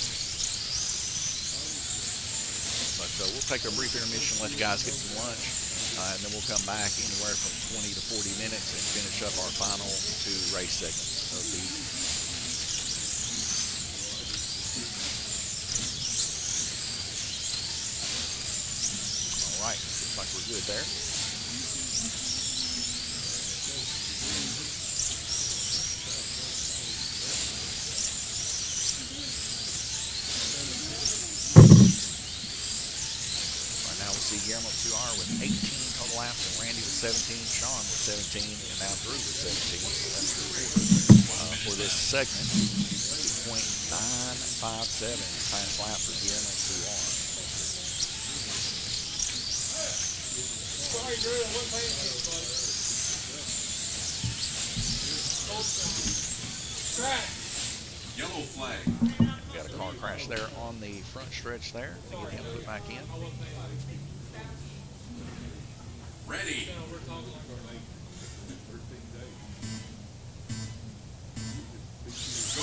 S1: But we'll take a brief intermission, let you guys get some lunch, And then we'll come back anywhere from 20 to 40 minutes and finish up our final two race segments of the evening. All right, looks like we're good there. Guillermo Suar with 18 total laps, and Randy with 17, Sean with 17, and now Drew with 17. So that's your order for this segment. 2.957 fast lap for Guillermo Suar.
S3: Sorry, Drew, I wasn't paying attention, buddy. Track.
S2: Yellow flag.
S1: Got a car crash there on the front stretch there. To get him put back in.
S2: Ready. Go.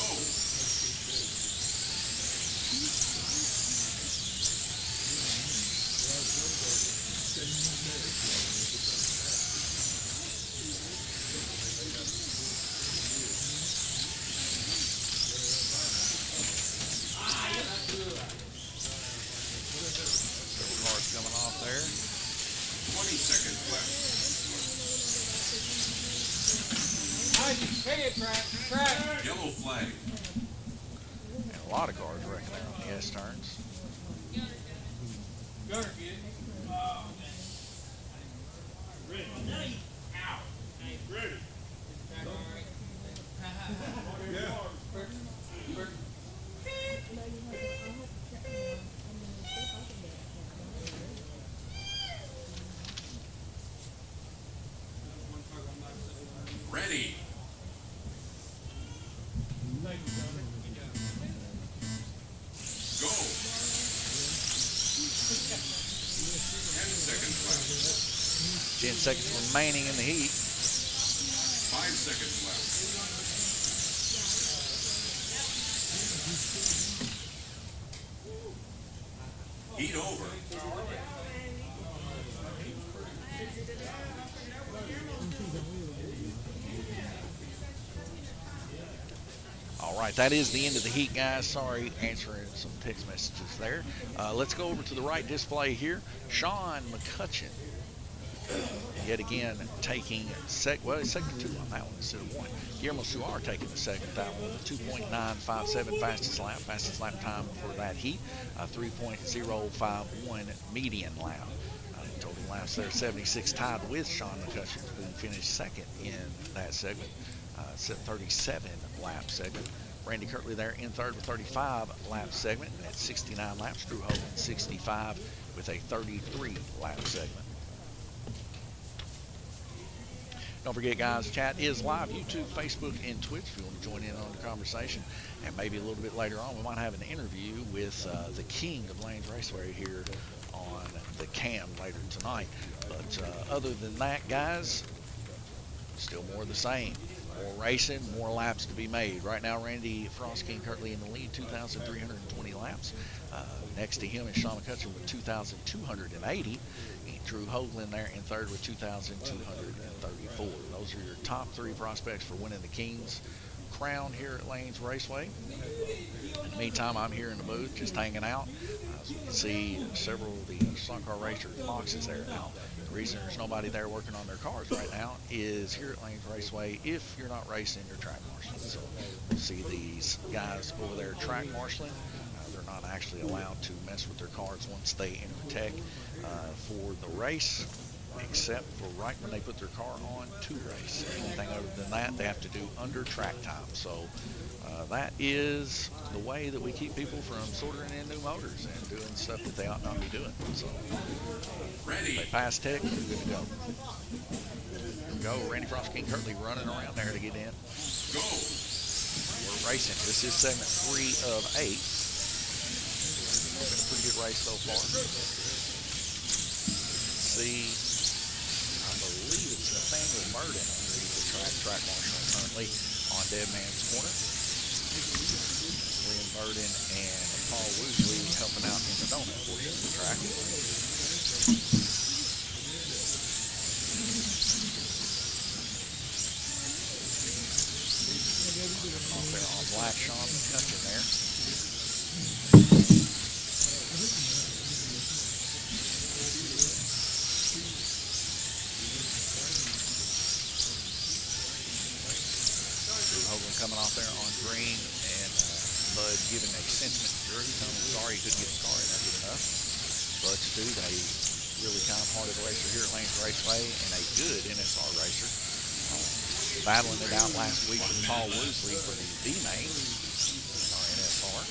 S1: Cars coming off there.
S2: 20 seconds left.
S3: Hey, track.
S2: Yellow flag.
S1: And a lot of cars wrecking there on the S turns.
S3: Gunner, get it. Ready. Ow. Ready.
S2: Ready. Go. 10 seconds left.
S1: 10 seconds remaining in the heat.
S2: 5 seconds left. Heat over.
S1: All right, that is the end of the heat, guys. Sorry, answering some text messages there. Let's go over to the right display here. Sean McCutcheon, yet again, taking second two on that one instead of one. Guillermo Suar taking the second, that one with a 2.957 fastest lap time for that heat, 3.051 median lap. Total laps there, 76, tied with Sean McCutcheon, who finished second in that segment. 37 lap segment. Randy Kirtley there in third with 35 lap segment. At 69 laps, Drew Hogan 65 with a 33 lap segment. Don't forget, guys, chat is live, YouTube, Facebook, and Twitch if you want to join in on the conversation. And maybe a little bit later on, we might have an interview with the king of Lanes Raceway here on the cam later tonight. But other than that, guys, still more of the same. More racing, more laps to be made. Right now, Randy Frost King currently in the lead, 2,320 laps. Next to him is Sean McCutcheon with 2,280. Drew Hoagland there in third with 2,234. Those are your top three prospects for winning the King's crown here at Lanes Raceway. In the meantime, I'm here in the booth just hanging out. As you can see, several of the slot car racers' boxes there now. The reason there's nobody there working on their cars right now is here at Lanes Raceway, if you're not racing, you're track marshalling. So we'll see these guys over there track marshalling. They're not actually allowed to mess with their cars once they enter tech for the race, except for right when they put their car on to race. Anything other than that, they have to do under track time. So that is the way that we keep people from sorting in new motors and doing stuff that they ought not be doing. So
S2: Ready.
S1: they pass tech, they're good to go. Here we go. Randy Frost King Kirtley running around there to get in.
S2: Go.
S1: We're racing. This is segment 3 of 8. Been a pretty good race so far. See, I believe it's Nathaniel Burden underneath the track marshal currently on Dead Man's Corner. Liam Burden and Paul Woosley helping out in the donut portion of the track. back Sean McCutcheon there. Hogan coming off there on green, and Bud giving a sentiment to Drew, telling him sorry he couldn't get his car in there good enough. Bud Stute, a really kind-hearted racer here at Lanes Raceway, and a good NSR racer. Battling it out last week with Paul Woosley for the B-main in our NSR.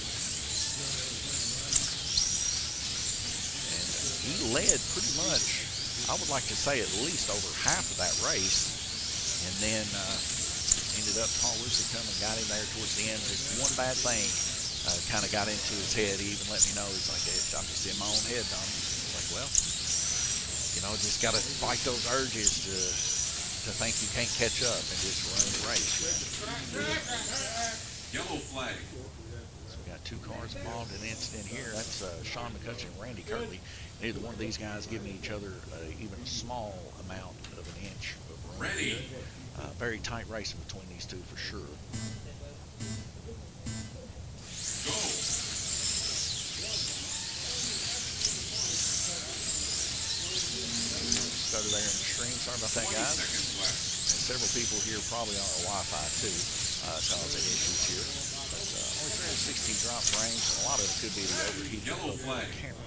S1: And he led pretty much, I would like to say, at least over half of that race. And then ended up, Paul Woosley coming, got him there towards the end. Just one bad thing kind of got into his head. He even let me know, he's like, hey, I'm just in my own head, Don. I was like, well, you know, just got to fight those urges to think you can't catch up and just run the race.
S2: Yellow flag.
S1: So we got two cars involved in an incident here. That's Sean McCutcheon and Randy Kirtley. Neither one of these guys giving each other even a small amount of an inch of room.
S2: Ready.
S1: Very tight racing between these two for sure.
S2: Go.
S1: Stutter there in the stream. Sorry about that,
S2: 20
S1: guys.
S2: seconds left.
S1: And several people here probably on our Wi-Fi too, causing issues here. But only 360 drops range, and a lot of it could be the overheat
S2: Yellow
S1: of the
S2: flag.
S1: camera.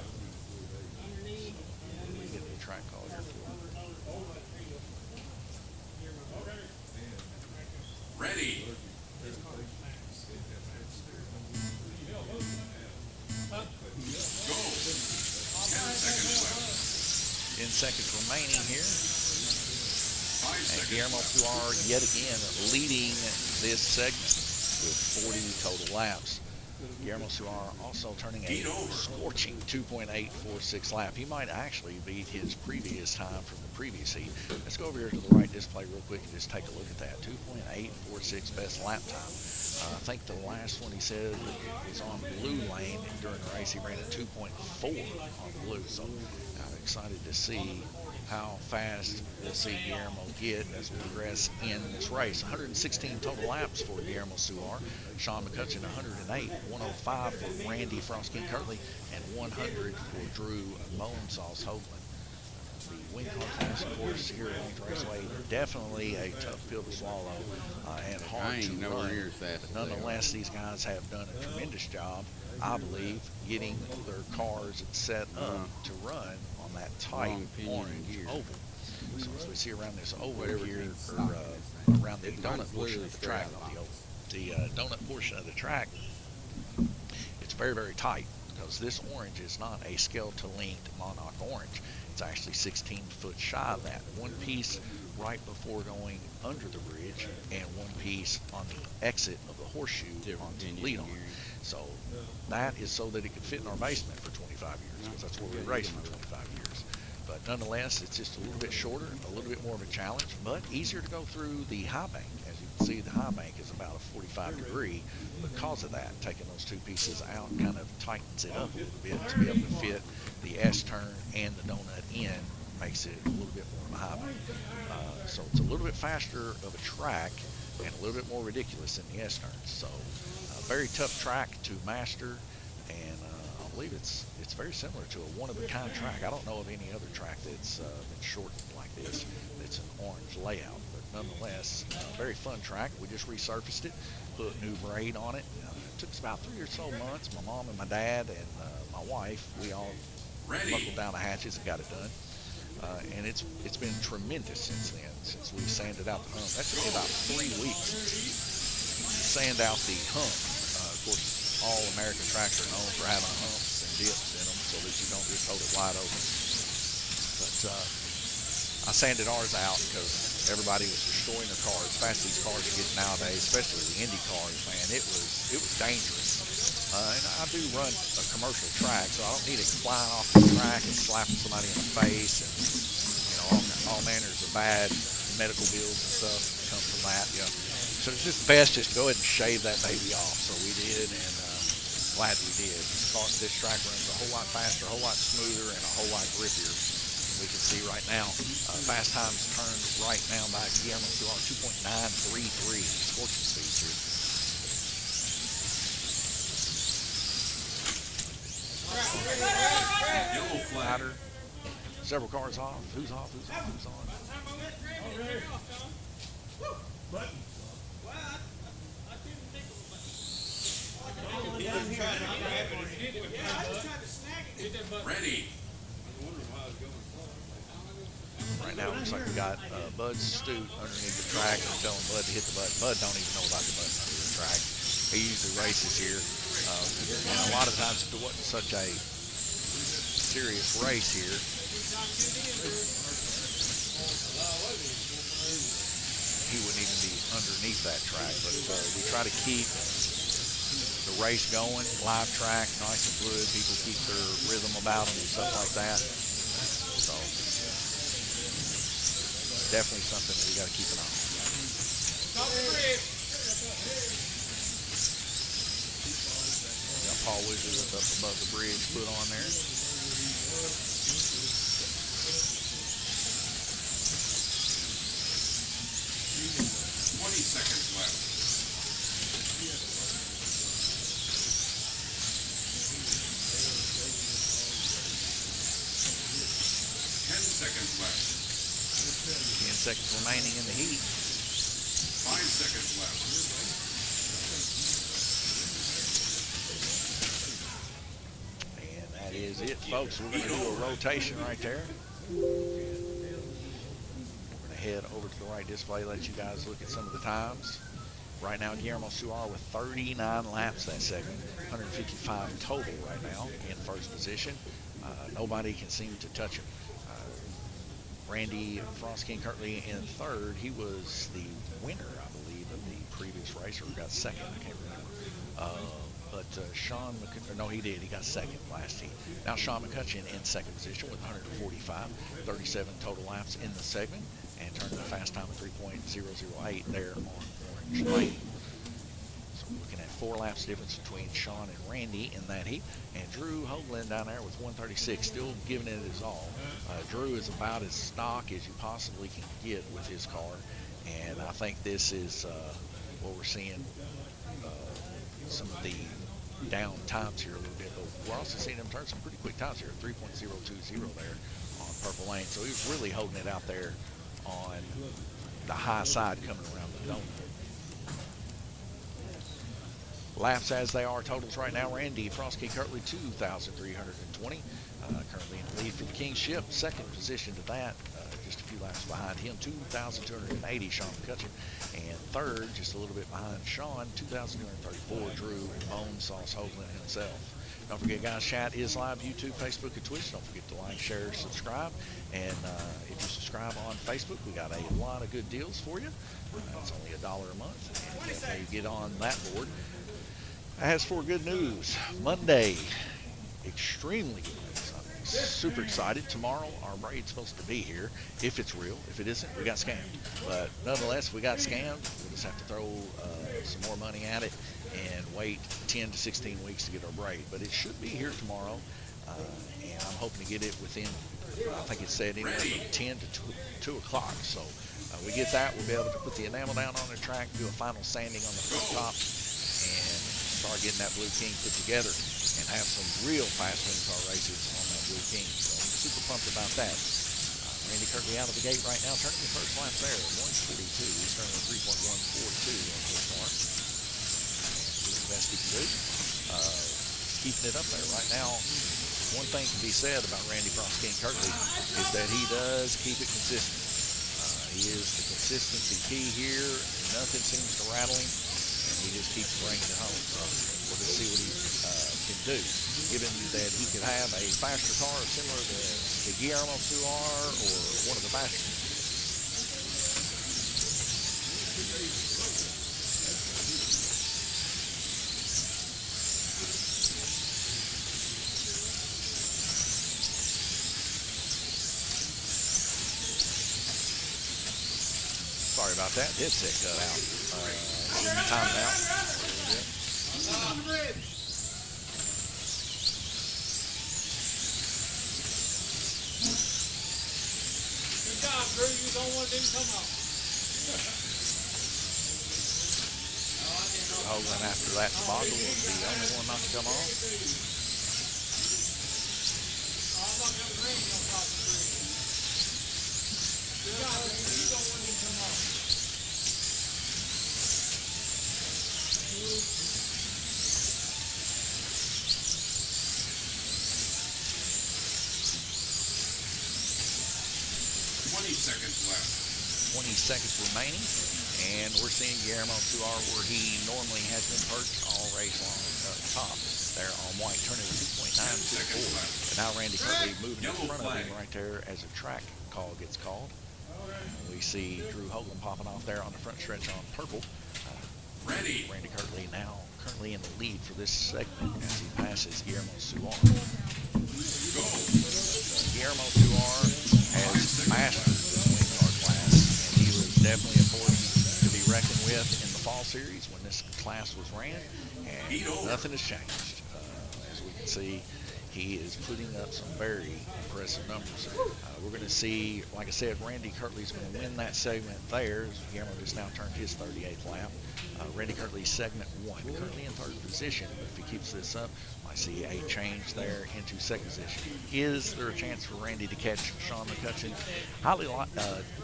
S1: Let me get the track call here for you.
S2: Ready. Go. 10 seconds left.
S1: 10 seconds remaining here.
S2: 5
S1: And
S2: seconds
S1: Guillermo
S2: left.
S1: Suar yet again leading this segment with 40 total laps. Guillermo Suar also turning a
S2: Heat over.
S1: scorching 2.846 lap. He might actually beat his previous time from the previous heat. Let's go over here to the right display real quick and just take a look at that. 2.846 best lap time. I think the last one he said was on blue lane during the race. He ran a 2.4 on blue. So I'm excited to see how fast we'll see Guillermo get as we progress in this race. 116 total laps for Guillermo Suar. Sean McCutcheon 108, 105 for Randy Frostkin Kirtley, and 100 for Drew Bonesauce Hoagland. The Wing Car Class, of course, here at Lanes Raceway, definitely a tough pill to swallow and hard to run. But nonetheless, these guys have done a tremendous job, I believe, getting their cars set up to run on that tight orange oval. So as we see around this oval here, or around the donut portion of the track, not the oval, the donut portion of the track, it's very, very tight because this orange is not a skeletal-linked monarch orange. It's actually 16 foot shy of that. One piece right before going under the bridge and one piece on the exit of the horseshoe onto the lead on. So that is so that it could fit in our basement for 25 years, because that's where we raced for 25 years. But nonetheless, it's just a little bit shorter, a little bit more of a challenge, but easier to go through the high bank. As you can see, the high bank is about a 45 degree. Because of that, taking those two pieces out kind of tightens it up a little bit to be able to fit the S-turn and the donut in, makes it a little bit more of a high bank. So it's a little bit faster of a track and a little bit more ridiculous than the S-turns. So very tough track to master, and I believe it's very similar to a one-of-a-kind track. I don't know of any other track that's been shortened like this. It's an orange layout, but nonetheless, very fun track. We just resurfaced it, put new braid on it. It took us about 3 or so months. My mom and my dad and my wife, we all buckled down the hatches and got it done. And it's been tremendous since then, since we sanded out the hump. That took me about 3 weeks to sand out the hump. Of course, all American tracks are known for having humps and dips in them so that you don't just hold it wide open. But I sanded ours out because everybody was destroying their cars. As fast as these cars are getting nowadays, especially the Indy cars, man, it was dangerous. And I do run a commercial track, so I don't need it flying off the track and slapping somebody in the face, and all manners of bad medical bills and stuff come from that. So it's just best just to go ahead and shave that baby off. So we did, and glad we did. This track runs a whole lot faster, a whole lot smoother, and a whole lot grippier. We can see right now, fast times turned right now by Guillermo Suar 2.933 scorching speeds here.
S2: Yellow flag.
S1: Rider. Several cars off. Who's off? Who's on? Who's on?
S2: Ready.
S1: Right now, it looks like we got Bud Stute underneath the track. We're telling Bud to hit the button. Bud don't even know about the button under the track. He usually races here. And a lot of times, if it wasn't such a serious race here, he wouldn't even be underneath that track. But we try to keep the race going, live track, nice and fluid. People keep their rhythm about them and stuff like that. So definitely something that we got to keep an eye on. Got Paul Wizard up above the bridge put on there.
S2: 20 seconds left. 10 seconds left.
S1: 10 seconds remaining in the heat.
S2: 5 seconds left.
S1: And that is it, folks. We're going to do a rotation right there. We're going to head over to the right display, let you guys look at some of the times. Right now, Guillermo Suar with 39 laps that segment, 155 total right now in first position. Nobody can seem to touch him. Randy Frost King Kirtley in third. He was the winner, I believe, of the previous race, or got second. I can't remember. But Sean McCutcheon, no, he did. He got second last heat. Now Sean McCutcheon in second position with 145, 37 total laps in the segment, and turned a fast time of 3.008 there on Orange Lane. So we're looking at 4 laps difference between Sean and Randy in that heat. And Drew Hoagland down there with 136, still giving it his all. Drew is about as stock as you possibly can get with his car. And I think this is what we're seeing, some of the down times here a little bit. But we're also seeing him turn some pretty quick times here, 3.020 there on Purple Lane. So he was really holding it out there on the high side coming around the donut. Laps as they are, totals right now. Randy Frost King Kirtley, 2,320. Currently in the lead for the Kingship. Second position to that, just a few laps behind him, 2,280, Sean McCutcheon. And third, just a little bit behind Sean, 2,234, Drew Bone Sauce Hoagland himself. Don't forget, guys, chat is live, YouTube, Facebook, and Twitch. Don't forget to like, share, subscribe. And if you subscribe on Facebook, we got a lot of good deals for you. It's only $1 a month. And definitely get on that board. As for good news, Monday, extremely good news. I'm super excited. Tomorrow, our braid's supposed to be here. If it's real. If it isn't, we got scammed. But nonetheless, we got scammed. We'll just have to throw some more money at it and wait 10 to 16 weeks to get our braid. But it should be here tomorrow, and I'm hoping to get it within, I think it said anywhere from 10 to 2 o'clock. So we get that, we'll be able to put the enamel down on the track, do a final sanding on the front top, and start getting that Blue King put together and have some real fast wing car races on that Blue King. So I'm super pumped about that. Randy Kirtley out of the gate right now, turning the first lap there, 142. He's turning 3.142 on this car. Doing the best he can do. Keeping it up there right now. One thing can be said about Randy Frost King Kirtley is that he does keep it consistent. He is the consistency key here. Nothing seems to rattle him, and he just keeps bringing it home. So we'll just see what he can do, given that he could have a faster car similar to Guillermo Suar or one of the faster. Sorry about that. Headset cut out. Timed out.
S3: Good job, Drew. You don't want them to come off.
S1: Hoagland after that toboggan was the only one not to come off.
S2: 20 seconds left.
S1: 20 seconds remaining, and we're seeing Guillermo Tuar where he normally has been perched all race long up top there on white, turning 2.924. And now Randy Kirtley moving in front of him right there as a track call gets called. We see Drew Hogan popping off there on the front stretch on purple.
S2: Ready.
S1: Randy Kirtley now currently in the lead for this segment as he passes Guillermo Tuar.
S2: Go.
S1: Guillermo Tuar has mastered the swing car class, and he was definitely a force to be reckoned with in the fall series when this class was ran, and nothing has changed. As we can see, he is putting up some very impressive numbers. We're going to see, like I said, Randy Kirtley's going to win that segment there. Guillermo just now turned his 38th lap. Randy Kirtley's segment 1, currently in third position. But if he keeps this up, I see a change there into second position. Is there a chance for Randy to catch Sean McCutcheon? Highly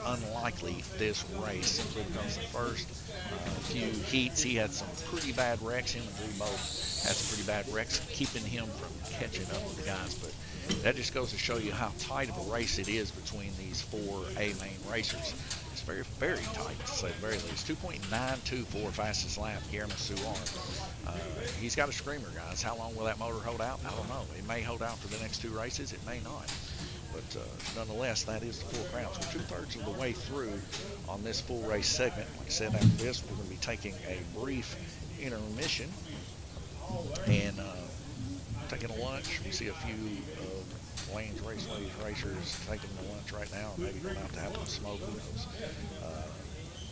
S1: unlikely this race, simply because the first few heats he had some pretty bad wrecks. Him and Drew both had some pretty bad wrecks, keeping him from catching up with the guys. But that just goes to show you how tight of a race it is between these four A-main racers. It's very, very tight, to say the very least. 2.924 fastest lap, Guillermo Tuar. He's got a screamer, guys. How long will that motor hold out? I don't know. It may hold out for the next two races. It may not. But nonetheless, that is the full crowd. So 2/3 of the way through on this full race segment. Like I said, after this, we're going to be taking a brief intermission and taking a lunch. We see a few of Lane's Raceway racers taking the lunch right now, and maybe going out to have some smoke. Who knows?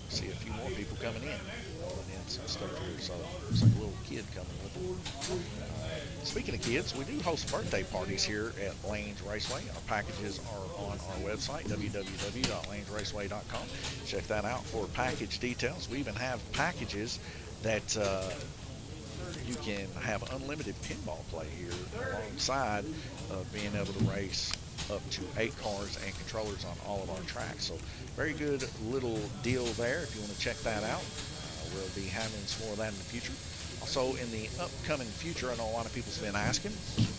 S1: See a few more people coming in, rolling in some stuff here. So there's like a little kid coming with them. Speaking of kids, we do host birthday parties here at Lane's Raceway. Our packages are on our website, www.lanesraceway.com. Check that out for package details. We even have packages that you can have unlimited pinball play here alongside of being able to race up to 8 cars and controllers on all of our tracks. So very good little deal there if you want to check that out. We'll be having some more of that in the future. Also in the upcoming future, I know a lot of people's been asking,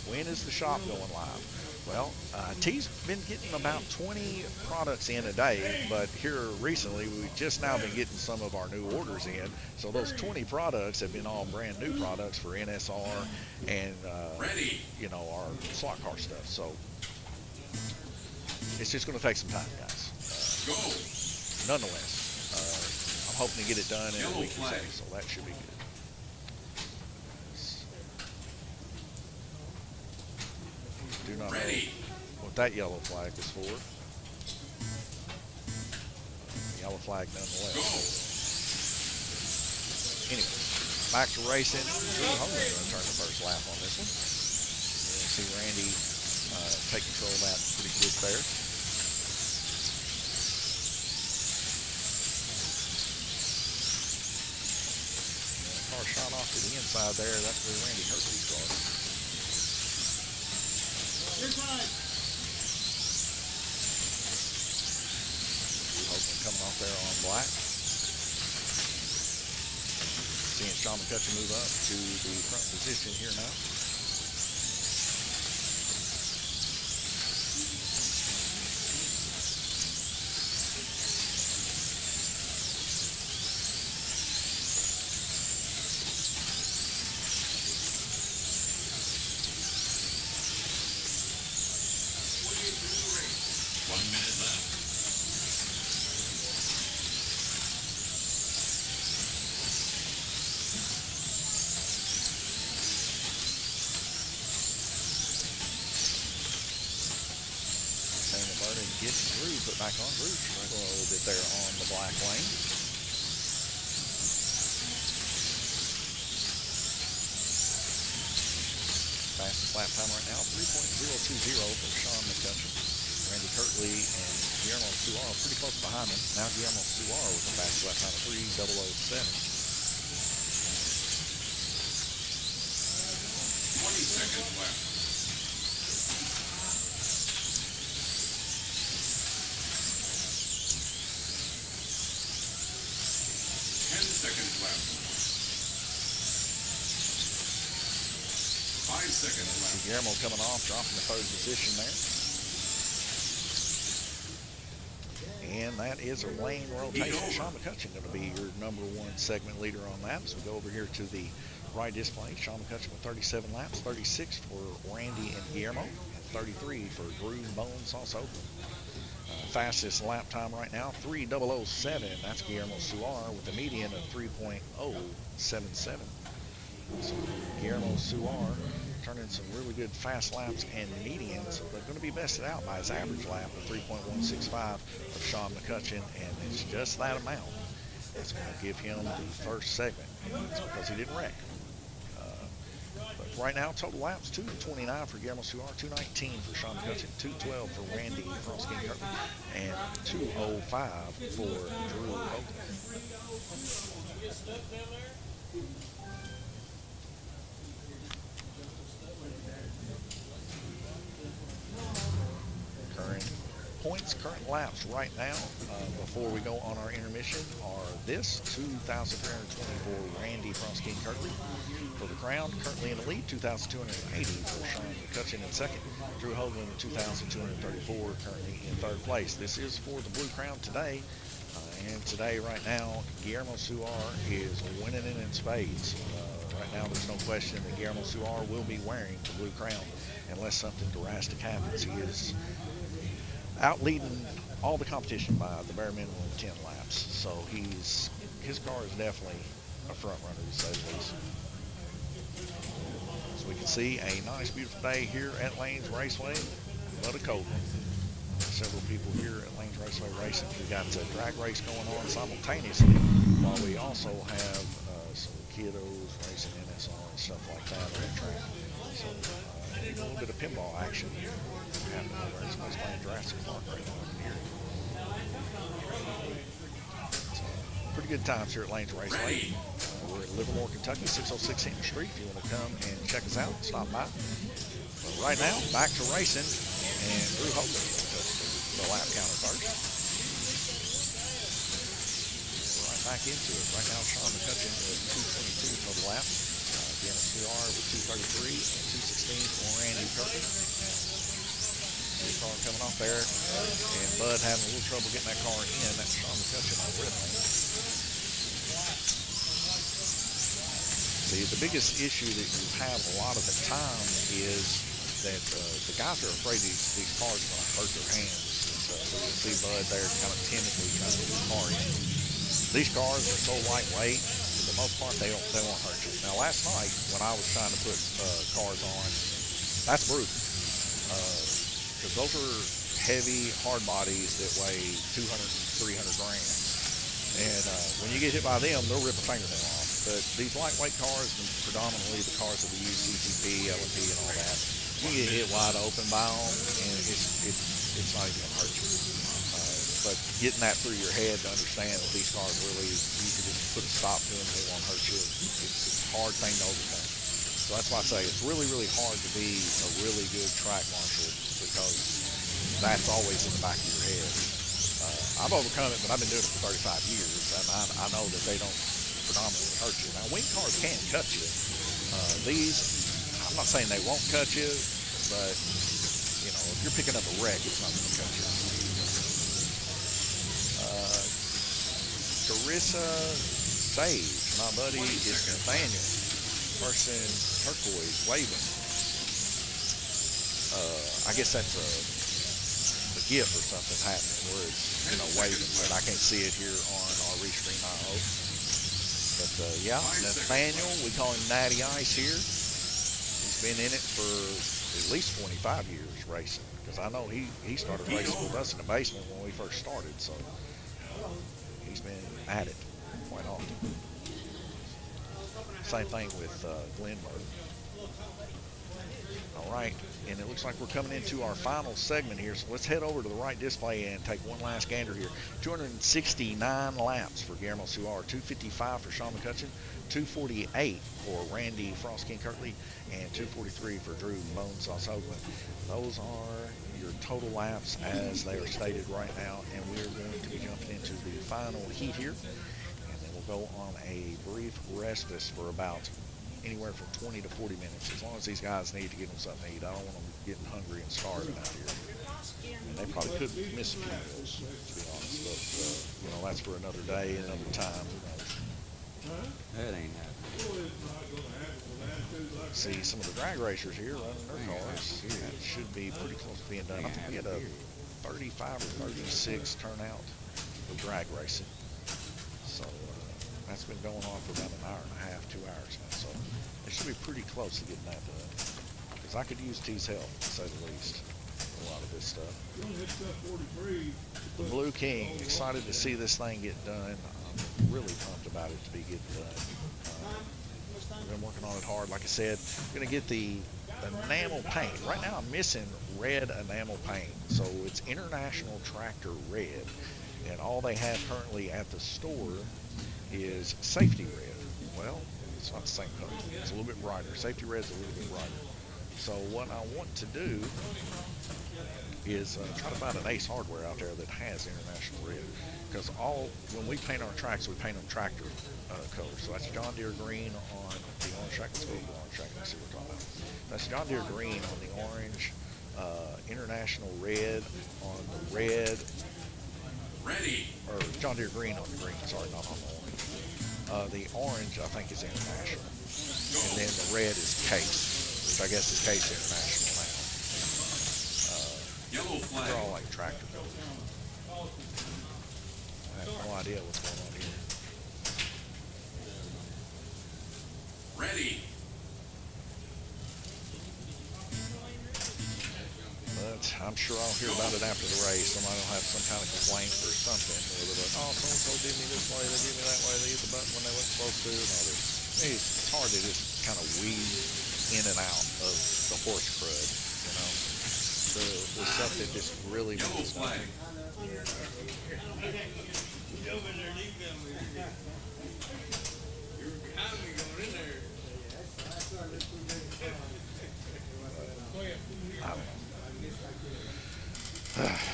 S1: when is the shop going live? Well, T's been getting about 20 products in a day, but here recently we've just now been getting some of our new orders in. So those 20 products have been all brand new products for NSR and you know, our slot car stuff. So it's just going to take some time, guys. Nonetheless, I'm hoping to get it done in a week or so that should be good. Do not know what that yellow flag is for. Yellow flag nonetheless. Anyway, back to racing. Drew Hogan going to turn the first lap on this one. We're going to see Randy take control of that pretty good there. Car shot off to the inside there. That's where Randy Kirtley's car.
S8: Your time.
S1: Hogan coming off there on black. Seeing Sean McCutcheon move up to the front position here now. Getting Drew put back on. Drew struggling a little bit there on the black lane. Fastest lap time right now, 3.020 for Sean McCutcheon. Randy Kirtley and Guillermo Tuar pretty close behind him. Now Guillermo Tuar with the fastest lap time of 3:007.
S2: 20 seconds left. 10 seconds left. 5 seconds left.
S1: Guillermo coming off, dropping the third position there. And that is a lane rotation. Sean McCutcheon going to be your number one segment leader on that. As we go over here to the right display, Sean McCutcheon with 37 laps, 36 for Randy and Guillermo, and 33 for Drew Bones also. Fastest lap time right now, 3:007. That's Guillermo Suar with a median of 3.077. So Guillermo Suar turning some really good fast laps and medians, but going to be bested out by his average lap of 3.165 of Sean McCutcheon, and it's just that amount that's going to give him the first segment. It's because he didn't wreck. But right now, total laps, 229 for Guillermo Suar, 219 for Sean McCutcheon, 212 for Randy Froskin-Kirtley, and 205 for Drew Hogan. Current points, current laps right now, before we go on our intermission, are this 2,320 for Randy Froskin-Kirtley for the crown, currently in the lead, 2,280 for Sean McCutcheon in second, Drew Hogan 2,234 currently in third place. This is for the blue crown today, and today right now Guillermo Suar is winning it in spades. Right now there's no question that Guillermo Suar will be wearing the blue crown unless something drastic happens. He is out leading all the competition by the bare minimum of 10 laps. So his car is definitely a front runner, to say the least. As we can see, a nice, beautiful day here at Lanes Raceway, but a cold one. Several people here at Lanes Raceway Racing. We've got a drag race going on simultaneously, while we also have some kiddos racing NSR and stuff like that on the track. So a little bit of pinball action happening over there. Somebody's playing Jurassic Park right now in here. Pretty good times here at Lanes Raceway. We're in Livermore, Kentucky, 606 Hinton Street. If you want to come and check us out, stop by. But right now, back to racing, and Drew Hogan the lap counter first. Right back into it. Right now, Sean McCutcheon with 222 total laps. Guillermo Suar with 233 and 216 for Randy Kirby. New car coming off there, and Bud having a little trouble getting that car in. That's Sean McCutcheon on red lane. See, the biggest issue that you have a lot of the time is that the guys are afraid these cars are going to hurt their hands. So you'll see Bud there kind of timidly trying to get the car in. These cars are so lightweight, for the most part, they won't hurt you. Now, last night, when I was trying to put cars on, that's brutal. Because those are heavy, hard bodies that weigh 200, 300 grams. And when you get hit by them, they'll rip a fingernail off. But these lightweight cars, and predominantly the cars that we use, CTP, LMP, and all that, you get hit wide open by them, and it's not even going to hurt you. But getting that through your head to understand that these cars really, you can just put a stop to them, they won't hurt you. It's a hard thing to overcome. So that's why I say it's really, really hard to be a really good track marshal, because that's always in the back of your head. I've overcome it, but I've been doing it for 35 years, and I know that they don't predominantly hurt you. Now, wing cars can cut you. I'm not saying they won't cut you, but, you know, if you're picking up a wreck, it's not going to cut you. Carissa Sage, my buddy, is Nathaniel. Person turquoise, waving. I guess that's a GIF or something happening where it's, you know, waving, but I can't see it here on our Restream IO. But yeah, Nathaniel, we call him Natty Ice here. He's been in it for at least 25 years racing, because I know he started racing with us in the basement when we first started, so he's been at it quite often. Same thing with Glenberg. All right, and it looks like we're coming into our final segment here, so let's head over to the right display and take one last gander here. 269 laps for Guillermo Suar, 255 for Sean McCutcheon, 248 for Randy Froskin-Kirtley, and 243 for Drew Bonesaw Hoagland. Those are your total laps as they are stated right now, and we're going to be jumping into the final heat here, and then we'll go on a brief respite for about anywhere from 20 to 40 minutes, as long as these guys need to get them something to eat. I don't want them getting hungry and starving out here. they probably could miss a few meals, to be honest. But you know, that's for another day, another time. Who knows?
S6: That ain't happening.
S1: See some of the drag racers here running their cars. That should be pretty close to being done. I think we had a 35 or 36 turnout for drag racing. So that's been going on for about an hour and a half, 2 hours now. So it should be pretty close to getting that done. Because I could use T's help, to say the least, a lot of this stuff. The Blue King, excited to see this thing get done. I'm really pumped about it to be getting done. I've been working on it hard. Like I said, I'm going to get the enamel paint. Right now I'm missing red enamel paint. So it's International Tractor Red. And all they have currently at the store is Safety Red. Well, it's not the same color. It's a little bit brighter. Safety Red's a little bit brighter. So what I want to do is try to find an Ace Hardware out there that has International Red. Because when we paint our tracks, we paint them tractor colors. So that's John Deere green on the orange track. Let's go to the orange track and see what we're talking about. That's John Deere green on the orange, International Red on the red.
S2: Ready.
S1: Or John Deere green on the green, sorry, not on the orange. The orange, I think, is International. And then the red is Case, which I guess is Case International now.
S2: Yellow flag.
S1: They're all like tractor colors. I have no idea what's going on here.
S2: Ready.
S1: But I'm sure I'll hear about it after the race. Somebody will have some kind of complaint or something. Whether they're, oh, so-and-so did me this way, they did me that way, they hit the button when they weren't supposed to, and all this. It's hard to just kind of weed in and out of the horse crud, you know? The stuff that just really
S2: Yellow
S1: means
S2: flag.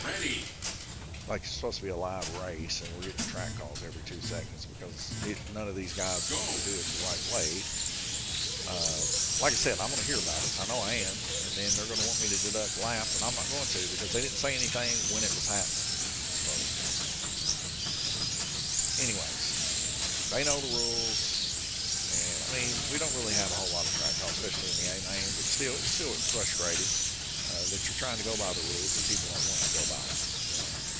S2: Ready.
S1: Like it's supposed to be a live race, and we're getting track calls every 2 seconds because none of these guys want to do it the right way. Like I said, I'm going to hear about it. I know I am. And then they're going to want me to deduct laps, and I'm not going to because they didn't say anything when it was happening. So, anyways, they know the rules. And I mean, we don't really have a whole lot of track calls, especially in the A main, but still it's frustrating that you're trying to go by the rules and people don't want to go by it.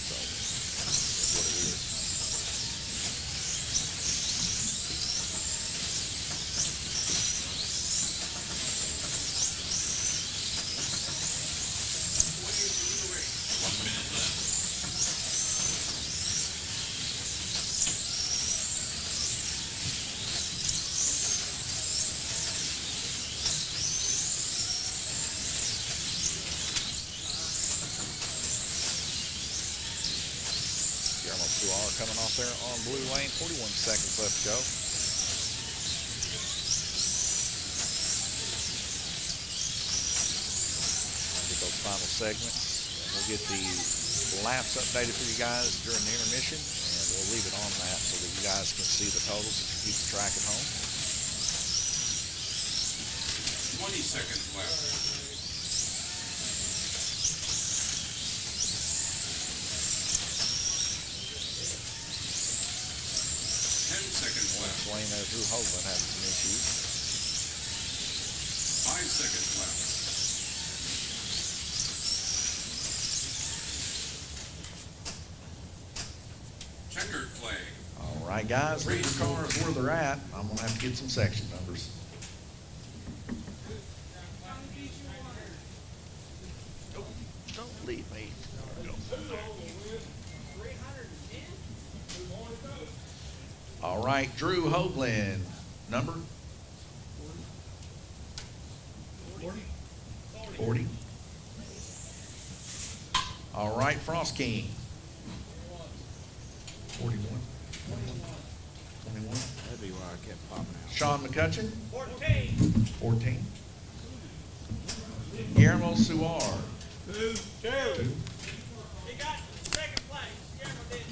S1: So, that's what it is. Coming off there on blue lane, 41 seconds left to go. Get those final segments. We'll get the laps updated for you guys during the intermission, and we'll leave it on that so that you guys can see the totals if you keep the track at home.
S2: 20 seconds left.
S1: Lane there, Drew Hoagland having some issues.
S2: 5 seconds left. Checkered flag.
S1: All right, guys, leave your cars where they're at. I'm going to have to get some section numbers. Don't leave me. All right, Drew Hoagland, number? 40. All right, Frost King. 41. 21.
S6: That'd be why I kept popping out.
S1: Sean McCutcheon.
S8: 14.
S1: 14. Guillermo Suar. 2.
S8: He got second place. Guillermo did.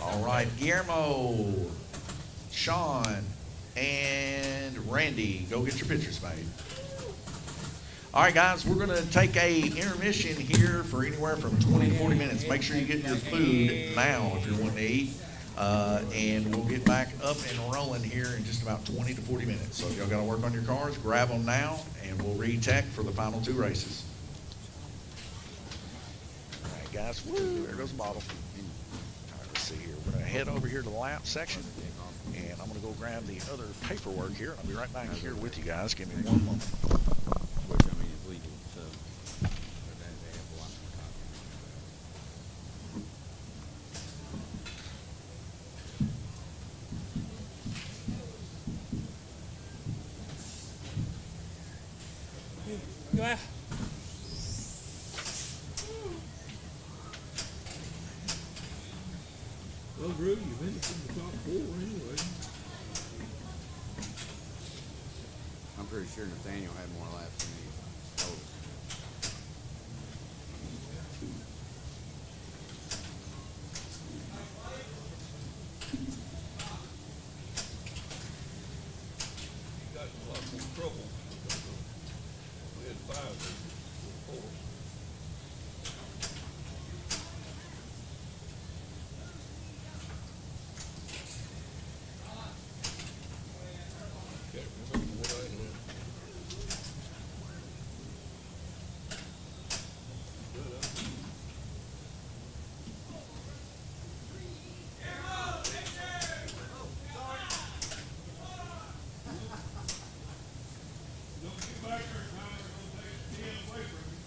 S1: All right, Guillermo, Sean, and Randy, go get your pictures made. All right, guys, we're going to take a intermission here for anywhere from 20 to 40 minutes. Make sure you get your food now if you're wanting to eat. And we'll get back up and rolling here in just about 20 to 40 minutes. So if y'all got to work on your cars, grab them now, and we'll re-tech for the final 2 races. All right, guys. Woo, there goes the bottle. All right, let's see here. We're going to head over here to the lap section, and I'm going to go grab the other paperwork here. I'll be right back here with you guys. Give me one moment.
S6: Which, I mean, is legal, so. But then they have a lot of copies.
S3: Go out.
S7: Well, Drew, you finished in the top 4 anyway.
S6: I'm pretty sure Nathaniel had more laps than me total.
S7: He got in a lot more trouble. We had 5 or 4. Can't remember what I had.
S3: Don't get back there, Tyler. Don't take it away from you.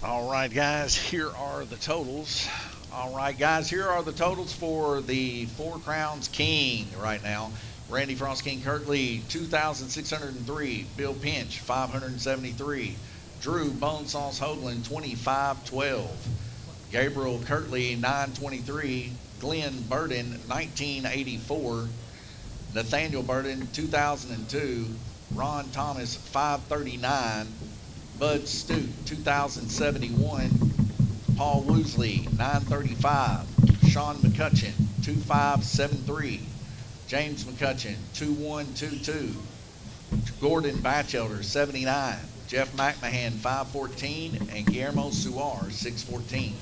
S1: All right, guys, here are the totals. All right, guys, here are the totals for the Four Crowns King right now. Randy Frost King Kirkley, 2,603. Bill Pinch, 573. Drew Bonesauce Hoagland, 2,512. Gabriel Kirtley, 923. Glenn Burden, 1984. Nathaniel Burden, 2002. Ron Thomas, 539. Bud Stute, 2071. Paul Woosley, 935. Sean McCutcheon, 2573. James McCutcheon, 2122. Gordon Batchelder, 79. Jeff McMahon, 514. And Guillermo Suar, 614.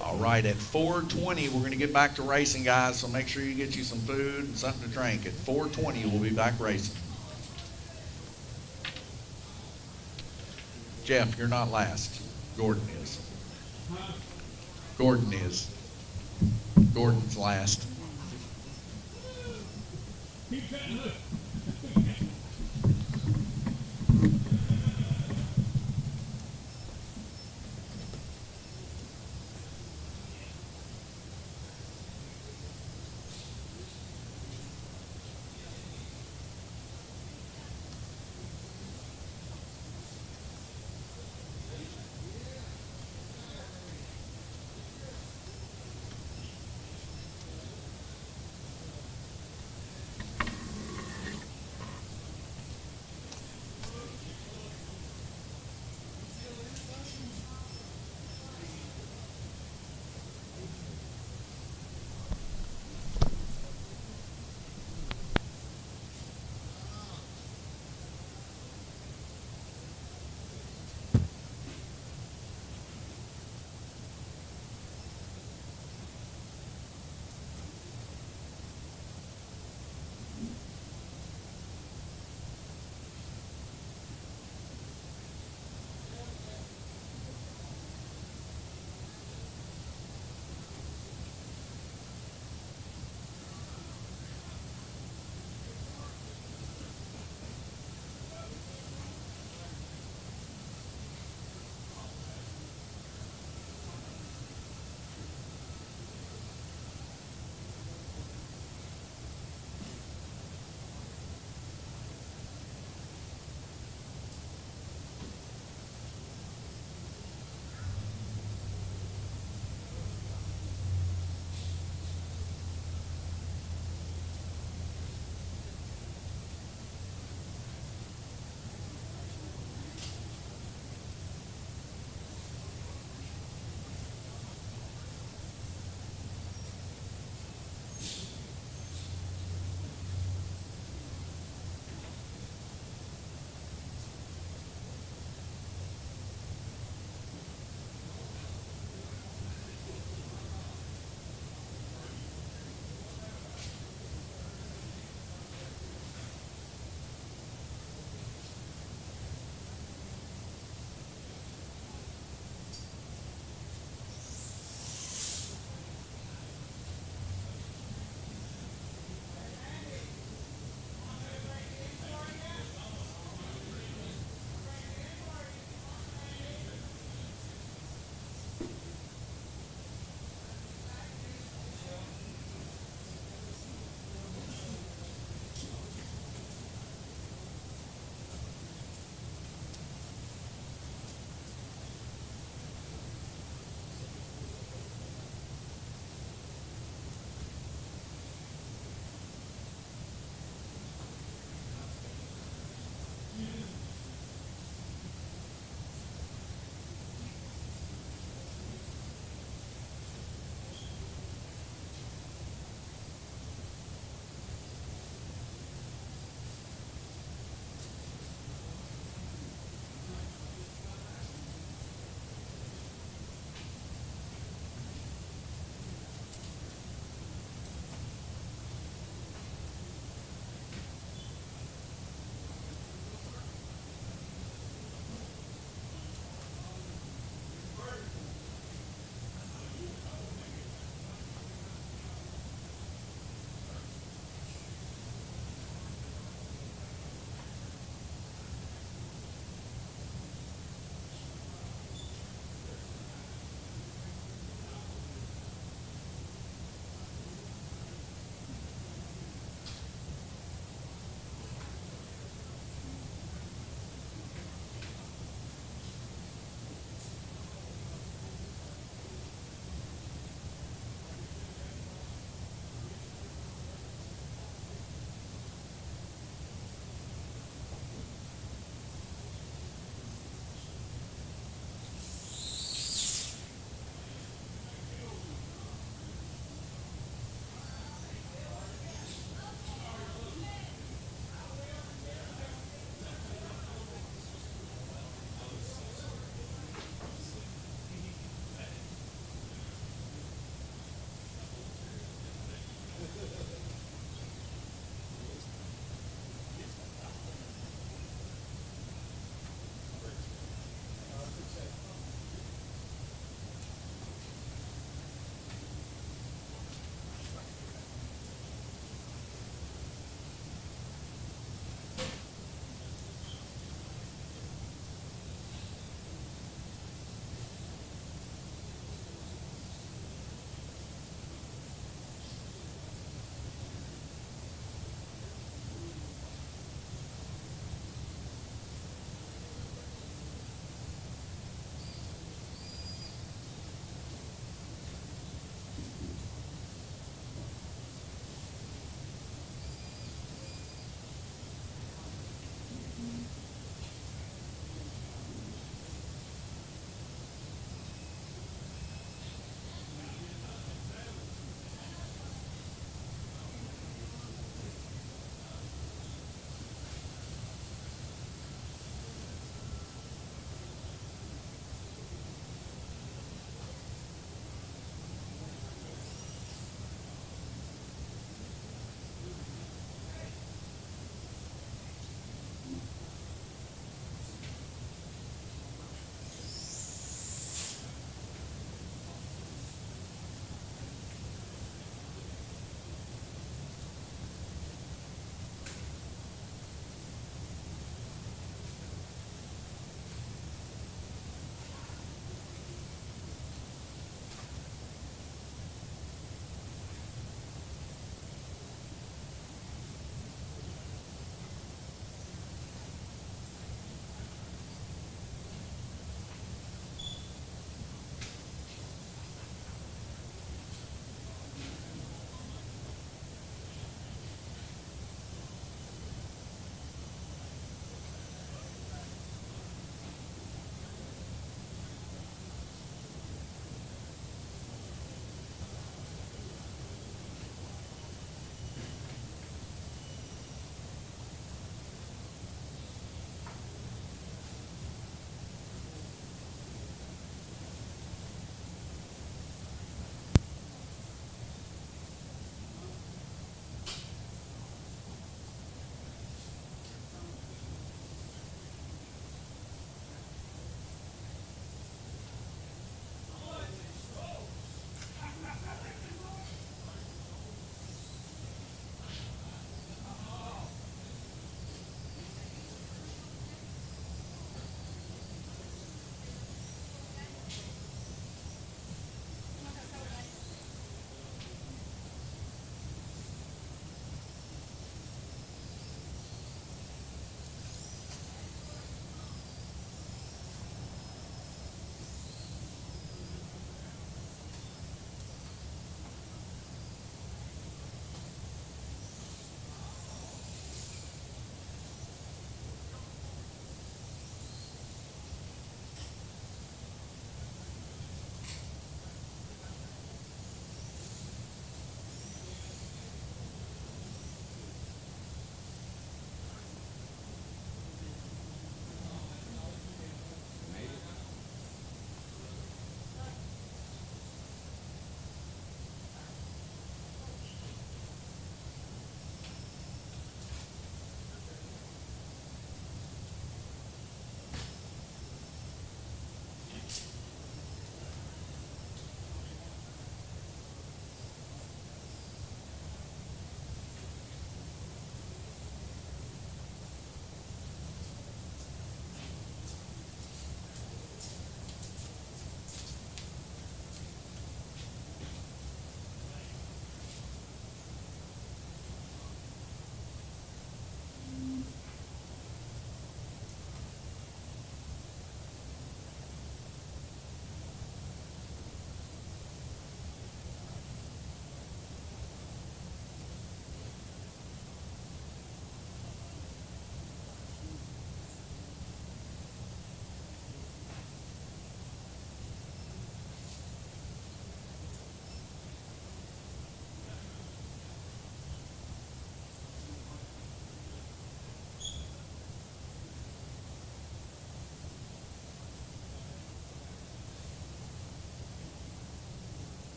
S1: All right, at 4:20, we're going to get back to racing, guys, so make sure you get you some food and something to drink. At 4:20, we'll be back racing. Jeff, you're not last. Gordon is. Gordon is. Gordon's last.
S3: Keep cutting, look.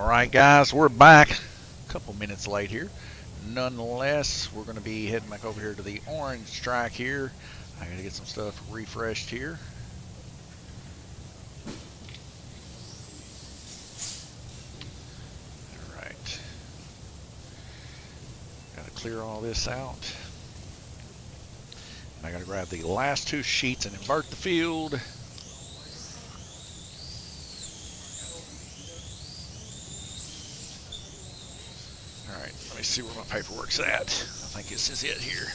S1: All right, guys, we're back. A couple minutes late here. Nonetheless, we're going to be heading back over here to the orange track here. I got to get some stuff refreshed here. All right. Got to clear all this out. I got to grab the last two sheets and invert the field. All right, let me see where my paperwork's at. I think this is it here.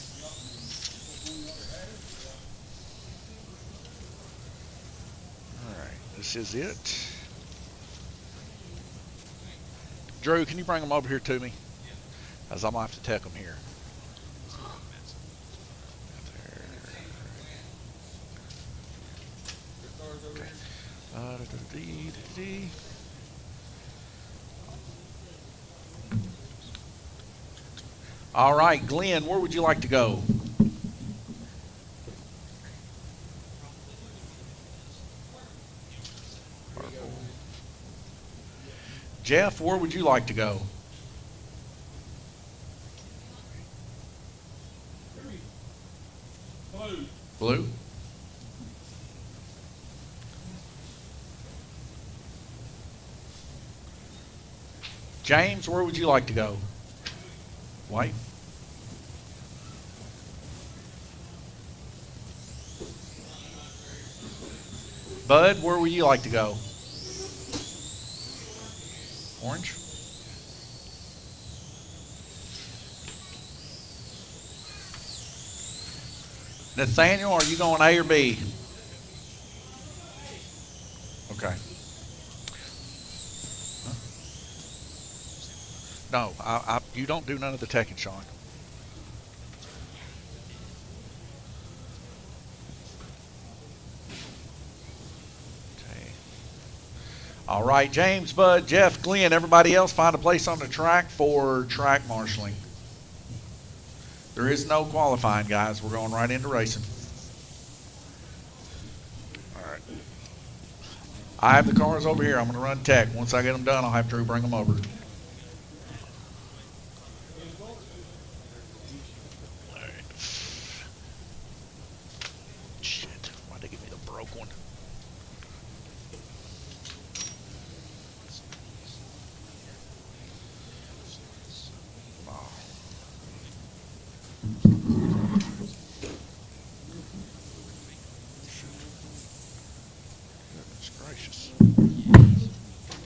S1: All right, this is it. Drew, can you bring them over here to me? As I'm going to have to take them here. All right, Glenn, where would you like to go? Purple. Jeff, where would you like to go?
S3: Blue.
S1: Blue. James, where would you like to go? White. Bud, where would you like to go? Orange. Nathaniel, are you going A or B? Okay. No, you don't do none of the teching, Sean. Okay. All right, James, Bud, Jeff, Glenn, everybody else find a place on the track for track marshaling. There is no qualifying, guys. We're going right into racing. All right. I have the cars over here. I'm going to run tech. Once I get them done, I'll have Drew bring them over.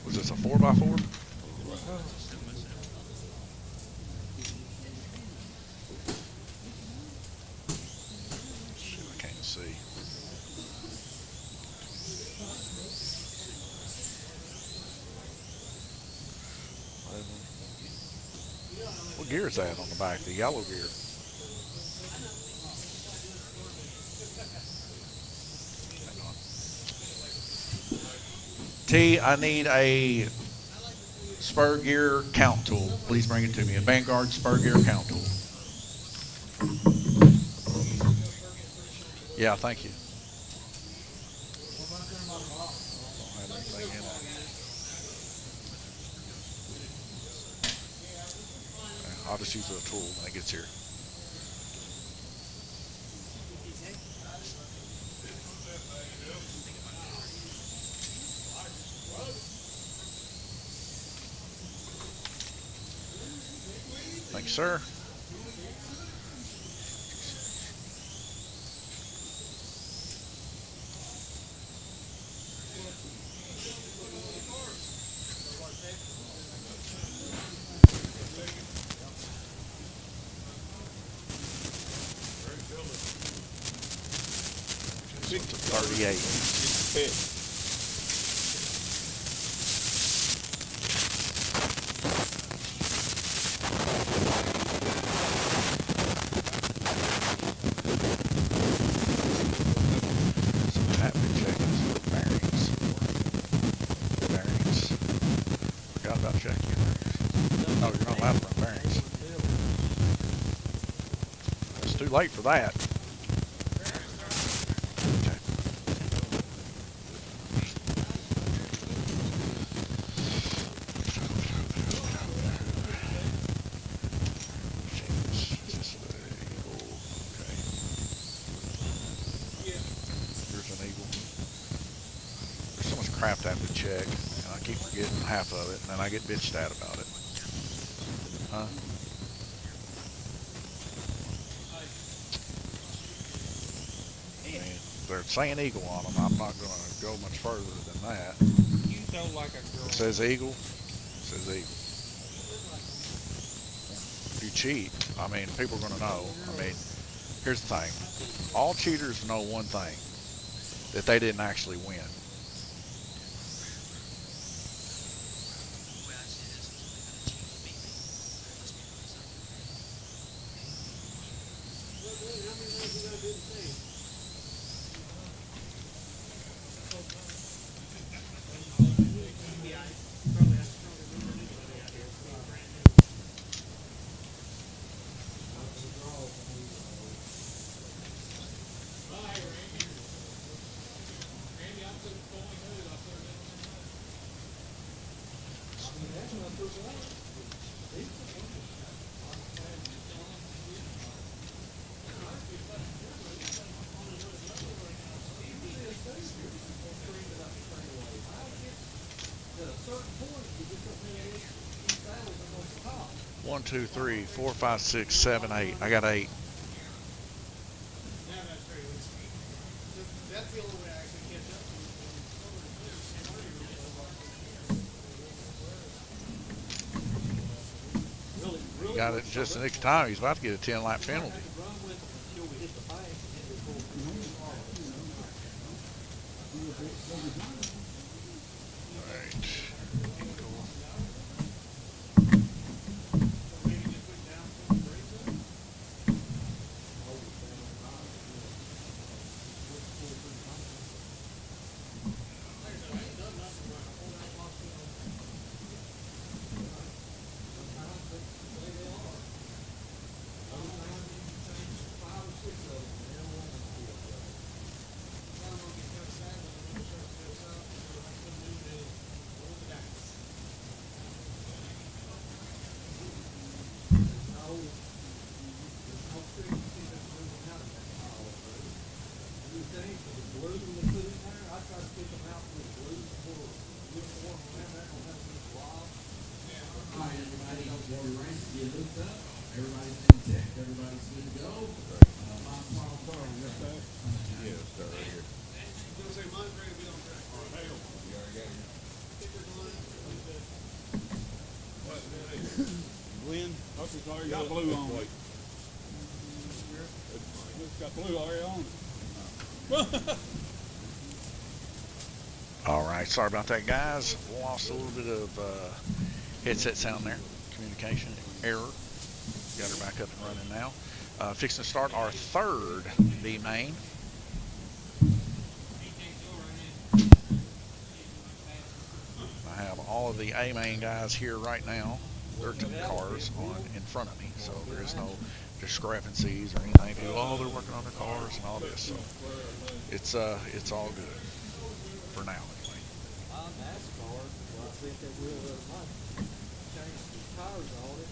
S1: Was this a 4x4? Shit, I can't see. What gear is that on the back? The yellow gear. T, I need a spur gear count tool. Please bring it to me. A Vanguard spur gear count tool. Yeah, thank you. Don't have anything in it. Okay, I'll just use a tool when it gets here. Thank you, sir. It's 38. Late for that. Okay. crap to have to check, and I keep forgetting half of it, and then I get bitched at about it. Huh? I mean, they're saying Eagle on them. I'm not going to go much further than that.
S6: You throw like a girl.
S1: It says Eagle. It says Eagle. If you cheat, I mean, people are going to know. I mean, here's the thing. All cheaters know one thing, that they didn't actually win. One, two, three, four, five, six, seven, 8. I got 8.
S8: That's the only way I actually catch up to
S1: He got it just the next time. He's about to get a 10-lap penalty.
S8: run with them until we hit the bank and then pull
S3: Already got blue on it. It's got blue already on it.
S1: All right, sorry about that, guys. Lost a little bit of headset sound there. Communication error. Got her back up and running now. Fixing to start our third B main. I have all of the A main guys here right now. Their cars on in front of me, so there is no discrepancies or anything. People, oh, they're working on their cars and all this. So it's all good for now, anyway.
S5: On NASCAR, well, I think they will change the tires on it,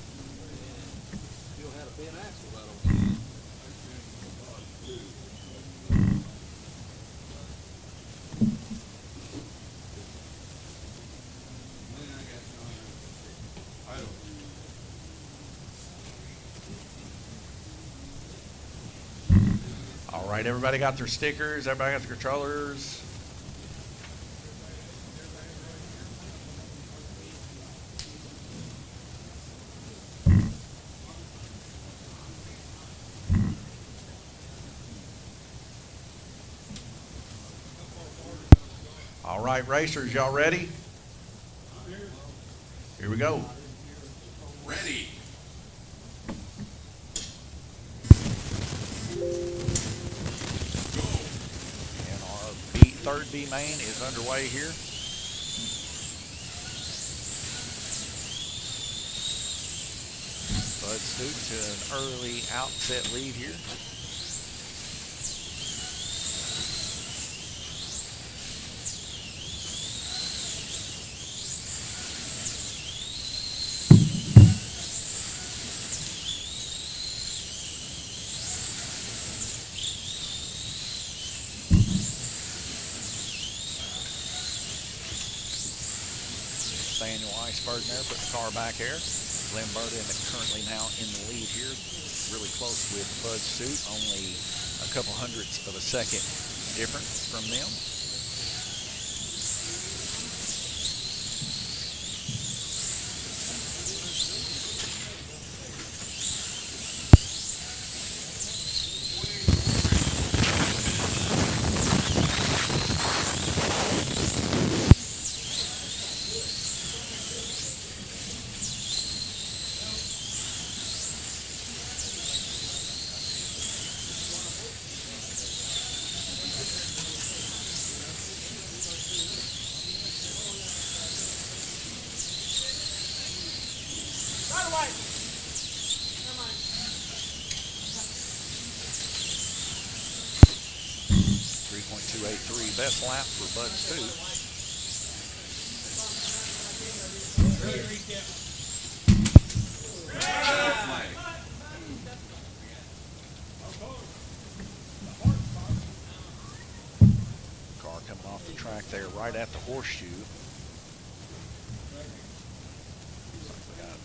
S5: and still had a bent axle right on it.
S1: All right, everybody got their stickers. Everybody got their controllers. All right, racers, y'all ready? Here we go.
S2: Ready.
S1: And our third B main is underway here. Bud Stoops to an early outset lead here. Ice Burden there, putting the car back here. Glenn Burden currently now in the lead here, really close with Bud Suit, only a couple hundredths of a second different from them.
S8: Right away.
S1: 3.283 best lap for Bud Stoot.
S2: Flag.
S1: Car coming off the track there right at the horseshoe. Looks like we got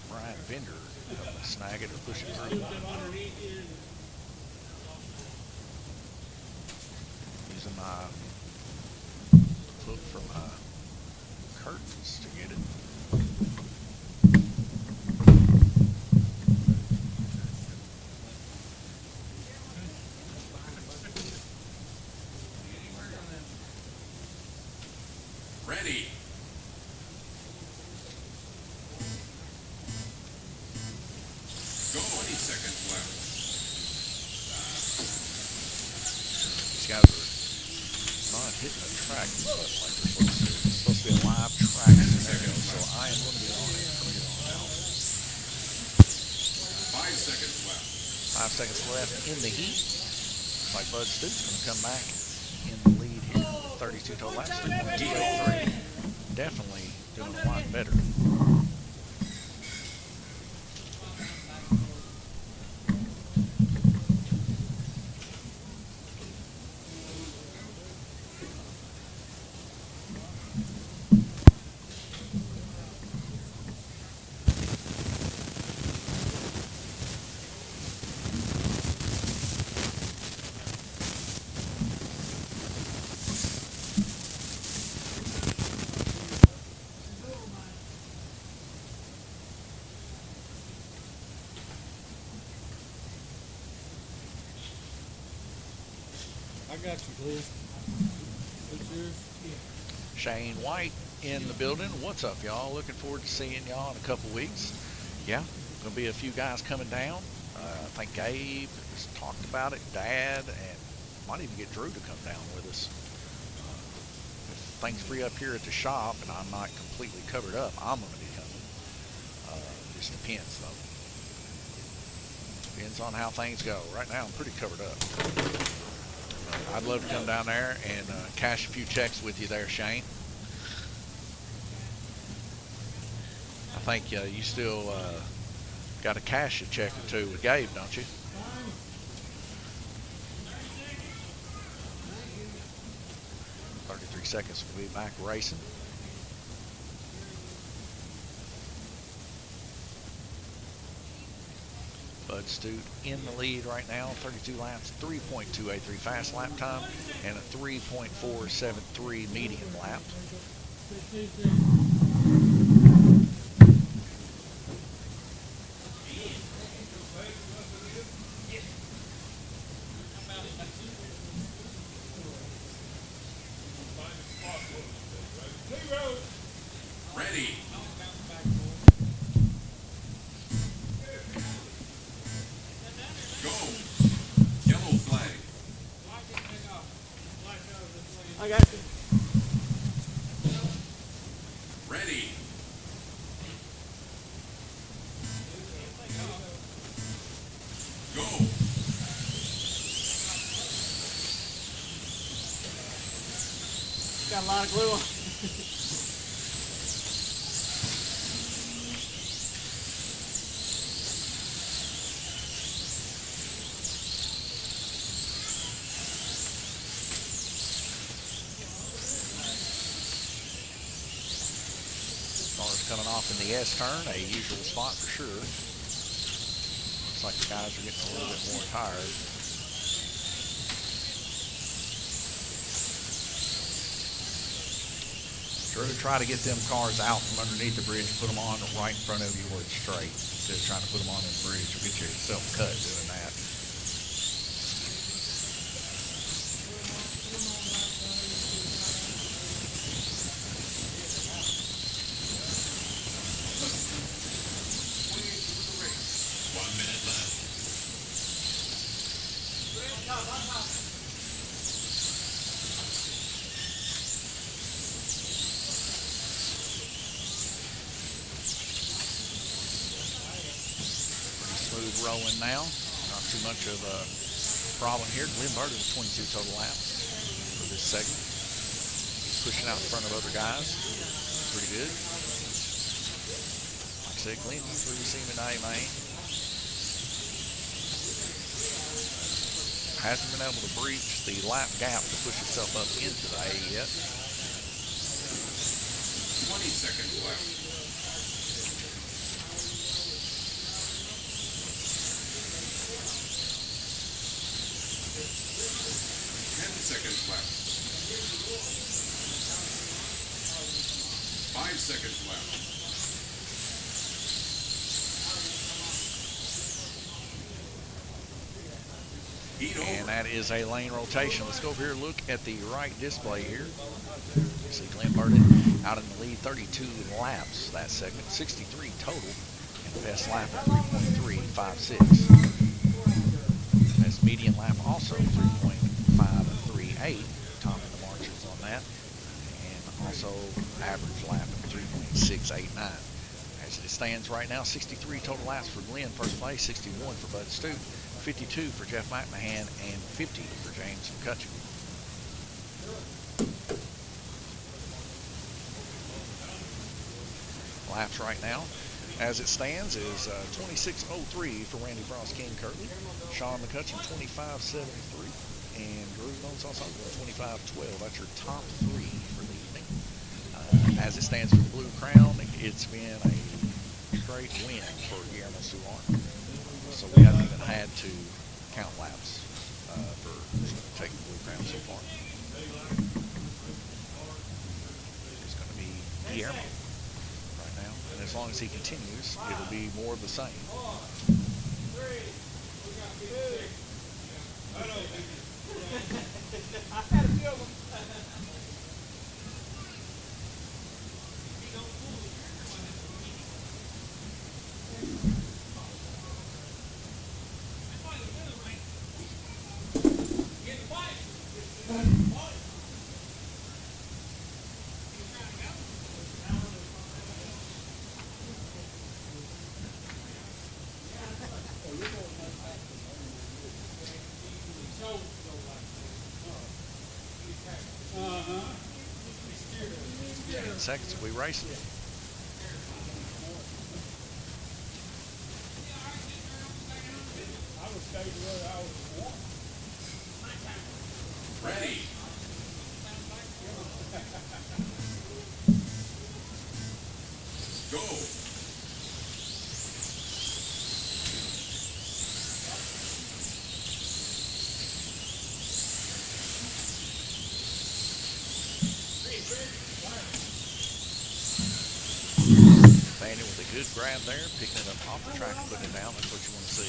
S1: Brian Bender helping snag it or push it through. Using my hook for my curtains to get it.
S2: Ready. Go. 20 seconds left.
S1: These guys are not hitting the track but like they're supposed to. It's supposed to be a live track scenario, so I am going to be on it from here on out.
S2: 5 seconds left.
S1: 5 seconds left in the heat. Looks like Bud Stoot's going to come back in the lead here. 32 total laps, 3.283. Definitely doing a lot better.
S6: I got you, Cliff. It's yours.
S1: Shane White in the building. What's up, y'all? Looking forward to seeing y'all in a couple weeks. Yeah, going to be a few guys coming down. I think Gabe has talked about it, Dad, and might even get Drew to come down with us. If things free up here at the shop and I'm not completely covered up, I'm going to be coming. Just depends, though. Depends on how things go. Right now, I'm pretty covered up. I'd love to come down there and cash a few checks with you there, Shane. I think you still got to cash a check or two with Gabe, don't you? "33 seconds, we'll be back racing." Bud Stoot in the lead right now, 32 laps, 3.283 fast lap time, and a 3.473 medium lap.
S2: Ready. Go. Yellow flag.
S8: I got you.
S2: Ready. Go.
S8: Got a lot of glue on.
S1: off in the S turn, a usual spot for sure. Looks like the guys are getting a little bit more tired. Sure to try to get them cars out from underneath the bridge, put them on right in front of you where it's straight. Instead of trying to put them on the bridge, you'll get yourself cut doing that. Smooth rolling now. Not too much of a problem here. Glenn Burden with 22 total laps for this segment. He's pushing out in front of other guys. Pretty good. Like I said, Glenn, through the seam today, man. Hasn't been able to breach the lap gap to push himself up into the A yet.
S2: 20 seconds left. 10 seconds left. 5 seconds left.
S1: And that is a lane rotation. Let's go over here and look at the right display here. You see Glenn Burden out in the lead, 32 laps that segment, 63 total, and the best lap of 3.356. Best median lap also 3.538, topping the marches on that, and also average lap of 3.689. As it stands right now, 63 total laps for Glenn, first place, 61 for Bud Stoop, 52 for Jeff McMahon, and 50 for James McCutcheon. Laps right now, as it stands, is 26:03 for Randy Frost, King Curley, Sean McCutcheon 25:73, and Drew Gonzalez 25:12. That's your top three for the evening. As it stands for the Blue Crown, it's been a great win for Guillermo Suar. So we haven't even had to count laps for taking the Blue Crown so far. It's going to be Guillermo right now. And as long as he continues, it'll be more of the same. Seconds will be racing.
S2: Ready. Go.
S1: Daniel with a good grab there, picking it up off the track and putting it down. That's what you want to see.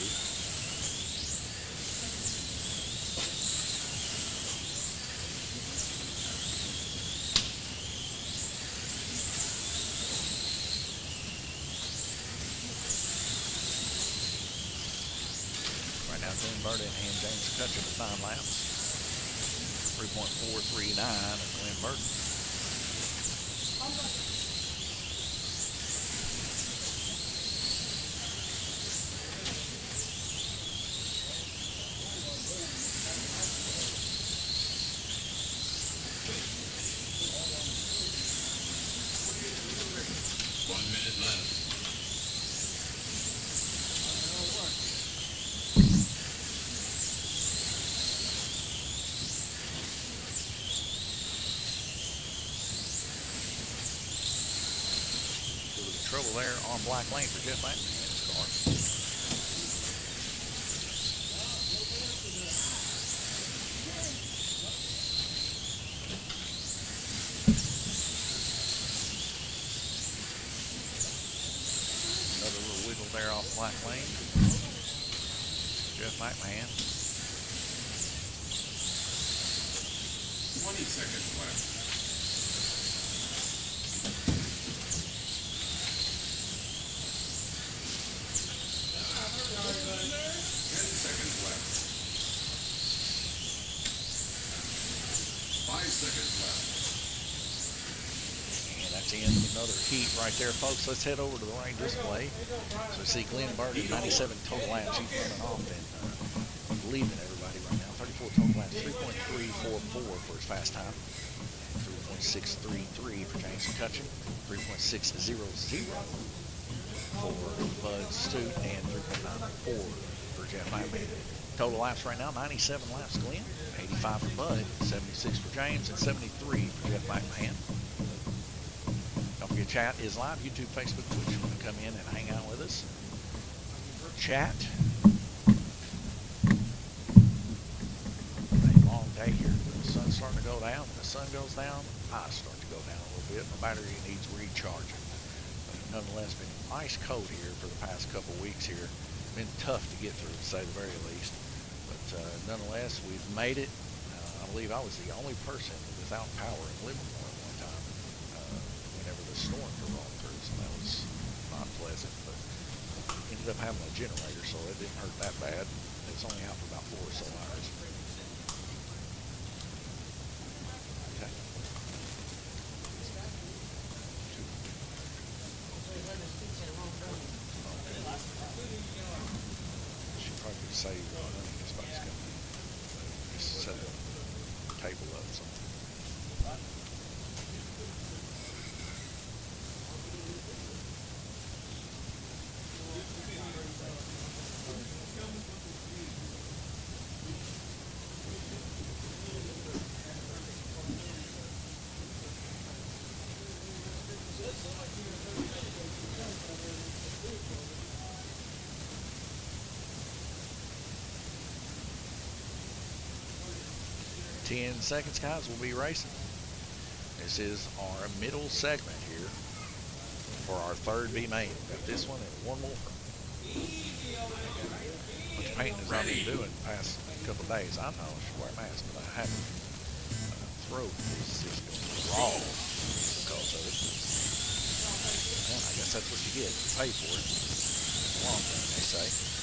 S1: Right now, Glenn Burden and James McCutcheon with 9 laps. 3.439 of Glenn Burden. trouble there on black lane for Jeff Knight and his car. Another little wiggle there off black lane. Jeff McMahon.
S2: 20 seconds left. 10 seconds left. 5 seconds left.
S1: And that's the end of another heat right there, folks. Let's head over to the right display. So we see Glenn Burton, 97 total laps. He's running off and leaving everybody right now. 34 total laps, 3.344 for his fast time. 3.633 for James McCutcheon. 3.600 for Bud Stute, and 3.94 for Jeff McMahon. Total laps right now, 97 laps Glenn, 85 for Bud, 76 for James, and 73 for Jeff McMahon. Don't forget, chat is live, YouTube, Facebook, Twitch. You want to come in and hang out with us. Chat. A long day here. The sun's starting to go down. When the sun goes down, I start to go down a little bit. My battery needs recharging. But nonetheless, been ice cold here for the past couple weeks here. Been tough to get through, to say the very least. But nonetheless, we've made it. I believe I was the only person without power in Livermore at one time whenever the storms were rolling through, so that was not pleasant. But ended up having a generator, so it didn't hurt that bad. It was only out for about 4 or so hours. Okay. She probably could save running as far as coming. Just set the table up somewhere. In 10 seconds, guys, we'll be racing. This is our middle segment here for our third B main. Got this one and one more. Much painting as I've been doing the past couple of days. I know I should wear a mask, but I haven't. My throat is just going raw because of it. Well, I guess that's what you get. You pay for it. It's a long thing, they say.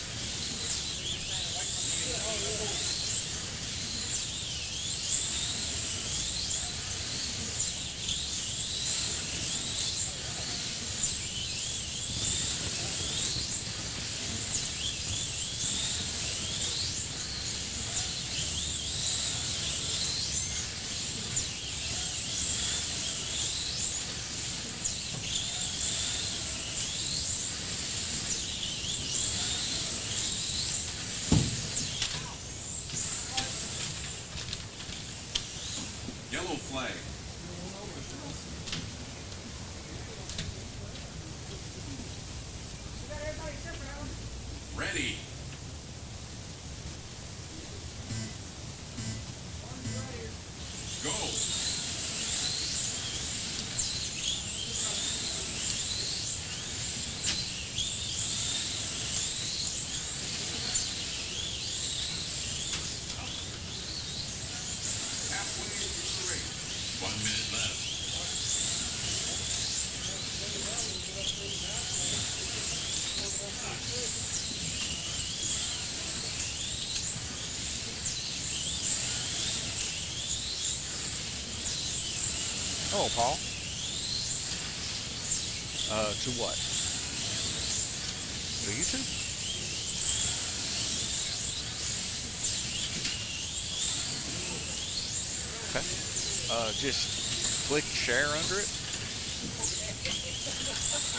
S2: Yellow flag. Ready. Go. Halfway through the race. 1 minute left.
S1: Hello, Paul. To what? To YouTube? Okay. Just click share under it.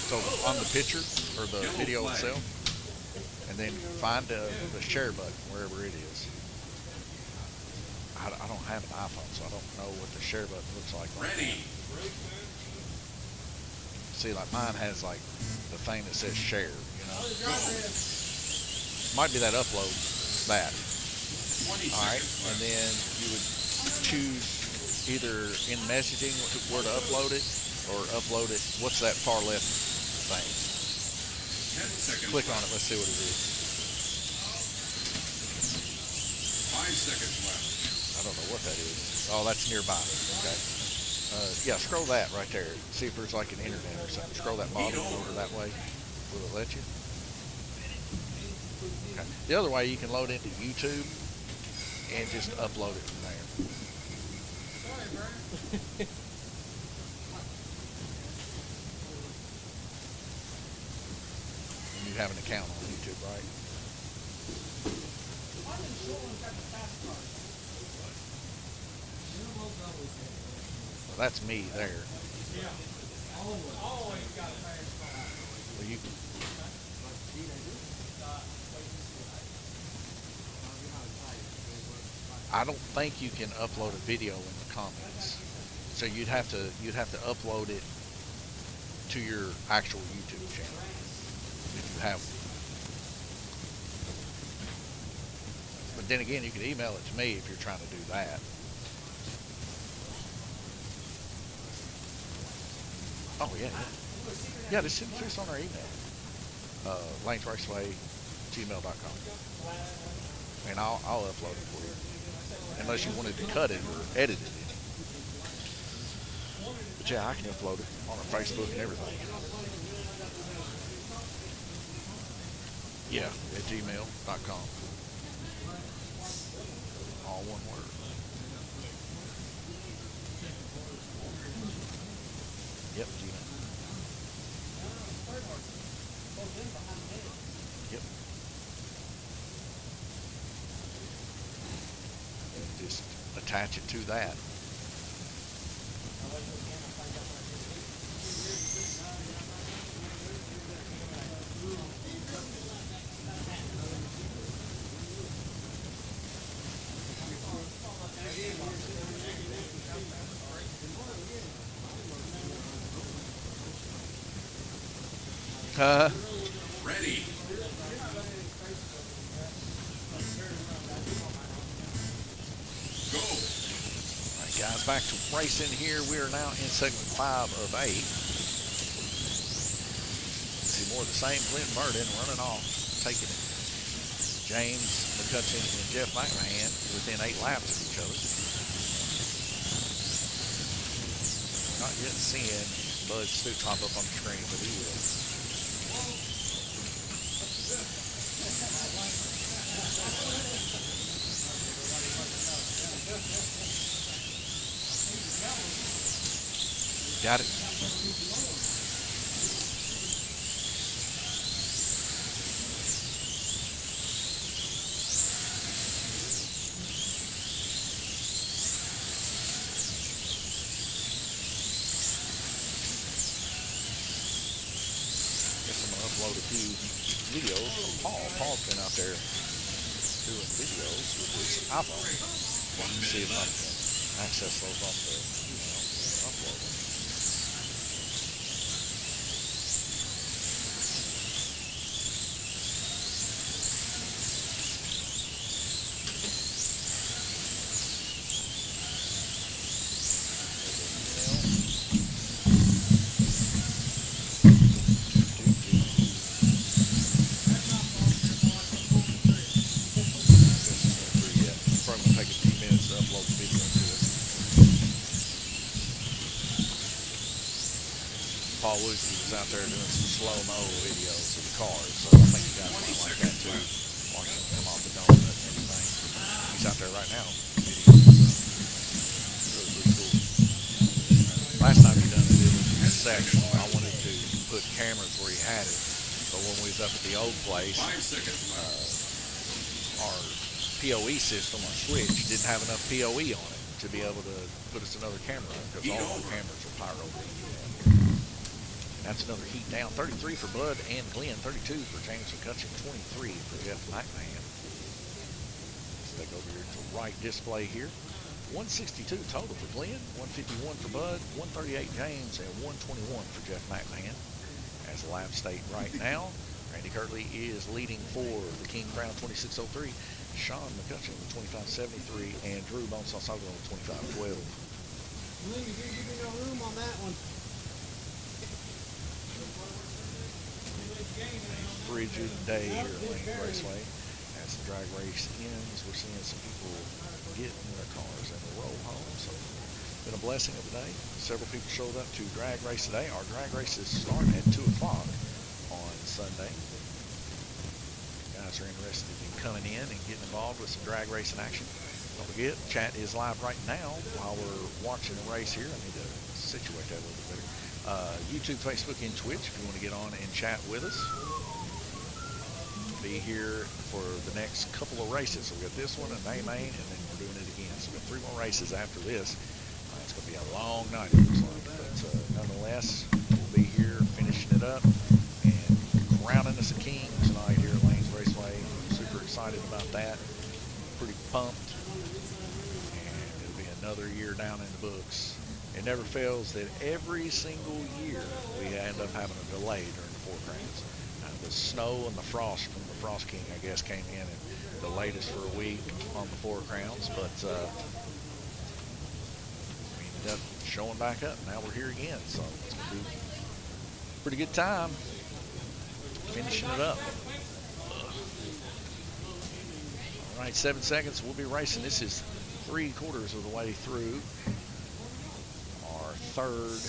S1: So on the picture or the video itself, and then find the share button wherever it is. I don't have an iPhone, so I don't know what the share button looks like.
S2: Ready.
S1: See, like mine has like the thing that says share, you know. Might be that upload, that.
S2: 20
S1: All right,
S2: seconds
S1: and
S2: left.
S1: then you would choose either in messaging where to upload it or upload it. What's that far left thing?
S2: 10 seconds
S1: Click on
S2: left.
S1: it. Let's see what it is.
S2: 5 seconds left.
S1: I don't know what that is. Oh, that's nearby. Okay. Yeah, scroll that right there. See if there's like an internet or something. Scroll that bottom over that way. Will it let you? Okay. The other way, you can load into YouTube and just upload it from there. And you have an account on YouTube, right? Well, that's me there. Well, you, I don't think you can upload a video in the comments. So you'd have to upload it to your actual YouTube channel if you have one. But then again, you can email it to me if you're trying to do that. Oh yeah, yeah. Just send it to us on our email. LanesRaceway@gmail.com. And I'll upload it for you. Unless you wanted to cut it or edit it. But yeah, I can upload it on our Facebook and everything. Yeah, at gmail.com. All one word. Yep, Gmail. Yep. Just attach it to that.
S2: Ready. Go.
S1: All right, guys, back to racing here. We are now in segment 5 of 8. See more of the same. Glenn Burden running off, taking it. James McCutcheon and Jeff McMahon within 8 laps of each other. Not yet seeing Bud Stute pop up on the screen, but he will. Got it. Guess I'm gonna upload a few videos from Paul. Paul's been out there doing videos with his iPhone. Let me see if I can access those off the email and upload them. Probably gonna take a few minutes to upload the video to it. Paul Lucy was out there doing some slow-mo videos of the cars, so I think you guys might like that too. Watching them come off the donut and everything. He's out there right now. Really pretty cool. Last time he done it, it was in a section. I wanted to put cameras where he had it, but when we was up at the old place,
S2: 5 seconds left.
S1: our POE system, our switch, didn't have enough POE on it to be able to put us another camera on, because all our cameras are pyro. That's another heat down. 33 for Bud and Glenn, 32 for James McCutcheon, 23 for Jeff McMahon. So they go over here to the right display here. 162 total for Glenn, 151 for Bud, 138 James, and 121 for Jeff McMahon. As the lap state right now, Randy Kirtley is leading for the King Crown 2603, Sean McCutcheon with 2573, and Drew Bonesaw Sutherland with 2512.
S5: Glenn, you didn't give me no room on that one.
S1: Frigid day here at Lane Raceway. As the drag race ends, we're seeing some people get in their cars and roll home. So it's been a blessing of the day. Several people showed up to drag race today. Our drag races start at 2 o'clock on Sunday. Guys are interested in coming in and getting involved with some drag racing action. Don't forget, chat is live right now while we're watching the race here. I need to situate that a little bit better. YouTube, Facebook, and Twitch if you want to get on and chat with us. Be here for the next couple of races. So we got this one and May Main, and then we're doing it again. So we got 3 more races after this. It's going to be a long night, it looks like. But nonetheless, we'll be here finishing it up and crowning us a king tonight here at Lanes Raceway. Super excited about that. Pretty pumped. And it'll be another year down in the books. It never fails that every single year we end up having a delay during the 4 crowns. The snow and the frost from the Frost King, I guess, came in and delayed us for a week on the 4 crowns. But we ended up showing back up. Now we're here again. So it's going to be a pretty good time finishing it up. All right, 7 seconds. We'll be racing. This is 3/4 of the way through our 3rd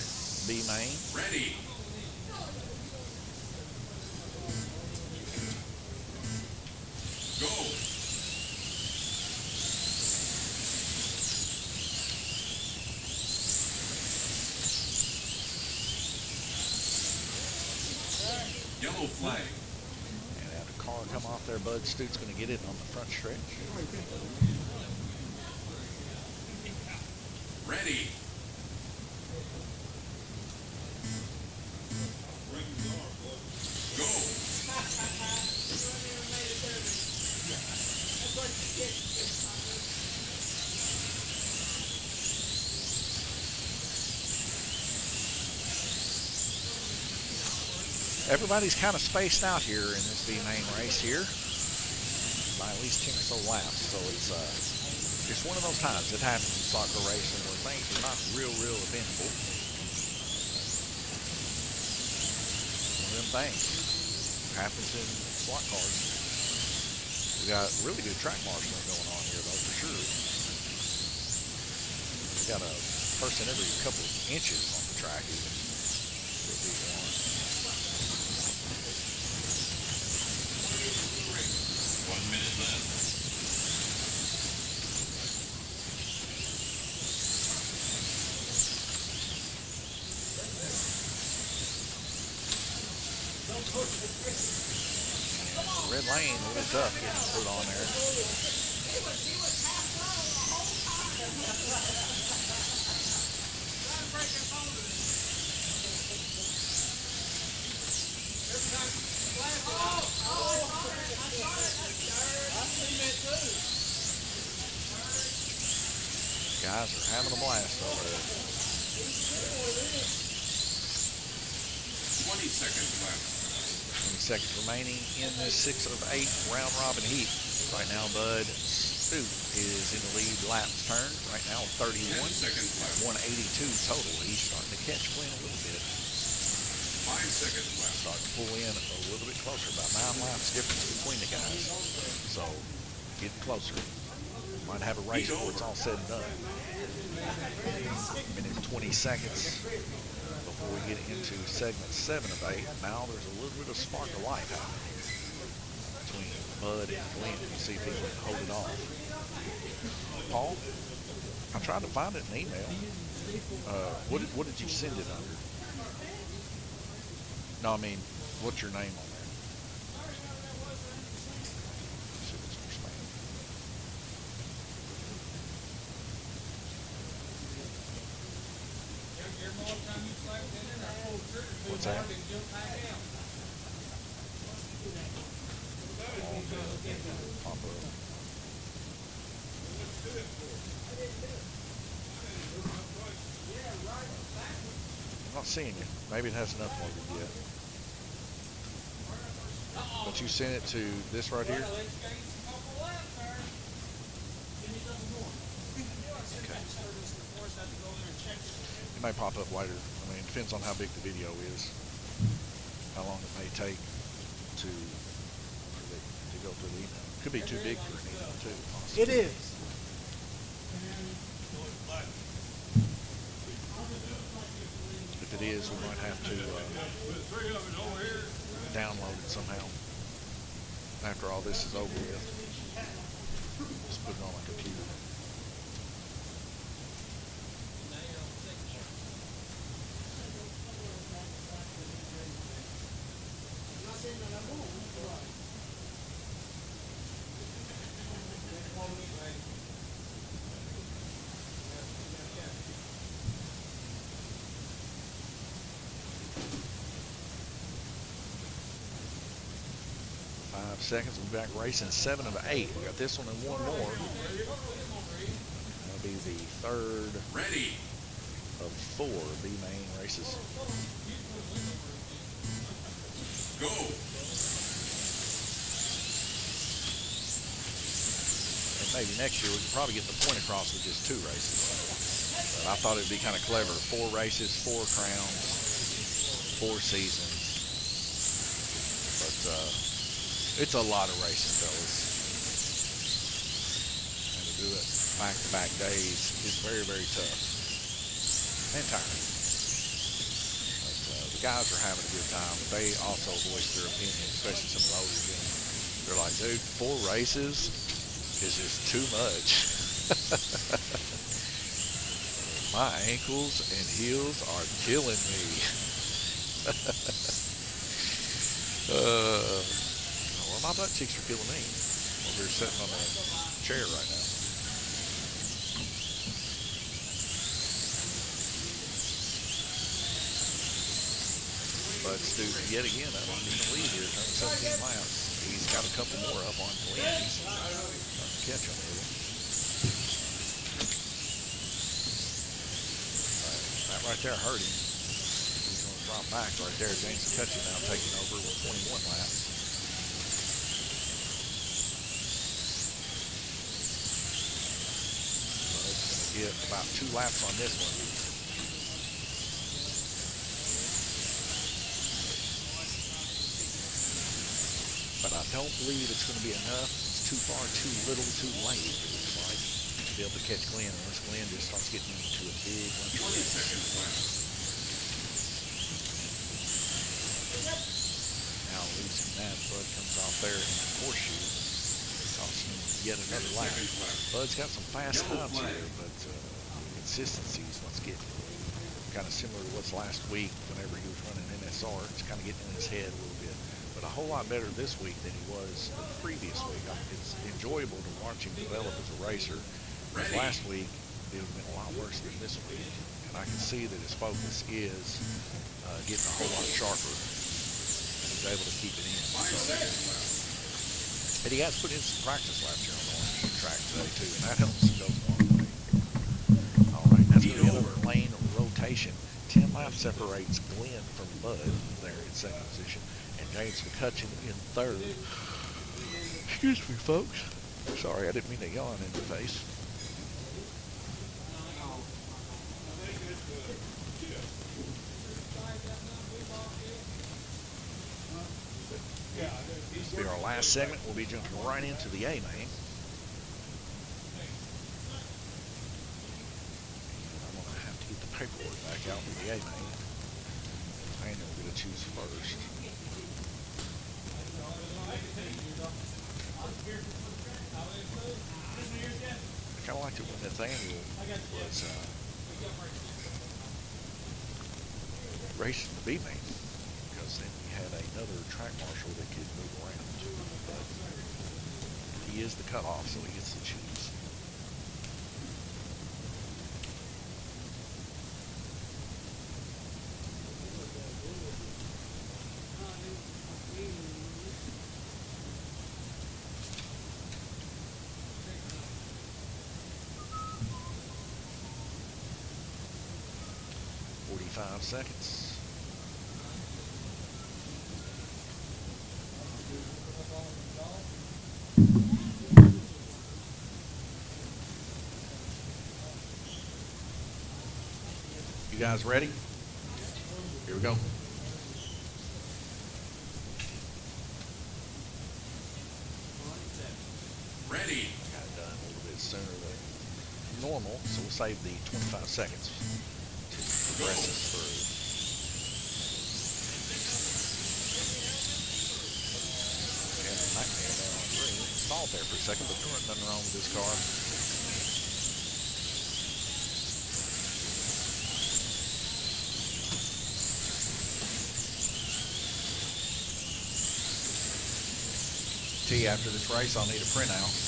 S1: B main.
S2: Ready. Go. Yellow flag.
S1: And have a car come off there. Bud Stute's going to get it on the front stretch.
S2: Ready. Go.
S1: Everybody's kind of spaced out here in this B main race here by at least 10 or so laps. So it's one of those times that happens in soccer racing where things are not real eventful. One of them things happens in slot cars. We got really good track marshaling going on here, though, for sure. We got a person every couple of inches on the track, even.
S2: 1 minute left.
S1: Red lane, a little tough getting put on there. Guys are having a blast over there.
S2: 20 seconds left.
S1: 20 seconds remaining in this 6 of 8 round robin heat. Right now, Bud Stute is in the lead laps turned. Right now, 31.
S2: 10 seconds left.
S1: 182 total. He's starting to catch Glenn a little bit.
S2: 5 seconds left.
S1: Starting to pull in a little bit closer. About 9 laps difference between the guys. So, getting closer. Might have a race before it's all said and done. Minute 20 seconds before we get into segment 7 of 8. Now there's a little bit of spark of life happening between Bud and Glenn. You see if he can hold it off. Paul, I tried to find it in email. What did you send it under? No, I mean, what's your name on there? See if it's for spam. What's that? Pop up. seeing you. Maybe it hasn't uploaded yet. But you sent it to this right here? Okay. It may pop up later. I mean, it depends on how big the video is. How long it may take to go through the email. Could be too big for an email too. Possibly.
S5: It is.
S1: If it is, we might have to download it somehow. After all this is over with, just put it on my computer. Seconds. We'll be back racing 7 of 8. We got this one and one more. That'll be the third
S2: Ready.
S1: of 4 B main races.
S2: Go.
S1: And maybe next year we can probably get the point across with just 2 races. But I thought it'd be kind of clever. 4 races, 4 crowns, 4 seasons. But it's a lot of racing, fellas. And to do it back-to-back days is very, very tough. And tiring. But the guys are having a good time. But they also voice their opinion, especially some of the older gens. They're like, dude, 4 races is just too much. My ankles and heels are killing me. Well, my butt cheeks are killing me. Well, we're sitting on a chair right now. But Stu, yet again, I don't even lead here, turning 17 laps. He's got a couple more up on Glenn. He's starting to catch him a little. That right there hurt him. He's going to drop back right there. James McCutcheon now taking over with 21 laps. Get about 2 laps on this one. But I don't believe it's going to be enough. It's too far, too little, too late, it looks like, to be able to catch Glenn unless Glenn just starts getting into a big lunch race. Now losing that, Bud comes off there in the horseshoe. Costing him yet another lap. Bud's got some fast times here, but consistency is what's getting kind of similar to what's last week whenever he was running NSR. It's kind of getting in his head a little bit. But a whole lot better this week than he was the previous week. It's enjoyable to watch him develop as a racer. Last week, it would have been a lot worse than this week. And I can see that his focus is getting a whole lot sharper. And he's able to keep it in. And he has put in some practice laps here on the orange track today, too. And that helps him go a long way. All right, that's going to be another lane rotation. 10 laps separates Glenn from Bud there in second position. And James McCutcheon in third. Excuse me, folks. Sorry, I didn't mean to yawn in your face. This will be our last segment. We'll be jumping right into the A main. I'm going to have to get the paperwork back out for the A main. Daniel will get to choose first. I kind of liked it when Nathaniel was racing the B main, because then we had another track marshal that could move around. But he is the cutoff, so he gets to choose. 45 seconds. You guys ready? Here we go.
S2: Ready.
S1: Got it done a little bit sooner than normal, so we'll save the 25 seconds to progress this through. Yeah, Nightmare there on green. Stalled there for a second, but there wasn't nothing wrong with this car. After this race, I'll need a printout.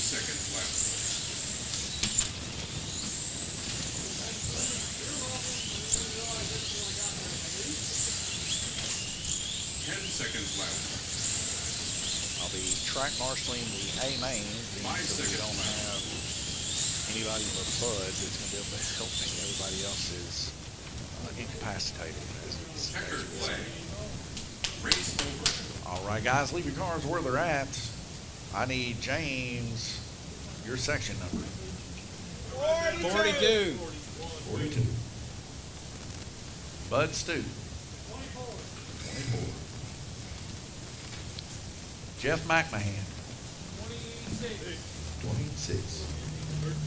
S2: Seconds left. 10 seconds left.
S1: I'll be track marshaling the A main, being
S2: 5
S1: so we
S2: seconds
S1: don't
S2: left.
S1: have anybody but Bud that's going to be able to help me. Everybody else is incapacitated. As
S2: Checkered
S1: we say.
S2: flag. Race over.
S1: All right, guys, leave your cars where they're at. I need James, your section number.
S6: 42.
S1: 42. Bud Stu. 24. Jeff McMahon. 26.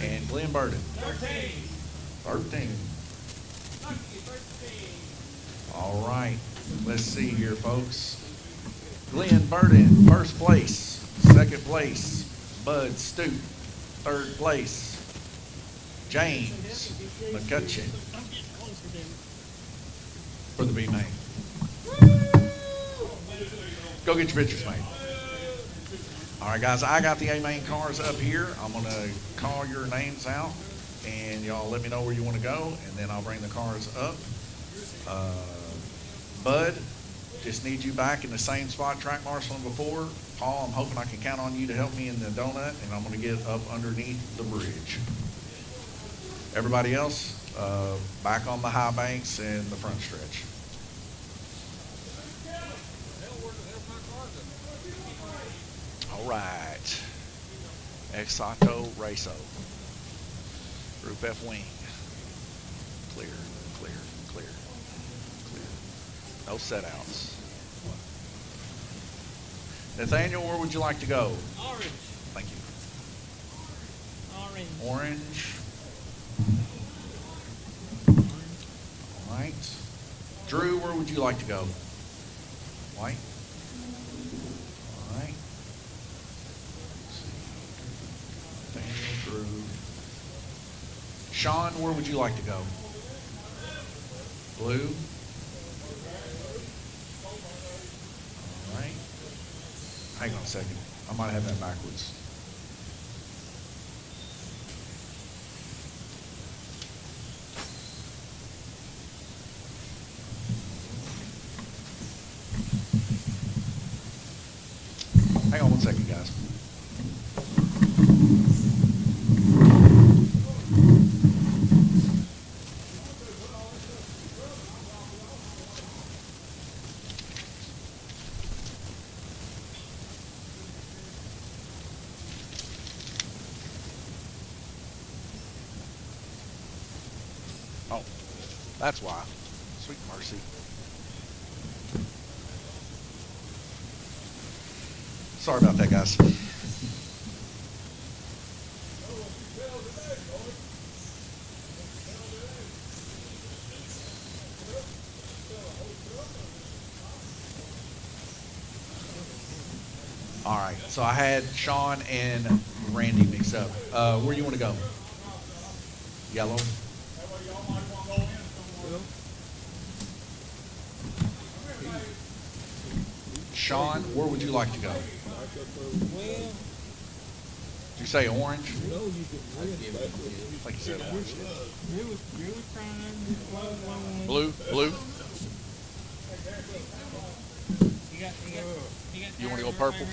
S1: And Glenn Burden. 13. All right. Let's see here, folks. Glenn Burden, first place. Second place, Bud Stu. Third place, James McCutcheon for the B main. Go get your pictures made. All right, guys, I got the A main cars up here. I'm going to call your names out, and y'all let me know where you want to go, and then I'll bring the cars up. Bud, just need you back in the same spot track marshaling before. Paul, I'm hoping I can count on you to help me in the donut, and I'm going to get up underneath the bridge. Everybody else, back on the high banks and the front stretch. All right. Exacto Raco. Group F wing. Clear, clear, clear, clear. No setouts. Nathaniel, where would you like to go?
S5: Orange.
S1: Thank you.
S5: Orange.
S1: Orange. All right. Drew, where would you like to go? White. All right. Nathaniel, Drew. Sean, where would you like to go? Blue. All right. Hang on a second. I might have that backwards. Hang on one second, guys. Oh, that's why. Sweet mercy. Sorry about that, guys. All right, so I had Sean and Randy mixed up. Where do you want to go? Yellow? Sean, where would you like to go?
S5: Well,
S1: Did you say orange?
S5: no, you could
S1: Like you said orange.
S5: really trying.
S1: Blue? Blue? You want to go purple?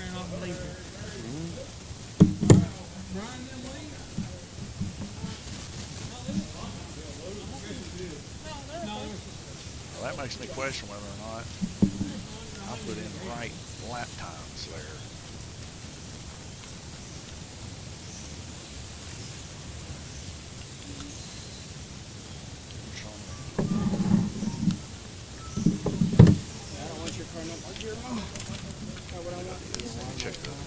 S1: Well, that makes me question whether or not I put in the right lap times there.
S5: I don't want your car number. Or your mom. Not what I want.
S1: Let me check that.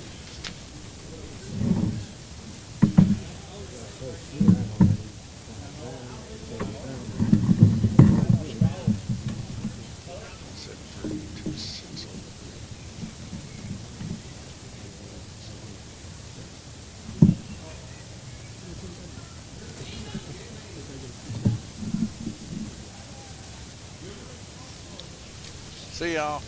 S1: See y'all.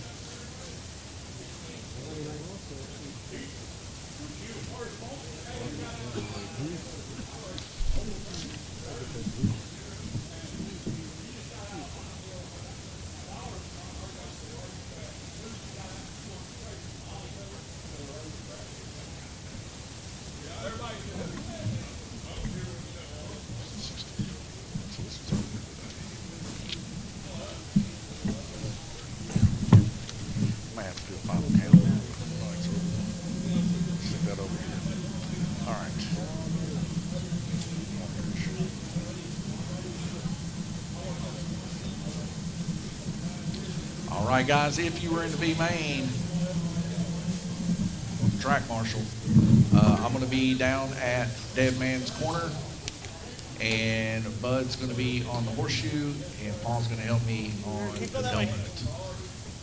S1: Might have to do a final count. Alright, so stick that over here. Alright. Alright guys, if you were in the B main track marshal, I'm going to be down at Dead Man's Corner, and Bud's going to be on the horseshoe, and Paul's going to help me on the donut.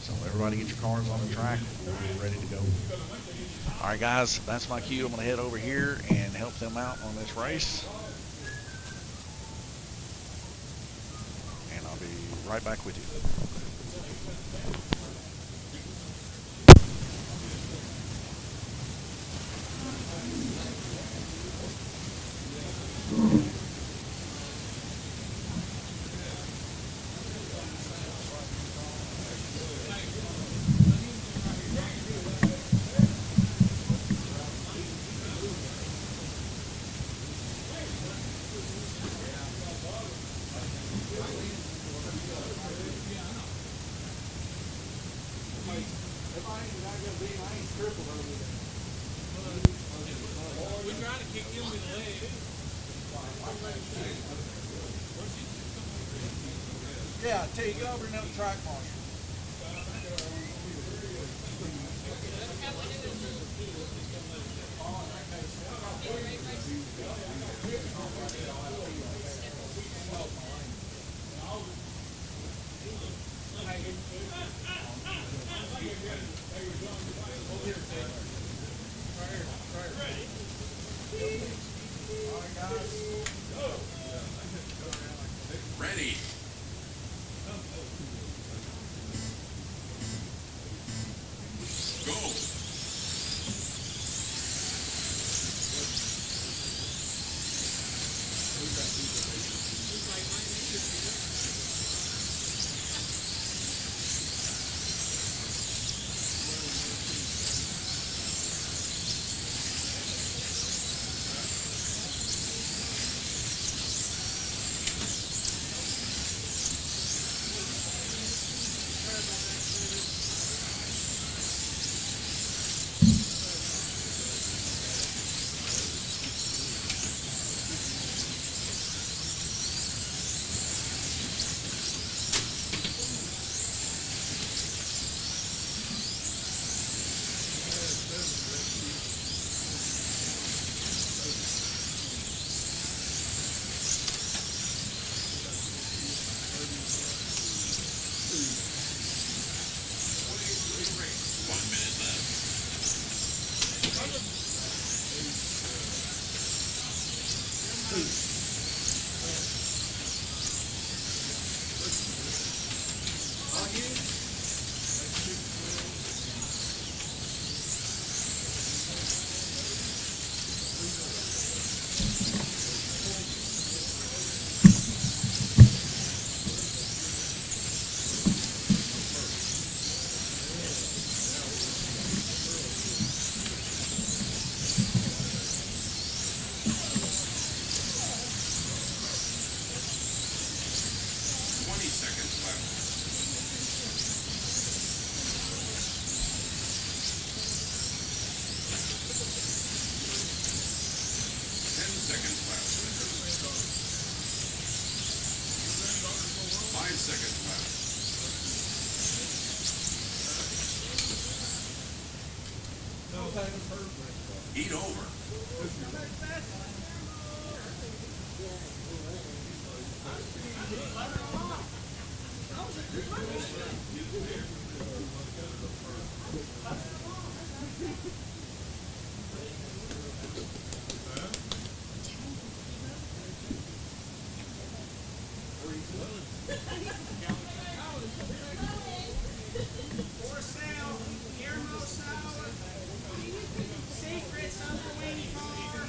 S1: So everybody get your cars on the track. We're ready to go. All right, guys, that's my cue. I'm going to head over here and help them out on this race. And I'll be right back with you.
S4: Yeah, till you go over and help track marshal.
S2: Ready. Go. 5 seconds left. Eat over.
S8: For sale, Guillermo Sour, Secrets of the Wing Car.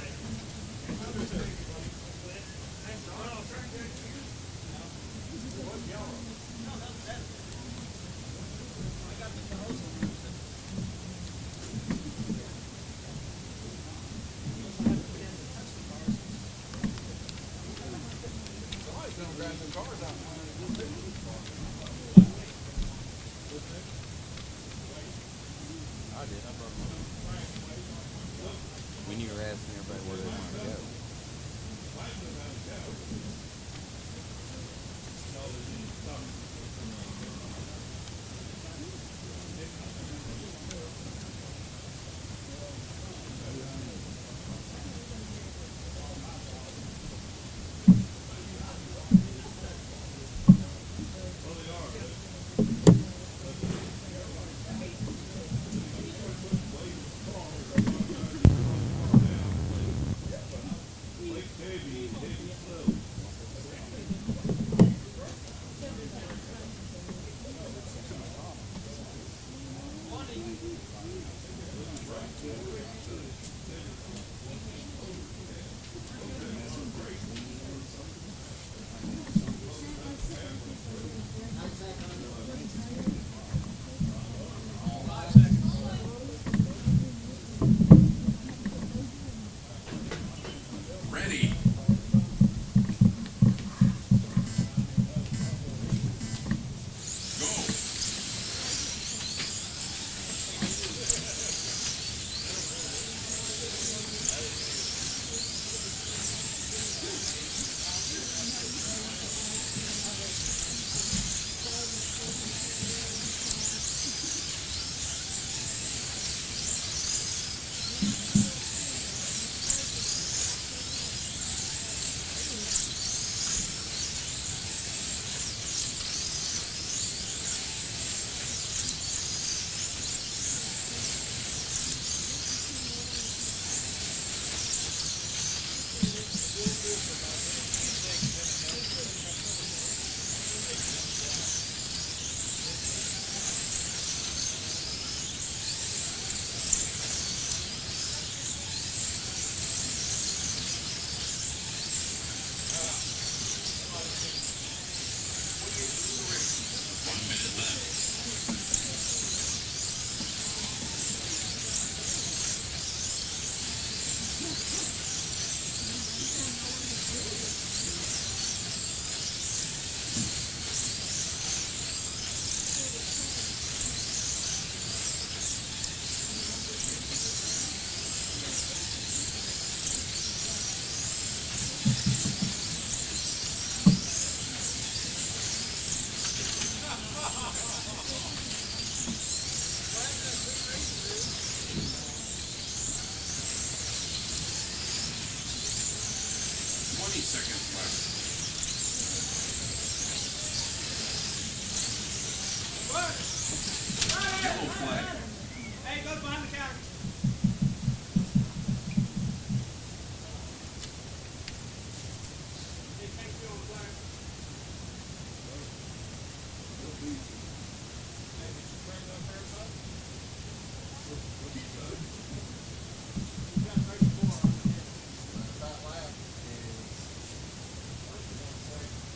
S6: I did. I brought them up. When you were asking everybody where they wanted to go.
S2: Ready. Go. 1 minute left. Seconds left. Yellow flag.
S8: Hey, go behind the counter. Hey, thank you on the flag. Hey, did you bring up everybody? You got 34 on there.
S4: That lap is.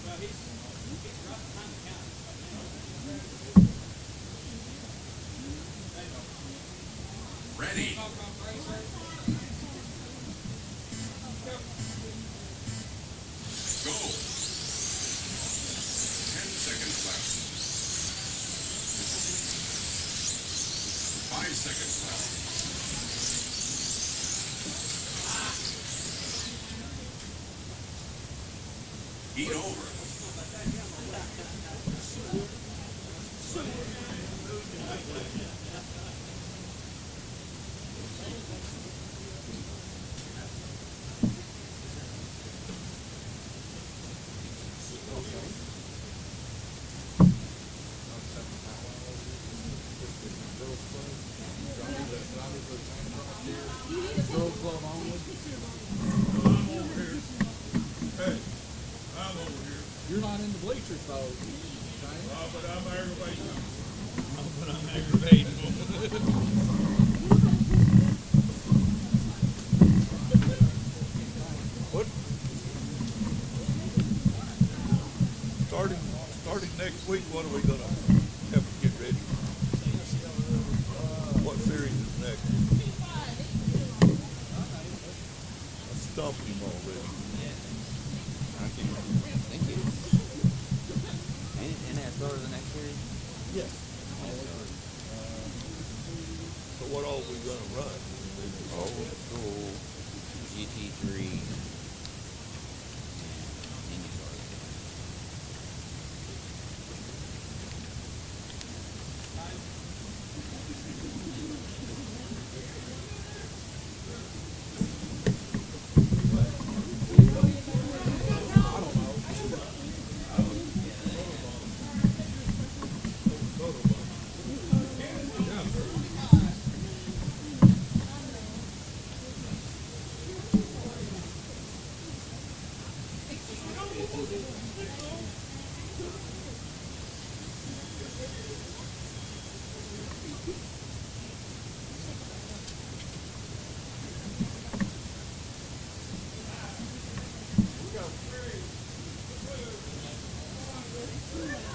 S8: Well, he's right behind the counter.
S2: Ready.
S8: Go.
S2: Go. 10 seconds left. 5 seconds left. Eat over.
S3: Girls Club only. Hey, I'm over here.
S4: You're not in the bleachers though.
S3: But I'm aggravating.
S6: But I'm aggravating.
S7: What? Starting next week, what are we gonna have to get ready? What series is next? I stumped him already.
S10: Thank you. And that's over the next series?
S4: Yes.
S7: So what all we gonna run?
S10: Old school, GT3, and IndyCar.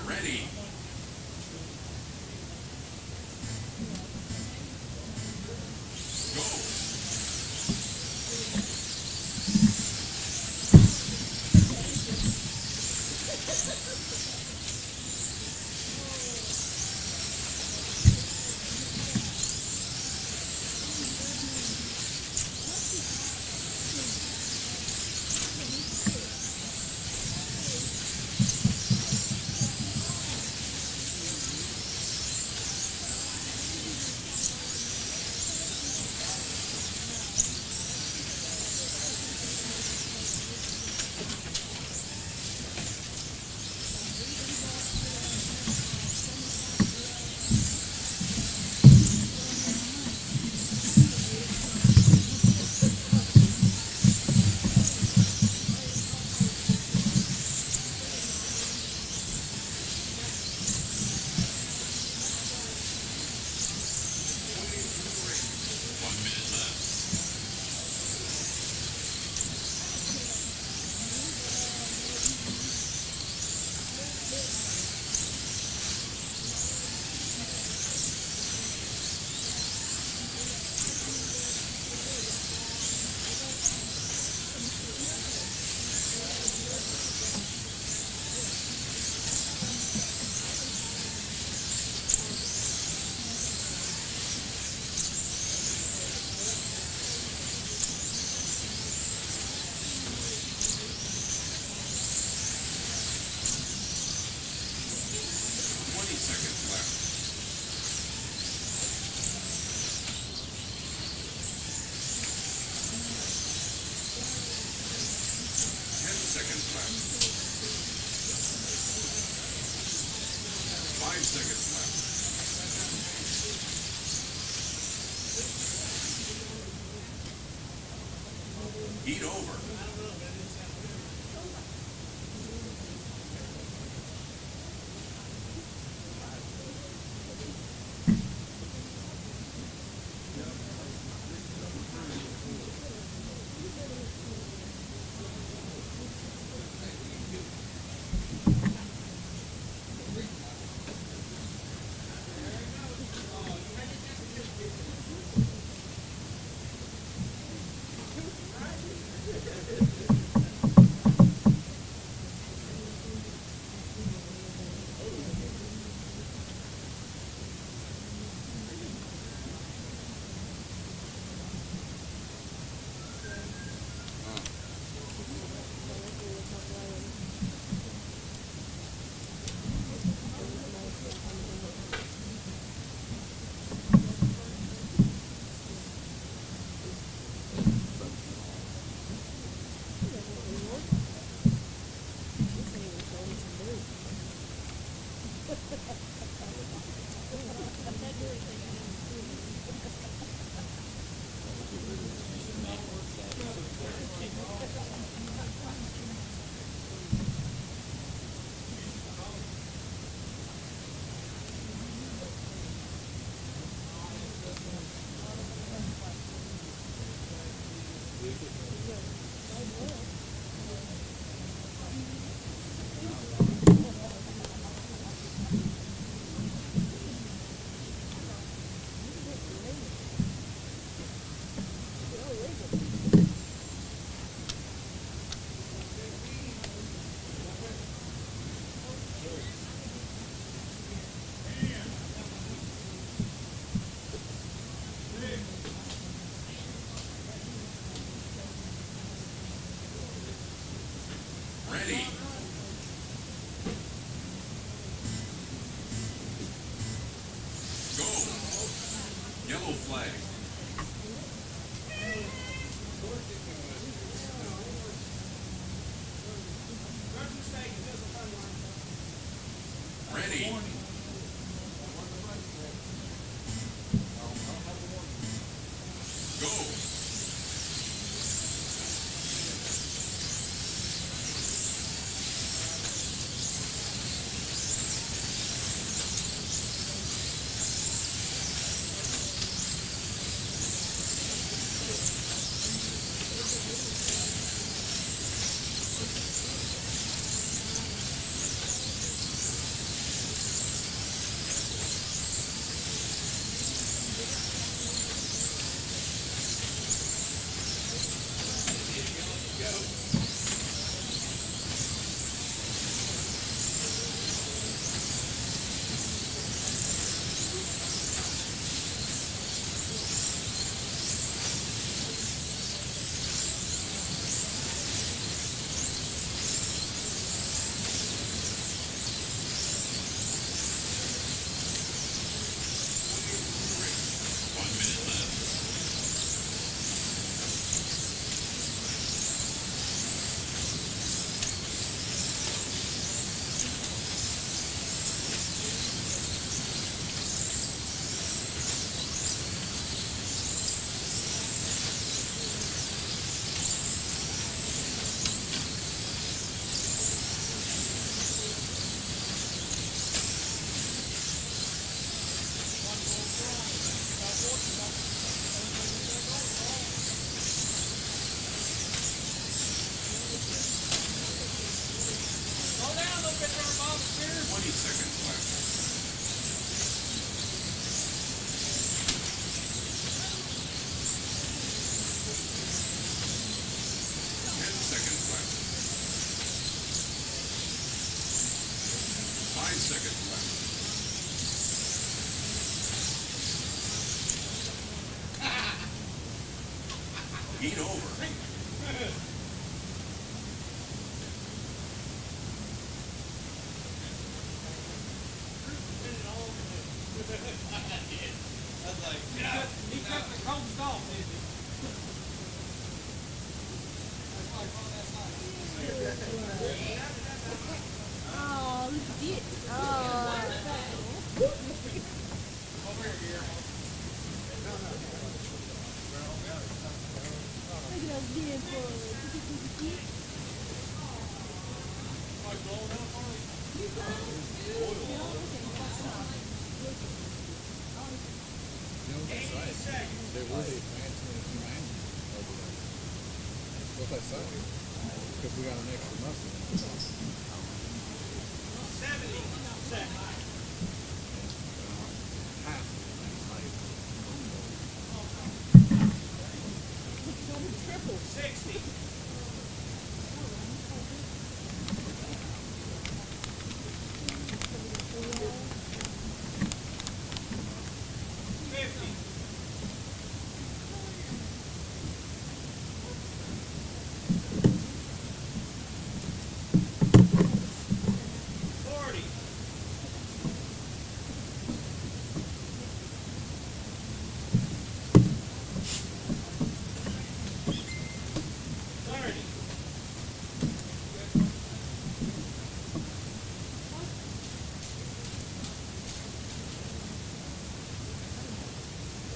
S2: Ready. Go. Seconds left. 5 seconds left. Heat over. Ready. Go. Yellow flag. Ready. Go.
S8: Slow down a little bit there, Bob. It's here.
S2: 20 seconds left. 10 seconds left. 5 seconds left. Heat over.
S8: He cut the coast off, didn't he?
S9: Oh, look at it. Oh. Look at those vehicles.
S4: They're really advancing in humanity over there. That's what they say. Because we got an extra muscle.
S8: 70 seconds.
S4: Half of the thing's made.
S8: 60. 50. 40. 30.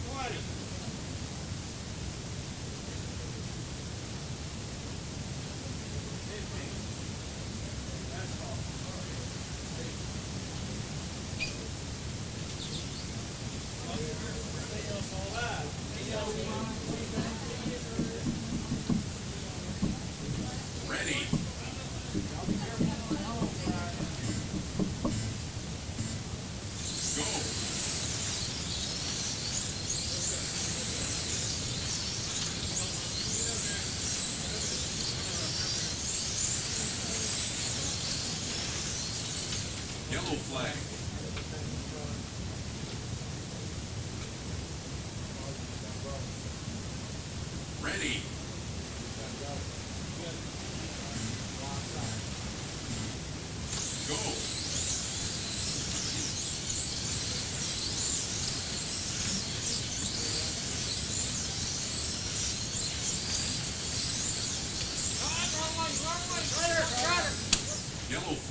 S8: 20. 15. That's all.
S2: Ready. Go. Yellow flag. Ready.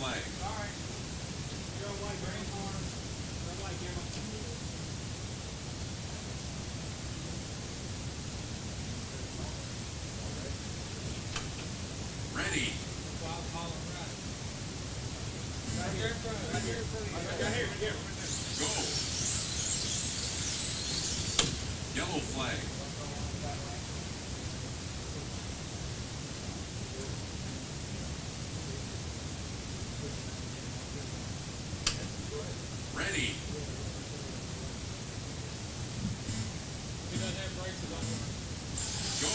S2: flag.
S8: All right. Yellow flag, green horn. Red light, yellow.
S2: Ready.
S3: Wild column right. Right here in front. Right here in front. Right here. Right here.
S2: Go. Yellow flag. Ready.
S3: He doesn't have braces on.
S2: Go.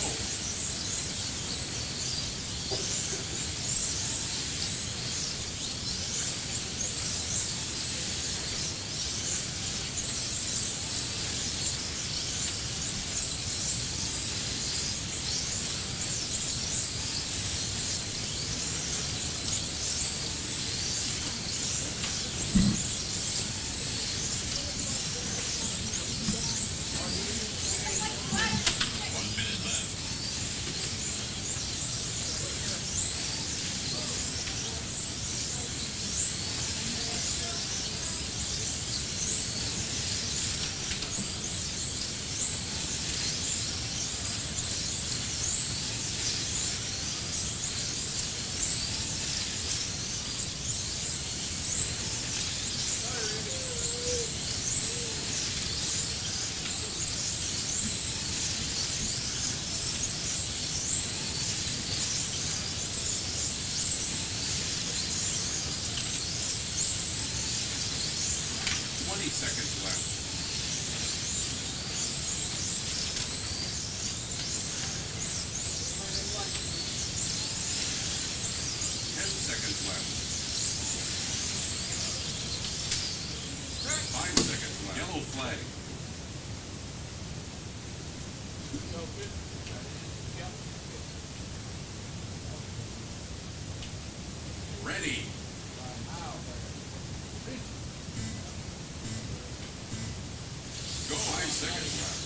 S2: Seconds left. 10 seconds left. 5 seconds left. Yellow flag. Ready. Go. 5 seconds left.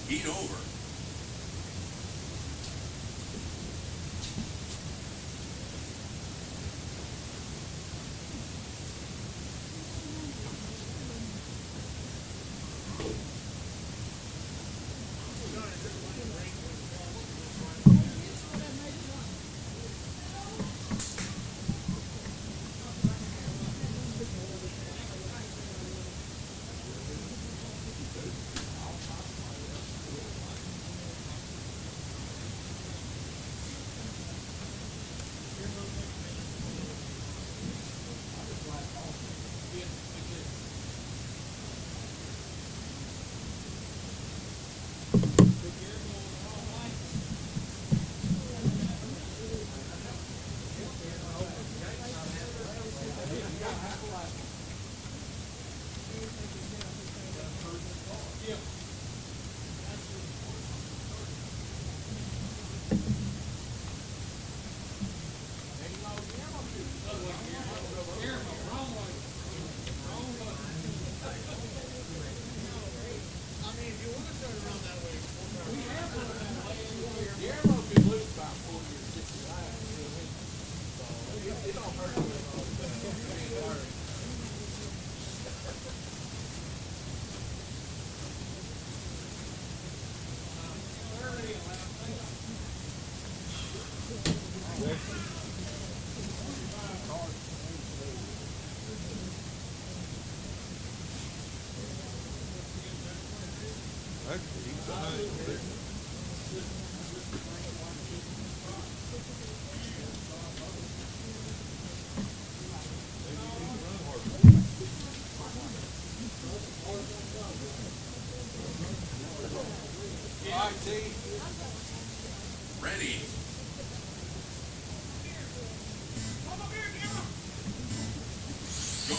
S2: Heat over. Ready. Go.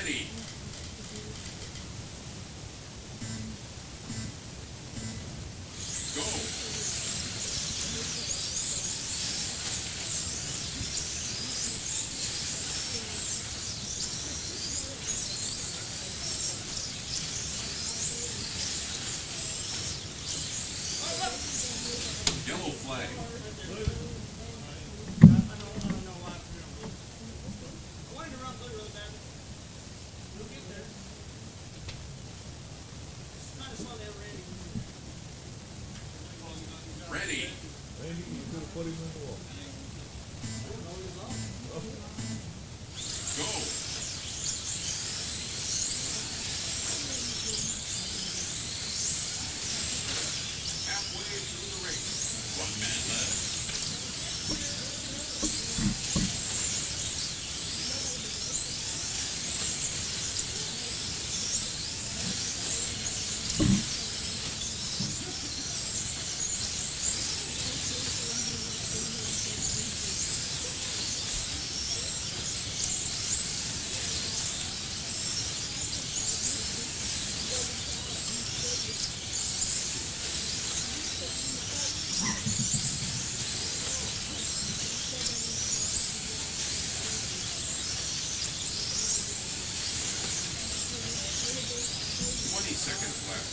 S2: Ready. Go. Yellow flag.
S8: I wanted to run blue really bad. We'll get there. Just trying to slow down Randy.
S2: Ready.
S7: Randy, you could have put him in the wall.
S2: Go. Halfway through the race. 1 minute left. Seconds left.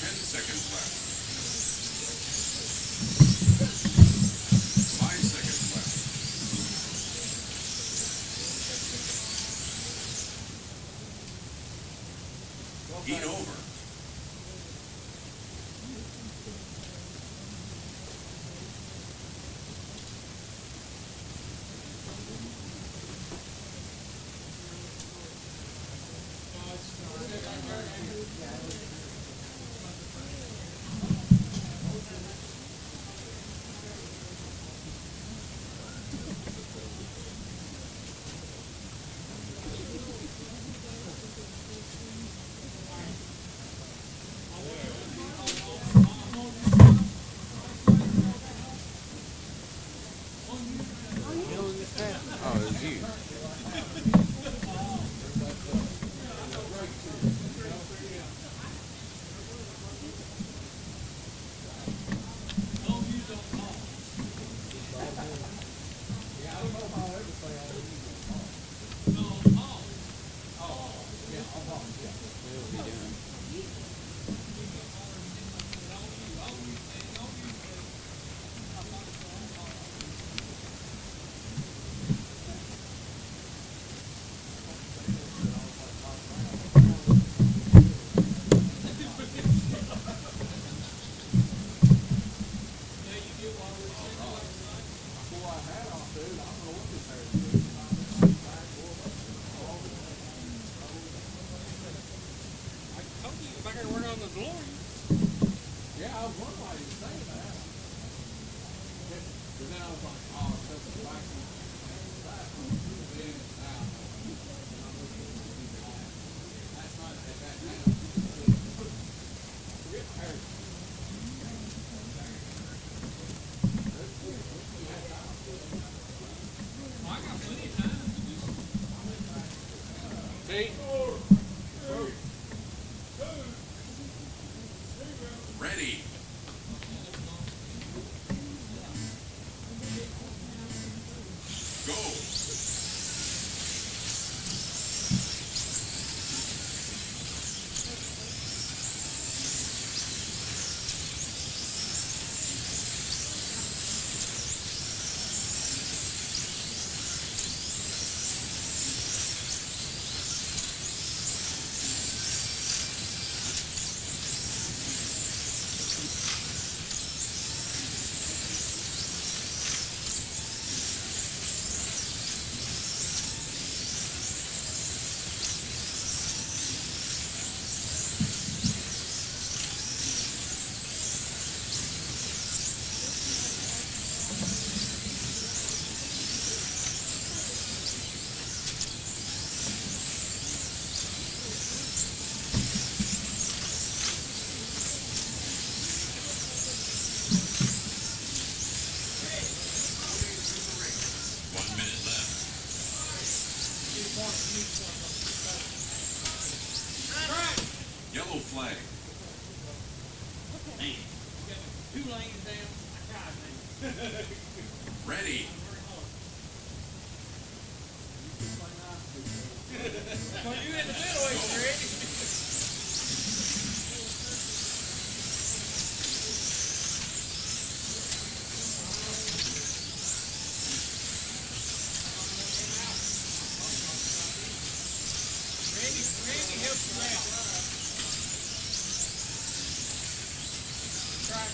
S2: 10 seconds left. 5 seconds left. Heat over.
S10: Oh, it was you. Ready. Go. flag.
S8: Man, you got 2 lanes down. I tried, man.
S10: Ready.
S8: Well, you in the middle, ain't you, Rick? Randy helps you out. Try.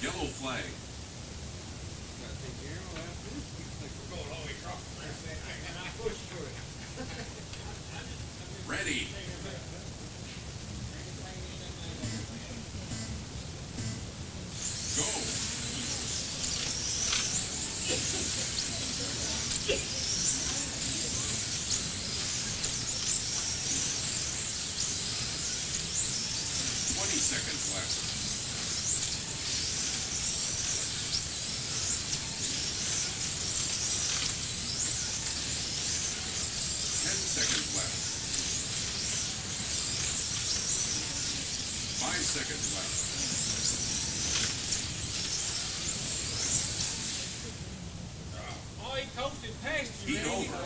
S10: Yellow flag. Ready. Go. Seconds left. 10 seconds left. 5 seconds left.
S8: Oh, he coasted past you,
S10: Heat
S8: Randy.
S10: over.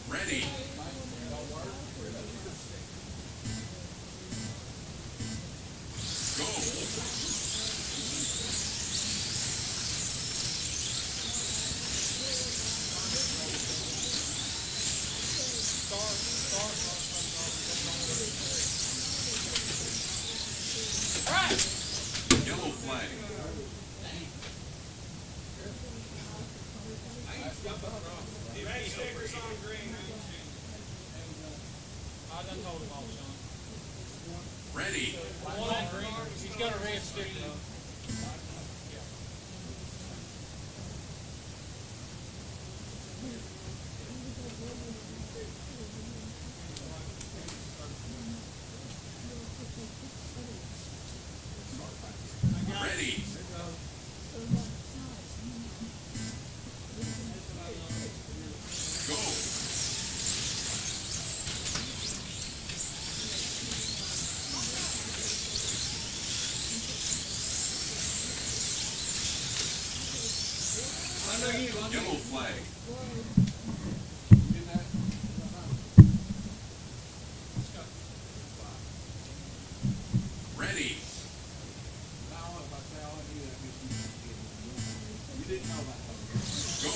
S10: Ready. Go. Yellow flag.
S8: I done told him all, Sean.
S10: Ready.
S8: One on green. He's got a red sticker though.
S10: Ready. Go. Yellow flag. Ready. Go.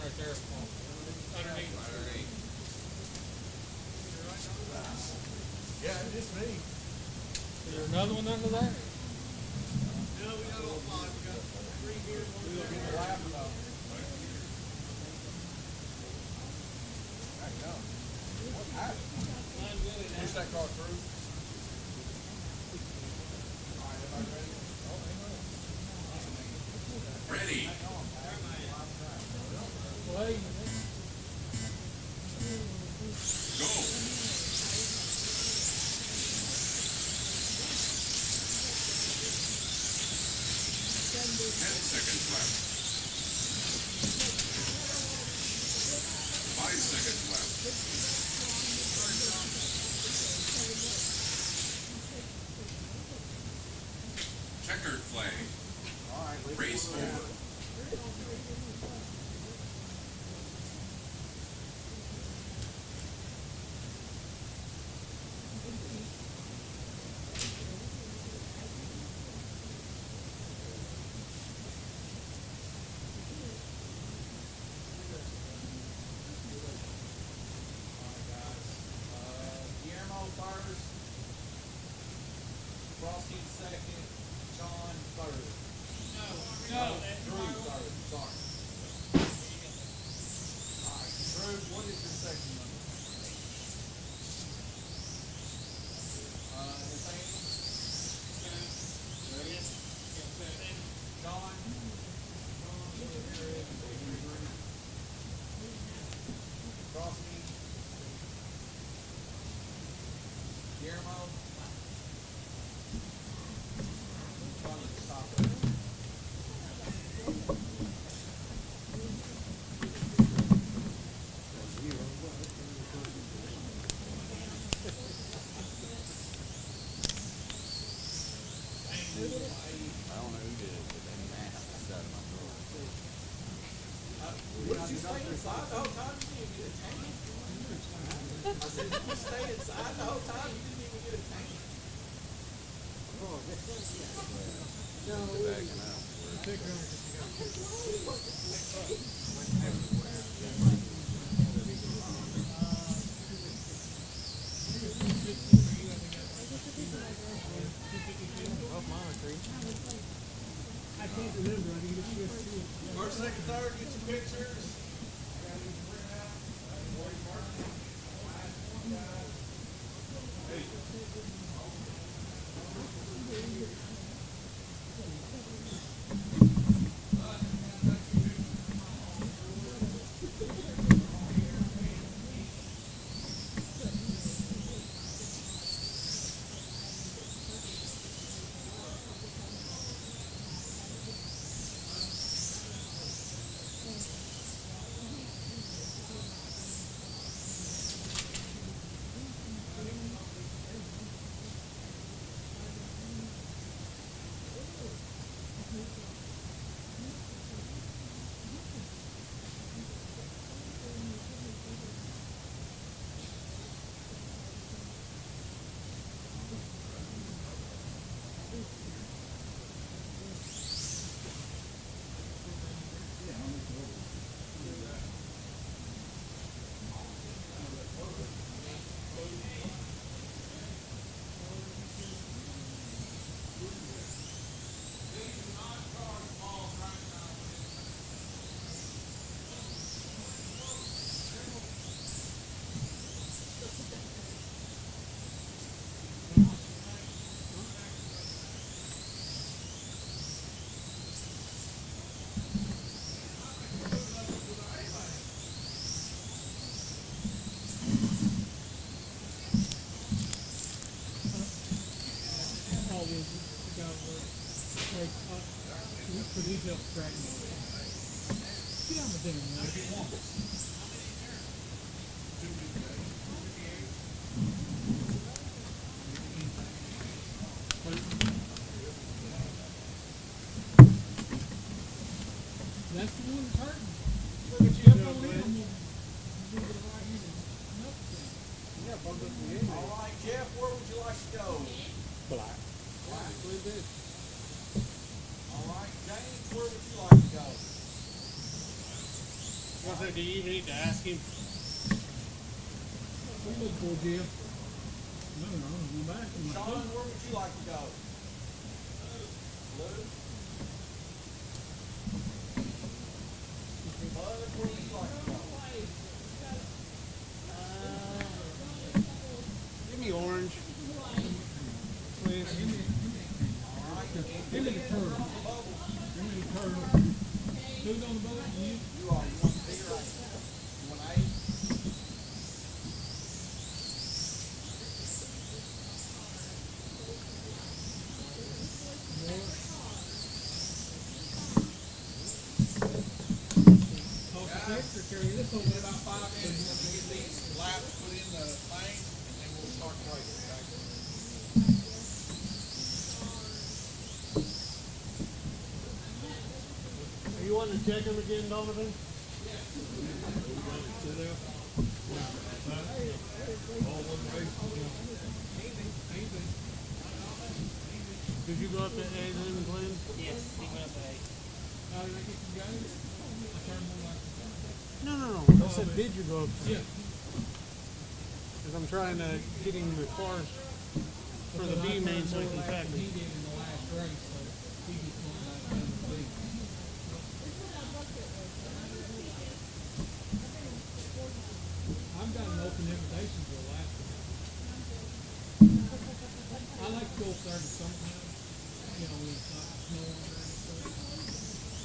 S3: Right there. Underneath.
S4: Yeah, just me.
S3: Is there another one under there?
S8: No, we got all five. We got three here.
S4: We'll get the lap though. There you go. What happened? Push that car through. All right, everybody ready?
S10: Ready.
S3: Play.
S10: Go. 10 seconds left. 5 seconds left. Checkered flag.
S4: All right,
S10: Race over.
S4: Frosty second, John third.
S3: No.
S4: Drew third, sorry. Alright, Drew, what is your second number? Nathaniel? Ready? John? Frosty? Guillermo? Stop there. What did you stay inside the whole time? You didn't even get a tank. I said, did you stay inside the whole time? You didn't even get a tank.
S5: I can't remember. I didn't get to
S4: First, second, third, get your pictures.
S3: For these help track me. Get on the thing, man. That's the one that's hurting. Look at you, up on him.
S4: All right, Jeff, where would you like to go?
S6: Black.
S4: Black, we did. All right, James, where would you like to go?
S3: What's that? Do you even need to ask him? What you looking for, Jim? No, I'm back.
S4: Sean, where would you like to go? Blue? Bud, where would you like to go?
S3: Give me orange. Please.
S4: Alright.
S3: Give me the turtle. Give me the turtle. Who's on the boat? You?
S4: You are. You want the bigger eight? You want 8? Guys, in about 5 minutes, let me get these laps put in the thing, and then we'll start the race, okay?
S3: Are you wanting to check him again, Donovan? Did you go up to A then, Glenn?
S8: Yes, he went up to 8.
S3: How did I get you guys? I turned one like No. I said, did you go up to? Yeah. Because I'm trying to get him the cars for the B main so he can track me. He did in the last race, so he just went like down the B. I've got an open invitation for the last one. I like to go up there to sometimes, you know, when it's not snowing or anything.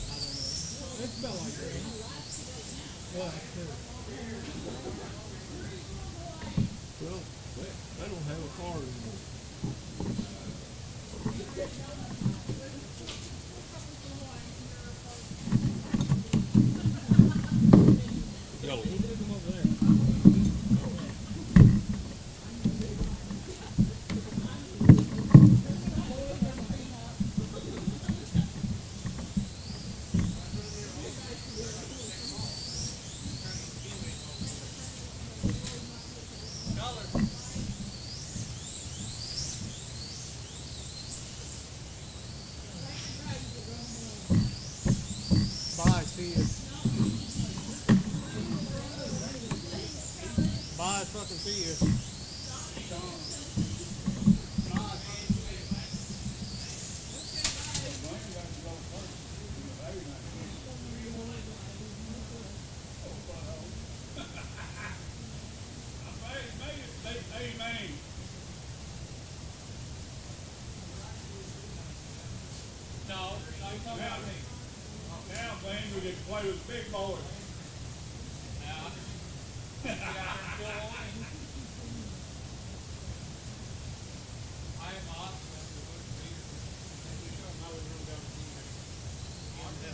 S3: I don't know. It's about like that. Well, that's true. Well, they don't have a car anymore. Yellow. Look at them over there. Bye, see you. Bye, fucking see you.
S2: Amen.
S3: No, you talking about me.
S2: Now, Glenn, we get to play with the big boys.
S3: I am off. I was run down to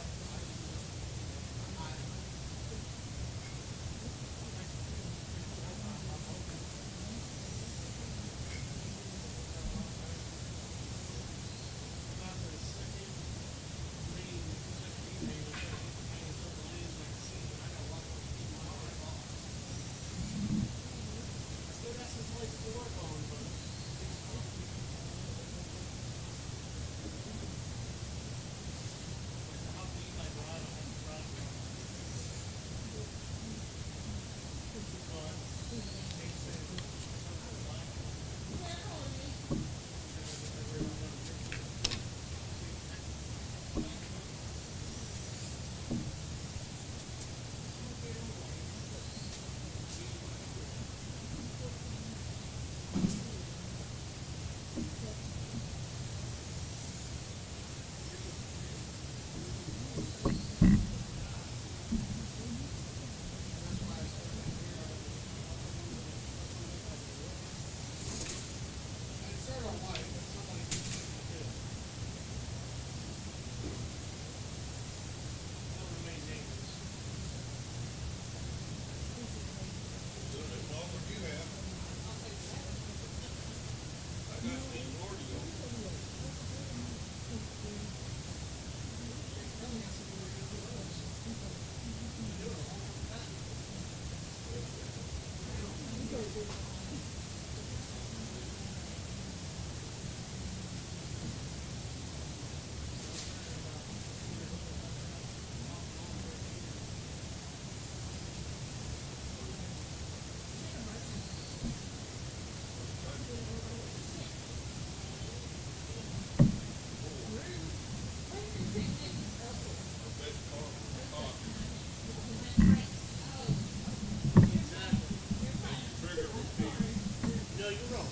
S3: know you're wrong.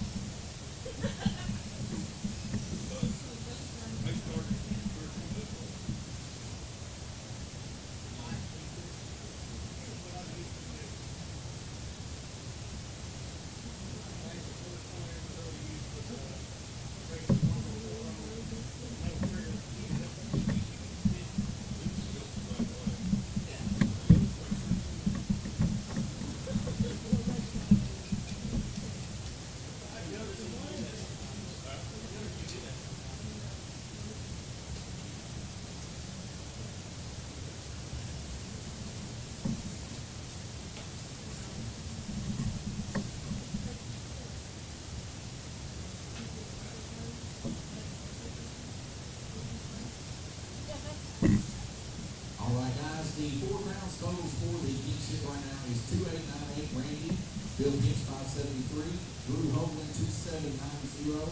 S11: All right, guys, the 4 rounds totals for the geek ship right now is 2898 Randy, Bill Gibbs 573, Drew Hoagland 2790,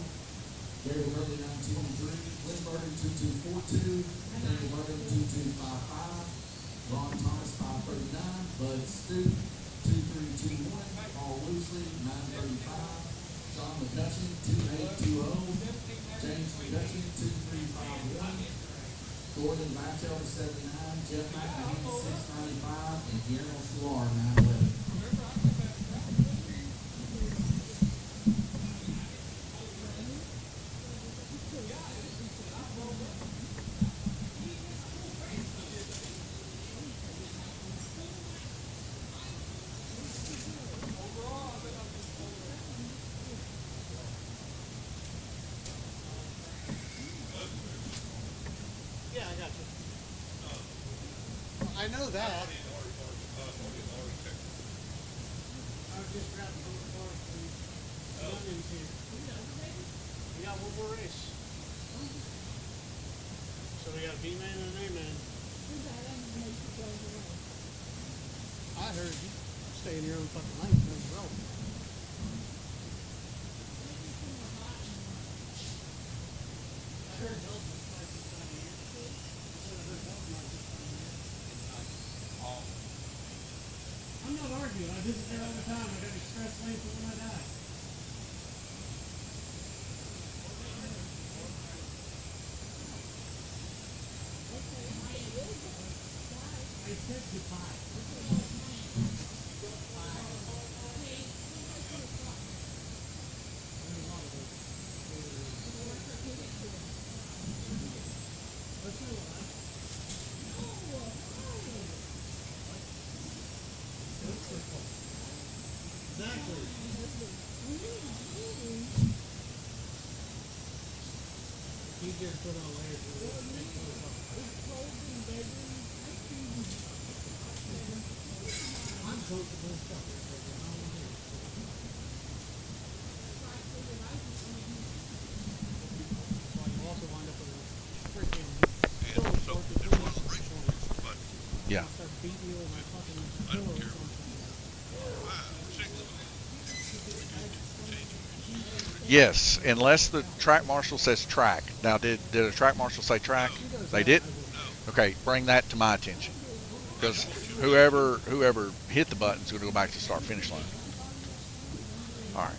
S11: Gary Hurley 923, Glenn Burton 2242, Danny Burton 2255, Ron Thomas 539, Bud Stoop 2321, Paul Woosley 935, Sean McCutcheon 2820, James McCutcheon 2351, Gordon Batchelder 79, Jeff McMahon 695, and Guillermo Solar 911.
S3: Yeah, I got you. I know that. I was just grabbing those cars from Youngins here. We got one more race. So we got a B-man and an A-man. I heard you. Stay in your own fucking lane. Let's roll. I heard those. I'm not arguing. I visit there all the time. I got express lane for when I die. I said goodbye. Exactly. He just put on layers of I'm comfortable stuff. You also wind up with a freaking
S1: Yeah.
S3: start beating you with my fucking pillows.
S1: Yes, unless the track marshal says track. Now, did a track marshal say track? They didn't? Okay, bring that to my attention. Because whoever hit the button is going to go back to the start-finish line. All right.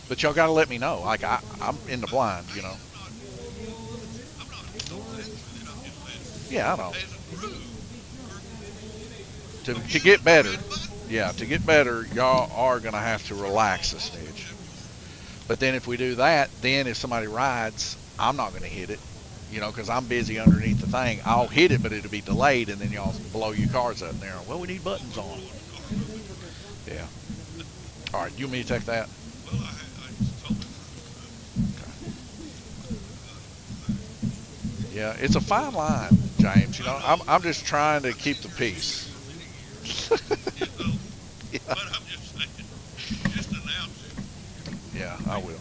S1: But y'all got to let me know. Like, I'm in the blind, you know. Yeah, I know. To get better, yeah, to get better, y'all are going to have to relax a smidge. But then if we do that, then if somebody rides, I'm not going to hit it, you know, because I'm busy underneath the thing. I'll hit it, but it'll be delayed, and then y'all blow your cars up there. Well, we need buttons on. Yeah. All right, you want me to take that? Okay. Yeah, it's a fine line, James. You know, I'm just trying to keep the peace. Yeah.
S7: But I'm just saying, just announce it.
S1: Yeah, I will.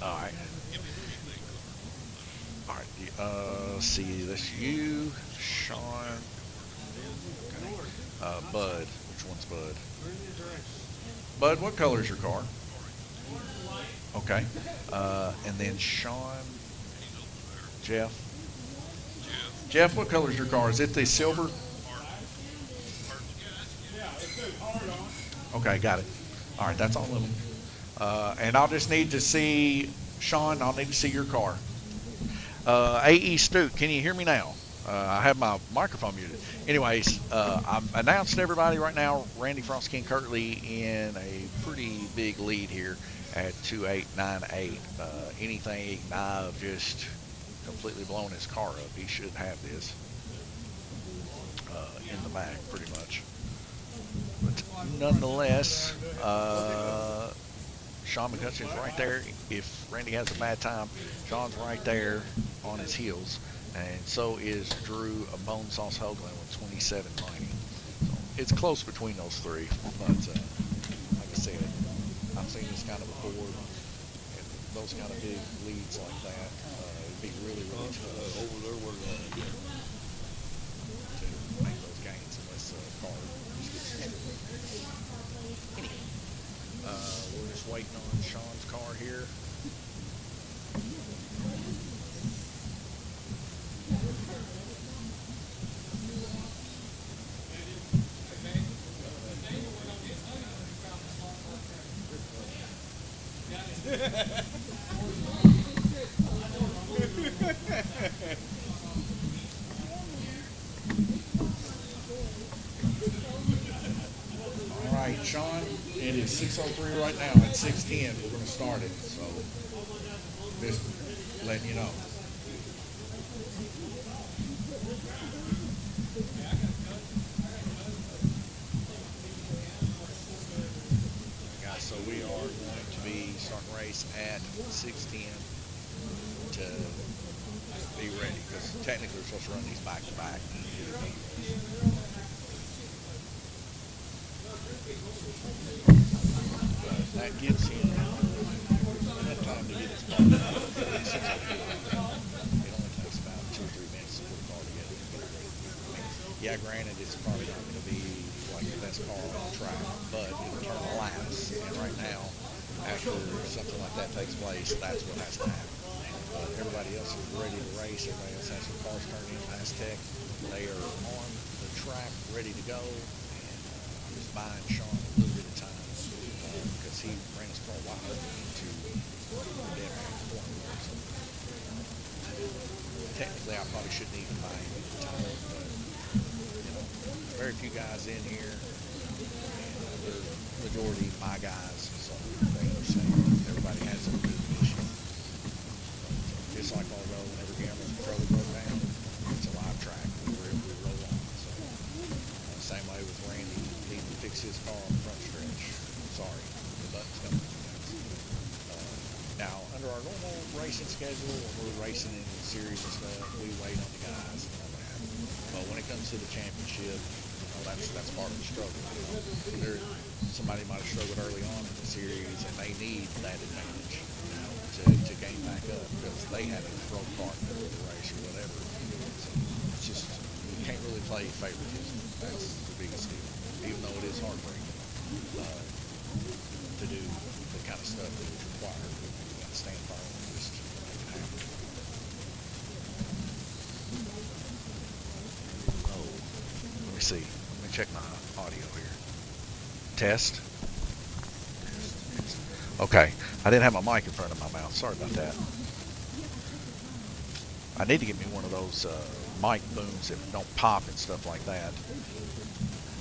S1: All right. All right. Let's see. That's you, Sean. Okay. Bud. Which one's Bud? Bud, what color is your car? Okay. And then Sean. Jeff. Jeff, what color is your car? Is it the silver? Okay, got it. All right, that's all of them. And I'll just need to see, Sean, I'll need to see your car. AE Stuke, can you hear me now? I have my microphone muted. Anyways, I'm announced to everybody right now, Randy Frost King Kirtley in a pretty big lead here at 2898. Anything I've just completely blown his car up. He should have this in the back pretty much. But nonetheless, Sean McCutcheon's right there. If Randy has a bad time, Sean's right there on his heels. And so is Drew Bonesauce Hoagland with 2790. So it's close between those three. But like I said, I've seen this kind of before. And those kind of big leads like that, it'd be really, really tough over there to make those gains unless car just gets destroyed. We're just waiting on Sean's car here. All right, Sean, it is 6:03 right now. At 6:10, we're going to start it. So just letting you know. Guys, so we are going to be starting race at 6:10 to be ready, because technically we're supposed to run these back to back. That gives him enough time to get his car done. It only takes about 2 or 3 minutes to put the car together. Yeah, granted, it's probably not going to be like the best car on the track, but it'll turn laps. And right now, after something like that takes place, that's what has to happen. Everybody else is ready to race. Everybody else has their cars turned in past tech. They are on the track, ready to go. And I'm just buying Sean a little bit of time because he ran his car wide into the dead man corner. So, technically, I probably shouldn't even buy him any time, but you know, very few guys in here, and the majority of my guys, so they understand. Everybody has a good mission. Just like all road, whenever Gamble control broke down, it's a live track. We roll on. So, same way with Randy, he needed to fix his car on the front stretch. Sorry, the button's coming. Now, under our normal racing schedule, when we're racing in the series and stuff, we wait on the guys and all that. But when it comes to the championship, that's part of the struggle. Somebody might have struggled early on in the series, and they need that advantage to gain back up because they had a broke car in the race or whatever. So it's just, you can't really play favoritism. That's the biggest deal, even though it is heartbreaking to do the kind of stuff that is required. You got to stand firm and just make it happen. Oh, let me see. Let me check my audio here. Test. Okay, I didn't have my mic in front of my mouth. Sorry about that. I need to get me one of those mic booms that don't pop and stuff like that.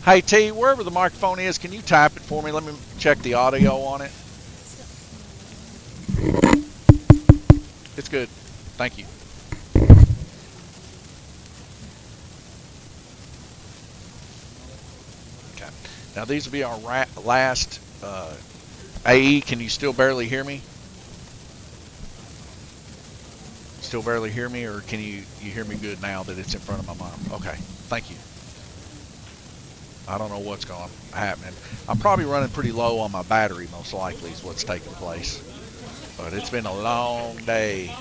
S1: Hey T, wherever the microphone is, can you type it for me? Let me check the audio on it. It's good. Thank you. Okay. Now these will be our last AE, can you still barely hear me? Still barely hear me, or can you hear me good now that it's in front of my mom? Okay, thank you. I don't know what's happening. I'm probably running pretty low on my battery, most likely, is what's taking place. But it's been a long day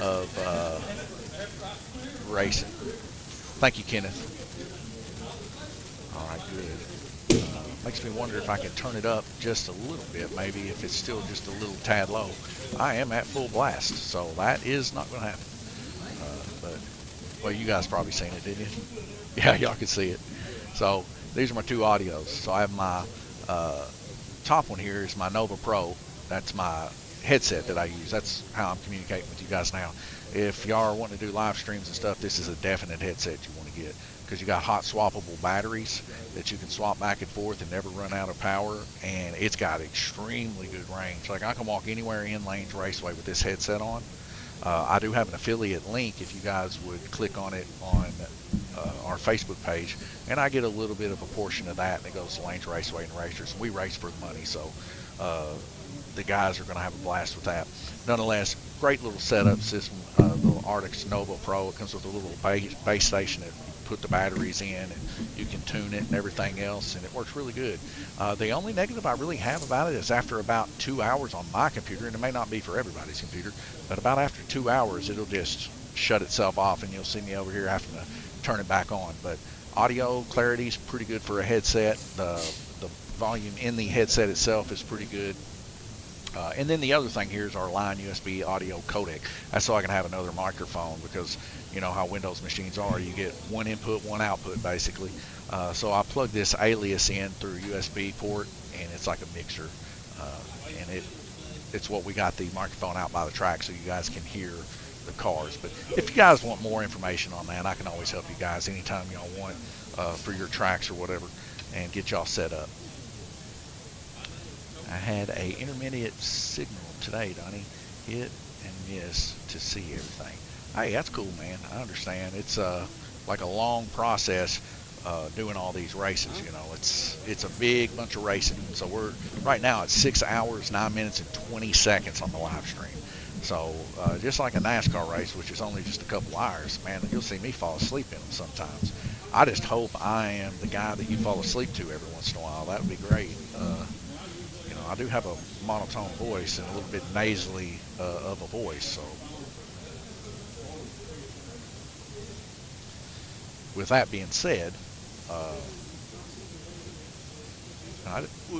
S1: of racing. Thank you, Kenneth. All right, good. Makes me wonder if I can turn it up just a little bit, maybe if it's still just a little tad low. I am at full blast, so that is not going to happen. But, well, you guys probably seen it, didn't you? Yeah, y'all can see it. So these are my two audios. So I have my top one here is my Nova Pro. That's my headset that I use. That's how I'm communicating with you guys now. If y'all are wanting to do live streams and stuff, this is a definite headset you want to get, because you got hot swappable batteries that you can swap back and forth and never run out of power, and it's got extremely good range. Like, I can walk anywhere in Lanes Raceway with this headset on. I do have an affiliate link if you guys would click on it on our Facebook page, and I get a little bit of a portion of that, and it goes to Lanes Raceway and Racers. We race for the money, so the guys are going to have a blast with that. Nonetheless, great little setup system, little Arctic Nova Pro. It comes with a little base station that you put the batteries in, and you can tune it and everything else, and it works really good. The only negative I really have about it is after about 2 hours on my computer, and it may not be for everybody's computer, but about after 2 hours, it'll just shut itself off, and you'll see me over here having to turn it back on. But audio clarity is pretty good for a headset. The volume in the headset itself is pretty good. And then the other thing here is our line USB audio codec. That's so I can have another microphone, because you know how Windows machines are. You get one input, one output, basically. So I plug this Alias in through a USB port, and it's like a mixer. And it's what we got the microphone out by the track, so you guys can hear the cars. But if you guys want more information on that, I can always help you guys anytime y'all want for your tracks or whatever, and get y'all set up. I had a intermediate signal today, Donnie. Hit and miss to see everything. Hey, that's cool, man. I understand. It's like a long process doing all these races. You know, it's a big bunch of racing. So we're right now at 6 hours, 9 minutes, and 20 seconds on the live stream. So just like a NASCAR race, which is only just a couple hours, man, you'll see me fall asleep in them sometimes. I just hope I am the guy that you fall asleep to every once in a while. That would be great. I do have a monotone voice and a little bit nasally of a voice, so with that being said,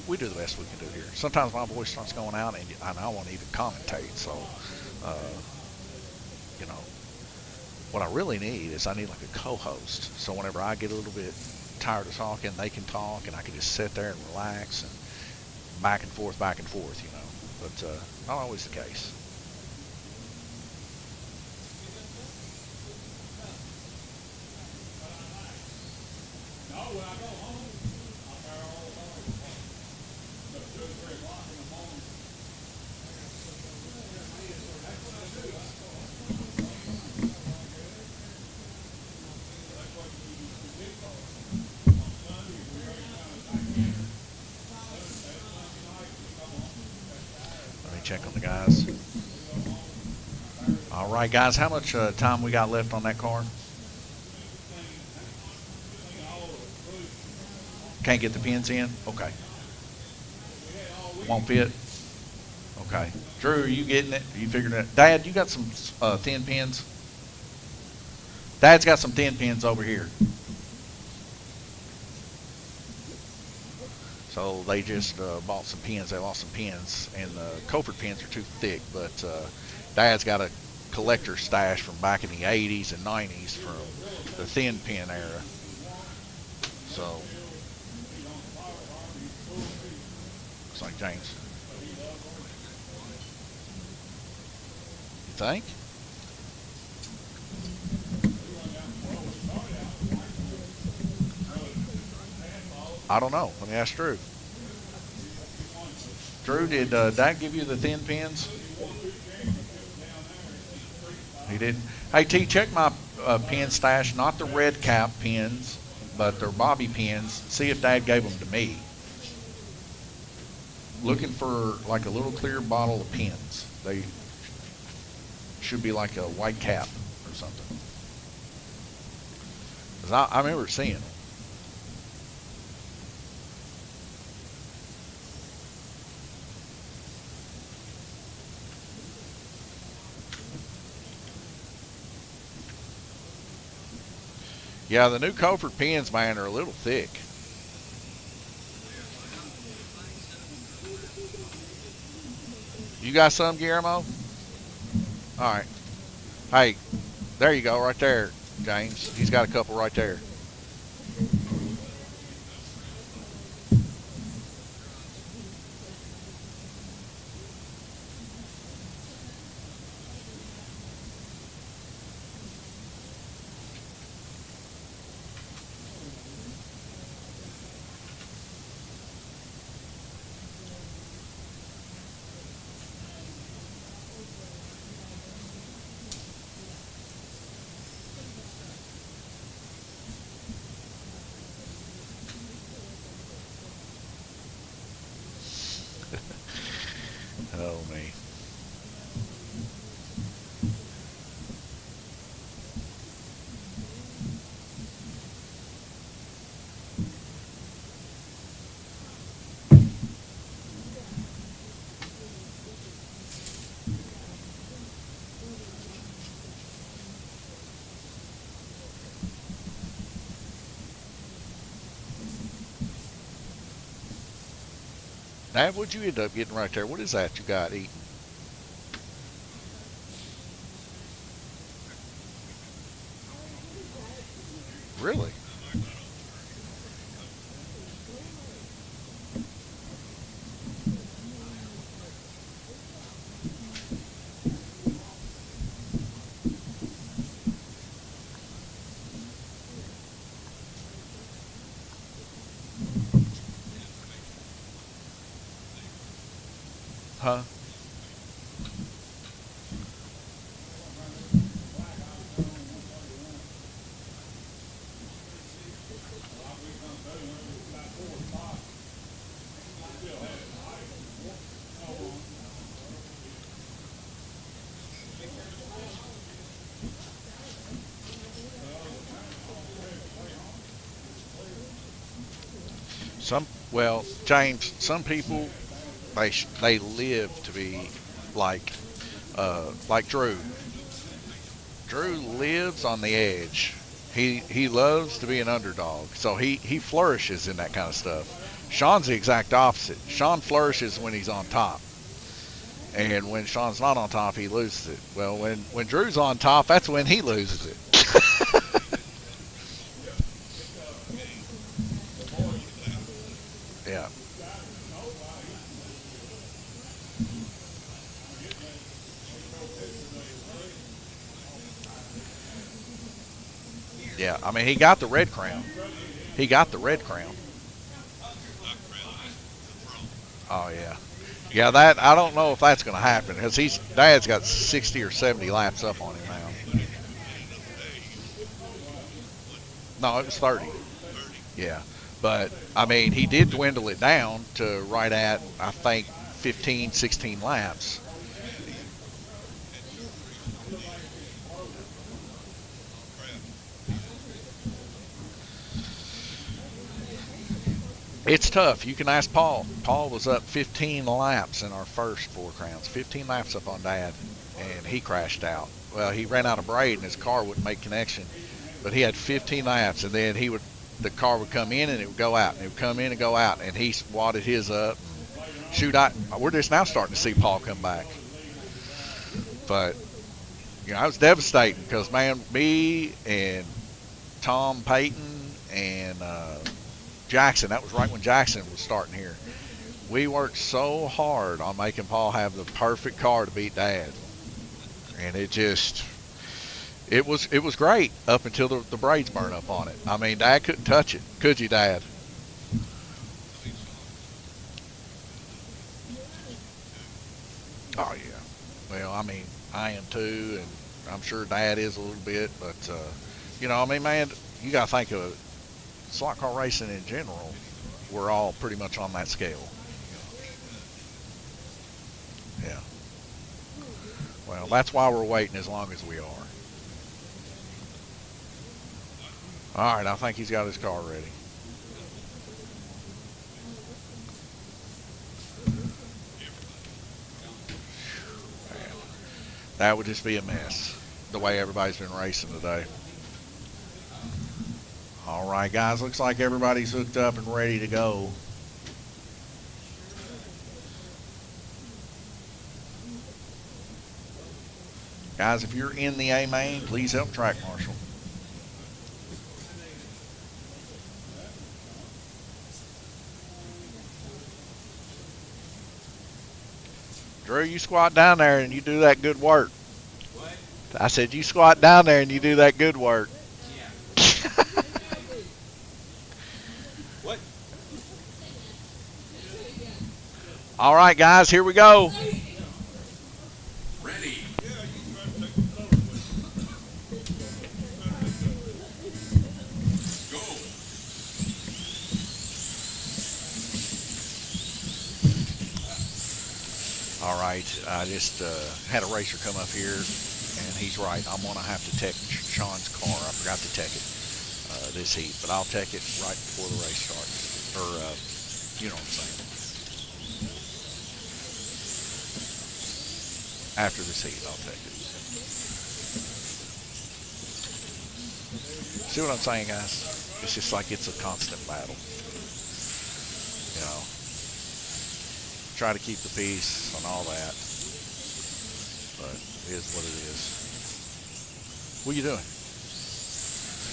S1: we do the best we can do here. Sometimes my voice starts going out, and I want to even commentate, so you know, what I really need is I need like a co-host, so whenever I get a little bit tired of talking, they can talk, and I can just sit there and relax and back and forth, you know. But not always the case. Check on the guys. All right, guys, how much time we got left on that car? Can't get the pins in? Okay. Won't fit? Okay. Drew, are you getting it? Are you figuring it out? Dad, you got some thin pins? Dad's got some thin pins over here. So they just bought some pins. They lost some pins, and the Cofford pins are too thick. But Dad's got a collector stash from back in the 80s and 90s from the thin pin era. So looks like James. You think? I don't know. Let me ask Drew. Drew, did Dad give you the thin pins? He didn't. Hey, T, check my pin stash. Not the red cap pins, but they're bobby pins. See if Dad gave them to me. Looking for like a little clear bottle of pins. They should be like a white cap or something. 'Cause I remember seeing them. Yeah, the new Cofford pins, man, are a little thick. You got some, Guillermo? All right. Hey, there you go, right there, James. He's got a couple right there. me. Dad, what'd you end up getting right there? What is that you got eating? Really? Huh? Well, James, some people they live to be like Drew. Drew lives on the edge. He loves to be an underdog, so he flourishes in that kind of stuff. Sean's the exact opposite. Sean flourishes when he's on top, and when Sean's not on top, he loses it. Well, when Drew's on top, that's when he loses it. Yeah. Yeah, I mean, he got the red crown. He got the red crown. Oh, yeah. Yeah, that I don't know if that's going to happen because Dad's got 60 or 70 laps up on him now. No, it was 30. Yeah, but I mean, he did dwindle it down to right at, I think, 15, 16 laps. It's tough. You can ask Paul. Paul was up 15 laps in our first 4 crowns. 15 laps up on Dad, and he crashed out. Well, he ran out of braid, and his car wouldn't make connection. But he had 15 laps, and then the car would come in, and it would go out, and it would come in and go out, and he wadded his up. Shoot, we're just now starting to see Paul come back. But, you know, I was devastating because, man, me and Tom Payton and Jackson, that was right when Jackson was starting here. We worked so hard on making Paul have the perfect car to beat Dad. And it was great up until the braids burned up on it. I mean, Dad couldn't touch it. Could you, Dad? Oh, yeah. Well, I mean, I am too, and I'm sure Dad is a little bit, but, you know, I mean, man, you got to think of slot car racing in general. We're all pretty much on that scale. Yeah. Well, that's why we're waiting as long as we are. All right, I think he's got his car ready. Man, that would just be a mess, the way everybody's been racing today. All right, guys, looks like everybody's hooked up and ready to go. Guys, if you're in the A main, please help track marshal. Drew, you squat down there and you do that good work.
S8: What?
S1: I said you squat down there and you do that good work.
S8: Yeah. What?
S1: All right, guys, here we go.
S10: Ready. Go.
S1: All right, I just had a racer come up here, and he's right. I'm gonna have to tech Sean's car. I forgot to tech it this heat, but I'll tech it right before the race starts, or you know what I'm saying. After this heat, I'll tech it. See what I'm saying, guys? It's just like it's a constant battle. You know, try to keep the peace and all that, but it is what it is. What are you doing?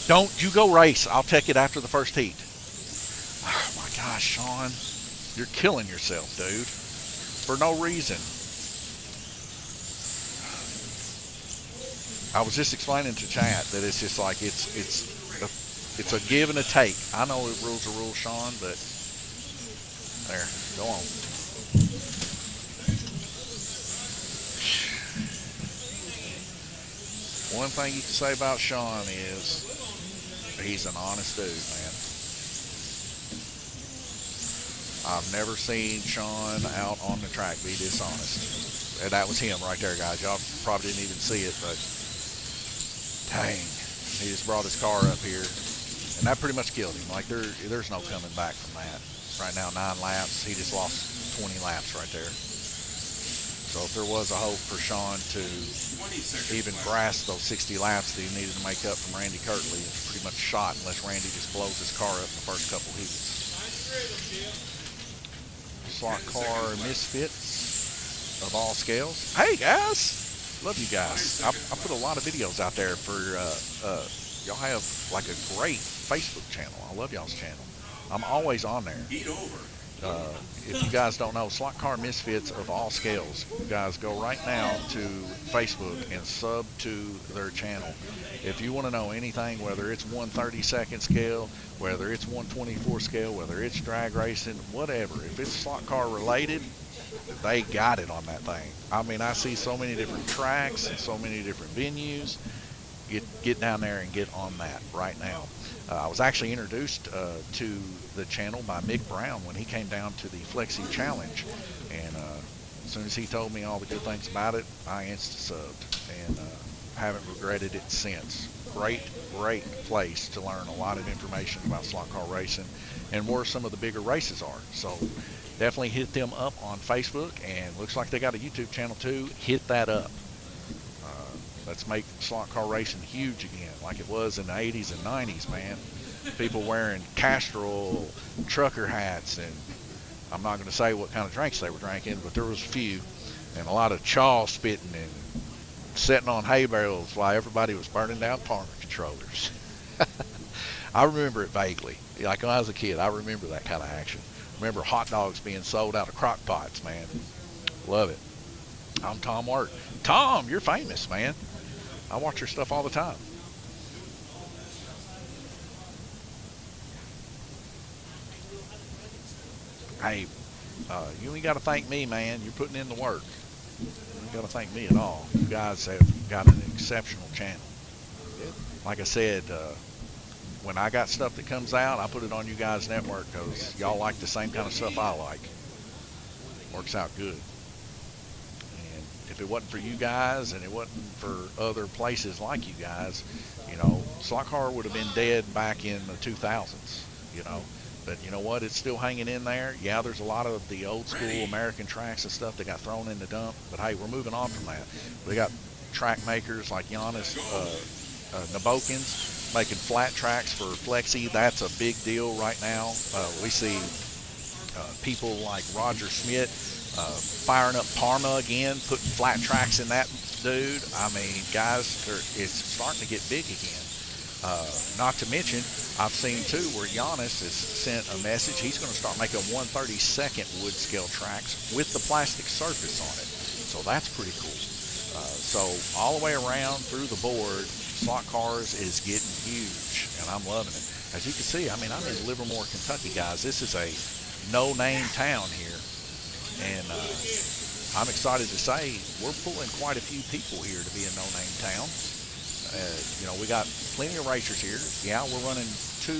S1: Don't you go race. I'll take it after the first heat. Oh my gosh, Sean, you're killing yourself, dude, for no reason. I was just explaining to chat that it's just like it's a give and a take. I know it rules are rules, Sean, but there, go on. One thing you can say about Sean is he's an honest dude, man. I've never seen Sean out on the track be dishonest. And that was him right there, guys. Y'all probably didn't even see it, but dang, he just brought his car up here, and that pretty much killed him. Like there's no coming back from that. Right now, 9 laps. He just lost 20 laps right there. So if there was a hope for Sean to even grasp those 60 laps that he needed to make up from Randy Kirtley, it's pretty much shot unless Randy just blows his car up in the first couple heats. Slot car misfits of all scales. Hey guys, love you guys. I put a lot of videos out there for y'all. Have like a great Facebook channel. I love y'all's channel. I'm always on there. If you guys don't know, Slot Car Misfits of all scales, you guys go right now to Facebook and sub to their channel. If you want to know anything, whether it's 1/32 scale, whether it's 1/24 scale, whether it's drag racing, whatever, if it's slot car related, they got it on that thing. I mean, I see so many different tracks and so many different venues. Get down there and get on that right now. I was actually introduced to the channel by Mick Brown when he came down to the Flexi Challenge, and as soon as he told me all the good things about it, I insta-subbed, and haven't regretted it since. Great place to learn a lot of information about slot car racing and where some of the bigger races are. So definitely hit them up on Facebook, and looks like they got a YouTube channel too. Hit that up. Let's make slot car racing huge again, like it was in the 80s and 90s, man. People wearing Castrol trucker hats, and I'm not going to say what kind of drinks they were drinking, but there was a few, and a lot of chaw spitting and sitting on hay bales while everybody was burning down Parma controllers. I remember it vaguely. Like when I was a kid, I remember that kind of action. Remember hot dogs being sold out of crock pots, man. Love it. I'm Tom Wirt. Tom, you're famous, man. I watch your stuff all the time. Hey, you ain't got to thank me, man. You're putting in the work. You ain't got to thank me at all. You guys have got an exceptional channel. Like I said, when I got stuff that comes out, I put it on you guys' network because y'all like the same kind of stuff I like. Works out good. If it wasn't for you guys and it wasn't for other places like you guys, you know, slot car would have been dead back in the 2000s, you know. But you know what? It's still hanging in there. Yeah, there's a lot of the old school American tracks and stuff that got thrown in the dump. But hey, we're moving on from that. We got track makers like Giannis Nabokins making flat tracks for Flexi. That's a big deal right now. We see people like Roger Schmidt firing up Parma again, putting flat tracks in that dude. I mean, guys, it's starting to get big again. Not to mention, I've seen too where Giannis has sent a message. He's going to start making 1/32 wood scale tracks with the plastic surface on it. So that's pretty cool. So all the way around through the board, slot cars is getting huge, and I'm loving it. As you can see, I mean, I'm in Livermore, Kentucky, guys. This is a no-name town here. And I'm excited to say we're pulling quite a few people here to be a no-name town. You know, we got plenty of racers here. Yeah, we're running 2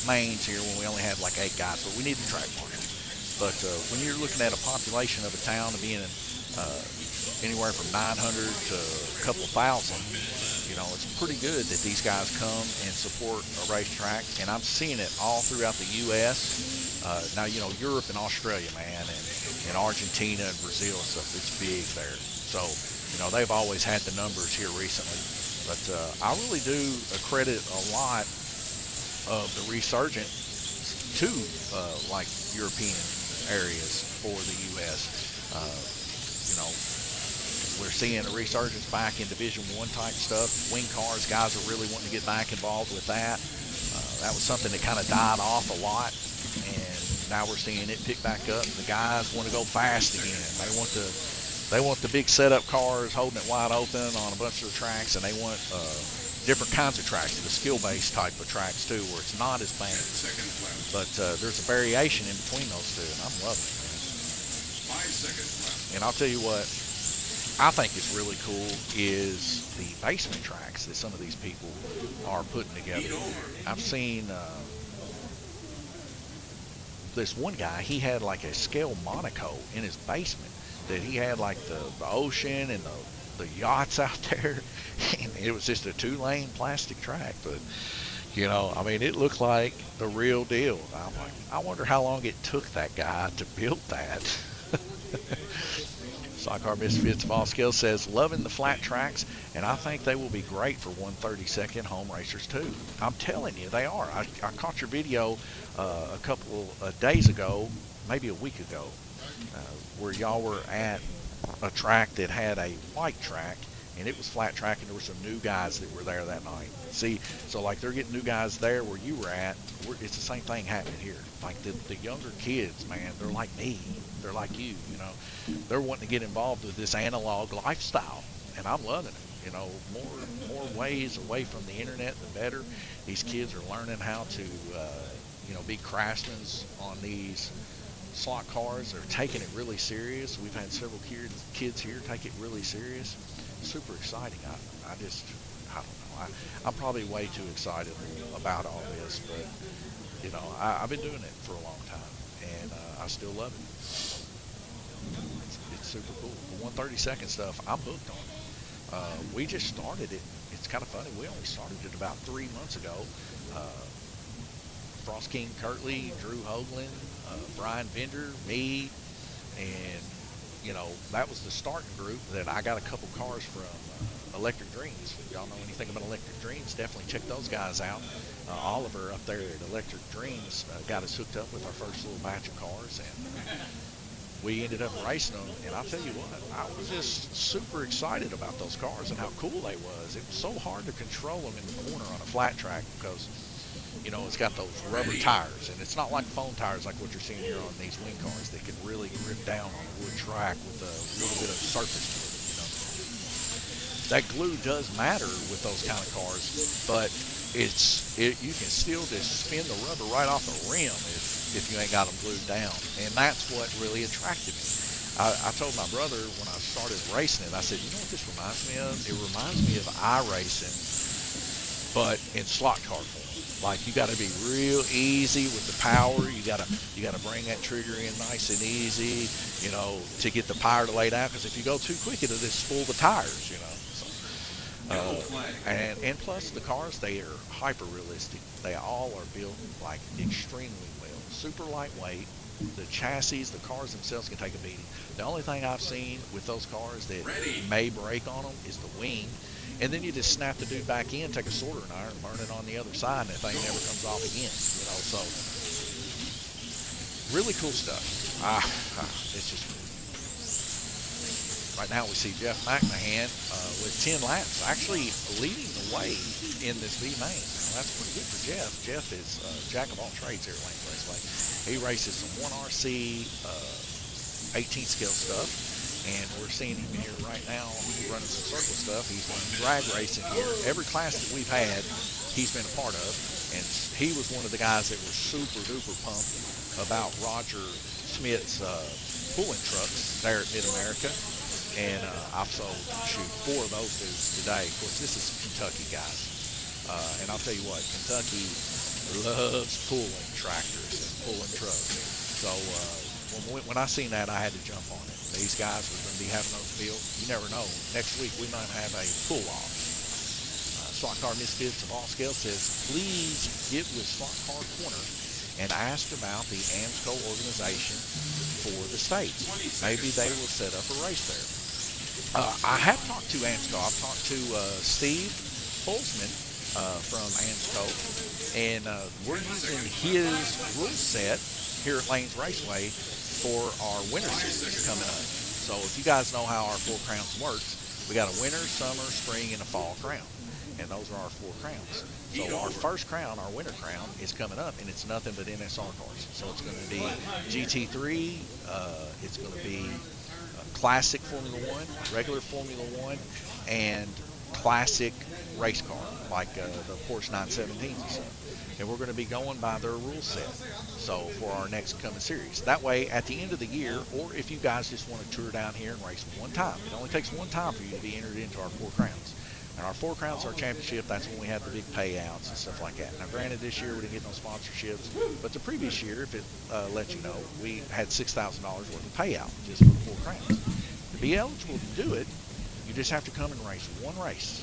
S1: mains here when we only had like 8 guys, but we need the track marshal. But when you're looking at a population of a town of being anywhere from 900 to a couple thousand, you know, it's pretty good that these guys come and support a racetrack, and I'm seeing it all throughout the U.S. Now, you know, Europe and Australia, man, and Argentina and Brazil and stuff, it's big there. So, you know, they've always had the numbers here recently. But I really do credit a lot of the resurgence to like European areas for the U.S. You know, we're seeing a resurgence back in Division I type stuff. Wing cars, guys are really wanting to get back involved with that. That was something that kind of died off a lot, and now we're seeing it pick back up. The guys want to go fast again. They want the big setup cars holding it wide open on a bunch of the tracks, and they want different kinds of tracks, the skill-based type of tracks too, where it's not as bad. But there's a variation in between those two, and I'm loving it, man.
S10: 5 seconds left.
S1: And I'll tell you what I think is really cool is the basement tracks that some of these people are putting together. I've seen this one guy, he had like a scale Monaco in his basement, that he had like the ocean and the yachts out there, and it was just a 2-lane plastic track. But you know, I mean, it looked like the real deal. I'm like, I wonder how long it took that guy to build that. Stock Car Misfits of all skills says, loving the flat tracks, and I think they will be great for 132nd home racers too. I'm telling you, they are. I caught your video a couple of days ago, maybe a week ago, where y'all were at a track that had a white track, and it was flat track, and there were some new guys that were there that night. See, so like they're getting new guys there where you were at. It's the same thing happening here. Like the younger kids, man, they're like me. They're like you, you know. They're wanting to get involved with this analog lifestyle, and I'm loving it. You know, more ways away from the internet, the better. These kids are learning how to, you know, be craftsmen on these slot cars. They're taking it really serious. We've had several kids here take it really serious. Super exciting. I don't know. I'm probably way too excited about all this, but you know, I've been doing it for a long time, and I still love it. It's super cool. The 132nd stuff, I'm hooked on. We just started it. It's kind of funny. We only started it about 3 months ago. Frost King Kirtley, Drew Hoagland, Brian Bender, me, and you know, that was the starting group. That I got a couple cars from Electric Dreams. If y'all know anything about Electric Dreams, definitely check those guys out. Oliver up there at Electric Dreams got us hooked up with our first little batch of cars, and we ended up racing them. And I'll tell you what, I was just super excited about those cars and how cool they was. It was so hard to control them in the corner on a flat track because, you know, it's got those rubber tires, and it's not like foam tires like what you're seeing here on these wing cars. They can really grip down on a wood track with a little bit of surface to it, you know. That glue does matter with those kind of cars, but you can still just spin the rubber right off the rim if you ain't got them glued down, and that's what really attracted me. I told my brother when I started racing it, I said, you know what this reminds me of? It reminds me of iRacing, but in slot car form. Like, you got to be real easy with the power. You got to bring that trigger in nice and easy, you know, to get the power to lay down. Because if you go too quick, it'll just spool the tires, you know. So, and plus the cars, they are hyper realistic. They all are built like extremely well, super lightweight. The chassis, the cars themselves can take a beating. The only thing I've seen with those cars that may break on them is the wing. And then you just snap the dude back in, take a soldering iron, burn it on the other side, and the thing never comes off again. You know, so really cool stuff. It's just right now we see Jeff McMahon with 10 laps, actually leading the way in this V main. Now, that's pretty good for Jeff. Jeff is jack of all trades here at Lane Raceway. He races some 1RC 18 scale stuff. And we're seeing him here right now running some circle stuff. He's running drag racing here. Every class that we've had, he's been a part of. And he was one of the guys that was super duper pumped about Roger Smith's pulling trucks there at Mid-America. And I've sold, 4 of those dudes today. Of course, this is Kentucky, guys. And I'll tell you what, Kentucky loves pulling tractors and pulling trucks. So when I seen that, I had to jump on it. These guys were going to be having those built. You never know. Next week we might have a pull-off. Slot Car Misfits of all scales says, please get with Slot Car Corner and ask about the AMSCO organization for the states. Maybe they will set up a race there. I have talked to AMSCO. I've talked to Steve Holzman from AMSCO, and we're using his rule set here at Lanes Raceway for our winter series coming up. So if you guys know how our 4 crowns works, we got a winter, summer, spring, and a fall crown. And those are our 4 crowns. So our first crown, our winter crown, is coming up, and it's nothing but NSR cars. So it's going to be GT3, it's going to be classic Formula 1, regular Formula 1, and classic race car, like the Porsche 917s and stuff. And we're going to be going by their rule set. So for our next coming series. That way, at the end of the year, or if you guys just want to tour down here and race one time, it only takes one time for you to be entered into our 4 crowns. And our 4 crowns, our championship, that's when we have the big payouts and stuff like that. Now, granted, this year we didn't get no sponsorships, but the previous year, if it lets you know, we had $6,000 worth of payout just for the 4 crowns. To be eligible to do it, you just have to come and race one race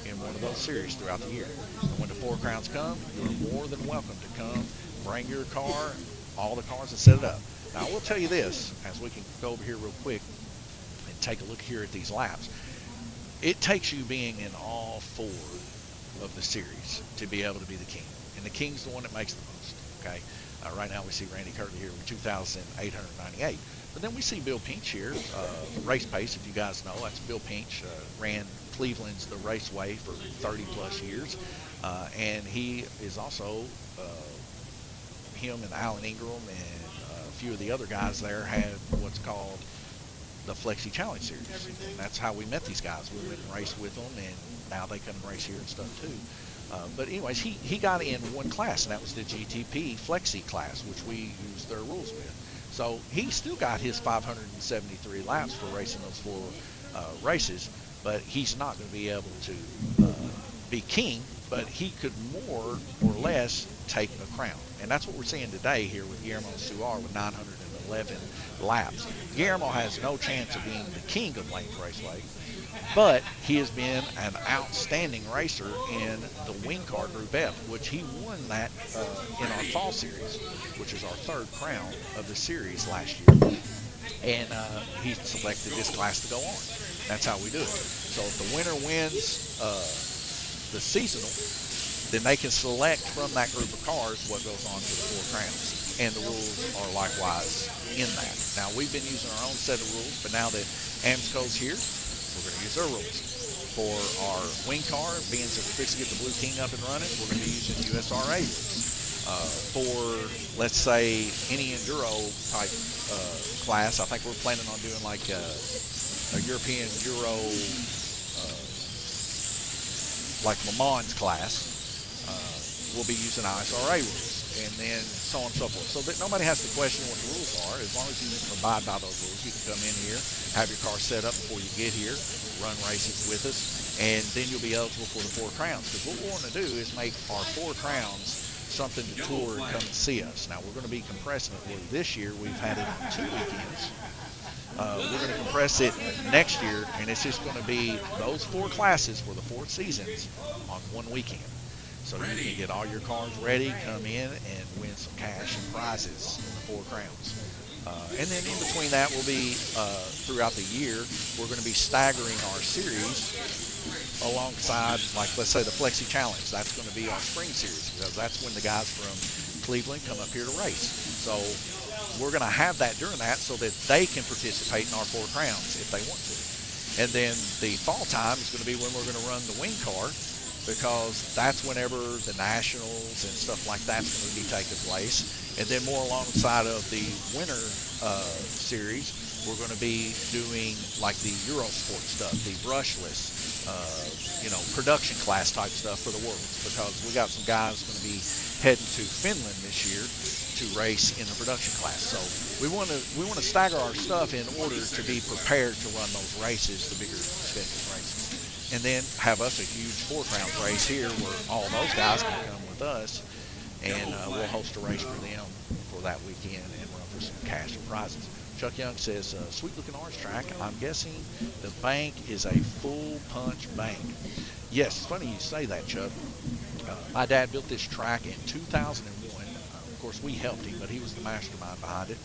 S1: in one of those series throughout the year. And when the 4 crowns come, you're more than welcome to come, bring your car, all the cars, and set it up. Now, I will tell you this, as we can go over here real quick and take a look here at these laps. It takes you being in all 4 of the series to be able to be the king. And the king's the one that makes the most, okay? Right now we see Randy Curley here with 2,898. But then we see Bill Pinch here, Race Pace, if you guys know. That's Bill Pinch, ran Cleveland's The Raceway for 30-plus years. And he is also, him and Alan Ingram and a few of the other guys there had what's called the Flexi Challenge Series. And that's how we met these guys. We went and raced with them, and now they come and race here and stuff too. But anyways, he got in one class, and that was the GTP Flexi class, which we used their rules with. So he still got his 573 laps for racing those 4 races, but he's not going to be able to be king, but he could more or less take a crown. And that's what we're seeing today here with Guillermo Suar with 911 laps. Guillermo has no chance of being the king of Lanes Raceway, but he has been an outstanding racer in the Wing Car Group F, which he won that in our fall series, which is our 3rd crown of the series last year. And he selected this class to go on. That's how we do it. So if the winner wins the seasonal, then they can select from that group of cars what goes on to the 4 crowns. And the rules are likewise in that. Now, we've been using our own set of rules, but now that AMSCO's here, we're going to use their rules. For our wing car, being that we're fixing to get the Blue King up and running, we're going to be using USRA rules. For, let's say, any enduro type class, I think we're planning on doing like a European Euro, like Le Mans class. We'll be using ISRA rules, and then so on and so forth. So that nobody has to question what the rules are. As long as you abide by those rules, you can come in here, have your car set up before you get here, run races with us, and then you'll be eligible for the 4 crowns. Because what we want to do is make our 4 crowns something to tour and come and see us. Now, we're going to be compressing it. Where this year we've had it on 2 weekends. We're going to compress it next year, and it's just going to be those 4 classes for the 4 seasons on 1 weekend. So you can get all your cars ready, come in, and win some cash and prizes in the 4 crowns. And then in between that, we'll be, throughout the year, we're going to be staggering our series alongside, like, let's say the Flexi Challenge. That's going to be our spring series, because that's when the guys from Cleveland come up here to race. So we're going to have that during that so that they can participate in our 4 crowns if they want to. And then the fall time is going to be when we're going to run the wing car, because that's whenever the nationals and stuff like that's going to be taking place. And then more alongside of the winter series, we're going to be doing like the Eurosport stuff, the brushless, production class type stuff for the Worlds, because we got some guys going to be heading to Finland this year to race in the production class. So we want to stagger our stuff in order to be prepared to run those races, the bigger expensive races. And then have us a huge 4 crowns race here where all those guys can come with us, and we'll host a race for them for that weekend and run for some cash and prizes. Chuck Young says, sweet looking orange track. I'm guessing the bank is a full punch bank. Yes, it's funny you say that, Chuck. My dad built this track in 2001. Of course, we helped him, but he was the mastermind behind it.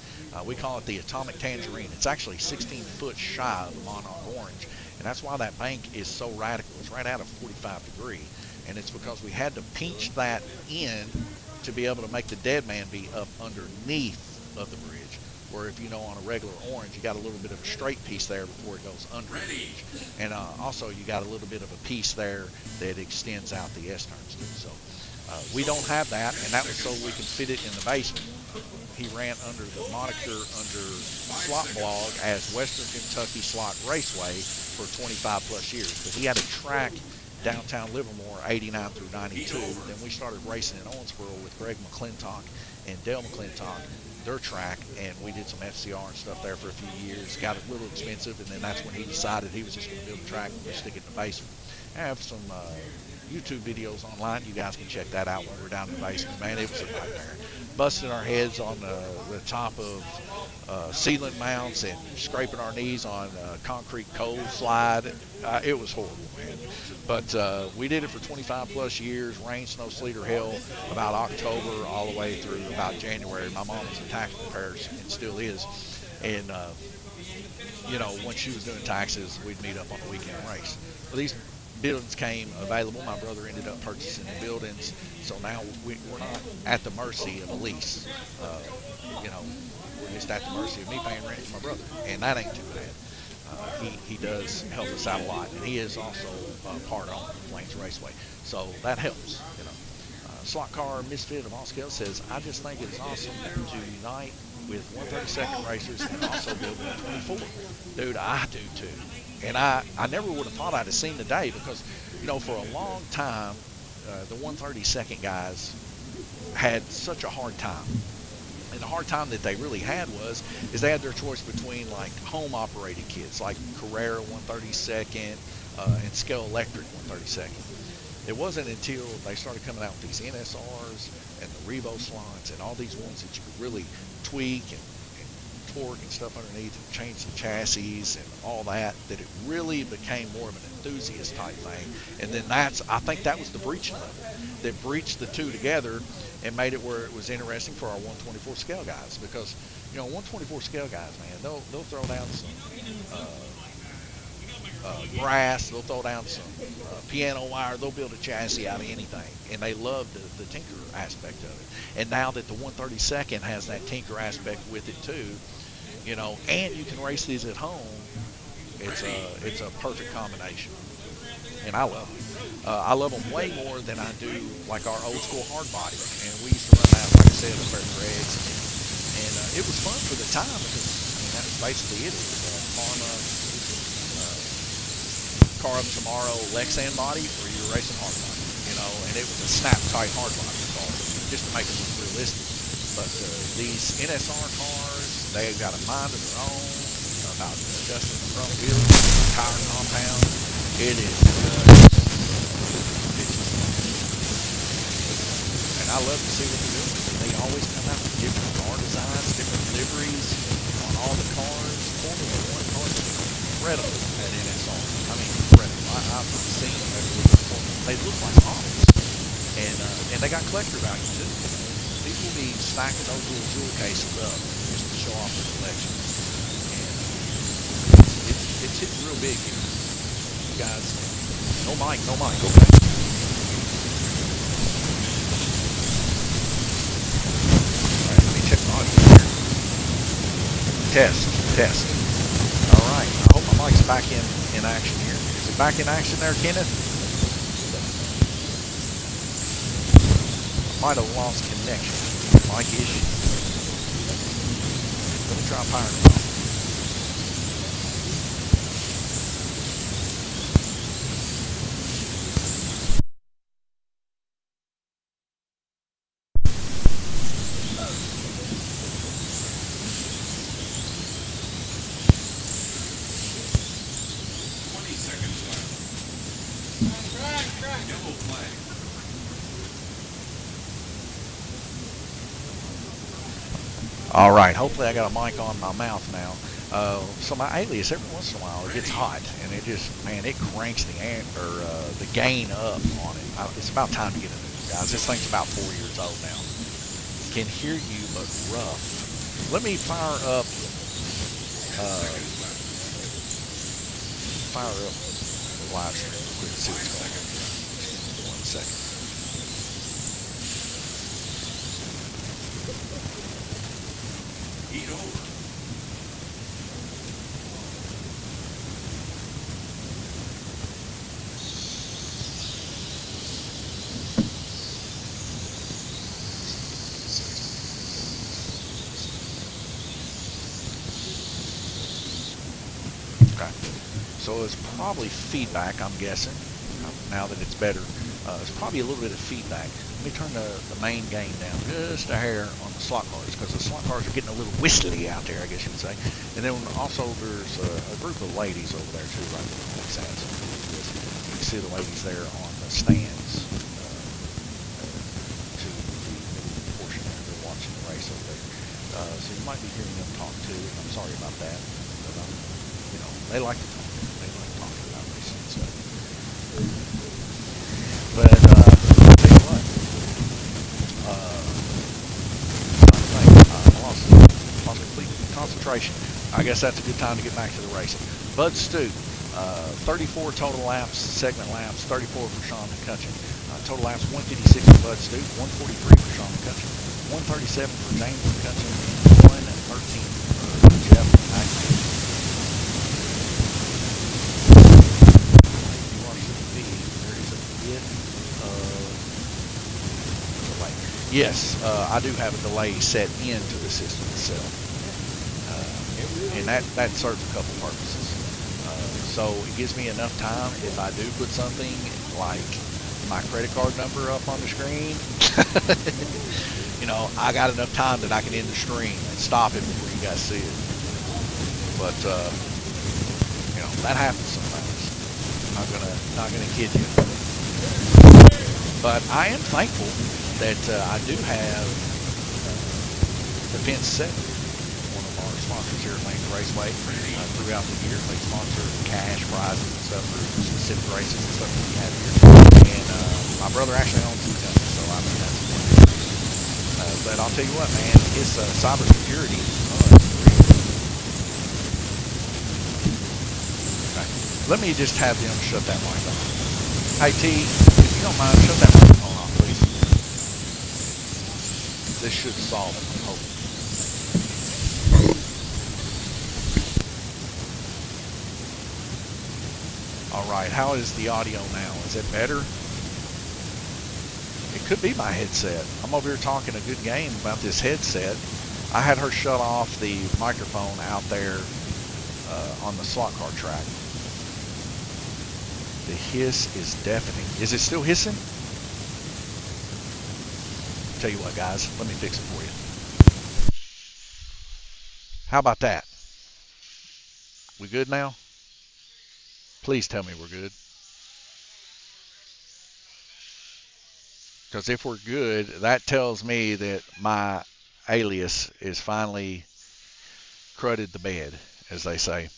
S1: We call it the Atomic Tangerine. It's actually 16 foot shy of the Monarch Orange, and that's why that bank is so radical. It's right out of 45 degree, and it's because we had to pinch that in to be able to make the dead man be up underneath of the bridge. Where if you know on a regular orange, you got a little bit of a straight piece there before it goes under the bridge. And also you got a little bit of a piece there that extends out the S-turns too. So we don't have that, and that was so we can fit it in the basement. He ran under the moniker under Slot Blog as Western Kentucky Slot Raceway for 25 plus years, because he had a track downtown Livermore 89 through 92. Then we started racing in Owensboro with Greg McClintock and Dale McClintock, their track, and we did some FCR and stuff there for a few years. Got a little expensive, and then that's when he decided he was just going to build a track and just stick it in the basement. I have some YouTube videos online. You guys can check that out when we're down in the basement. Man, it was a nightmare. Busting our heads on the top of ceiling mounts and scraping our knees on concrete coal slide. It was horrible, man. But we did it for 25 plus years, rain, snow, sleet, or hail, about October all the way through about January. My mom was a tax preparer and still is. And, you know, when she was doing taxes, we'd meet up on the weekend and race. Well, these buildings came available. My brother ended up purchasing the buildings. So now we're not at the mercy of a lease. You know, we're just at the mercy of me paying rent to my brother. And that ain't too bad. He does help us out a lot, and he is also part owner of Plains Raceway, so that helps, you know. Slot Car Misfit of all scales says, I just think it's awesome to unite with 132nd racers and also build 124. Dude, I do too, and I never would have thought I'd have seen the day, because, you know, for a long time, the 132nd guys had such a hard time. And the hard time that they really had is they had their choice between like home operated kids like Carrera 132nd and Scale Electric 132nd. It wasn't until they started coming out with these NSRs and the Revo slots and all these ones that you could really tweak and torque and stuff underneath and change the chassis and all that it really became more of an enthusiast type thing. And then I think that was the breaching level that breached the two together and made it where it was interesting for our 124 scale guys, because, you know, 124 scale guys, man, they'll throw down some brass, they'll throw down some piano wire, they'll build a chassis out of anything, and they love the tinker aspect of it. And now that the 132nd has that tinker aspect with it too, you know, and you can race these at home, it's a perfect combination, and I love them. I love them way more than I do like our old school hard body, and we used to run that, like I said, up at Greg's, and it was fun for the time, because I mean that was basically it. It was Pharma, Car of Tomorrow, Lexan body, or you were racing hard body, you know, and it was a snap tight hard body called, just to make it look realistic. But these NSR cars, they got a mind of their own about adjusting the front wheels, tire compound. It is and I love to see what they're doing. They always come out with different car designs, different liveries on all the cars. Formula One cars are incredible at NSR. I mean, incredible. I've seen them everywhere. They look like models, and they got collector value too. People will be stacking those little jewel cases up just to show off their collection. And it's hitting real big here. You guys, no mic, okay. Check the audio here. Test. All right. I hope my mic's back in action here. Is it back in action there, Kenneth? Might have lost connection. Mic issue. Let me try powering it off. All right, hopefully I got a mic on my mouth now. So my Alias, every once in a while, it gets hot, and it just, man, it cranks the gain up on it. It's about time to get a new one, guys. This thing's about 4 years old now. Can hear you, but rough. Let me fire up the live stream real quick to see what's going on. Just give me 1 second.
S10: Eat over.
S1: Okay. So it's probably feedback, I'm guessing, now that it's better. It's probably a little bit of feedback. Let me turn the main gain down just a hair on the slot cars, because the slot cars are getting a little whistly out there, I guess you would say. And then also there's a group of ladies over there too, right there. Makes sense. You can see the ladies there on the stands to the middle portion there. They're watching the race over there. So you might be hearing them talk too. I'm sorry about that. But, you know, they like to talk. They like talking about racing and stuff. But I'll tell you what. I lost complete concentration. I guess that's a good time to get back to the racing. Bud Stu, 34 total laps, segment laps, 34 for Sean McCutcheon. Total laps 156 for Bud Stu, 143 for Sean McCutcheon, 137 for James McCutcheon, and 113 for Jeff McNamee. Yes, I do have a delay set into the system itself, and that serves a couple purposes. So it gives me enough time if I do put something like my credit card number up on the screen. You know, I got enough time that I can end the stream and stop it before you guys see it. But you know, that happens sometimes. Not gonna kid you. But I am thankful that I do have the Fence Set, one of our sponsors here at Lanes Raceway, throughout the year. They sponsor cash prizes and stuff for specific races and stuff that we have here. And my brother actually owns the company, so I mean that's one. But I'll tell you what, man, his cybersecurity is okay. Let me just have them shut that mic off. Hey T, if you don't mind, shut that microphone off, please. This should solve it, I'm hoping. Alright, how is the audio now? Is it better? It could be my headset. I'm over here talking a good game about this headset. I had her shut off the microphone out there on the slot car track. The hiss is deafening. Is it still hissing? Tell you what, guys, let me fix it for you. How about that? We good now? Please tell me we're good. Because if we're good, that tells me that my Alias is finally crudted the bed, as they say.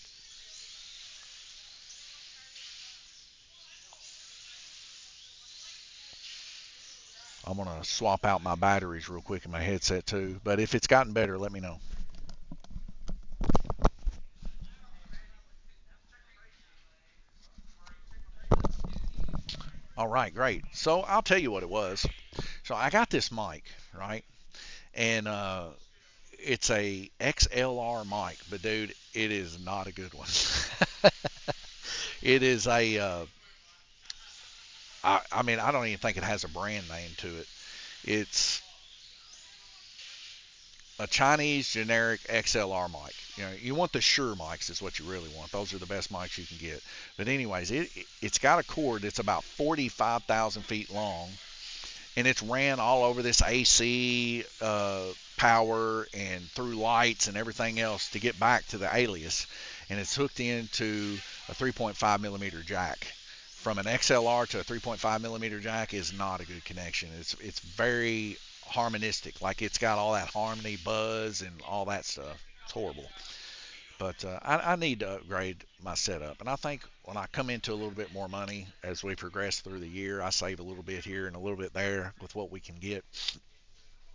S1: I'm going to swap out my batteries real quick in my headset too. But if it's gotten better, let me know. All right, great. So I'll tell you what it was. So I got this mic, right? And it's a XLR mic, but dude, it is not a good one. It is a, I mean, I don't even think it has a brand name to it. It's a Chinese generic XLR mic. You know, you want the Shure mics is what you really want. Those are the best mics you can get. But anyways, it's got a cord that's about 45,000 feet long, and it's ran all over this AC power and through lights and everything else to get back to the Alias, and it's hooked into a 3.5 millimeter jack. From an XLR to a 3.5 millimeter jack is not a good connection. It's very harmonistic. Like it's got all that harmony, buzz, and all that stuff. It's horrible. But I need to upgrade my setup. And I think when I come into a little bit more money as we progress through the year, I save a little bit here and a little bit there with what we can get.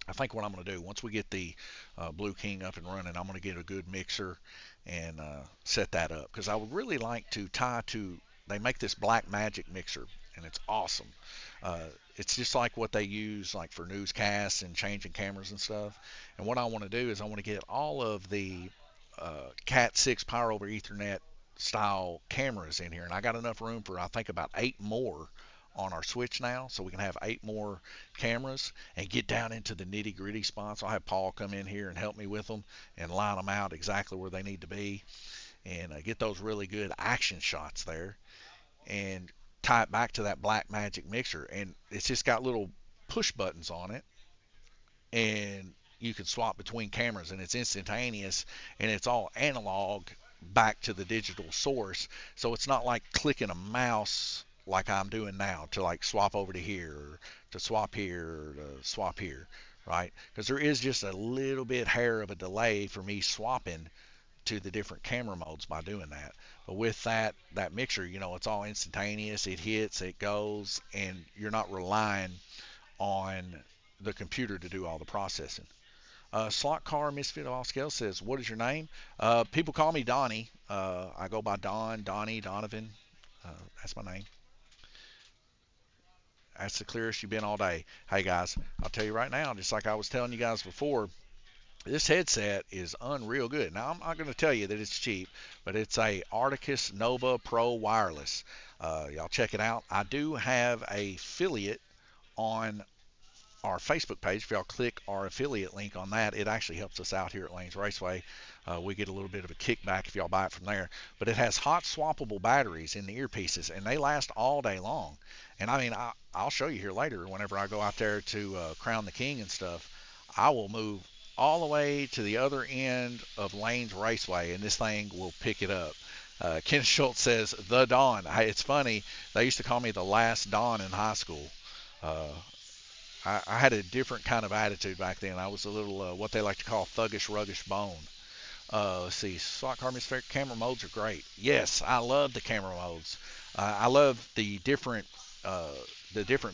S1: I think what I'm going to do, once we get the Blue King up and running, I'm going to get a good mixer and set that up. Because I would really like to tie to, they make this Black Magic mixer, and it's awesome. Uh, it's just like what they use like for newscasts and changing cameras and stuff. And what I want to do is I want to get all of the Cat 6 Power over Ethernet style cameras in here. And I got enough room for, I think, about 8 more on our switch now, so we can have 8 more cameras and get down into the nitty gritty spots. I'll have Paul come in here and help me with them and line them out exactly where they need to be and get those really good action shots there and tie it back to that Black Magic mixer. And it's just got little push buttons on it, and you can swap between cameras, and it's instantaneous, and it's all analog back to the digital source. So it's not like clicking a mouse like I'm doing now to like swap over to here or to swap here or to swap here, right? Because there is just a little bit hair of a delay for me swapping to the different camera modes by doing that. But with that mixer, it's all instantaneous. It hits, it goes, and you're not relying on the computer to do all the processing. Slot Car Misfit of All Scales says, what is your name? People call me Donnie. I go by Don, Donnie, Donovan. That's my name. That's the clearest you've been all day. Hey guys, I'll tell you right now, just like I was telling you guys before, this headset is unreal good. Now, I'm not going to tell you that it's cheap, but it's a Arctis Nova Pro Wireless. Y'all check it out. I do have a affiliate on our Facebook page. If y'all click our affiliate link on that, it actually helps us out here at Lanes Raceway. We get a little bit of a kickback if y'all buy it from there. But it has hot swappable batteries in the earpieces, and they last all day long. And I mean, I'll show you here later whenever I go out there to Crown the King and stuff. I will move all the way to the other end of Lanes Raceway, and this thing will pick it up. Ken Schultz says, the Don. It's funny, they used to call me the last Don in high school. I had a different kind of attitude back then. I was a little, what they like to call thuggish, ruggish bone. Let's see, Slot Car Misfit camera modes are great. Yes, I love the camera modes. I love the different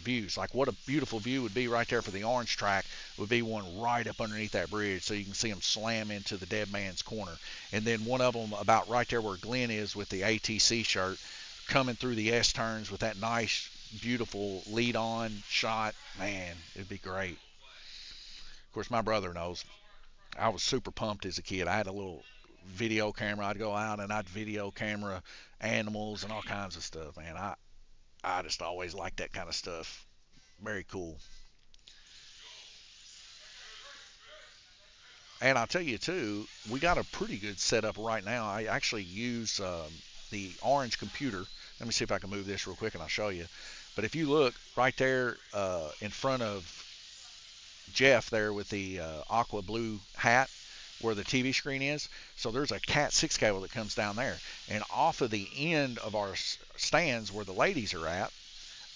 S1: views. Like what a beautiful view would be right there for the orange track would be one right up underneath that bridge, so you can see them slam into the dead man's corner. And then one of them about right there where Glenn is with the ATC shirt, coming through the S turns with that nice, beautiful lead-on shot. Man, it'd be great. Of course, my brother knows. I was super pumped as a kid. I had a little video camera. I'd go out and I'd video camera animals and all kinds of stuff, man. I just always liked that kind of stuff. Very cool. And I'll tell you too, we got a pretty good setup right now. I actually use the orange computer. Let me see if I can move this real quick and I'll show you. But if you look right there in front of Jeff there with the aqua blue hat where the TV screen is, so there's a Cat 6 cable that comes down there. And off of the end of our stands where the ladies are at,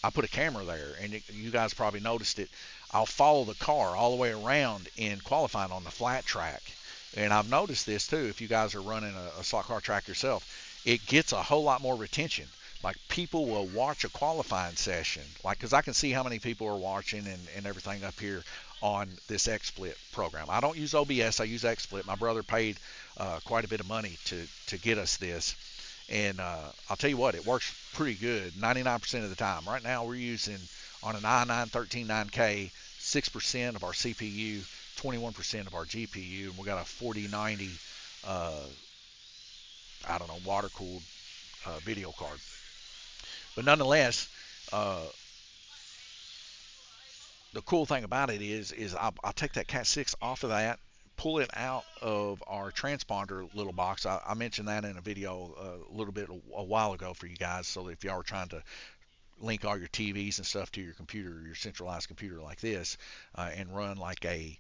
S1: I put a camera there, and you guys probably noticed it. I'll follow the car all the way around in qualifying on the flat track. And I've noticed this too, if you guys are running a slot car track yourself, it gets a whole lot more retention. Like people will watch a qualifying session, like because I can see how many people are watching and everything up here on this XSplit program. I don't use OBS, I use XSplit. My brother paid quite a bit of money to get us this. And I'll tell you what, it works pretty good 99% of the time. Right now we're using on an i9-139K 6% of our CPU, 21% of our GPU, and we got a 4090 I don't know, water-cooled video card. But nonetheless, the cool thing about it is I'll take that Cat 6 off of that, pull it out of our transponder little box. I mentioned that in a video a little bit a while ago for you guys, so that if y'all are trying to link all your TVs and stuff to your computer, your centralized computer like this, and run like a,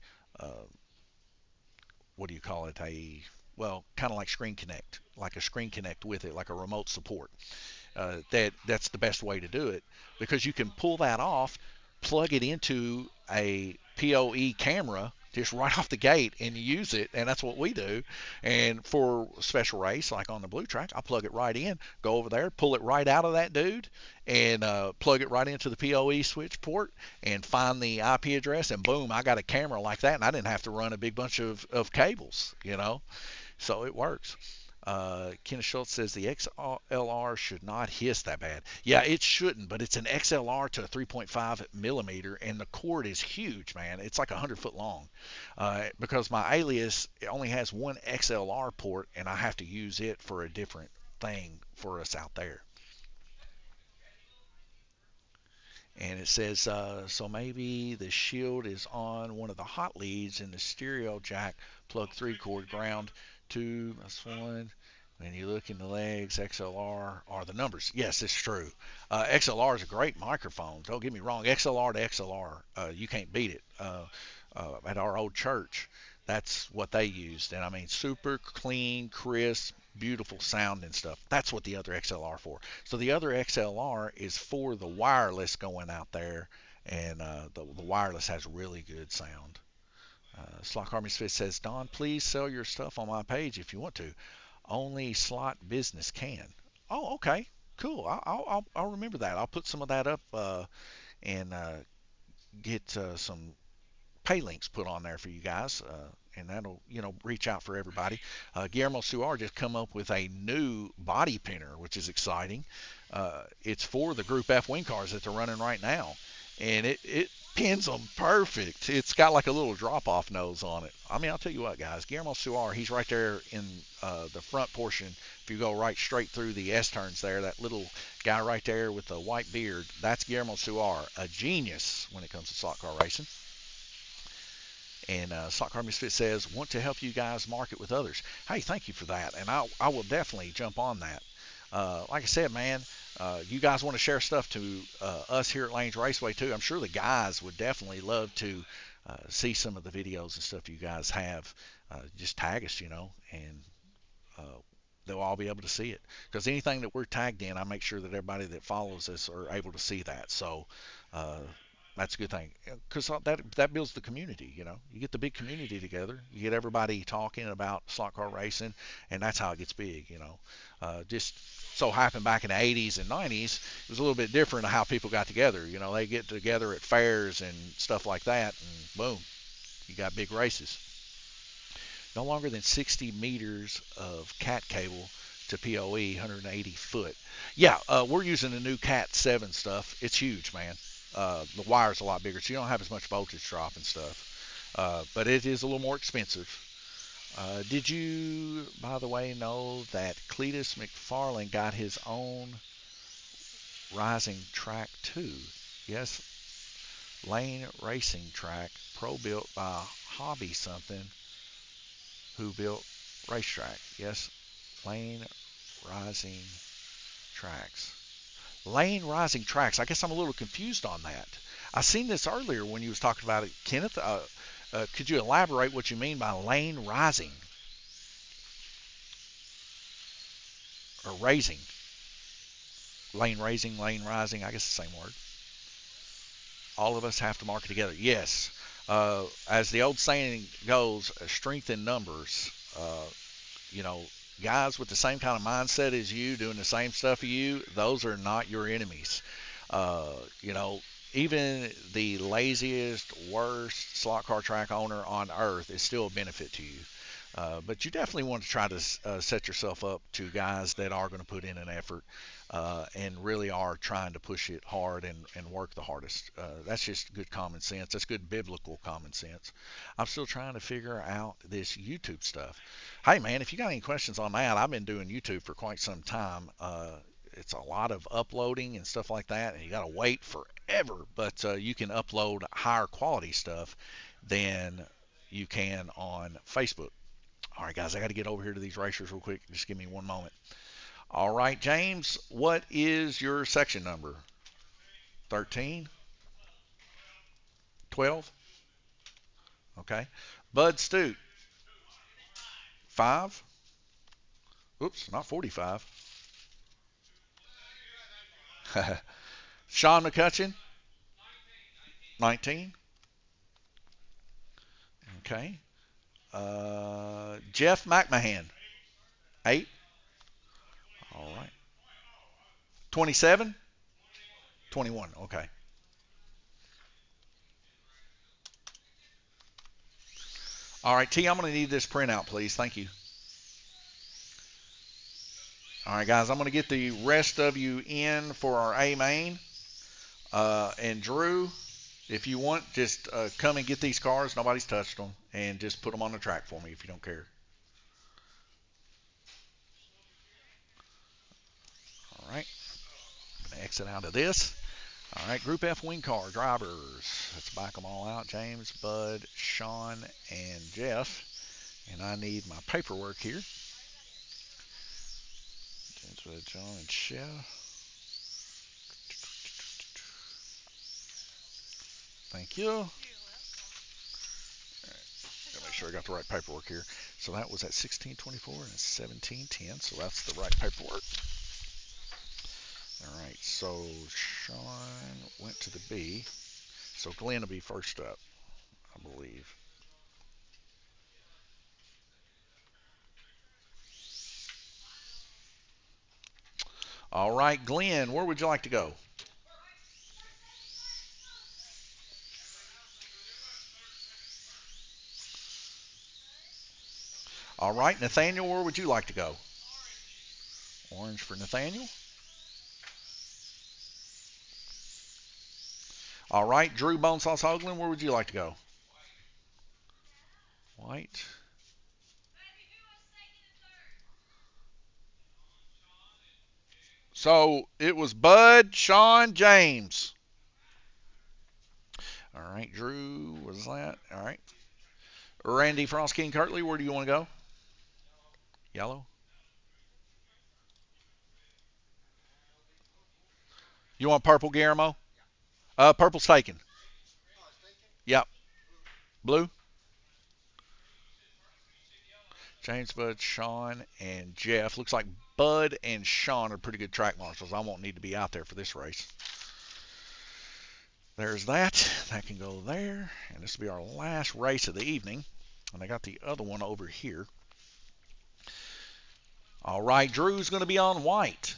S1: what do you call it, well, kind of like Screen Connect, like a Screen Connect with it, like a remote support. That's the best way to do it, because you can pull that off, plug it into a POE camera just right off the gate and use it, and that's what we do. And for special race, like on the blue track, I plug it right in, go over there, pull it right out of that dude, and plug it right into the POE switch port, and find the IP address, and boom, I got a camera like that, and I didn't have to run a big bunch of cables, you know. So it works. Kenneth Schultz says the XLR should not hiss that bad. Yeah, it shouldn't, but it's an XLR to a 3.5 millimeter, and the cord is huge, man. It's like 100 foot long. Because my Alias only has one XLR port, and I have to use it for a different thing for us out there. And it says, so maybe the shield is on one of the hot leads in the stereo jack plug 3 cord ground 2 plus 1. When you look in the legs, XLR are the numbers. Yes, it's true. XLR is a great microphone. Don't get me wrong. XLR to XLR, you can't beat it. At our old church, that's what they used. And I mean, super clean, crisp, beautiful sound and stuff. That's what the other XLR for. So the other XLR is for the wireless going out there, and the wireless has really good sound. Slot Car Misfit says, Don, please sell your stuff on my page if you want to. Only slot business can. Oh, okay, cool. I'll remember that. I'll put some of that up and get some pay links put on there for you guys, and that'll reach out for everybody. Guillermo Suar just come up with a new body pinner, which is exciting. It's for the Group F wing cars that they're running right now, and it pins them perfect. It's got like a little drop-off nose on it. I mean, I'll tell you what, guys, Guillermo Suar, he's right there in the front portion. If you go right straight through the S-turns there, that little guy right there with the white beard, that's Guillermo Suar, a genius when it comes to slot car racing. And Slot Car Misfit says, want to help you guys market with others. Hey, thank you for that, and I will definitely jump on that. Like I said, man, you guys want to share stuff to us here at Lanes Raceway too. I'm sure the guys would definitely love to see some of the videos and stuff you guys have. Just tag us, and they'll all be able to see it. Because anything that we're tagged in, I make sure that everybody that follows us are able to see that. So that's a good thing, because that builds the community. You get the big community together, you get everybody talking about slot car racing, and that's how it gets big. Just so happened back in the 80s and 90s, it was a little bit different how people got together. They get together at fairs and stuff like that, and boom, you got big races. No longer than 60 meters of cat cable to POE, 180 foot. Yeah, we're using the new Cat 7 stuff. It's huge, man. The wire's a lot bigger, so you don't have as much voltage drop and stuff. But it is a little more expensive. Did you, by the way, know that Cletus McFarlane got his own rising track too? Yes, Lane Racing Track, pro-built by Hobby something, who built Racetrack. Yes, Lane Rising Tracks. Lane Rising Tracks. I guess I'm a little confused on that. I seen this earlier when you was talking about it, Kenneth. Could you elaborate what you mean by Lane Rising? Or raising? Lane raising, lane rising, I guess the same word. All of us have to market together. Yes. As the old saying goes, strength in numbers. Guys with the same kind of mindset as you, doing the same stuff as you, those are not your enemies. Even the laziest, worst slot car track owner on earth is still a benefit to you. But you definitely want to try to set yourself up to guys that are going to put in an effort and really are trying to push it hard and work the hardest. That's just good common sense. That's good biblical common sense. I'm still trying to figure out this YouTube stuff. Hey, man, if you got any questions on that, I've been doing YouTube for quite some time. It's a lot of uploading and stuff like that, and you got to wait forever. But you can upload higher quality stuff than you can on Facebook. All right, guys, I got to get over here to these racers real quick. Just give me one moment. All right, James, what is your section number? 13? 12? Okay. Bud Stute? 5? Oops, not 45. Sean McCutcheon? 19? Okay. Jeff McMahon. 8. All right. 27? 21. Okay. All right, T, I'm going to need this printout, please. Thank you. All right, guys, I'm going to get the rest of you in for our A main. And Drew, if you want, just come and get these cars. Nobody's touched them. And just put them on the track for me if you don't care. All right. I'm going to exit out of this. All right, Group F wing car drivers. Let's back them all out. James, Bud, Sean, and Jeff. And I need my paperwork here. James, Bud, John, and Chef. Thank you. All right. Gotta make sure I got the right paperwork here. So that was at 1624 and 1710. So that's the right paperwork. All right. So Sean went to the B. So Glenn will be first up, I believe. All right, Glenn, where would you like to go? All right, Nathaniel, where would you like to go? Orange for Nathaniel. All right, Drew Bonesauce Hoagland, where would you like to go? White. So it was Bud, Sean, James. All right, Drew, was that? All right. Randy Frost King Kirtley, where do you want to go? Yellow. You want purple, Guillermo? Purple's taken. Yep. Blue. James, Bud, Sean, and Jeff. Looks like Bud and Sean are pretty good track marshals. I won't need to be out there for this race. There's that. That can go there. And this will be our last race of the evening. And I got the other one over here. All right, Drew's going to be on white.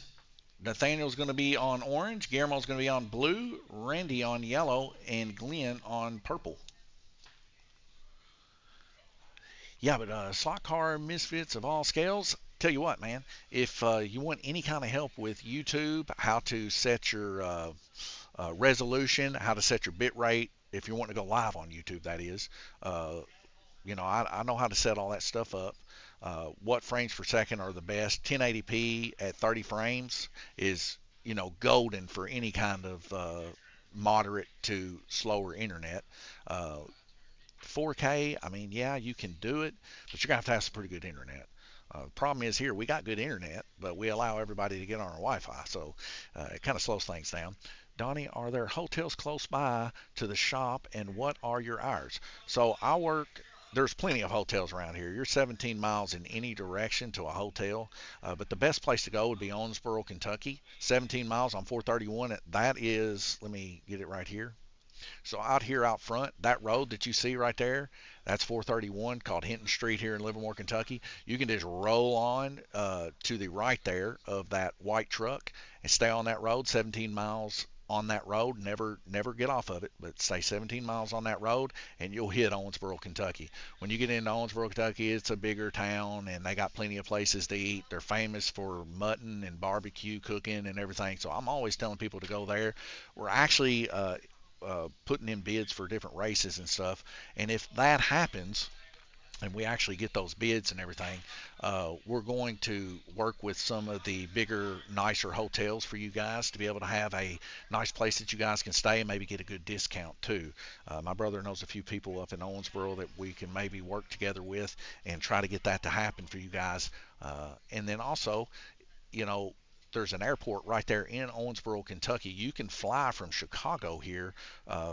S1: Nathaniel's going to be on orange. Guillermo's going to be on blue. Randy on yellow. And Glenn on purple. Yeah, but slot car misfits of all scales. Tell you what, man. If you want any kind of help with YouTube, how to set your resolution, how to set your bit rate, if you want to go live on YouTube, that is. I know how to set all that stuff up. What frames per second are the best? 1080p at 30 frames is, golden for any kind of moderate to slower internet. 4K, I mean, yeah, you can do it, but you're going to have some pretty good internet. The problem is here, we got good internet, but we allow everybody to get on our Wi-Fi, so it kind of slows things down. Donnie, are there hotels close by to the shop, and what are your hours? So there's plenty of hotels around here. You're 17 miles in any direction to a hotel, but the best place to go would be Owensboro, Kentucky. 17 miles on 431. That is, let me get it right here. So out here out front, that road that you see right there, that's 431 called Hinton Street here in Livermore, Kentucky. You can just roll on to the right there of that white truck and stay on that road, 17 miles on that road. Never get off of it, but stay 17 miles on that road and you'll hit Owensboro, Kentucky. When you get into Owensboro, Kentucky, it's a bigger town and they got plenty of places to eat. They're famous for mutton and barbecue cooking and everything. So I'm always telling people to go there. We're actually putting in bids for different races and stuff. And if that happens, and we actually get those bids and everything, we're going to work with some of the bigger, nicer hotels for you guys to be able to have a nice place that you guys can stay and maybe get a good discount too. My brother knows a few people up in Owensboro that we can maybe work together with and try to get that to happen for you guys. And then also, there's an airport right there in Owensboro, Kentucky. You can fly from Chicago here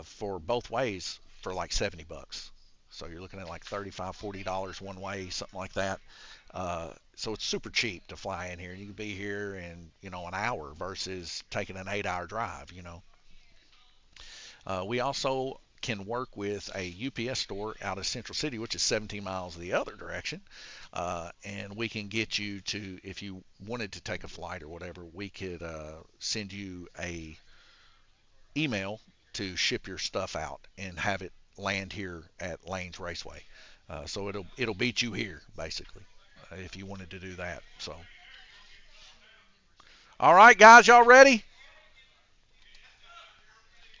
S1: for both ways for like $70. So you're looking at like $35, $40 one way, something like that. So it's super cheap to fly in here. You can be here in, an hour versus taking an 8-hour drive, We also can work with a UPS store out of Central City, which is 17 miles the other direction, and we can get you to, if you wanted to take a flight or whatever, we could send you a email to ship your stuff out and have it land here at Lanes Raceway. So it'll beat you here basically if you wanted to do that. So, all right, guys, y'all ready?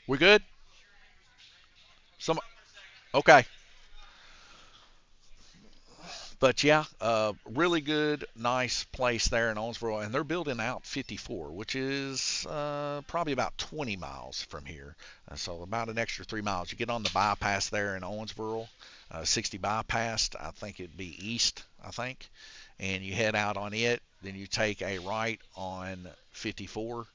S1: We good? Some okay. But yeah, really good, nice place there in Owensboro, and they're building out 54, which is probably about 20 miles from here. So about an extra 3 miles. You get on the bypass there in Owensboro, 60 bypass. I think it'd be east, I think, and you head out on it. Then you take a right on 54,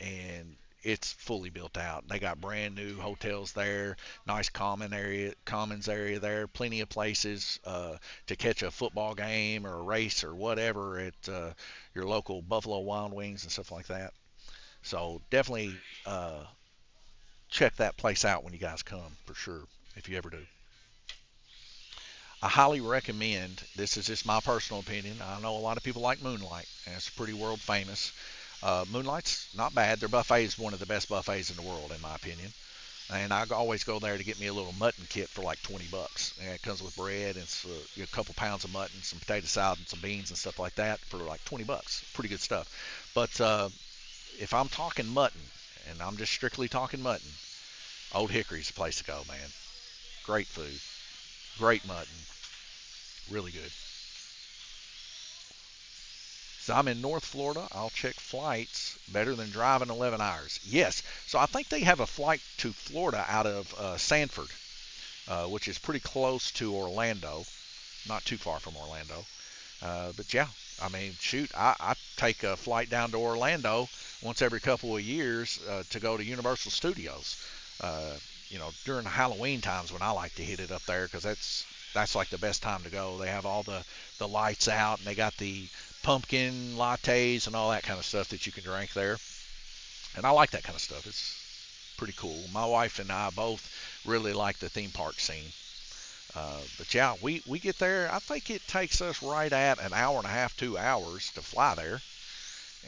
S1: and it's fully built out. They got brand new hotels there, nice commons area there, plenty of places to catch a football game or a race or whatever at your local Buffalo Wild Wings and stuff like that. So definitely check that place out when you guys come for sure, if you ever do. I highly recommend, this is just my personal opinion, I know a lot of people like Moonlight, and it's pretty world famous. Moonlight's not bad. Their buffet is one of the best buffets in the world, in my opinion. And I always go there to get me a little mutton kit for like 20 bucks. And it comes with bread and a couple pounds of mutton, some potato salad, and some beans and stuff like that for like 20 bucks. Pretty good stuff. But if I'm talking mutton, and I'm just strictly talking mutton, Old Hickory's the place to go, man. Great food, great mutton, really good. So I'm in North Florida. I'll check flights. Better than driving 11 hours. Yes. So I think they have a flight to Florida out of Sanford, which is pretty close to Orlando. Not too far from Orlando. But yeah, I mean, shoot, I take a flight down to Orlando once every couple of years to go to Universal Studios. During the Halloween times when I like to hit it up there because that's like the best time to go. They have all the lights out and they got the pumpkin lattes and all that kind of stuff that you can drink there. And I like that kind of stuff. It's pretty cool. My wife and I both really like the theme park scene. But yeah, we get there. I think it takes us right at an hour and a half, 2 hours to fly there.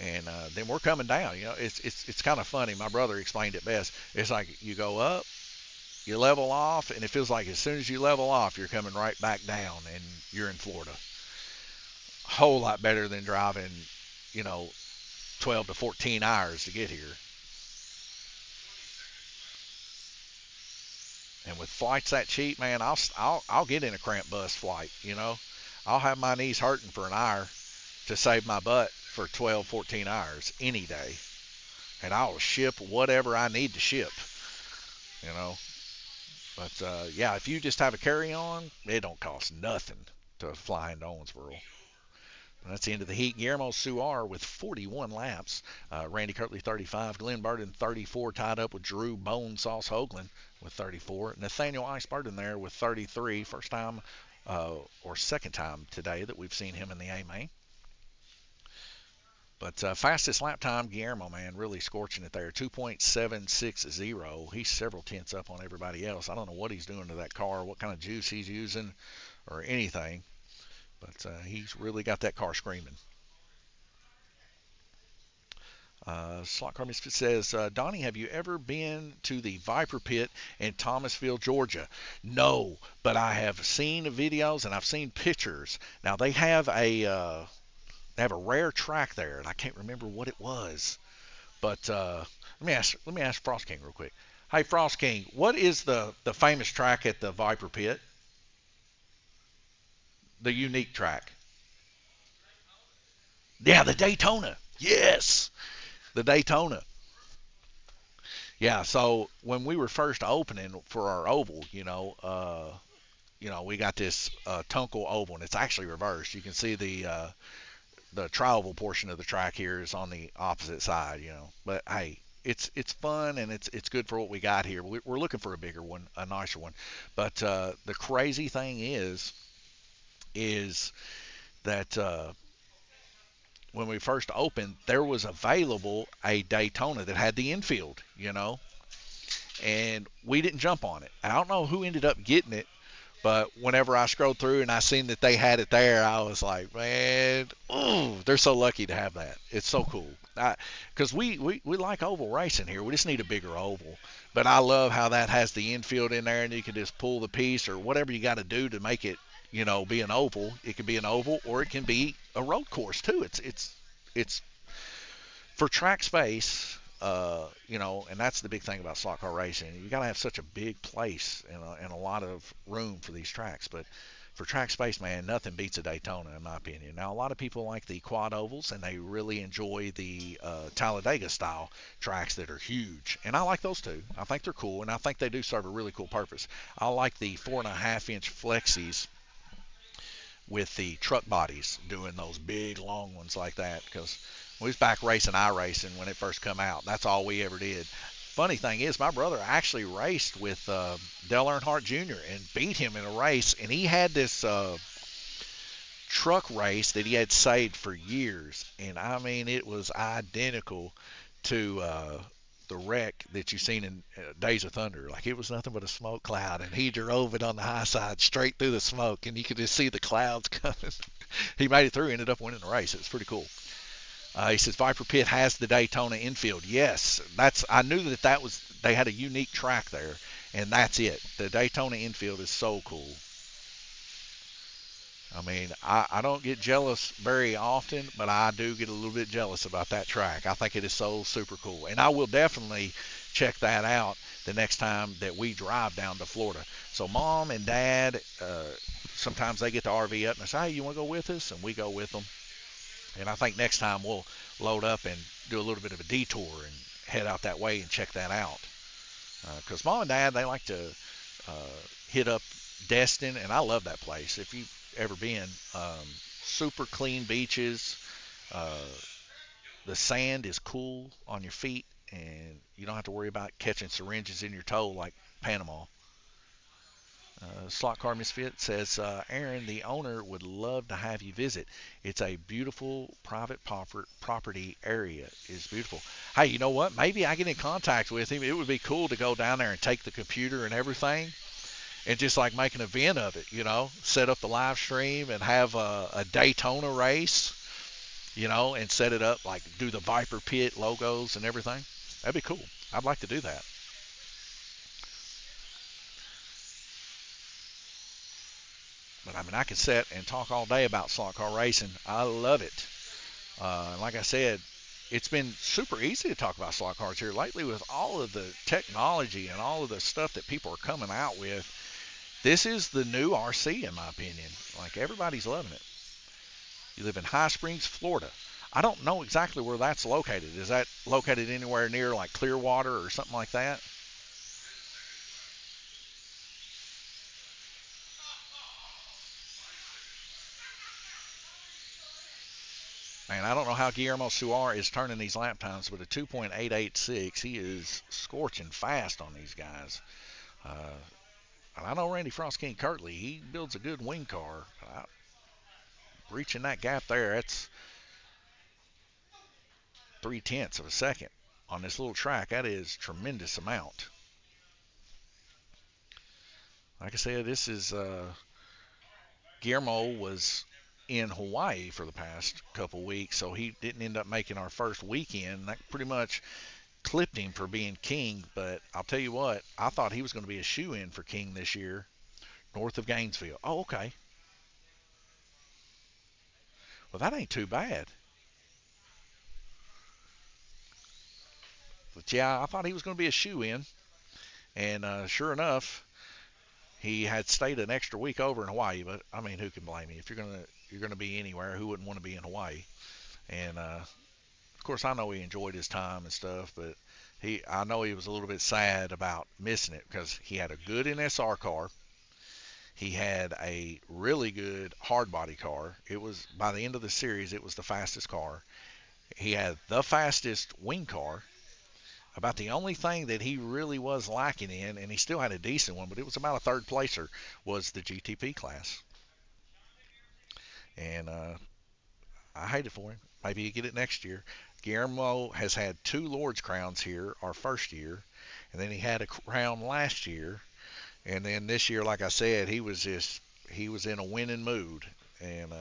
S1: And then we're coming down. It's kind of funny. My brother explained it best. It's like you go up, you level off, and it feels like as soon as you level off, you're coming right back down, and you're in Florida. Whole lot better than driving, 12 to 14 hours to get here. And with flights that cheap, man, I'll get in a cramped bus flight. I'll have my knees hurting for an hour to save my butt for 12, 14 hours any day, and I'll ship whatever I need to ship. But yeah, if you just have a carry-on, it don't cost nothing to fly into Owensboro. That's the end of the heat. Guillermo Suar with 41 laps. Randy Kirtley 35. Glenn Burden 34, tied up with Drew Bone Sauce Hoagland with 34. Nathaniel Ice Burden there with 33. First time or second time today that we've seen him in the A-Main. But fastest lap time, Guillermo, man, really scorching it there. 2.760. He's several tenths up on everybody else. I don't know what he's doing to that car, what kind of juice he's using or anything. But he's really got that car screaming. Slot Car Misfit says, Donnie, have you ever been to the Viper Pit in Thomasville, Georgia? No, but I have seen videos and I've seen pictures. Now they have a rare track there, and I can't remember what it was. But let me ask Frost King real quick. Hey, Frost King, what is the famous track at the Viper Pit? The unique track. Yeah, the Daytona. Yes, the Daytona. Yeah, so when we were first opening for our oval, we got this Tunkel oval, and it's actually reversed. You can see the tri-oval portion of the track here is on the opposite side, But hey, it's fun and it's good for what we got here. We're looking for a bigger one, a nicer one. But the crazy thing is that when we first opened, there was available a Daytona that had the infield, and we didn't jump on it. I don't know who ended up getting it, but whenever I scrolled through and I seen that they had it there, I was like, man, ooh, they're so lucky to have that. It's so cool. Because we like oval racing here. We just need a bigger oval. But I love how that has the infield in there, and you can just pull the piece or whatever you got to do to make it, be an oval. It can be an oval or it can be a road course too. It's for track space, and that's the big thing about slot car racing. You got to have such a big place and a lot of room for these tracks. But for track space, man, nothing beats a Daytona, in my opinion. Now, a lot of people like the quad ovals, and they really enjoy the Talladega style tracks that are huge. And I like those too. I think they're cool, and I think they do serve a really cool purpose. I like the 4.5-inch flexies with the truck bodies doing those big long ones like that, because we was back racing iRacing when it first come out. That's all we ever did. Funny thing is, my brother actually raced with Dale Earnhardt Jr. and beat him in a race, and he had this truck race that he had saved for years, and I mean it was identical to the wreck that you seen in Days of Thunder. Like, it was nothing but a smoke cloud, and he drove it on the high side straight through the smoke, and you could just see the clouds coming. He made it through, ended up winning the race. It was pretty cool. He says Viper Pit has the Daytona infield. Yes, I knew that was they had a unique track there, and that's it. The Daytona infield is so cool. I mean, I don't get jealous very often, but I do get a little bit jealous about that track. I think it is so super cool, and I will definitely check that out the next time that we drive down to Florida. So Mom and Dad, sometimes they get the RV up and they say, hey, you want to go with us? And we go with them. And I think next time we'll load up and do a little bit of a detour and head out that way and check that out. Because Mom and Dad, they like to hit up Destin, and I love that place. If you've ever been, super clean beaches. The sand is cool on your feet, and you don't have to worry about catching syringes in your toe like Panama. Slot Car Misfit says, Aaron, the owner would love to have you visit. It's a beautiful private property area. It's beautiful. Hey, you know what? Maybe I get in contact with him. It would be cool to go down there and take the computer and everything and just like make an event of it, set up the live stream and have a Daytona race, and set it up, like do the Viper Pit logos and everything. That'd be cool. I'd like to do that. But I mean, I could sit and talk all day about slot car racing. I love it. Like I said, it's been super easy to talk about slot cars here lately with all of the technology and all of the stuff that people are coming out with. This is the new RC, in my opinion. Like, everybody's loving it. You live in High Springs, Florida. I don't know exactly where that's located. Is that located anywhere near, like, Clearwater or something like that? Man, I don't know how Guillermo Suar is turning these lap times, but a 2.886, he is scorching fast on these guys. And I know Randy Frost King Kirtley, he builds a good wing car. Reaching that gap there, that's 0.3 of a second on this little track. That is tremendous amount. Like I said, this is Guillermo was in Hawaii for the past couple weeks, so he didn't end up making our first weekend. That pretty much clipped him for being king, but I'll tell you what, I thought he was going to be a shoe-in for king this year, north of Gainesville. Oh, okay. Well, that ain't too bad. But yeah, I thought he was going to be a shoe-in, and sure enough, he had stayed an extra week over in Hawaii. But I mean, who can blame you? If you're gonna be anywhere, who wouldn't want to be in Hawaii? And of course, I know he enjoyed his time and stuff, but I know he was a little bit sad about missing it because he had a good NSR car. He had a really good hard body car. It was, by the end of the series, it was the fastest car. He had the fastest wing car. About the only thing that he really was lacking in, and he still had a decent one, but it was about a third placer, was the GTP class. And I hate it for him. Maybe you get it next year. Guillermo has had 2 Lord's Crowns here our first year, and then he had a crown last year, and then this year, like I said, he was in a winning mood, and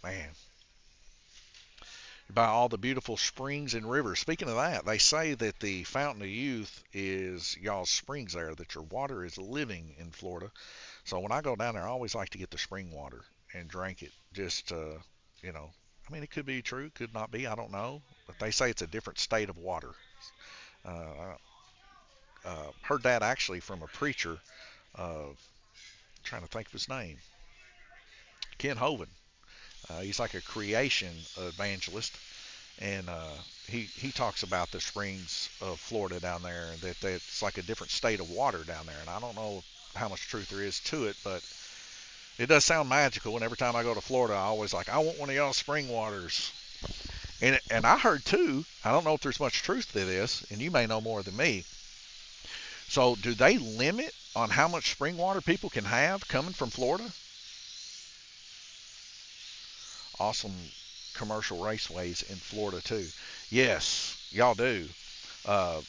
S1: man, by all the beautiful springs and rivers. Speaking of that, they say that the Fountain of Youth is y'all's springs there, that your water is living in Florida. So when I go down there, I always like to get the spring water and drink it. Just, I mean, it could be true, could not be, I don't know. But they say it's a different state of water. I heard that actually from a preacher, trying to think of his name, Ken Hovind. He's like a creation evangelist, and he talks about the springs of Florida down there, and that it's like a different state of water down there. And I don't know how much truth there is to it, but it does sound magical. And every time I go to Florida, I always like, I want one of y'all spring waters. And I heard too, I don't know if there's much truth to this, and you may know more than me. So do they limit on how much spring water people can have coming from Florida? Awesome commercial raceways in Florida too. Yes, y'all do. Uh,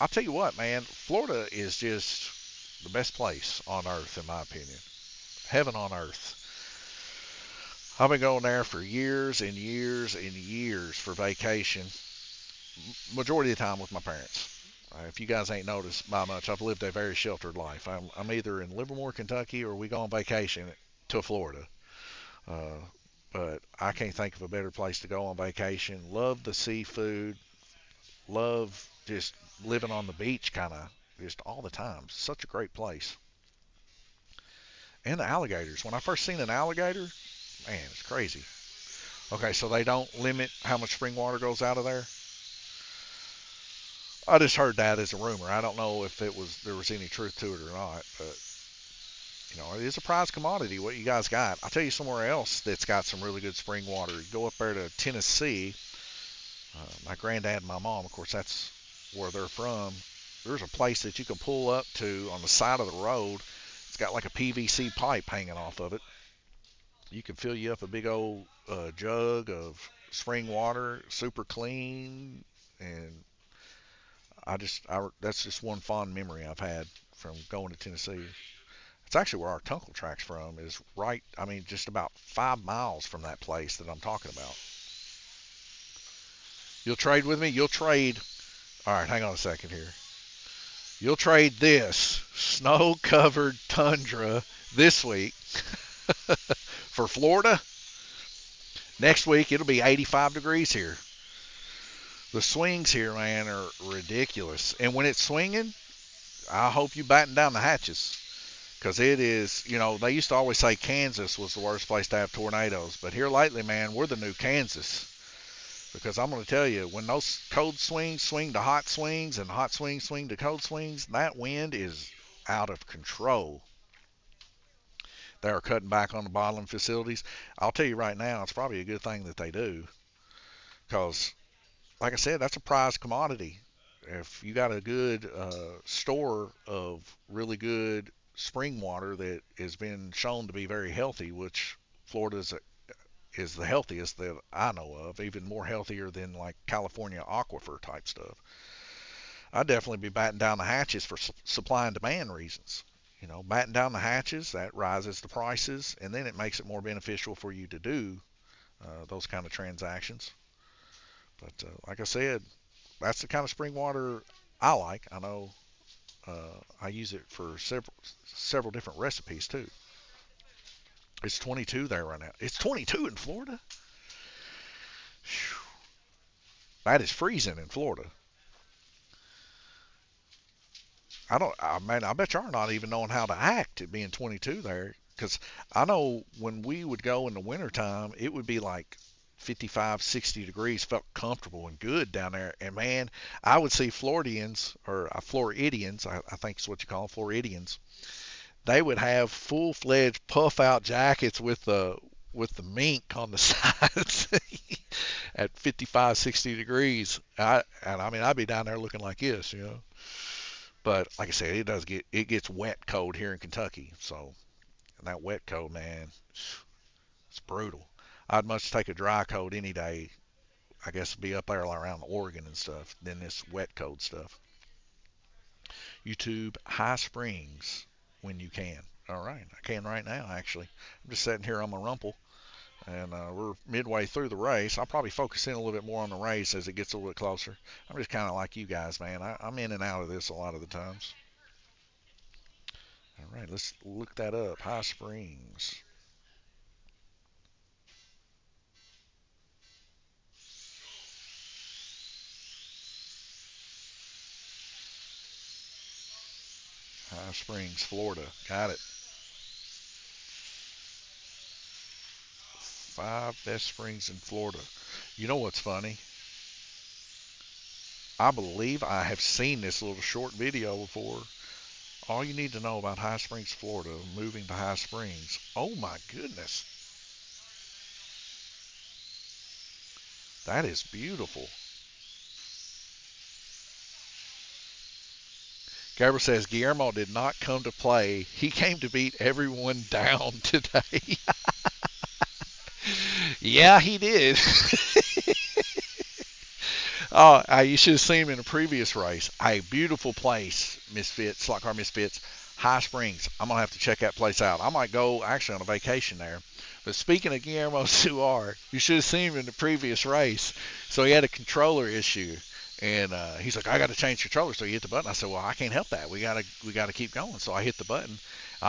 S1: I'll tell you what, man, Florida is just the best place on earth, in my opinion. Heaven on earth. I've been going there for years and years and years for vacation. Majority of the time with my parents. If you guys ain't noticed by much, I've lived a very sheltered life. I'm either in Livermore, Kentucky, or we go on vacation to Florida. Uh, but I can't think of a better place to go on vacation. Love the seafood. Love just living on the beach, kind of just all the time. Such a great place. And the alligators. When I first seen an alligator, man, it's crazy. Okay, so they don't limit how much spring water goes out of there. I just heard that as a rumor. I don't know if there was any truth to it or not, but it is a prized commodity. What you guys got? I'll tell you somewhere else that's got some really good spring water. You go up there to Tennessee. My granddad and my mom, of course, that's where they're from. There's a place that you can pull up to on the side of the road. It's got like a PVC pipe hanging off of it. You can fill you up a big old jug of spring water, super clean, and that's just one fond memory I've had from going to Tennessee. It's actually where our Tunkel track's from, is right, I mean, just about 5 miles from that place that I'm talking about. You'll trade with me? You'll trade. All right, hang on a second here. You'll trade this snow-covered tundra this week for Florida. Next week, it'll be 85 degrees here. The swings here, man, are ridiculous. And when it's swinging, I hope you batten down the hatches. Because it is, they used to always say Kansas was the worst place to have tornadoes. But here lately, man, we're the new Kansas. Because I'm going to tell you, when those cold swings swing to hot swings and hot swings swing to cold swings, that wind is out of control. They are cutting back on the bottling facilities. I'll tell you right now, it's probably a good thing that they do. Because, like I said, that's a prized commodity. If you got a good store of really good spring water that has been shown to be very healthy, which Florida is the healthiest that I know of, even more healthier than like California aquifer type stuff. I'd definitely be batting down the hatches for supply and demand reasons. Batting down the hatches, that rises the prices, and then it makes it more beneficial for you to do those kind of transactions. But like I said, that's the kind of spring water I like. I know I use it for several different recipes too. It's 22 there right now. It's 22 in Florida? Whew. That is freezing in Florida. I bet y'all are not even knowing how to act at being 22 there. Because I know when we would go in the wintertime, it would be like 55, 60 degrees, felt comfortable and good down there. And man, I would see Floridians, or Floridians, I think is what you call them, Floridians. They would have full-fledged puff-out jackets with the mink on the sides at 55, 60 degrees. I mean, I'd be down there looking like this. But like I said, it gets wet cold here in Kentucky. So, and that wet cold, man, it's brutal. I'd much take a dry coat any day. I guess be up there around Oregon and stuff than this wet cold stuff. YouTube High Springs when you can. All right, I can right now actually. I'm just sitting here on my rumple, and we're midway through the race. I'll probably focus in a little bit more on the race as it gets a little bit closer. I'm just kind of like you guys, man. I'm in and out of this a lot of the times. All right, let's look that up. High Springs. High Springs, Florida. Got it. 5 best springs in Florida. You know what's funny? I believe I have seen this little short video before. All you need to know about High Springs, Florida, moving to High Springs. Oh my goodness. That is beautiful. Gabriel says Guillermo did not come to play. He came to beat everyone down today. Yeah, he did. Oh, you should have seen him in a previous race. A beautiful place, Misfits, Slot Car Misfits, High Springs. I'm gonna have to check that place out. I might go actually on a vacation there. But speaking of Guillermo Suar, you should have seen him in the previous race. So he had a controller issue, and he's like, "I got to change controller." So he hit the button. I said, "Well, I can't help that. We gotta keep going." So I hit the button.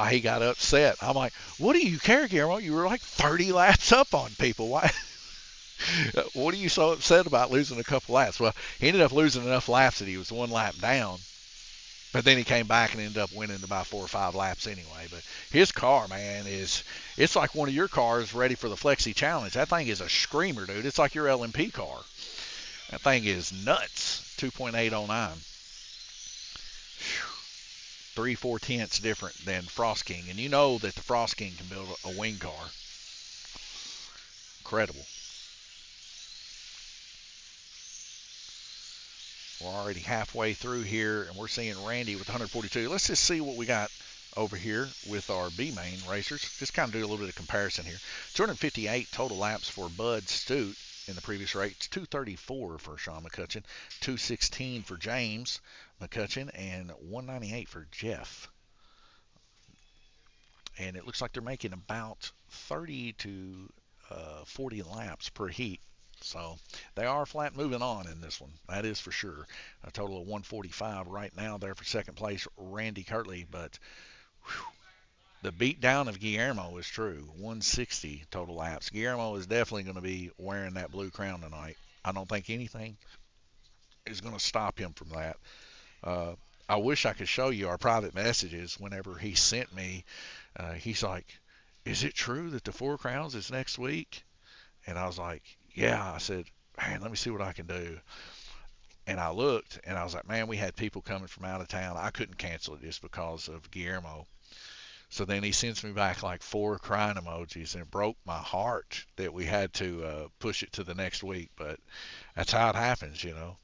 S1: He got upset. I'm like, "What do you care, Guillermo? You were like 30 laps up on people. Why?" What are you so upset about losing a couple laps? Well, he ended up losing enough laps that he was 1 lap down, but then he came back and ended up winning about 4 or 5 laps anyway. But his car, man, it's like one of your cars ready for the Flexi Challenge. That thing is a screamer, dude. It's like your LMP car. That thing is nuts. 2.809. 3/4 tenths different than Frost King, and you know that the Frost King can build a wing car. Incredible. We're already halfway through here, and we're seeing Randy with 142. Let's just see what we got over here with our B-main racers. Just kind of do a little bit of comparison here. 258 total laps for Bud Stute in the previous race. 234 for Sean McCutcheon, 216 for James McCutcheon, and 198 for Jeff. And it looks like they're making about 30 to 40 laps per heat. So they are flat moving on in this one. That is for sure. A total of 145 right now there for second place, Randy Kirtley. But whew, the beat down of Guillermo is true. 160 total laps. Guillermo is definitely going to be wearing that blue crown tonight. I don't think anything is going to stop him from that. Uh, I wish I could show you our private messages whenever he sent me. He's like, "Is it true that the Four Crowns is next week?" And I was like, "Yeah." I said, "Man, let me see what I can do." And I looked, and I was like, "Man, we had people coming from out of town. I couldn't cancel it just because of Guillermo." So then he sends me back like 4 crying emojis, and it broke my heart that we had to push it to the next week. But that's how it happens, you know.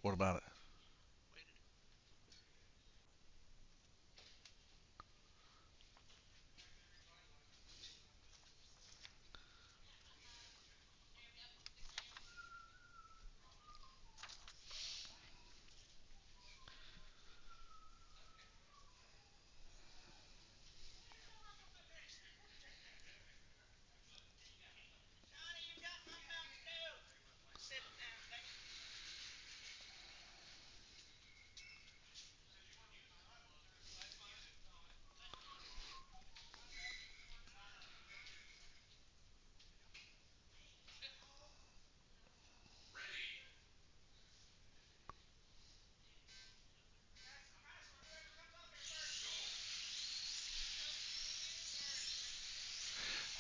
S1: What about it?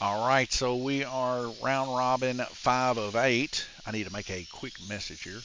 S1: All right, so we are round robin 5 of 8. I need to make a quick message here.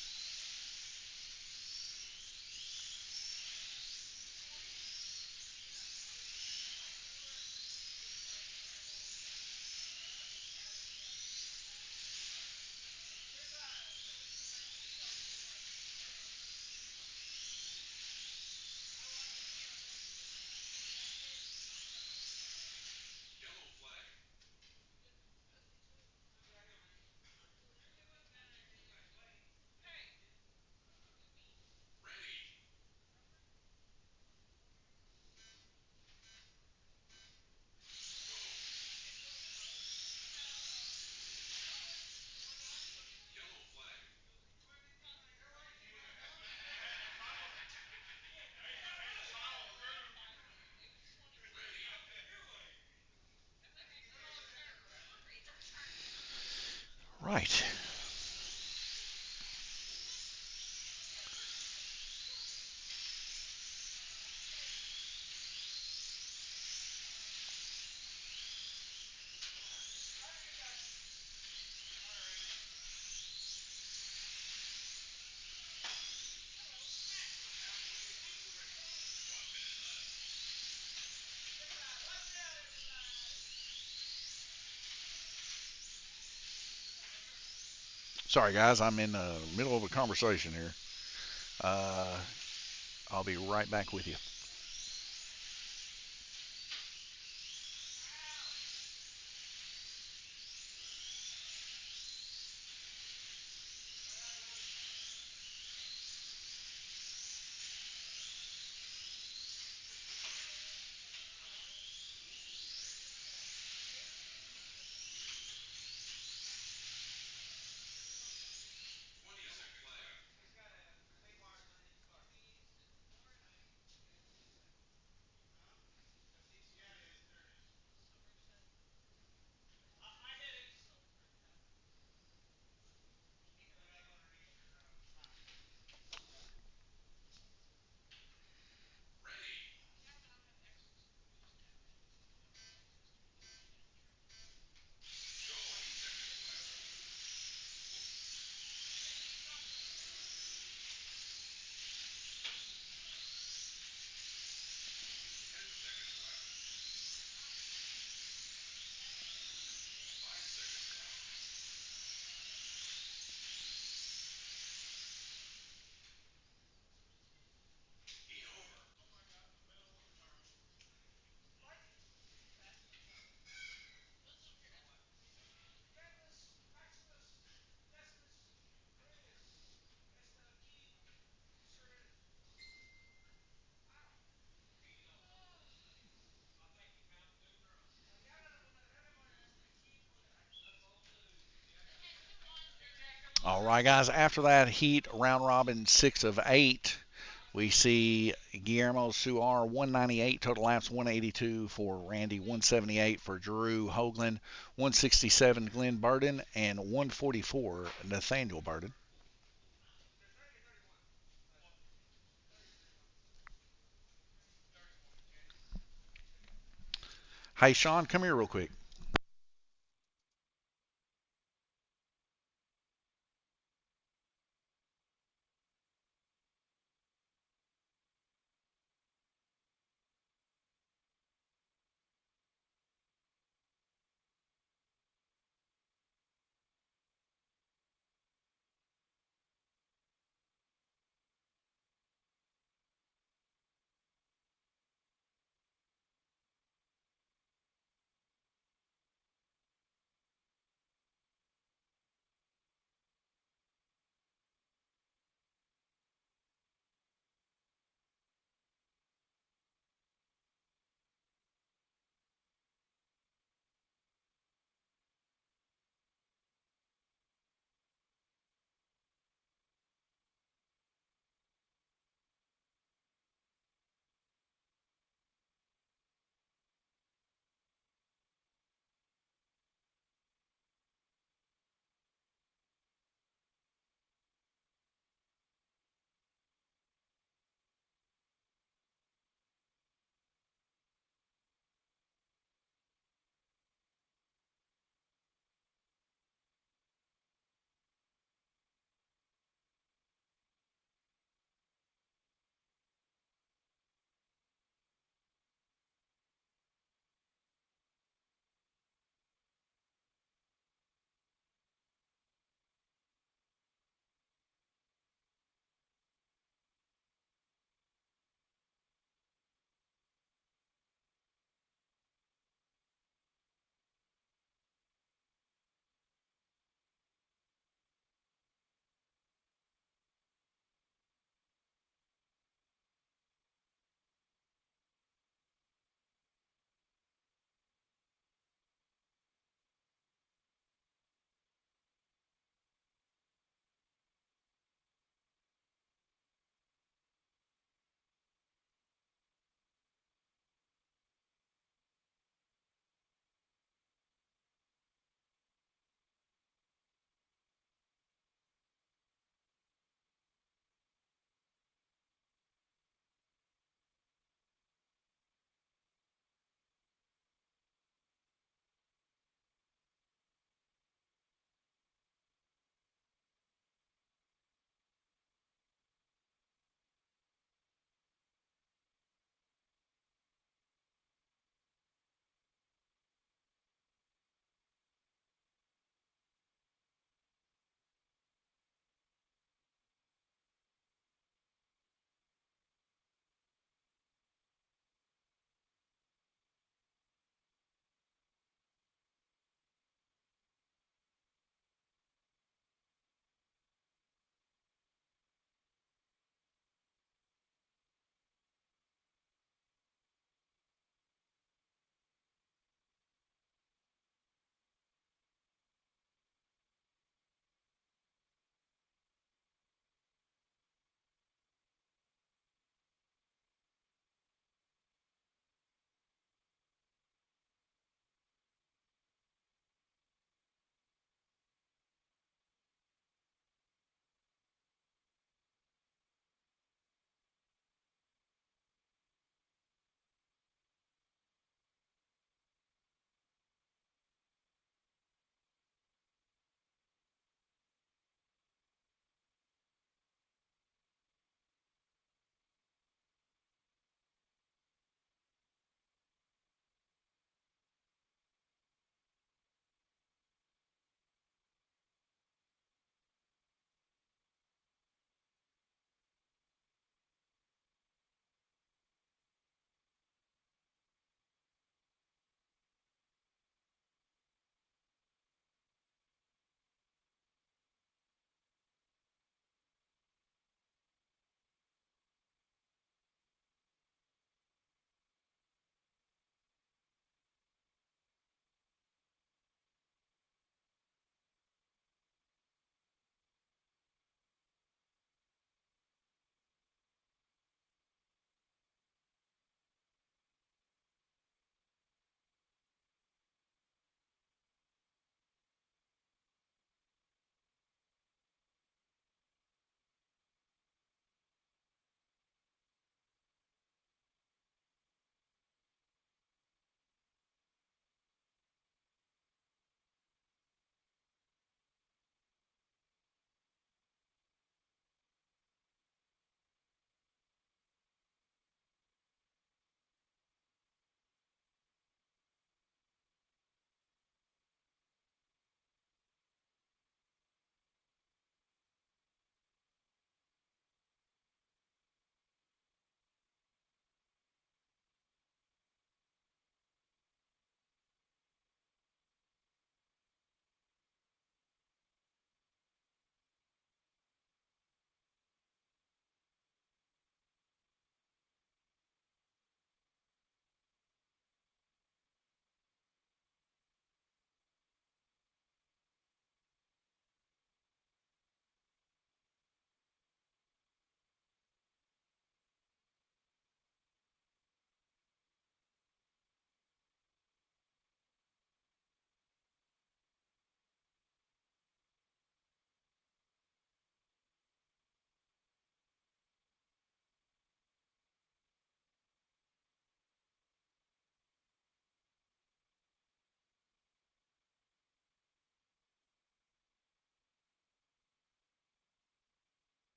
S1: right. Sorry, guys, I'm in the middle of a conversation here. I'll be right back with you. All right, guys. After that heat, round robin 6 of 8, we see Guillermo Suar 198, total laps 182 for Randy, 178 for Drew Hoagland, 167 Glenn Burden, and 144 Nathaniel Burden. Hey, Sean, come here real quick.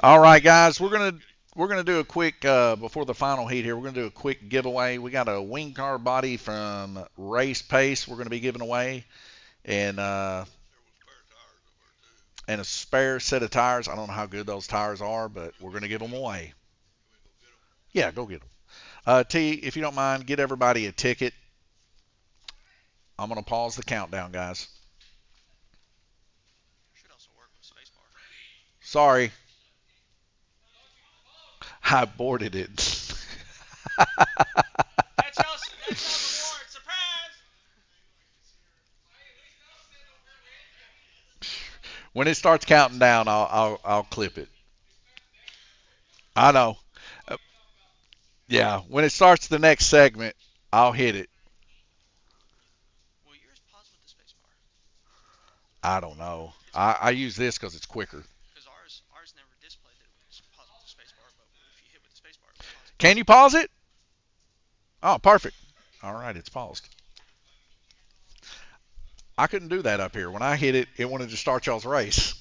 S1: All right, guys, we're gonna do a quick before the final heat here. We're gonna do a quick giveaway. We got a wing car body from Race Pace. We're gonna be giving away, and a spare set of tires. I don't know how good those tires are, but we're gonna give them away. Yeah, go get them. T, if you don't mind, get everybody a ticket. I'm gonna pause the countdown, guys.
S8: Should also work with spacebar.
S1: Sorry, I aborted it.
S8: That's y'all's award. Surprise!
S1: When it starts counting down, I'll clip it. I know. Uh, yeah, when it starts the next segment, I'll hit it.
S8: Will yours pause with the spacebar?
S1: I don't know. I use this because it's quicker.
S8: Because ours never displayed that it would pause with the spacebar, but if you hit with the spacebar, it would pause it.
S1: Can you pause it? Oh, perfect. All right, it's paused. I couldn't do that up here. When I hit it, it wanted to start y'all's race.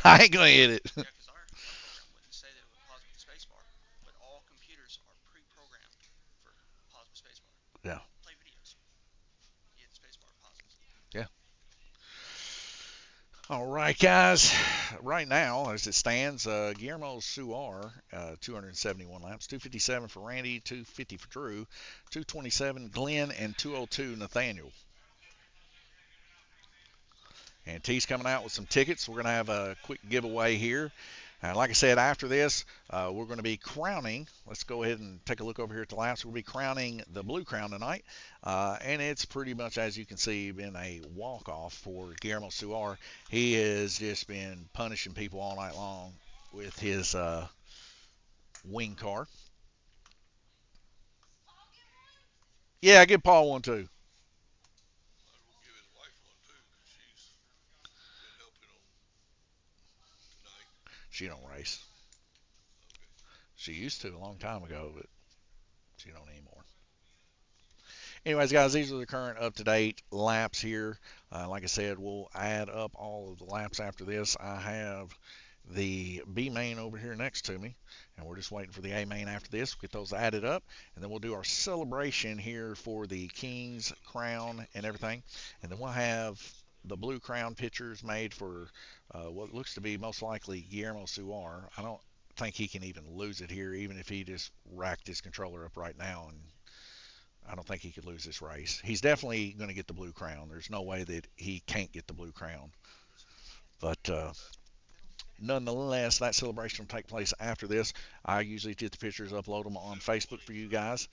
S1: I ain't gonna hit it.
S8: Yeah, because our program wouldn't say that it would pause with the spacebar, but all computers are pre-programmed for pause with spacebar.
S1: Yeah.
S8: Play videos. You hit the spacebar, it pauses.
S1: Yeah. All right, guys. Right now, as it stands, Guillermo Suar, 271 laps, 257 for Randy, 250 for Drew, 227 Glenn, and 202 Nathaniel. And T's coming out with some tickets. We're going to have a quick giveaway here. And like I said, after this, we're going to be crowning. Let's go ahead and take a look over here at the laps. We'll be crowning the Blue Crown tonight. And it's pretty much, as you can see, been a walk-off for Guillermo Suar. He has just been punishing people all night long with his wing car. Yeah, give Paul one too. She don't race. She used to a long time ago, but she don't anymore. Anyways, guys, these are the current up-to-date laps here. Like I said, we'll add up all of the laps after this. I have the B main over here next to me, and we're just waiting for the A main after this. We'll get those added up, and then we'll do our celebration here for the King's crown and everything. And then we'll have the Blue Crown pictures made for what looks to be most likely Guillermo Suar. I don't think he can even lose it here, even if he just racked his controller up right now, and I don't think he could lose this race. He's definitely going to get the Blue Crown. There's no way that he can't get the Blue Crown. But nonetheless, that celebration will take place after this. I usually get the pictures, upload them on Facebook for you guys.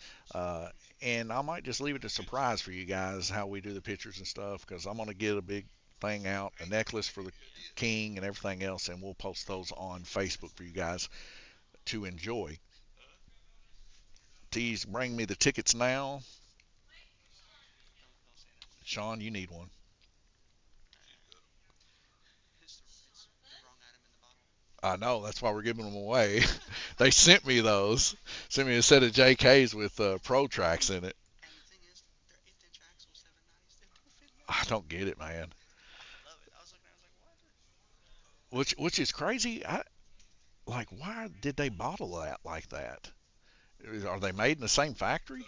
S1: And I might just leave it a surprise for you guys how we do the pictures and stuff, because I'm going to get a big thing out, a necklace for the king and everything else, and we'll post those on Facebook for you guys to enjoy. Please bring me the tickets now. Sean, you need one.
S8: It's the wrong item in the bottle.
S1: I know, that's why we're giving them away. They sent me those. Sent me a set of JKs with Pro Tracks in it.
S8: And the thing is, they're 8th-inch axles, 790s, they're 250.
S1: I don't get it, man.
S8: I love it. I was looking, I was like, what?
S1: Which is crazy. Like, why did they bottle that like that? Are they made in the same factory?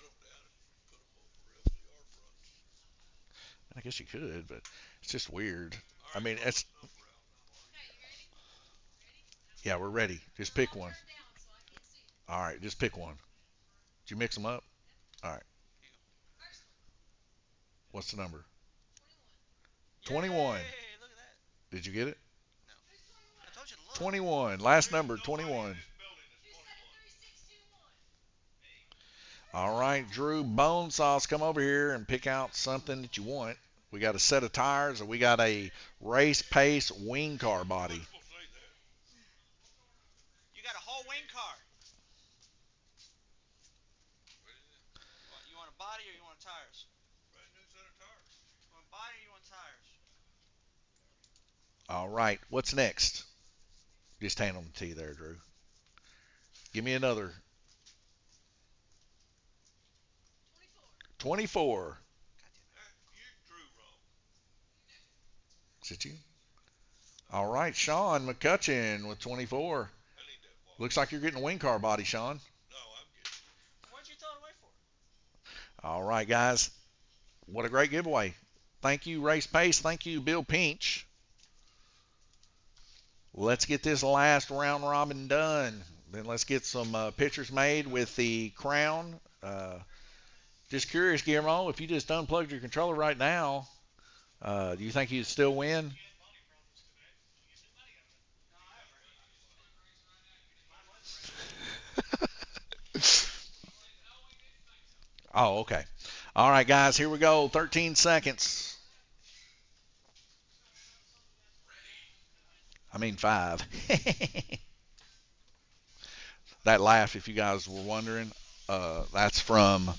S1: I guess you could, but it's just weird. I mean, it's. Yeah, we're ready. Just pick one. All right, just pick one. Did you mix them up? All right. What's the number? 21.
S8: Yay, look at that.
S1: Did you get it?
S8: No. I told you to look.
S1: 21. Last number, 21. All right, Drew Bonesauce, come over here and pick out something that you want. We got a set of tires, or we got a race pace wing car body.
S8: You got a whole wing car. You want a body or you want tires?
S7: Brand new set of tires.
S8: You want a body or you want tires?
S1: All right, what's next? Just hand on the tee there, Drew. Give me another. 24.
S7: You drew wrong.
S1: Is it you? All right, Sean McCutcheon with 24.
S7: I need that ball.
S1: Looks like you're getting a wing car body, Sean.
S7: No, I'm getting.
S8: What'd you throw it away for?
S1: All right, guys. What a great giveaway. Thank you, Race Pace. Thank you, Bill Pinch. Let's get this last round robin done. Then let's get some pictures made with the crown. Just curious, Guillermo, if you just unplugged your controller right now, do you think you'd still win? Oh, okay. All right, guys, here we go. 13 seconds. I mean, 5. That laugh, if you guys were wondering, that's from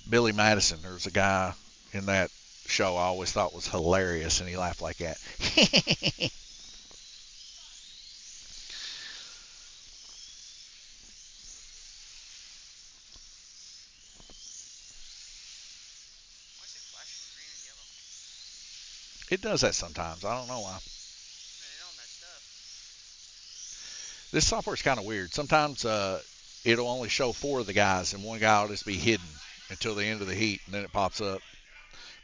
S1: Billy Madison. There's a guy in that show I always thought was hilarious, and he laughed like that.
S8: Why is it flashing green and yellow?
S1: It does that sometimes. I don't know why.
S8: Man, it on that stuff.
S1: This software's kind of weird. Sometimes it'll only show 4 of the guys, and one guy will just be hidden until the end of the heat, and then it pops up.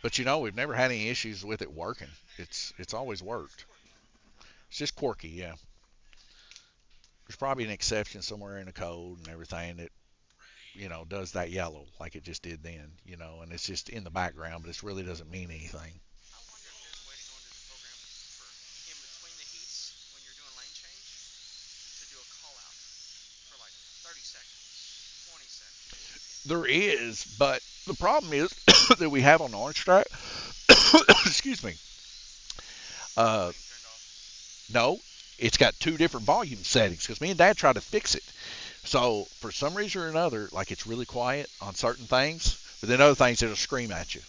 S1: But we've never had any issues with it working. It's always worked. It's just quirky, yeah. There's probably an exception somewhere in the code and everything that does that yellow like it just did then, and it's just in the background, but it really doesn't mean anything.
S8: I wonder if there's a way to go into the program for in between the heats when you're doing lane change to do a call out for like 30 seconds, 20 seconds.
S1: There is, but the problem is that we have on the orange track. Excuse me. No, it's got 2 different volume settings because me and Dad tried to fix it. So for some reason or another, like it's really quiet on certain things, but then other things it'll scream at you.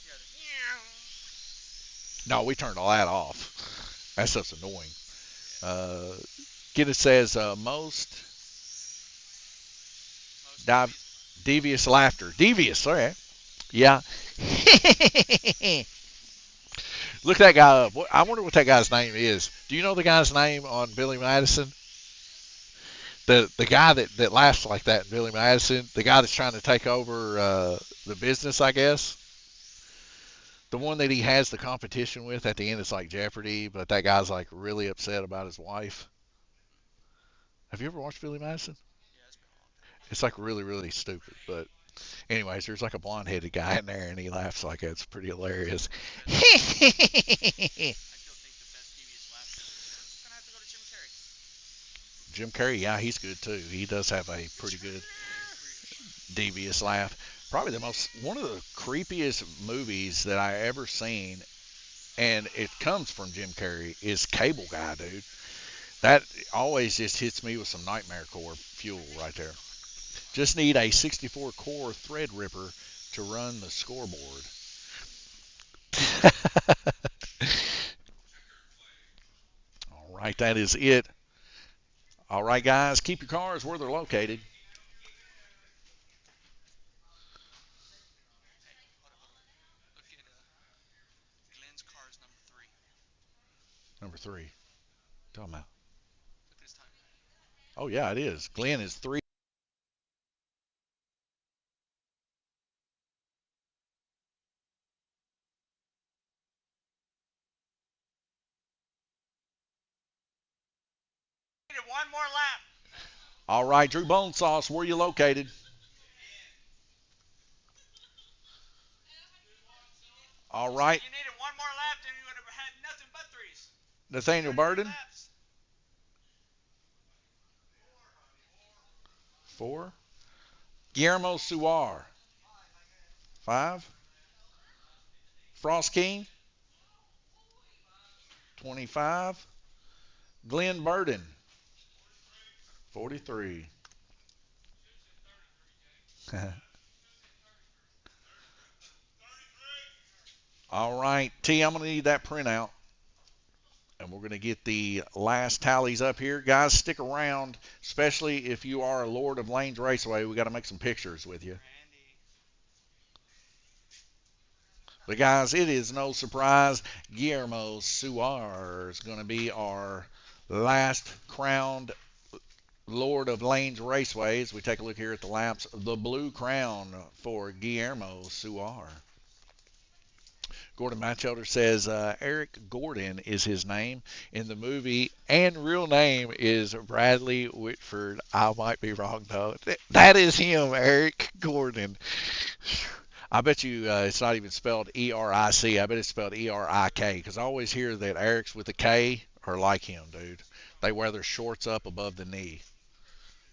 S1: No, we turned all that off. That stuff's annoying. Guinness says most devious laughter. Devious, sorry. Yeah. Look that guy up. I wonder what that guy's name is. Do you know the guy's name on Billy Madison? The guy that laughs like that in Billy Madison, the guy that's trying to take over the business, I guess. The one that he has the competition with at the end, it's like Jeopardy, but that guy's like really upset about his wife. Have you ever watched Billy Madison?
S8: Yeah, it's been a long time.
S1: It's like really, really stupid. But anyways, there's like a blonde-headed guy in there, and he laughs like that. It's pretty hilarious.
S8: I still think the best devious laughter. I'm gonna have to go to Jim Carrey.
S1: Jim Carrey, yeah, he's good too. He does have a pretty good devious laugh. Probably one of the creepiest movies that I ever seen, and it comes from Jim Carrey, is Cable Guy, dude. That always just hits me with some nightmare core fuel right there. Just need a 64 core thread ripper to run the scoreboard. All right, that is it. All right, guys, keep your cars where they're located.
S8: Look at Glenn's car's number 3.
S1: Number 3. Talking about.
S8: Look at his time.
S1: Oh, yeah, it is. Glenn is 3.
S8: One more lap.
S1: All right, Drew Bone Sauce, where are you located? All right.
S8: You needed one more lap, then you would have had nothing but 3s.
S1: Nathaniel Burden. 4. Guillermo Suar. 5. Frost King. 25. Glenn Burden. 43. All right, T, I'm going to need that printout. And we're going to get the last tallies up here. Guys, stick around, especially if you are a Lord of Lanes Raceway. We got to make some pictures with you. But guys, it is no surprise. Guillermo Suar is going to be our last crowned Lord of Lanes Raceways. We take a look here at the laps. The blue crown for Guillermo Suar. Gordon Batchelder says Eric Gordon is his name in the movie, and real name is Bradley Whitford. I might be wrong, though. That is him, Eric Gordon. I bet you it's not even spelled E-R-I-C. I bet it's spelled E-R-I-K, because I always hear that Eric's with a K are like him, dude. They wear their shorts up above the knee.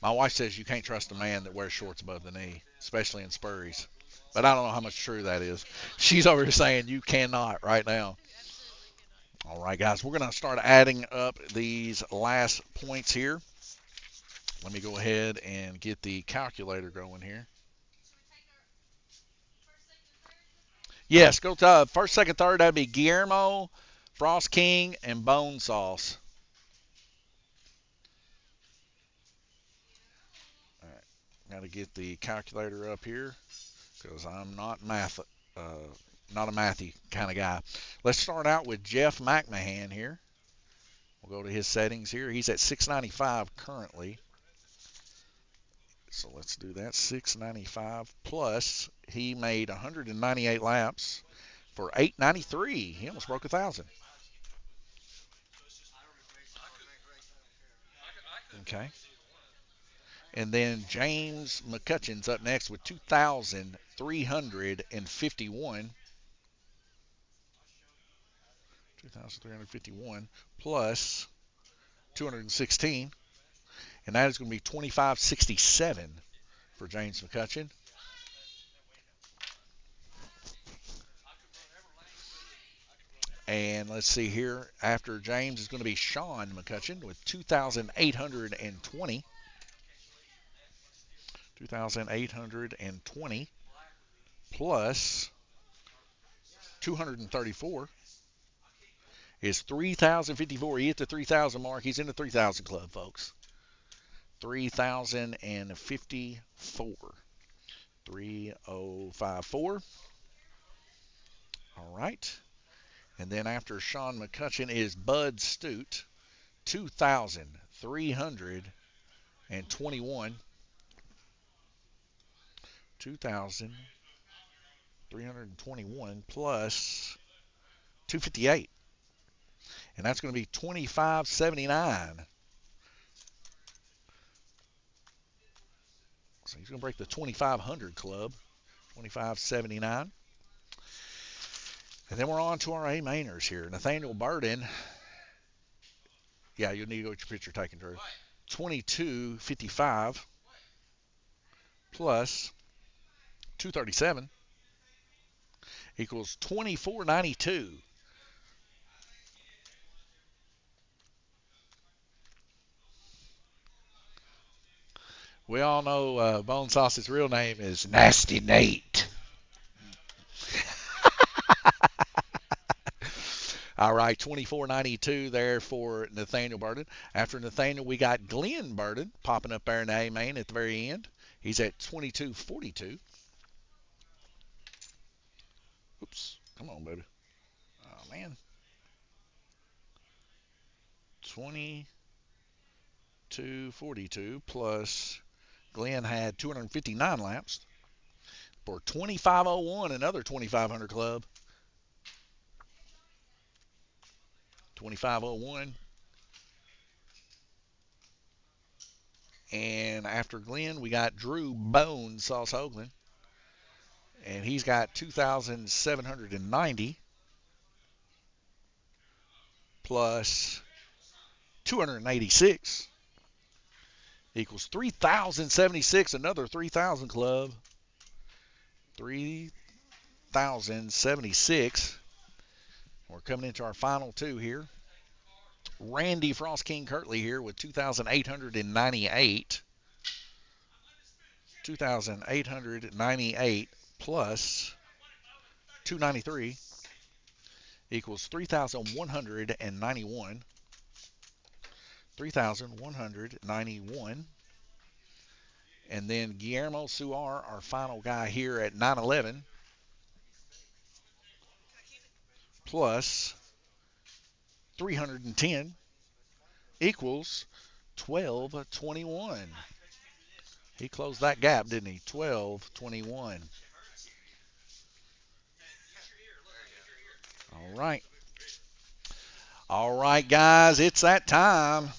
S1: My wife says you can't trust a man that wears shorts above the knee, especially in Spurries. But I don't know how much true that is. She's over here saying you cannot right now. All right, guys, we're going to start adding up these last points here. Let me go ahead and get the calculator going here. Yes, go to first, second, third. That'd be Guillermo, Frost King, and Bone Sauce. All right, got to get the calculator up here because I'm not not a mathy kind of guy. Let's start out with Jeff McMahon here. We'll go to his settings here. He's at 695 currently. So let's do that. 695 plus he made 198 laps for 893. He almost broke 1,000. Okay. And then James McCutcheon's up next with 2,351. 2,351 plus 216. And that is going to be 2,567 for James McCutcheon. And let's see here. After James is going to be Sean McCutcheon with 2,820. 2,820 plus 234 is 3,054. He hit the 3,000 mark. He's in the 3,000 club, folks. 3,054. 3,054. All right. And then after Sean McCutcheon is Bud Stute, 2,321. 2,321 plus 258. And that's going to be 2,579. So he's going to break the 2,500 club. 2,579. And then we're on to our A-mainers here. Nathaniel Burden. Yeah, you'll need to go get your picture taken, Drew. 2,255 plus 237 equals 2,492. We all know Bone Sauce's real name is Nasty Nate. All right, 2,492 there for Nathaniel Burden. After Nathaniel, we got Glenn Burden popping up there in the A-main at the very end. He's at 2,242. Oops, come on, baby. Oh, man. 2,242 plus Glenn had 259 laps for 2,501, another 2,500 club. 2,501. And after Glenn, we got Drew Bone Sauce Hoagland. And he's got 2,790 plus 286 equals 3,076, another 3,000 club. 3,076. We're coming into our final two here. Randy Frost King Kirtley here with 2,898. 2,898 plus 293 equals 3,191. 3,191. And then Guillermo Suar, our final guy here at 911, plus 310 equals 12-21. He closed that gap, didn't he? 12-21. All right. All right, guys, it's that time.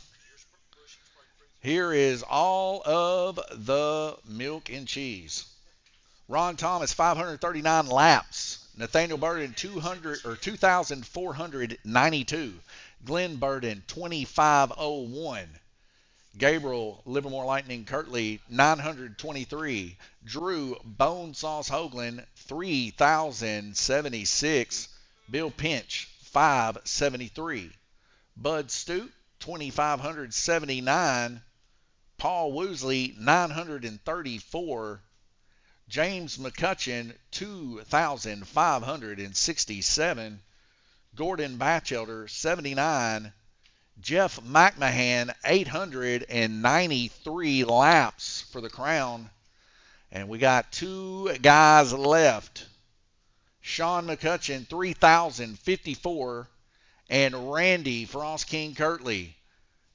S1: Here is all of the milk and cheese. Ron Thomas, 539 laps. Nathaniel Burden, 2,492. Glenn Burden, 2,501. Gabriel Livermore Lightning Kirtley, 923. Drew Bone Sauce Hoagland, 3,076. Bill Pinch, 573. Bud Stute, 2,579. Paul Woosley, 934. James McCutcheon, 2,567. Gordon Batchelder, 79. Jeff McMahon, 893 laps for the crown. And we got two guys left. Sean McCutcheon, 3,054. And Randy Frost King Kirtley,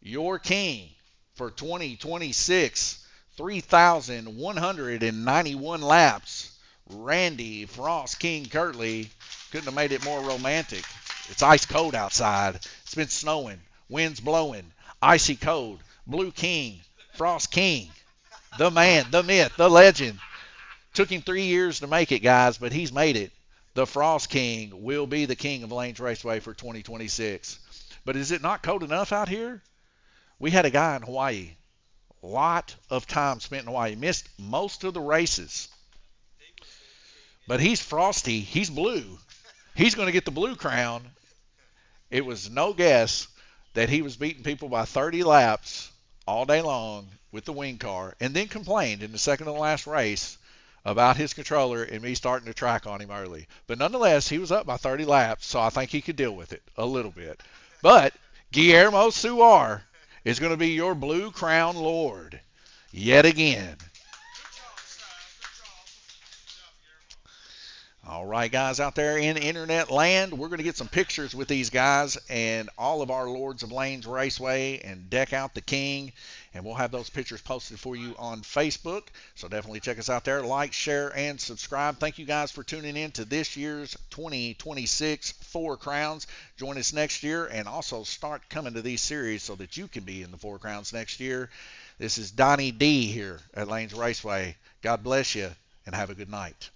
S1: your king for 2026, 3,191 laps. Randy Frost King Kirtley couldn't have made it more romantic. It's ice cold outside. It's been snowing. Wind's blowing. Icy cold. Blue King. Frost King. The man, the myth, the legend. Took him 3 years to make it, guys, but he's made it. The Frost King will be the king of Lanes Raceway for 2026. But is it not cold enough out here? We had a guy in Hawaii. A lot of time spent in Hawaii. Missed most of the races. But he's frosty. He's blue. He's going to get the blue crown. It was no guess that he was beating people by 30 laps all day long with the wing car, and then complained in the second to the last race about his controller and me starting to track on him early. But nonetheless, he was up by 30 laps, so I think he could deal with it a little bit. But Guillermo Suar is going to be your Blue Crown Lord yet again. All right, guys out there in internet land, we're going to get some pictures with these guys and all of our Lords of Lanes Raceway and deck out the king. And we'll have those pictures posted for you on Facebook. So definitely check us out there. Like, share, and subscribe. Thank you guys for tuning in to this year's 2026 Four Crowns. Join us next year and also start coming to these series so that you can be in the Four Crowns next year. This is Donnie D here at Lanes Raceway. God bless you and have a good night.